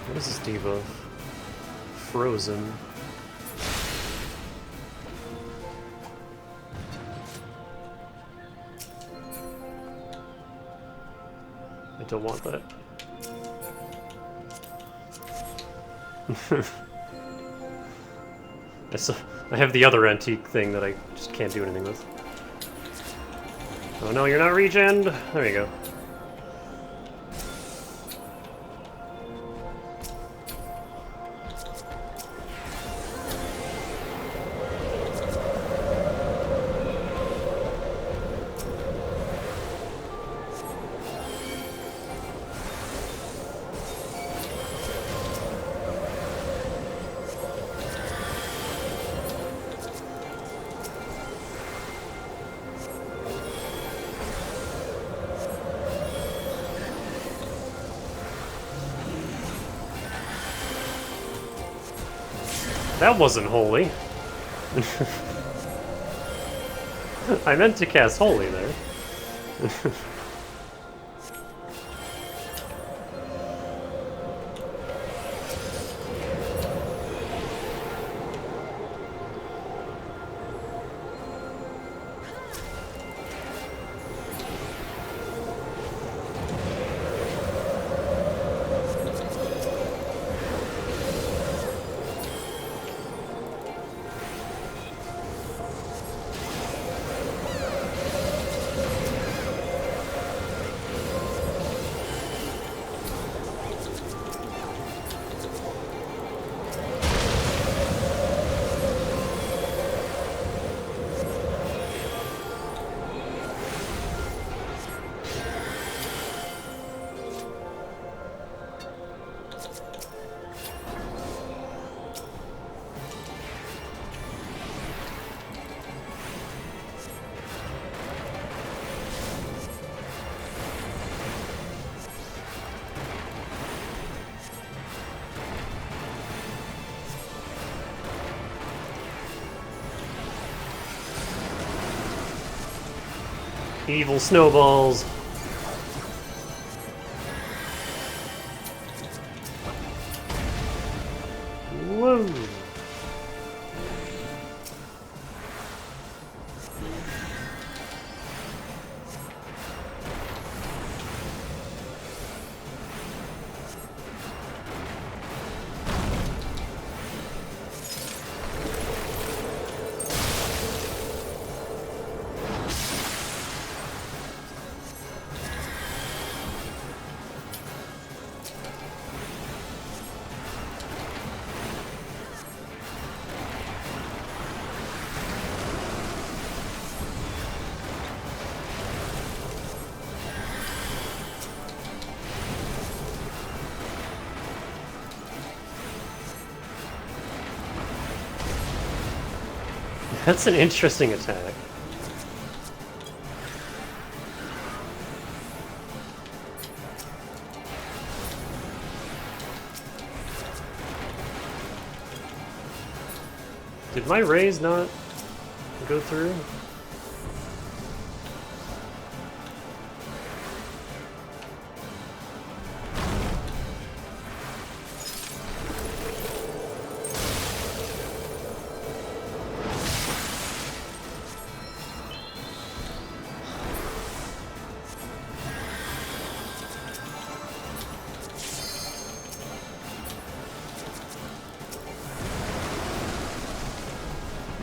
What is this debuff? Frozen. I don't want that. I have the other antique thing that I just can't do anything with. Oh no, you're not regened! There you go. That wasn't holy. I meant to cast holy there. Evil snowballs. Whoa. That's an interesting attack. Did my raise not go through?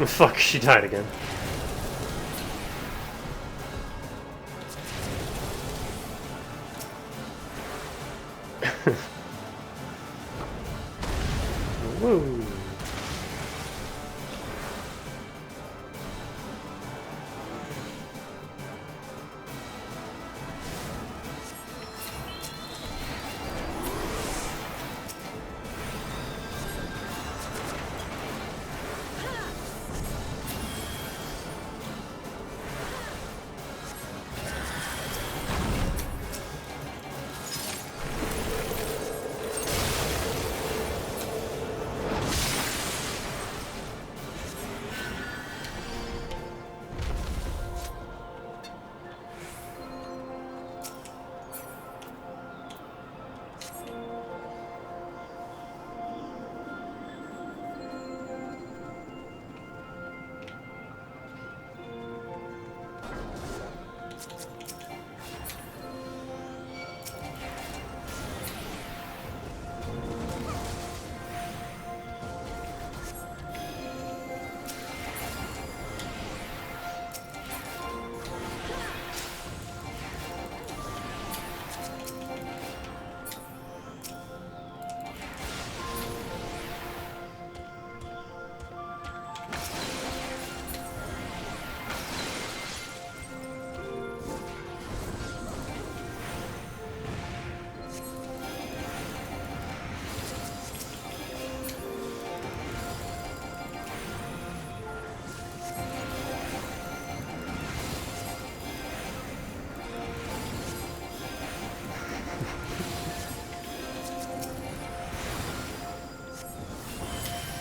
Fuck, she died again. Woo.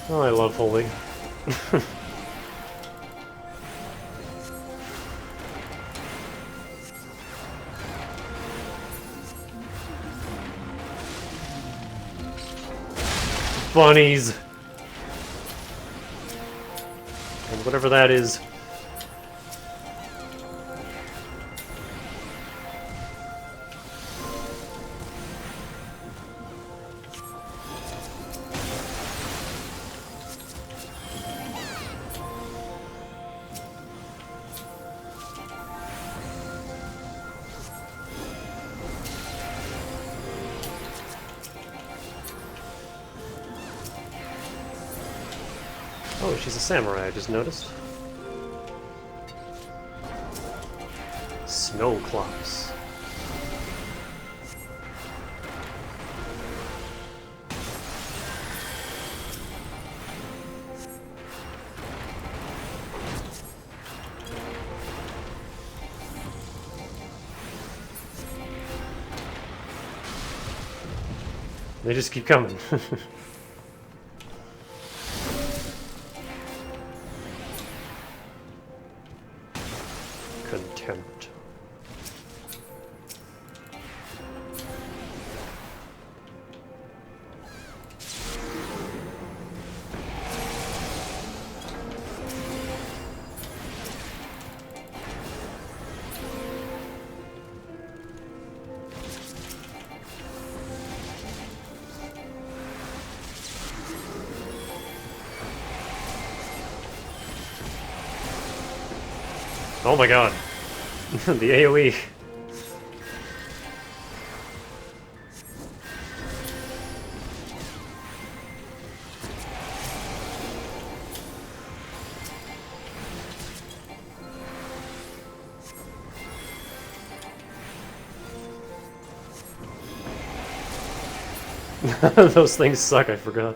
Oh, I love Holy. Bunnies! And whatever that is. Oh, she's a samurai, I just noticed. Snow clops. They just keep coming. Contempt. Oh my god. The AoE. Those things suck, I forgot.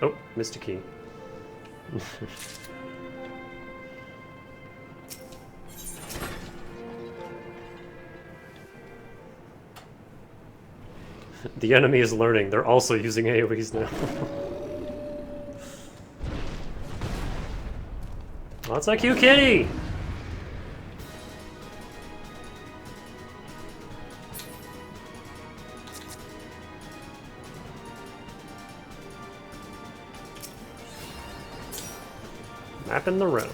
Oh, missed a key. The enemy is learning. They're also using AoEs now. That's a cute kitty! Mapping the realm.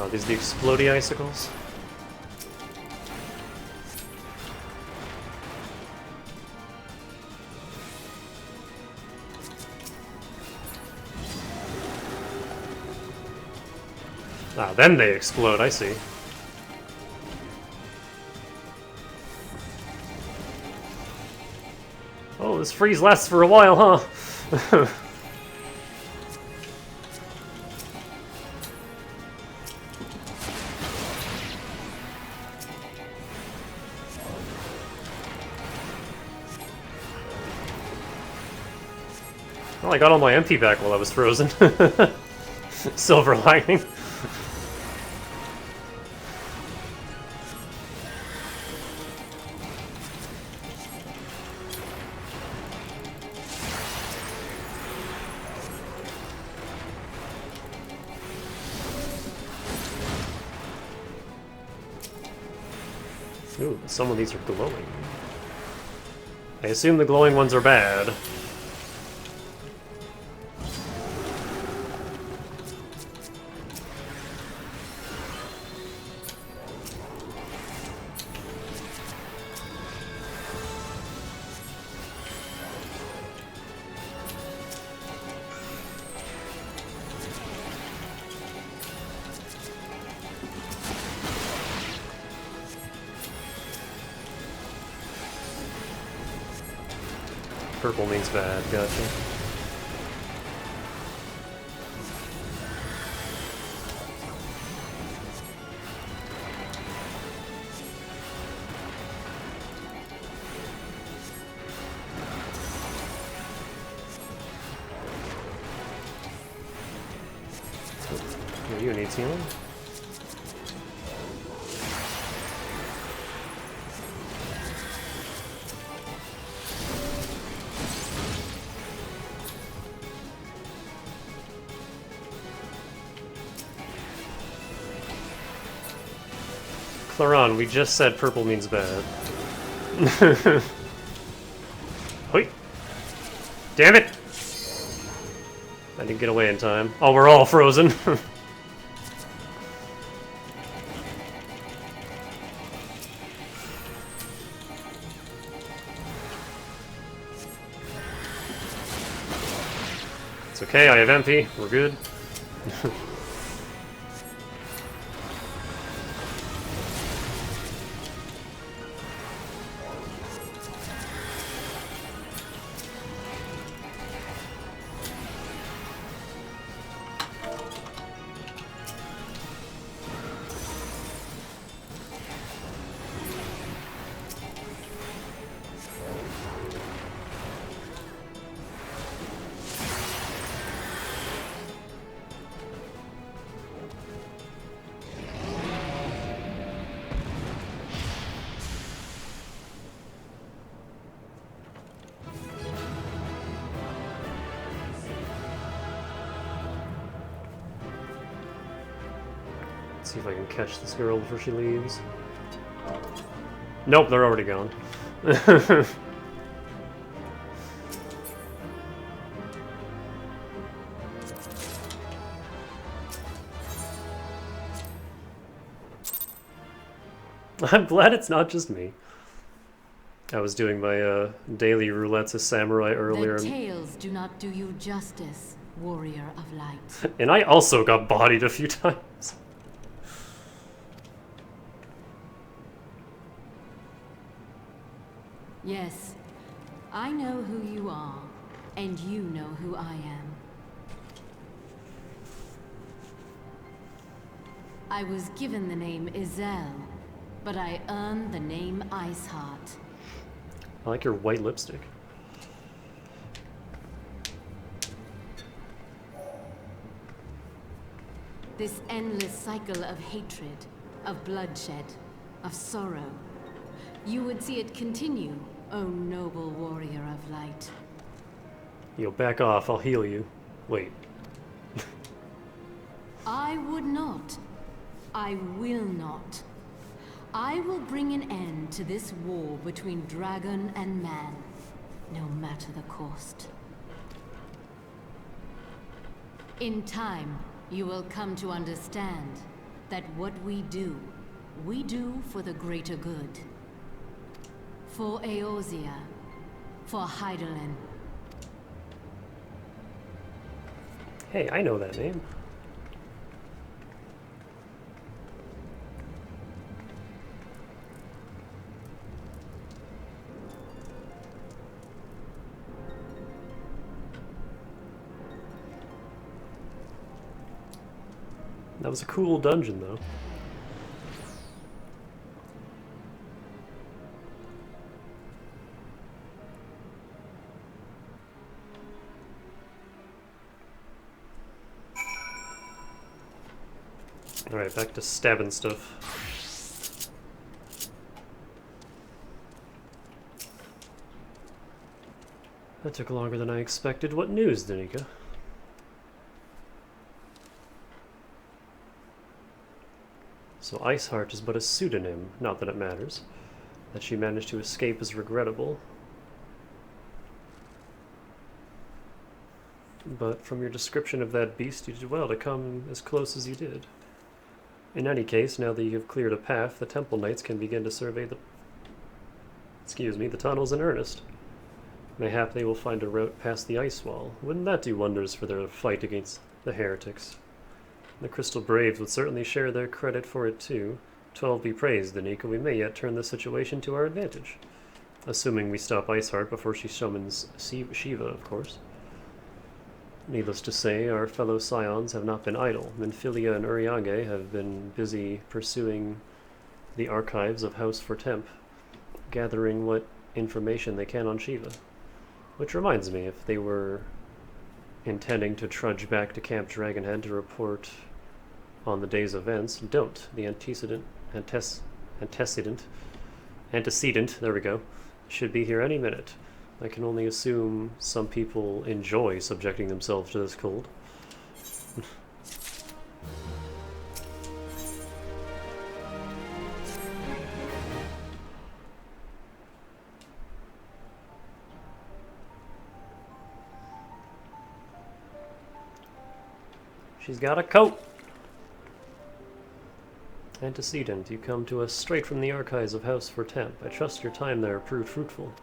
Oh, these are the explodey icicles? Ah, then they explode, I see. Oh, this freeze lasts for a while, huh? Well, I got all my MP back while I was frozen. Silver lining. Ooh, some of these are glowing. I assume the glowing ones are bad. Purple means bad, gotcha. Oh, you need healing? Claron, we just said purple means bad. Hoi! Damn it! I didn't get away in time. Oh, we're all frozen. It's okay, I have MP. We're good. See if I can catch this girl before she leaves. Nope, they're already gone. I'm glad it's not just me. I was doing my daily roulettes as samurai earlier. The tales do not do you justice, warrior of light. And I also got bodied a few times. Yes, I know who you are, and you know who I am. I was given the name Izel, but I earned the name Iceheart. I like your white lipstick. This endless cycle of hatred, of bloodshed, of sorrow. You would see it continue, O noble warrior of light. Yo, back off, I'll heal you. Wait. I would not. I will not. I will bring an end to this war between dragon and man, no matter the cost. In time, you will come to understand that what we do for the greater good. For Eorzea, for Hydaelyn. Hey, I know that name. That was a cool dungeon, though. Alright, back to stabbing stuff. That took longer than I expected. What news, Danica? So Iceheart is but a pseudonym, not that it matters. That she managed to escape is regrettable. But from your description of that beast, you did well to come as close as you did. In any case, now that you have cleared a path, the Temple Knights can begin to survey the tunnels in earnest. Mayhap they will find a route past the ice wall. Wouldn't that do wonders for their fight against the heretics? The Crystal Braves would certainly share their credit for it too. 12 be praised, Danica. We may yet turn the situation to our advantage. Assuming we stop Iceheart before she summons Shiva, of course. Needless to say, our fellow Scions have not been idle. Minfilia and Uriage have been busy pursuing the archives of House Fortemp, gathering what information they can on Shiva. Which reminds me, if they were intending to trudge back to Camp Dragonhead to report on the day's events, don't. The antecedent, there we go, should be here any minute. I can only assume some people enjoy subjecting themselves to this cold. She's got a coat! Antecedent, you come to us straight from the archives of House Fortemp. I trust your time there proved fruitful.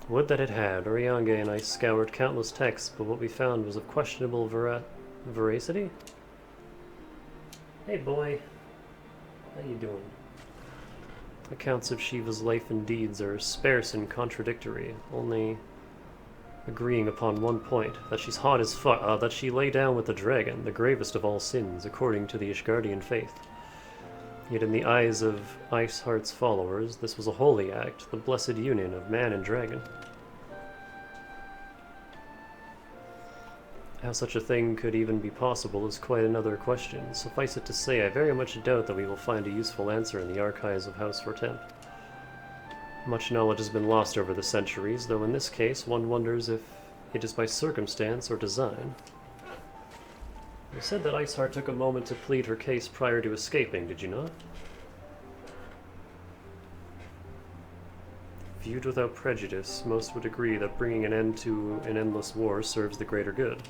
Would that it had. Uriage and I scoured countless texts, but what we found was of questionable veracity? Hey boy, how you doing? Accounts of Shiva's life and deeds are sparse and contradictory, only agreeing upon one point, that she's hot as fuck, that she lay down with the dragon, the gravest of all sins, according to the Ishgardian faith. Yet in the eyes of Iceheart's followers, this was a holy act, the blessed union of man and dragon. How such a thing could even be possible is quite another question. Suffice it to say, I very much doubt that we will find a useful answer in the archives of House Fortemp. Much knowledge has been lost over the centuries, though in this case one wonders if it is by circumstance or design. You said that Iceheart took a moment to plead her case prior to escaping, did you not? Viewed without prejudice, most would agree that bringing an end to an endless war serves the greater good.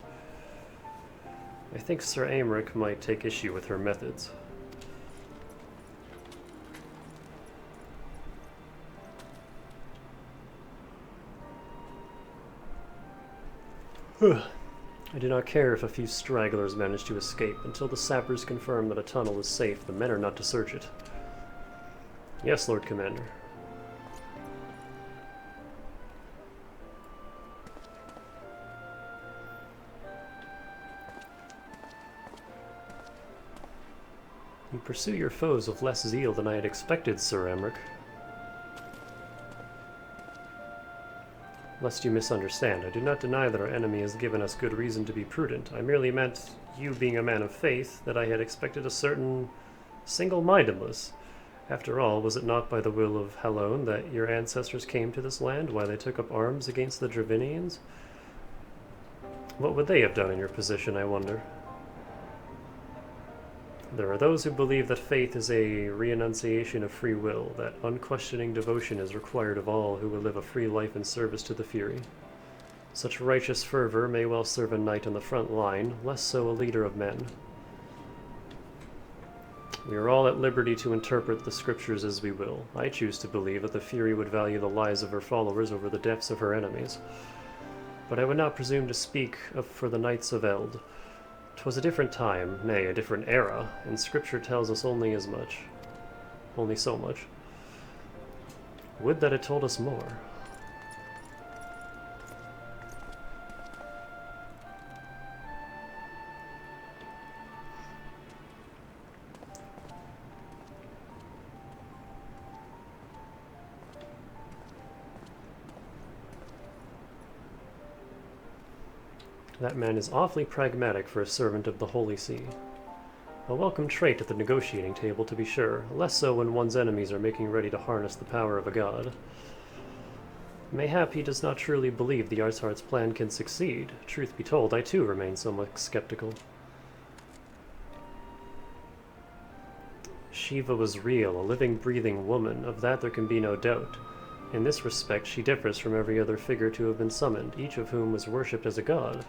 I think Sir Aymeric might take issue with her methods. I do not care if a few stragglers manage to escape. Until the sappers confirm that a tunnel is safe, the men are not to search it. Yes, Lord Commander. You pursue your foes with less zeal than I had expected, Sir Emmerich. Lest you misunderstand, I do not deny that our enemy has given us good reason to be prudent. I merely meant, you being a man of faith, that I had expected a certain single-mindedness. After all, was it not by the will of Hellone that your ancestors came to this land, why they took up arms against the Dravinians? What would they have done in your position, I wonder? There are those who believe that faith is a renunciation of free will, that unquestioning devotion is required of all who will live a free life in service to the Fury. Such righteous fervor may well serve a knight on the front line, less so a leader of men. We are all at liberty to interpret the scriptures as we will. I choose to believe that the Fury would value the lives of her followers over the deaths of her enemies. But I would not presume to speak for the Knights of Eld. 'Twas a different time, nay, a different era, and Scripture tells us only as much. Only so much. Would that it told us more. That man is awfully pragmatic for a servant of the Holy See. A welcome trait at the negotiating table, to be sure, less so when one's enemies are making ready to harness the power of a god. Mayhap he does not truly believe the Artsheart's plan can succeed. Truth be told, I too remain somewhat skeptical. Shiva was real, a living, breathing woman, of that there can be no doubt. In this respect she differs from every other figure to have been summoned, each of whom was worshipped as a god.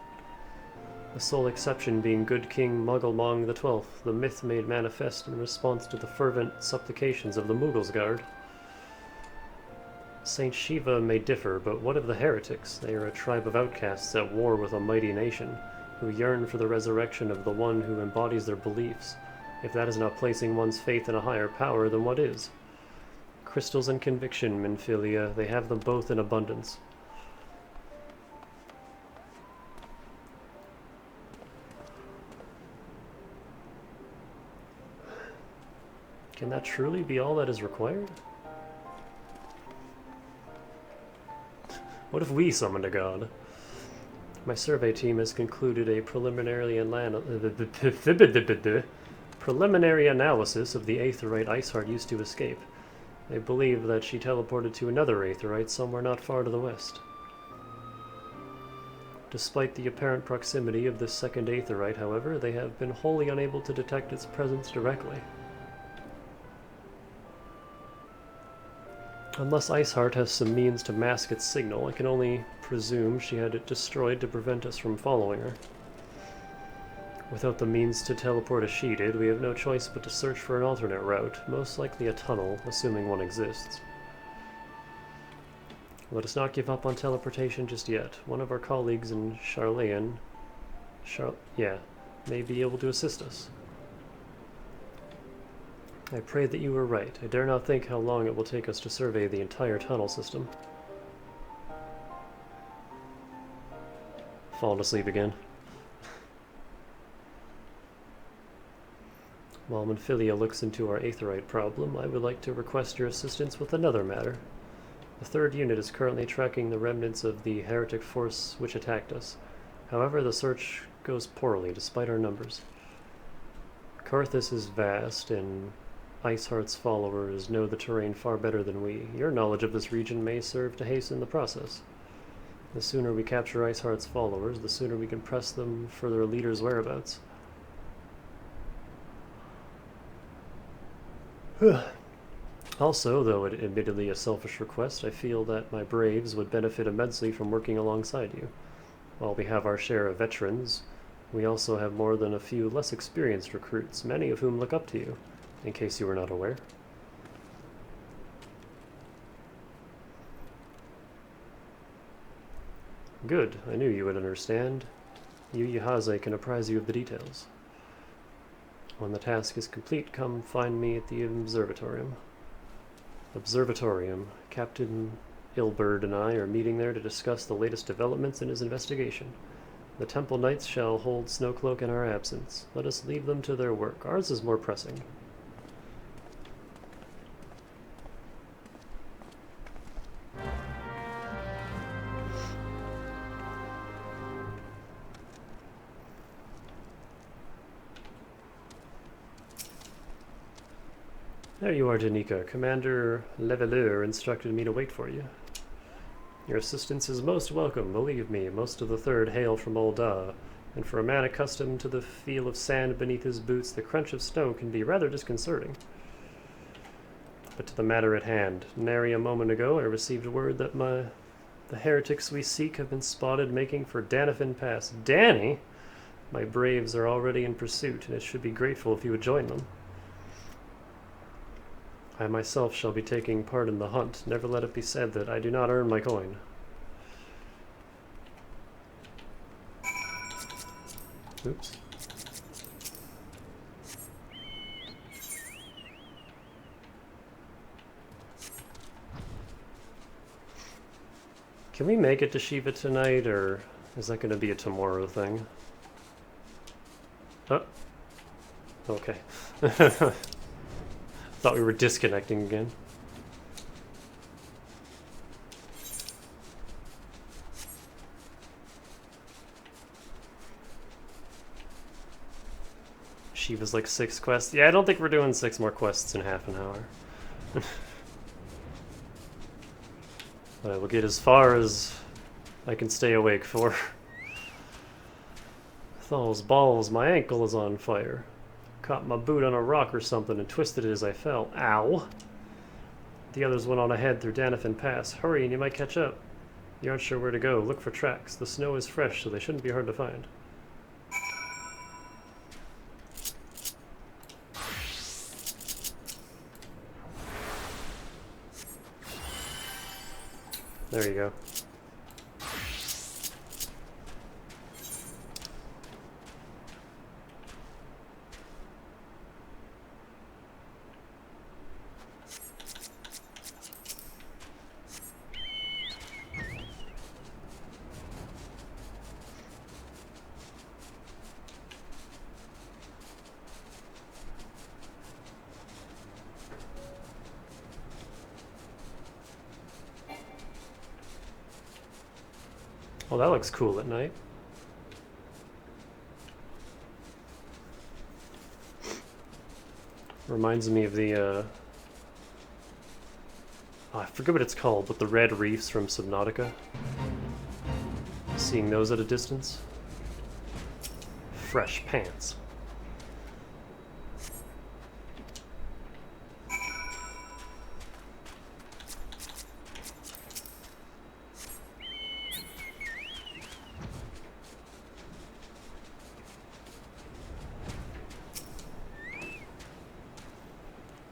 The sole exception being good King Mugglemong XII, the myth made manifest in response to the fervent supplications of the Mughals Guard. Saint Shiva may differ, but what of the heretics? They are a tribe of outcasts at war with a mighty nation, who yearn for the resurrection of the one who embodies their beliefs. If that is not placing one's faith in a higher power, then what is? Crystals and conviction, Minfilia, they have them both in abundance. Can that truly be all that is required? What if we summoned a god? My survey team has concluded a preliminary analysis of the Aetheryte Iceheart used to escape. They believe that she teleported to another Aetheryte somewhere not far to the west. Despite the apparent proximity of this second Aetheryte, however, they have been wholly unable to detect its presence directly. Unless Iceheart has some means to mask its signal, I can only presume she had it destroyed to prevent us from following her. Without the means to teleport as she did, we have no choice but to search for an alternate route, most likely a tunnel, assuming one exists. Let us not give up on teleportation just yet. One of our colleagues in Charlayan, may be able to assist us. I pray that you were right. I dare not think how long it will take us to survey the entire tunnel system. Falling asleep again. While Minfilia looks into our Aetheryte problem, I would like to request your assistance with another matter. The third unit is currently tracking the remnants of the heretic force which attacked us. However, the search goes poorly, despite our numbers. Karthus is vast, and Iceheart's followers know the terrain far better than we. Your knowledge of this region may serve to hasten the process. The sooner we capture Iceheart's followers, the sooner we can press them for their leader's whereabouts. Also, though it admittedly a selfish request, I feel that my braves would benefit immensely from working alongside you. While we have our share of veterans, we also have more than a few less experienced recruits, many of whom look up to you, in case you were not aware. Good, I knew you would understand. Yu Yahaze can apprise you of the details. When the task is complete, come find me at the observatorium. Captain Ilberd and I are meeting there to discuss the latest developments in his investigation. The Temple Knights shall hold Snowcloak in our absence. Let us leave them to their work. Ours is more pressing. There you are, Danica. Commander Leveleur instructed me to wait for you. Your assistance is most welcome, believe me. Most of the Third hail from Ul'dah, and for a man accustomed to the feel of sand beneath his boots, the crunch of snow can be rather disconcerting. But to the matter at hand. Nary a moment ago I received word that the heretics we seek have been spotted making for Danafin Pass. Danny? My braves are already in pursuit, and it should be grateful if you would join them. I myself shall be taking part in the hunt. Never let it be said that I do not earn my coin. Oops. Can we make it to Shiva tonight, or is that going to be a tomorrow thing? Oh. Okay. Thought we were disconnecting again. Shiva's like 6 quests. Yeah, I don't think we're doing 6 more quests in half an hour. But I will get as far as I can stay awake for. Those balls, my ankle is on fire. Caught my boot on a rock or something and twisted it as I fell. Ow! The others went on ahead through Danafin Pass. Hurry and you might catch up. You aren't sure where to go. Look for tracks. The snow is fresh, so they shouldn't be hard to find. There you go. Oh, that looks cool at night. Reminds me of the, oh, I forget what it's called, but the red reefs from Subnautica. Seeing those at a distance. Fresh pants.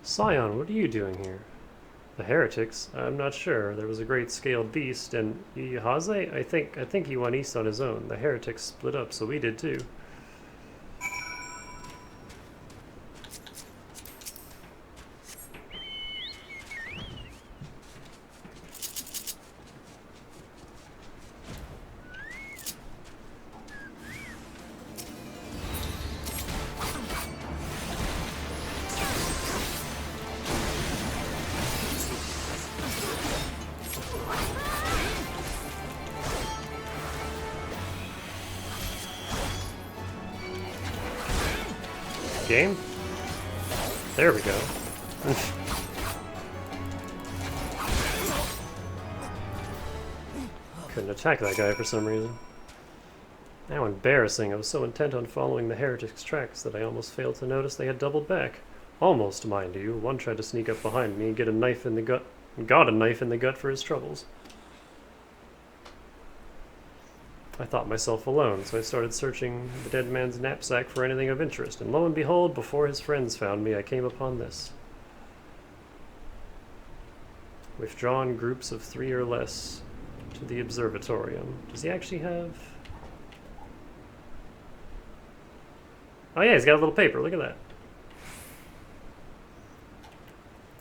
Scion, what are you doing here? The heretics? I'm not sure. There was a great scaled beast, and Haze? I think he went east on his own. The heretics split up, so we did too. Game? There we go. Couldn't attack that guy for some reason. How embarrassing. I was so intent on following the heretics' tracks that I almost failed to notice they had doubled back. Almost, mind you. One tried to sneak up behind me and get a knife in the gut. Got a knife in the gut for his troubles. I thought myself alone, so I started searching the dead man's knapsack for anything of interest, and lo and behold, before his friends found me, I came upon this. Withdrawn groups of 3 or less to the observatorium. Does he actually have... Oh yeah, he's got a little paper, look at that.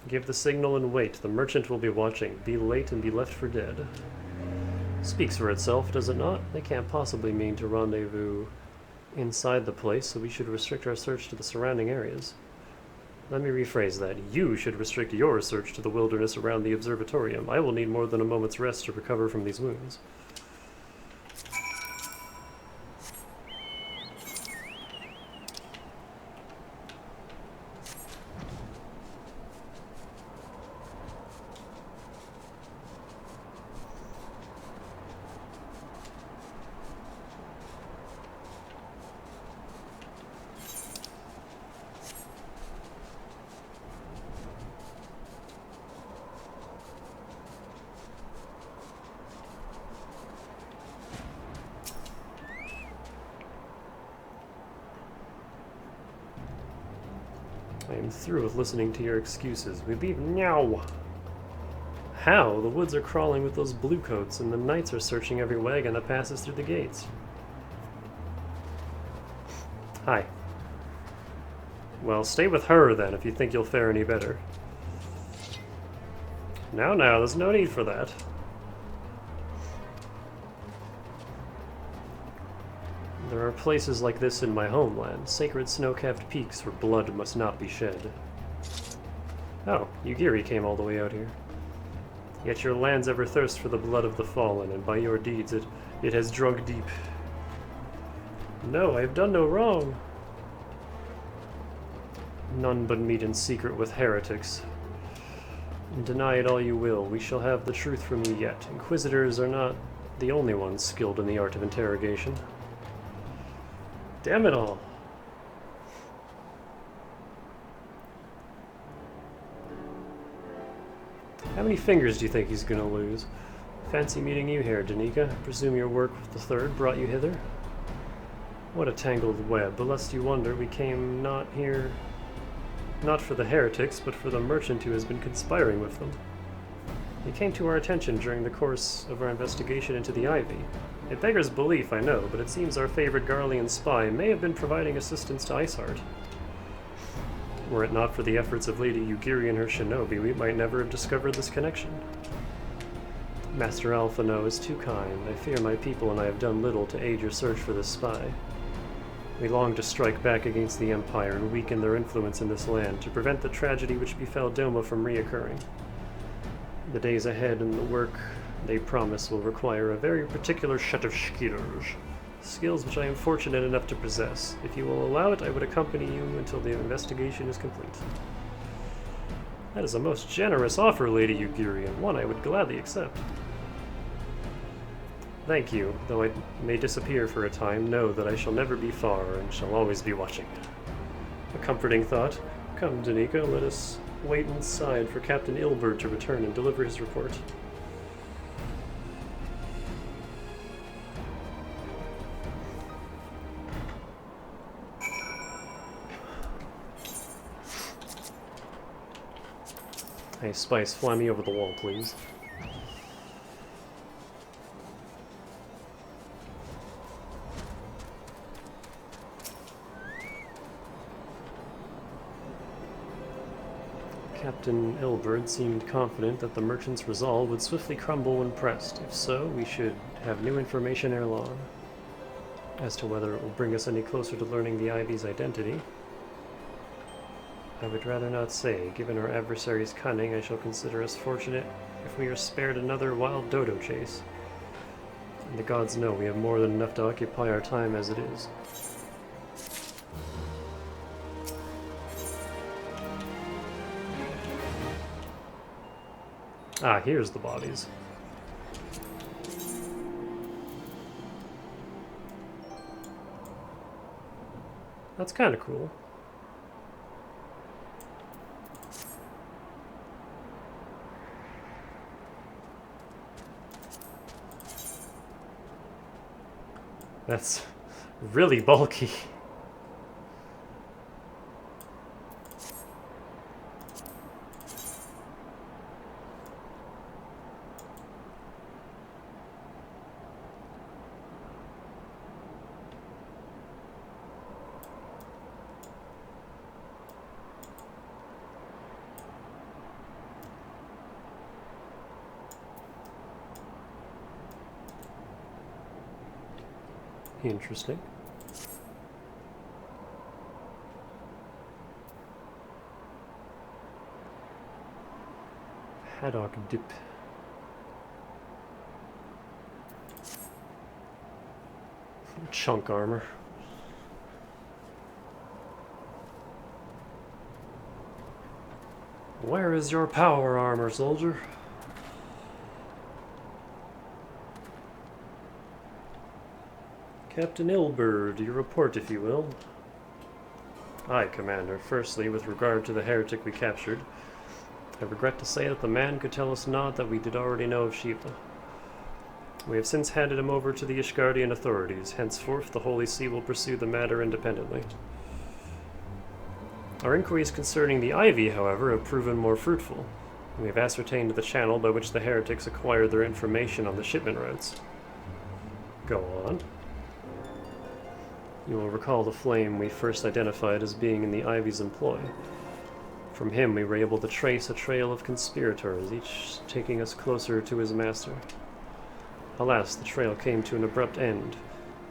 Give the signal and wait. The merchant will be watching. Be late and be left for dead. Speaks for itself, does it not? They can't possibly mean to rendezvous inside the place, so we should restrict our search to the surrounding areas. Let me rephrase that. You should restrict your search to the wilderness around the observatorium. I will need more than a moment's rest to recover from these wounds. I am through with listening to your excuses. We leave now. How? The woods are crawling with those bluecoats, and the knights are searching every wagon that passes through the gates. Hi. Well, stay with her then, if you think you'll fare any better. Now, there's no need for that. There are places like this in my homeland, sacred snow-capped peaks where blood must not be shed. Oh, Yugiri came all the way out here. Yet your lands ever thirst for the blood of the fallen, and by your deeds it has drunk deep. No, I have done no wrong. None but meet in secret with heretics. And deny it all you will, we shall have the truth from you yet. Inquisitors are not the only ones skilled in the art of interrogation. Damn it all. How many fingers do you think he's gonna lose? Fancy meeting you here, Danica. Presume your work with the Third brought you hither? What a tangled web, but lest you wonder, we came not for the heretics, but for the merchant who has been conspiring with them. He came to our attention during the course of our investigation into the Ivy. It beggars belief, I know, but it seems our favorite Garlean spy may have been providing assistance to Iceheart. Were it not for the efforts of Lady Yugiri and her shinobi, we might never have discovered this connection. Master Alphano is too kind. I fear my people and I have done little to aid your search for this spy. We long to strike back against the Empire and weaken their influence in this land, to prevent the tragedy which befell Doma from reoccurring. The days ahead and the work they promise will require a very particular set of skills which I am fortunate enough to possess. If you will allow it, I would accompany you until the investigation is complete. That is a most generous offer, Lady Yugiri, and one I would gladly accept. Thank you. Though I may disappear for a time, know that I shall never be far and shall always be watching. A comforting thought. Come, Danica, let us wait inside for Captain Ilbert to return and deliver his report. Hey, Spice, fly me over the wall, please. Captain Ilbert seemed confident that the merchant's resolve would swiftly crumble when pressed. If so, we should have new information ere long. As to whether it will bring us any closer to learning the Ivy's identity, I would rather not say. Given our adversary's cunning, I shall consider us fortunate if we are spared another wild dodo chase. And the gods know we have more than enough to occupy our time as it is. Ah, here's the bodies. That's kind of cool. That's really bulky. Interesting. Haddock dip. Chunk armor. Where is your power armor, soldier? Captain Ilbert, your report, if you will. Aye, Commander. Firstly, with regard to the heretic we captured, I regret to say that the man could tell us naught that we did already know of Shiva. We have since handed him over to the Ishgardian authorities. Henceforth, the Holy See will pursue the matter independently. Our inquiries concerning the Ivy, however, have proven more fruitful. We have ascertained the channel by which the heretics acquired their information on the shipment routes. Go on. You will recall the flame we first identified as being in the Ivy's employ. From him we were able to trace a trail of conspirators, each taking us closer to his master. Alas, the trail came to an abrupt end.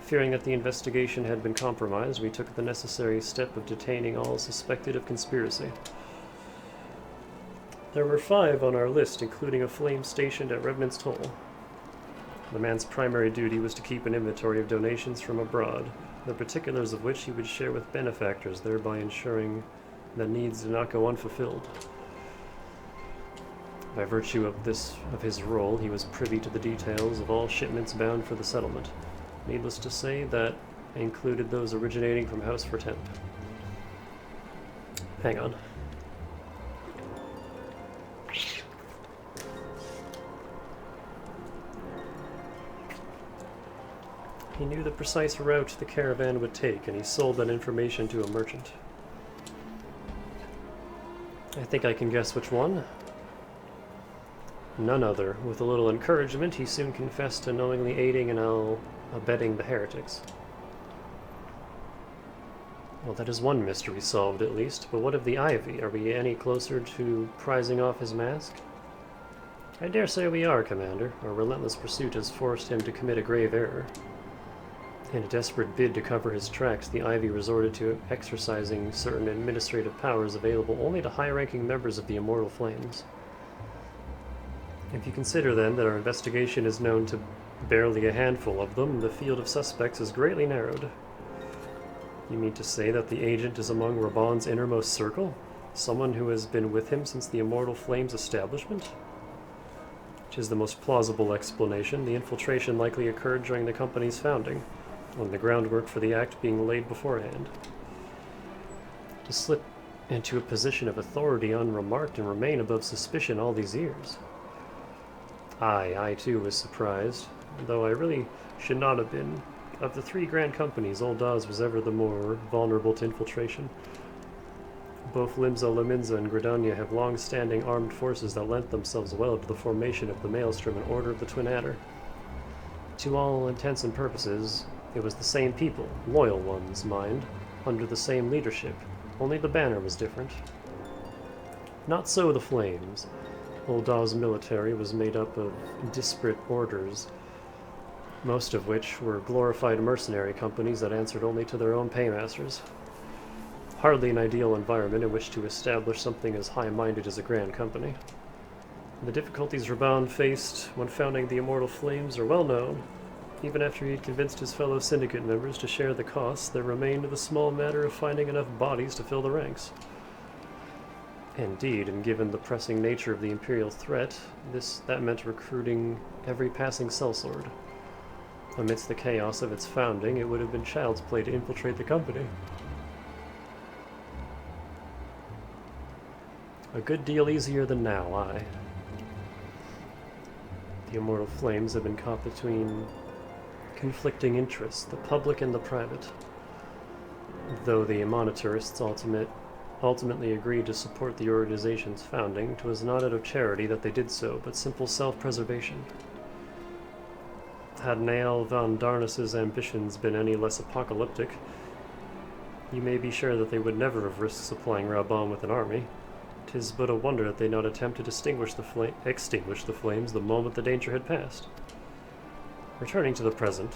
Fearing that the investigation had been compromised, we took the necessary step of detaining all suspected of conspiracy. There were 5 on our list, including a flame stationed at Redmond's Toll. The man's primary duty was to keep an inventory of donations from abroad, the particulars of which he would share with benefactors, thereby ensuring that needs did not go unfulfilled. By virtue of his role, he was privy to the details of all shipments bound for the settlement. Needless to say, that included those originating from House for Temp. Hang on. He knew the precise route the caravan would take, and he sold that information to a merchant. I think I can guess which one. None other. With a little encouragement, he soon confessed to knowingly aiding and abetting the heretics. Well, that is one mystery solved, at least. But what of the Ivy? Are we any closer to prizing off his mask? I dare say we are, Commander. Our relentless pursuit has forced him to commit a grave error. In a desperate bid to cover his tracks, the Ivy resorted to exercising certain administrative powers available only to high-ranking members of the Immortal Flames. If you consider, then, that our investigation is known to barely a handful of them, the field of suspects is greatly narrowed. You mean to say that the agent is among Raban's innermost circle? Someone who has been with him since the Immortal Flames establishment? Which is the most plausible explanation. The infiltration likely occurred during the company's founding, on the groundwork for the act being laid beforehand. To slip into a position of authority unremarked and remain above suspicion all these years. I too was surprised, though I really should not have been. Of the 3 grand companies, Old Dawes was ever the more vulnerable to infiltration. Both Limsa, Leminza, and Gridania have long-standing armed forces that lent themselves well to the formation of the Maelstrom and Order of the Twin Adder. To all intents and purposes, it was the same people, loyal ones, mind, under the same leadership, only the banner was different. Not so the Flames. Old Dawes' military was made up of disparate orders, most of which were glorified mercenary companies that answered only to their own paymasters. Hardly an ideal environment in which to establish something as high-minded as a grand company. The difficulties Raban faced when founding the Immortal Flames are well known. Even after he had convinced his fellow syndicate members to share the costs, there remained the small matter of finding enough bodies to fill the ranks. Indeed, and given the pressing nature of the Imperial threat, that meant recruiting every passing sellsword. Amidst the chaos of its founding, it would have been child's play to infiltrate the company. A good deal easier than now, aye. The Immortal Flames have been caught between conflicting interests, the public and the private. Though the monetarists ultimately agreed to support the organization's founding, it was not out of charity that they did so, but simple self-preservation. Had Nael von Darnus's ambitions been any less apocalyptic, you may be sure that they would never have risked supplying Raban with an army. 'Tis but a wonder that they not attempt to extinguish the flames the moment the danger had passed. Returning to the present,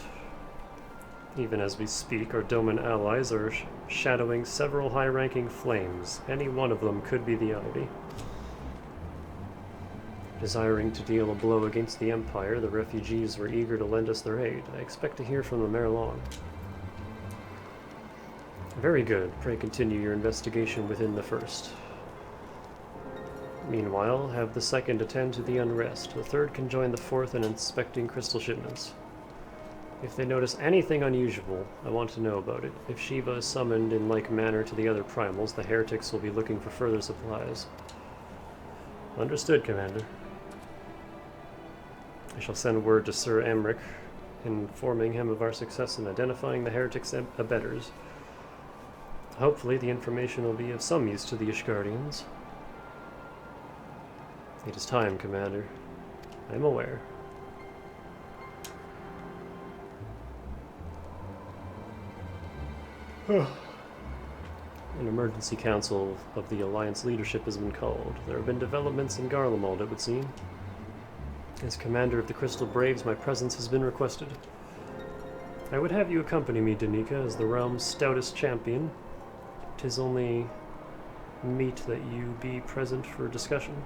even as we speak, our Doman allies are shadowing several high-ranking flames. Any one of them could be the Ivy. Desiring to deal a blow against the Empire, the refugees were eager to lend us their aid. I expect to hear from them ere long. Very good. Pray continue your investigation within the first. Meanwhile, have the second attend to the unrest. The third can join the fourth in inspecting crystal shipments. If they notice anything unusual, I want to know about it. If Shiva is summoned in like manner to the other primals, the heretics will be looking for further supplies. Understood, Commander. I shall send word to Sir Emric, informing him of our success in identifying the heretics' abettors. Hopefully the information will be of some use to the Ishgardians. It is time, Commander. I am aware. An emergency council of the Alliance leadership has been called. There have been developments in Garlemald, it would seem. As commander of the Crystal Braves, my presence has been requested. I would have you accompany me, Danica, as the realm's stoutest champion. 'Tis only meet that you be present for discussion.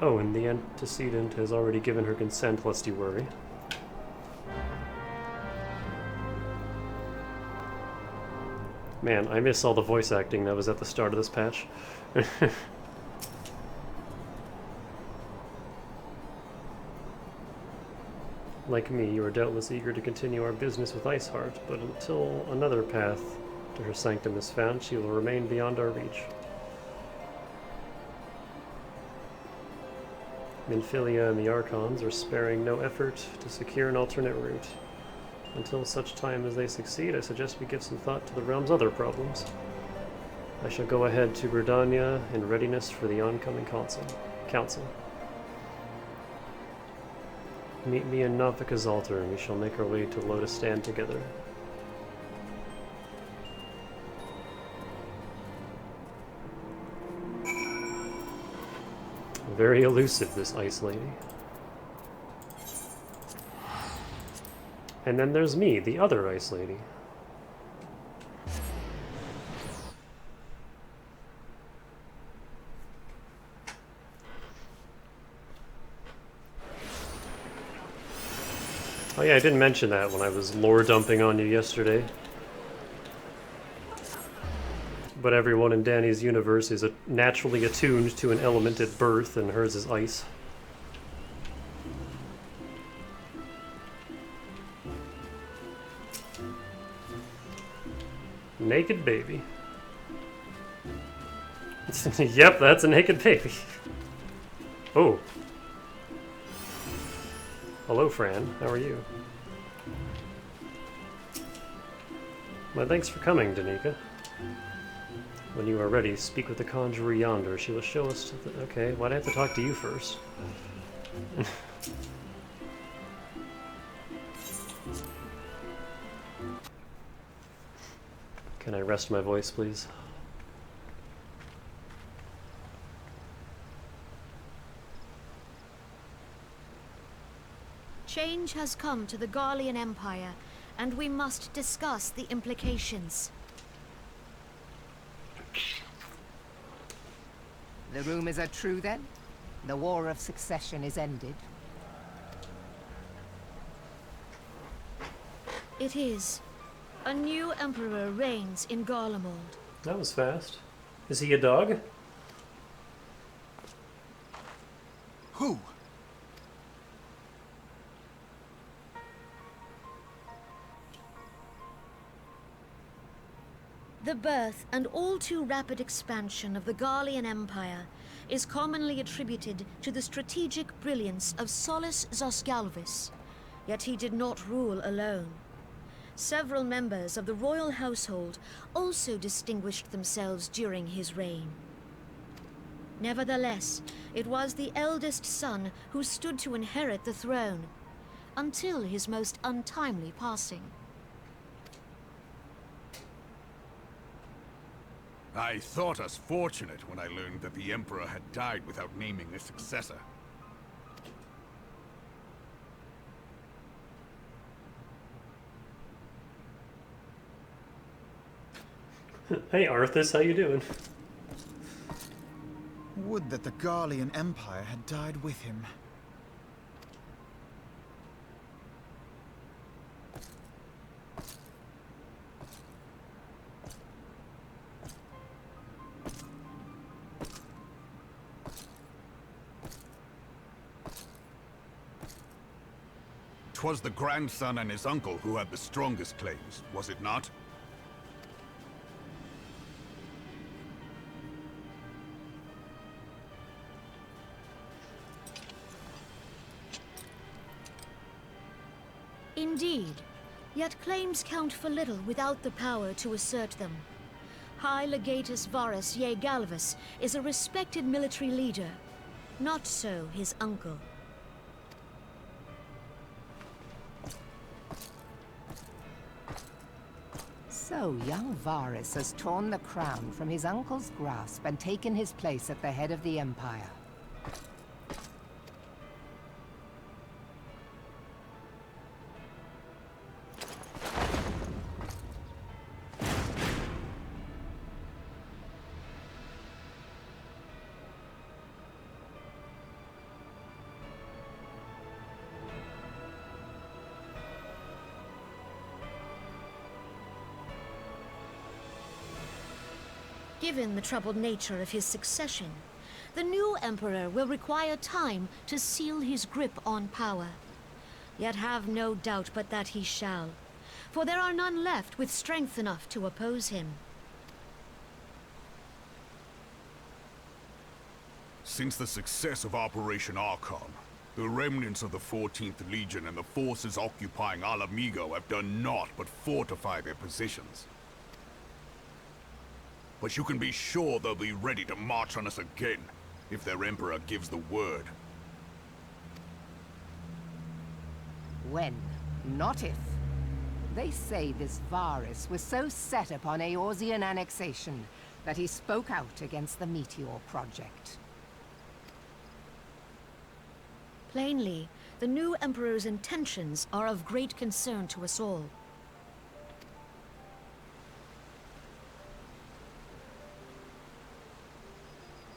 Oh, and the antecedent has already given her consent, lest you worry. Man, I miss all the voice acting that was at the start of this patch. Like me, you are doubtless eager to continue our business with Iceheart, but until another path to her sanctum is found, she will remain beyond our reach. Minfilia and the Archons are sparing no effort to secure an alternate route. Until such time as they succeed, I suggest we give some thought to the realm's other problems. I shall go ahead to Gridania in readiness for the oncoming council. Meet me in Navika's altar, and we shall make our way to Lotus Stand together. Very elusive, this ice lady. And then there's me, the other ice lady. Oh yeah, I didn't mention that when I was lore dumping on you yesterday. But everyone in Danny's universe is naturally attuned to an element at birth, and hers is ice. Naked baby. Yep, that's a naked baby. Oh. Hello, Fran. How are you? Well, thanks for coming, Danica. When you are ready, speak with the conjurer yonder. She will show us to the... Okay, why'd I have to talk to you first? Can I rest my voice, please? Change has come to the Garlean Empire, and we must discuss the implications. The rumors are true, then? The War of Succession is ended? It is. A new emperor reigns in Garlemald. That was fast. Is he a dog? Who? The birth and all too rapid expansion of the Garlean Empire is commonly attributed to the strategic brilliance of Solus Zosgalvis, yet he did not rule alone. Several members of the royal household also distinguished themselves during his reign. Nevertheless, it was the eldest son who stood to inherit the throne, until his most untimely passing. I thought us fortunate when I learned that the Emperor had died without naming a successor. Hey Arthas, how you doing? Would that the Garlean Empire had died with him. Twas the grandson and his uncle who had the strongest claims, was it not? Indeed, yet claims count for little without the power to assert them. High Legatus Varus Ye Galvus is a respected military leader. Not so his uncle. So young Varus has torn the crown from his uncle's grasp and taken his place at the head of the Empire. Given the troubled nature of his succession, the new emperor will require time to seal his grip on power. Yet have no doubt but that he shall, for there are none left with strength enough to oppose him. Since the success of Operation Archon, the remnants of the 14th Legion and the forces occupying Alamigo have done naught but fortify their positions. But you can be sure they'll be ready to march on us again, if their Emperor gives the word. When, not if. They say this Varus was so set upon Eorzean annexation that he spoke out against the Meteor Project. Plainly, the new emperor's intentions are of great concern to us all.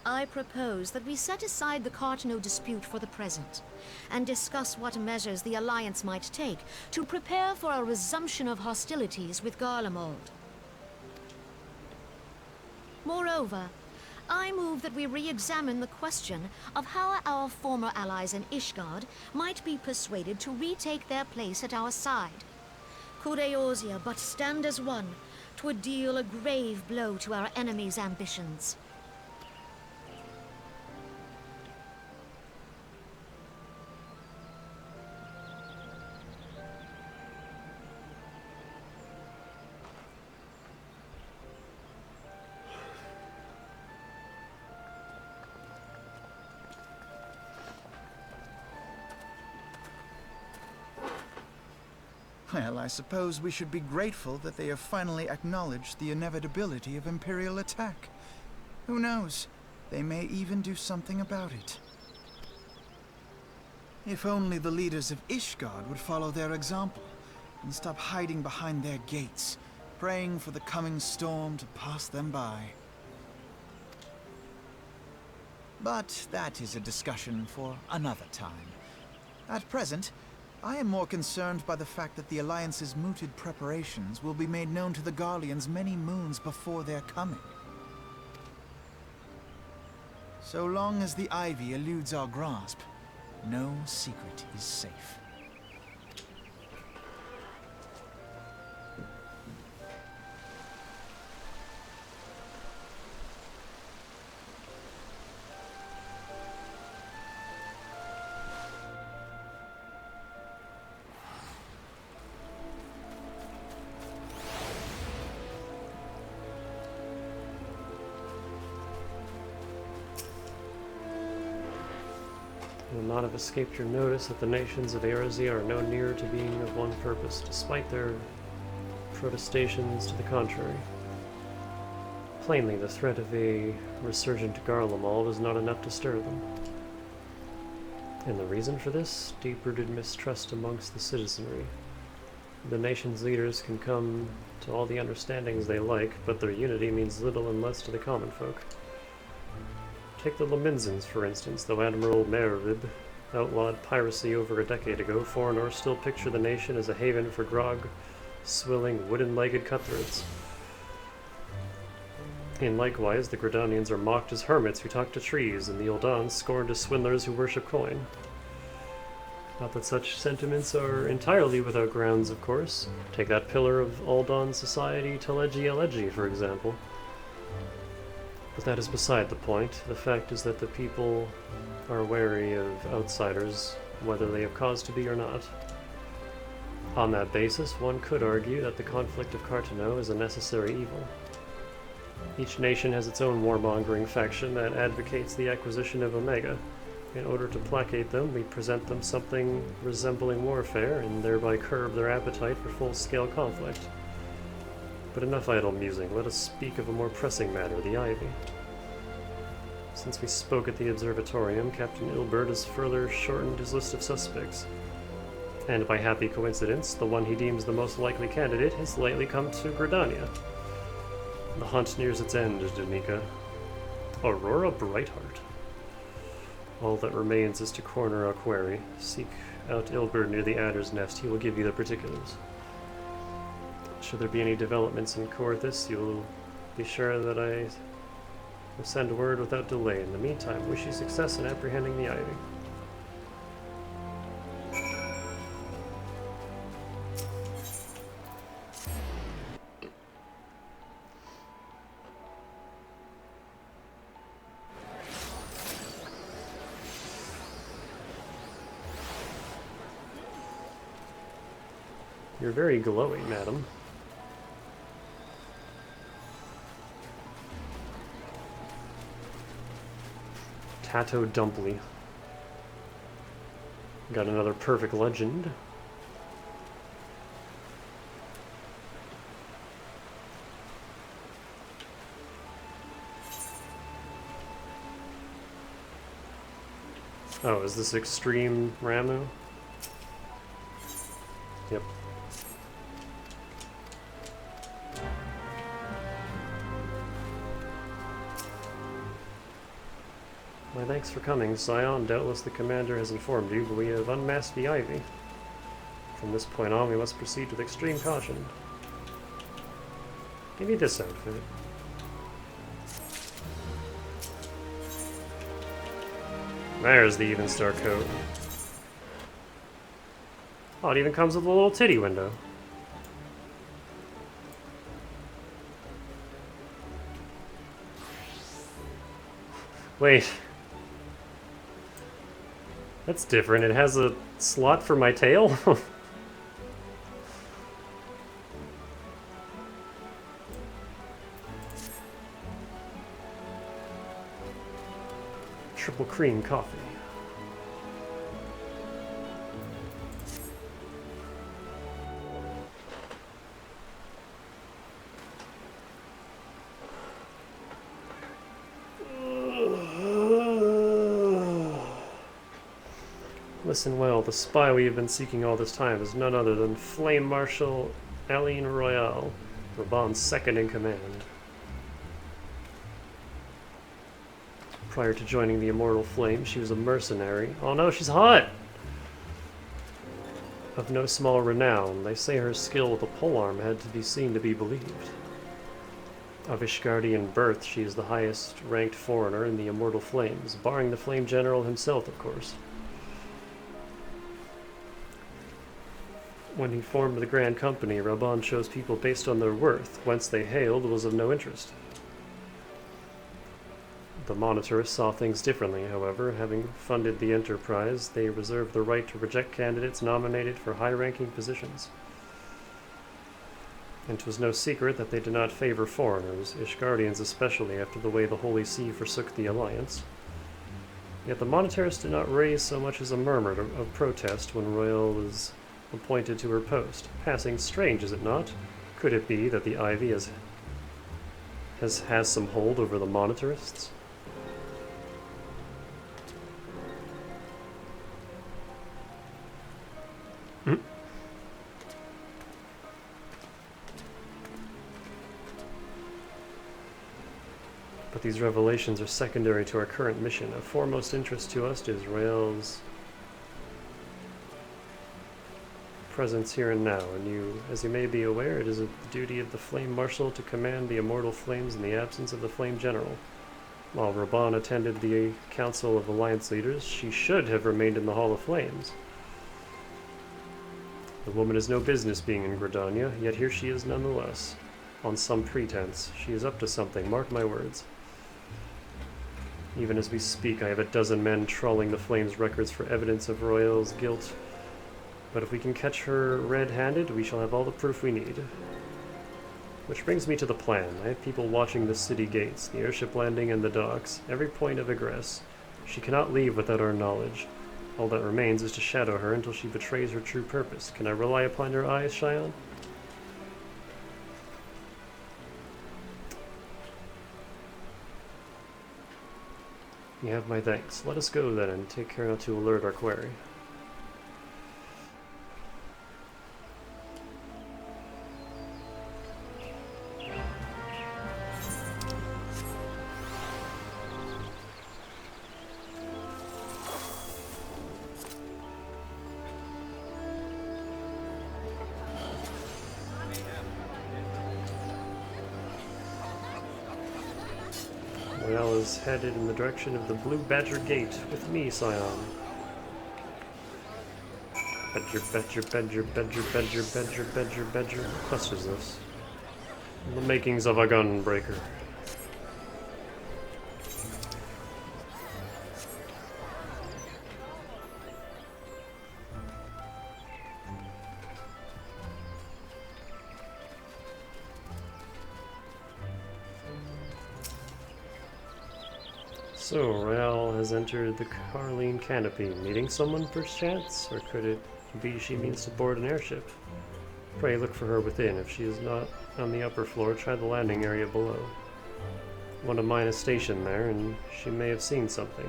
I propose that we set aside the Cartano dispute for the present, and discuss what measures the Alliance might take to prepare for a resumption of hostilities with Garlemald. Moreover, I move that we re-examine the question of how our former allies in Ishgard might be persuaded to retake their place at our side. Could Eorzea but stand as one, 'twould deal a grave blow to our enemies' ambitions. Well, I suppose we should be grateful that they have finally acknowledged the inevitability of Imperial attack. Who knows? They may even do something about it. If only the leaders of Ishgard would follow their example and stop hiding behind their gates, praying for the coming storm to pass them by. But that is a discussion for another time. At present, I am more concerned by the fact that the Alliance's mooted preparations will be made known to the Garleans many moons before their coming. So long as the Ivy eludes our grasp, no secret is safe. It will not have escaped your notice that the nations of Eorzea are no nearer to being of one purpose, despite their protestations to the contrary. Plainly, the threat of a resurgent Garlemald is not enough to stir them. And the reason for this? Deep-rooted mistrust amongst the citizenry. The nation's leaders can come to all the understandings they like, but their unity means little unless to the common folk. Take the Laminsans, for instance. Though Admiral Merrib outlawed piracy over a decade ago, foreigners still picture the nation as a haven for grog-swilling, wooden-legged cutthroats. And likewise, the Gridanians are mocked as hermits who talk to trees, and the Eldans scorned as swindlers who worship coin. Not that such sentiments are entirely without grounds, of course. Take that pillar of Aldan society, Teleji Elegy, for example. But that is beside the point. The fact is that the people are wary of outsiders, whether they have cause to be or not. On that basis, one could argue that the conflict of Cartano is a necessary evil. Each nation has its own warmongering faction that advocates the acquisition of Omega. In order to placate them, we present them something resembling warfare, and thereby curb their appetite for full-scale conflict. But enough idle musing, let us speak of a more pressing matter, the Ivy. Since we spoke at the Observatorium, Captain Ilbert has further shortened his list of suspects. And by happy coincidence, the one he deems the most likely candidate has lately come to Gridania. The hunt nears its end, Danica. Aurora Brightheart. All that remains is to corner our quarry. Seek out Ilbert near the Adder's Nest. He will give you the particulars. Should there be any developments in Corthus, you'll be sure that I will send word without delay. In the meantime, wish you success in apprehending the Ivy. You're very glowy, madam. Tato Dumply. Got another perfect legend. Oh, is this Extreme Ramuh? Yep. My thanks for coming, Scion. Doubtless the commander has informed you, but we have unmasked the Ivy. From this point on, we must proceed with extreme caution. Give me this outfit. There's the Evenstar coat. Oh, it even comes with a little titty window. Wait. That's different. It has a slot for my tail? Triple cream coffee. Listen well, the spy we have been seeking all this time is none other than Flame Marshal Aline Royale, Raban's second in command. Prior to joining the Immortal Flame, she was a mercenary. Oh no, she's hot! Of no small renown, they say her skill with a polearm had to be seen to be believed. Of Ishgardian birth, she is the highest ranked foreigner in the Immortal Flames, barring the Flame General himself, of course. When he formed the Grand Company, Raban chose people based on their worth. Whence they hailed was of no interest. The Monitorists saw things differently, however. Having funded the enterprise, they reserved the right to reject candidates nominated for high-ranking positions. And 'twas no secret that they did not favor foreigners, Ishgardians especially, after the way the Holy See forsook the Alliance. Yet the Monitorists did not raise so much as a murmur of protest when Royal was appointed to her post. Passing strange, is it not? Could it be that the Ivy has some hold over the Monitorists? But these revelations are secondary to our current mission. Of foremost interest to us is Royal's presence here and now, and as you may be aware, it is the duty of the Flame Marshal to command the Immortal Flames in the absence of the Flame General. While Raban attended the Council of Alliance Leaders, she should have remained in the Hall of Flames. The woman has no business being in Gridania, yet here she is nonetheless. On some pretense. She is up to something, mark my words. Even as we speak, I have a dozen men trawling the Flames records for evidence of Royal's guilt. But if we can catch her red-handed, we shall have all the proof we need. Which brings me to the plan. I have people watching the city gates, the airship landing and the docks, every point of egress. She cannot leave without our knowledge. All that remains is to shadow her until she betrays her true purpose. Can I rely upon your eyes, Xion? You have my thanks. Let us go then and take care not to alert our quarry. Royale is headed in the direction of the Blue Badger Gate with me, Scion. Badger, badger, badger, badger, badger, badger, badger, badger. What quest is this? The makings of a gunbreaker. So, Rael has entered the Carline Canopy. Meeting someone perchance? Or could it be she means to board an airship? Pray look for her within. If she is not on the upper floor, try the landing area below. One of mine is stationed there, and she may have seen something.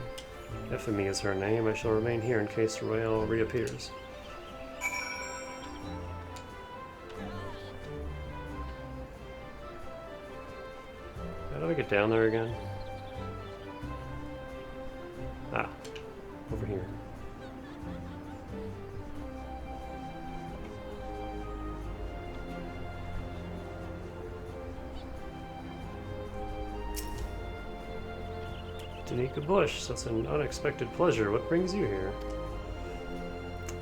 Ephemy is her name. I shall remain here in case Rael reappears. How do I get down there again? Ah, over here. Danica Bush, that's an unexpected pleasure. What brings you here?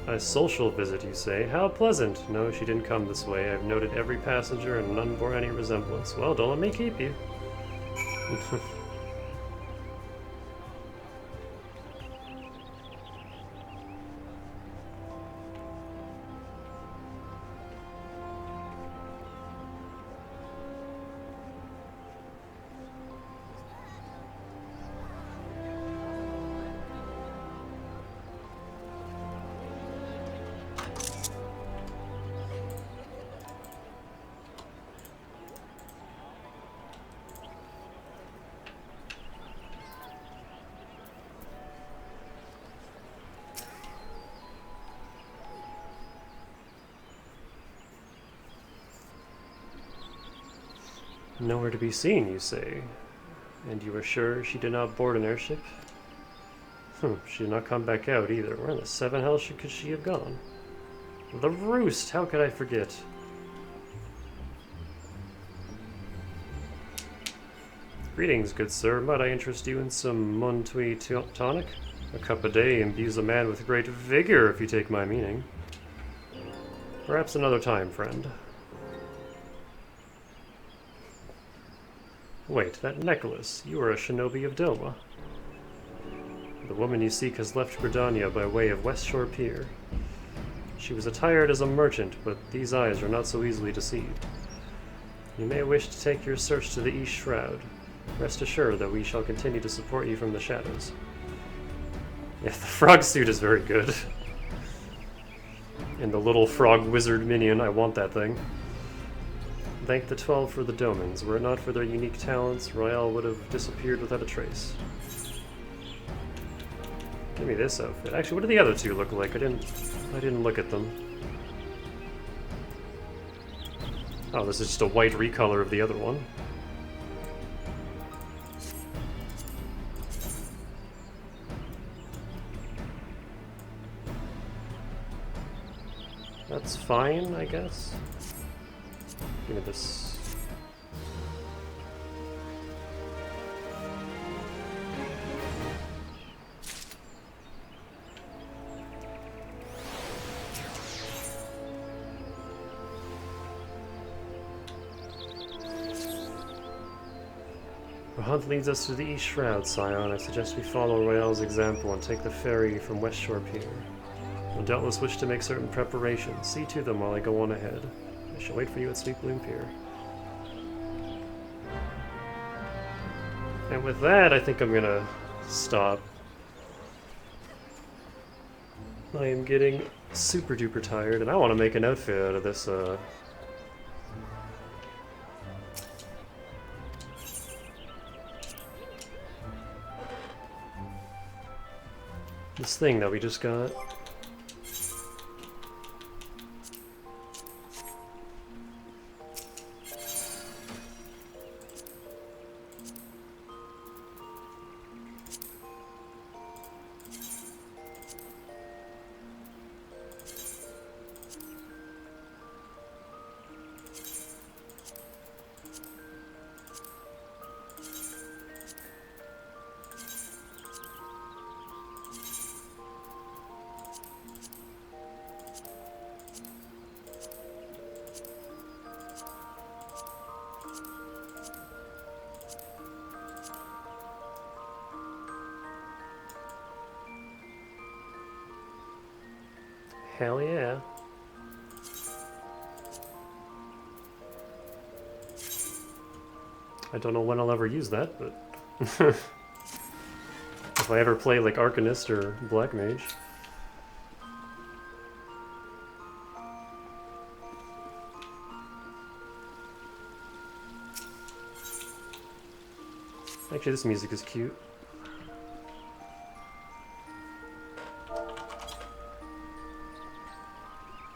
A social visit, you say? How pleasant! No, she didn't come this way. I've noted every passenger and none bore any resemblance. Well, don't let me keep you. Nowhere to be seen, you say? And you are sure she did not board an airship? She did not come back out either. Where in the seven hells could she have gone? The Roost! How could I forget? Greetings, good sir. Might I interest you in some Montui tonic? A cup a day imbues a man with great vigor, if you take my meaning. Perhaps another time, friend. Wait, that necklace. You are a shinobi of Doma. The woman you seek has left Gridania by way of West Shore Pier. She was attired as a merchant, but these eyes are not so easily deceived. You may wish to take your search to the East Shroud. Rest assured that we shall continue to support you from the shadows. Yeah, the frog suit is very good. And the little frog wizard minion, I want that thing. Thank the 12 for the domins. Were it not for their unique talents, Royale would have disappeared without a trace. Give me this outfit. Actually, what do the other two look like? I didn't look at them. Oh, this is just a white recolor of the other one. That's fine, I guess. Give me this. The hunt leads us to the East Shroud, Scion. I suggest we follow Royale's example and take the ferry from West Shore Pier. You'll doubtless wish to make certain preparations. See to them while I go on ahead. I shall wait for you at Sweet Bloom Pier. And with that, I think I'm gonna stop. I am getting super duper tired, and I want to make an outfit out of this, this thing that we just got. Hell yeah. I don't know when I'll ever use that, but if I ever play like Arcanist or Black Mage. Actually, this music is cute.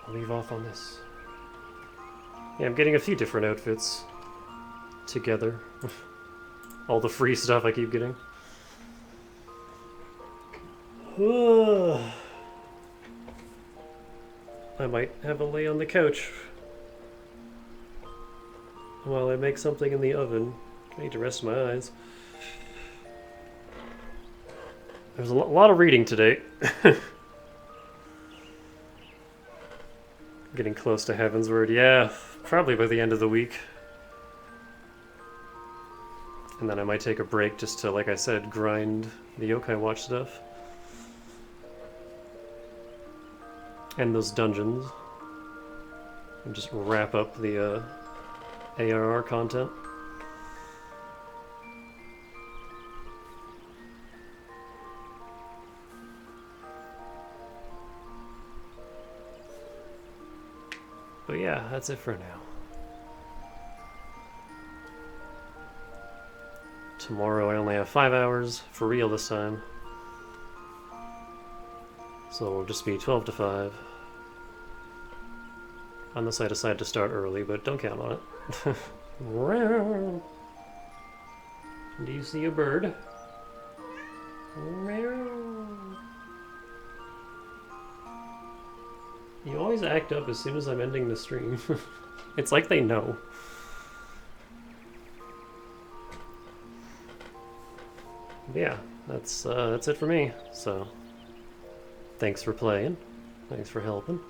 I'll leave off on this. Yeah, I'm getting a few different outfits together. All the free stuff I keep getting. I might have a lay on the couch while I make something in the oven. I need to rest my eyes. There's a lot of reading today. Getting close to Heaven's Word. Yeah, probably by the end of the week. And then I might take a break just to, like I said, grind the Yokai Watch stuff. And those dungeons. And just wrap up the ARR content. But yeah, that's it for now. Tomorrow I only have 5 hours, for real this time. So it'll just be 12 to 5. Unless I decide to start early, but don't count on it. Do you see a bird? You always act up as soon as I'm ending the stream. It's like they know. But yeah, that's it for me. So, thanks for playing, thanks for helping,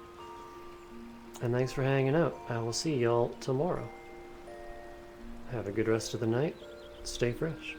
and thanks for hanging out. I will see y'all tomorrow. Have a good rest of the night. Stay fresh.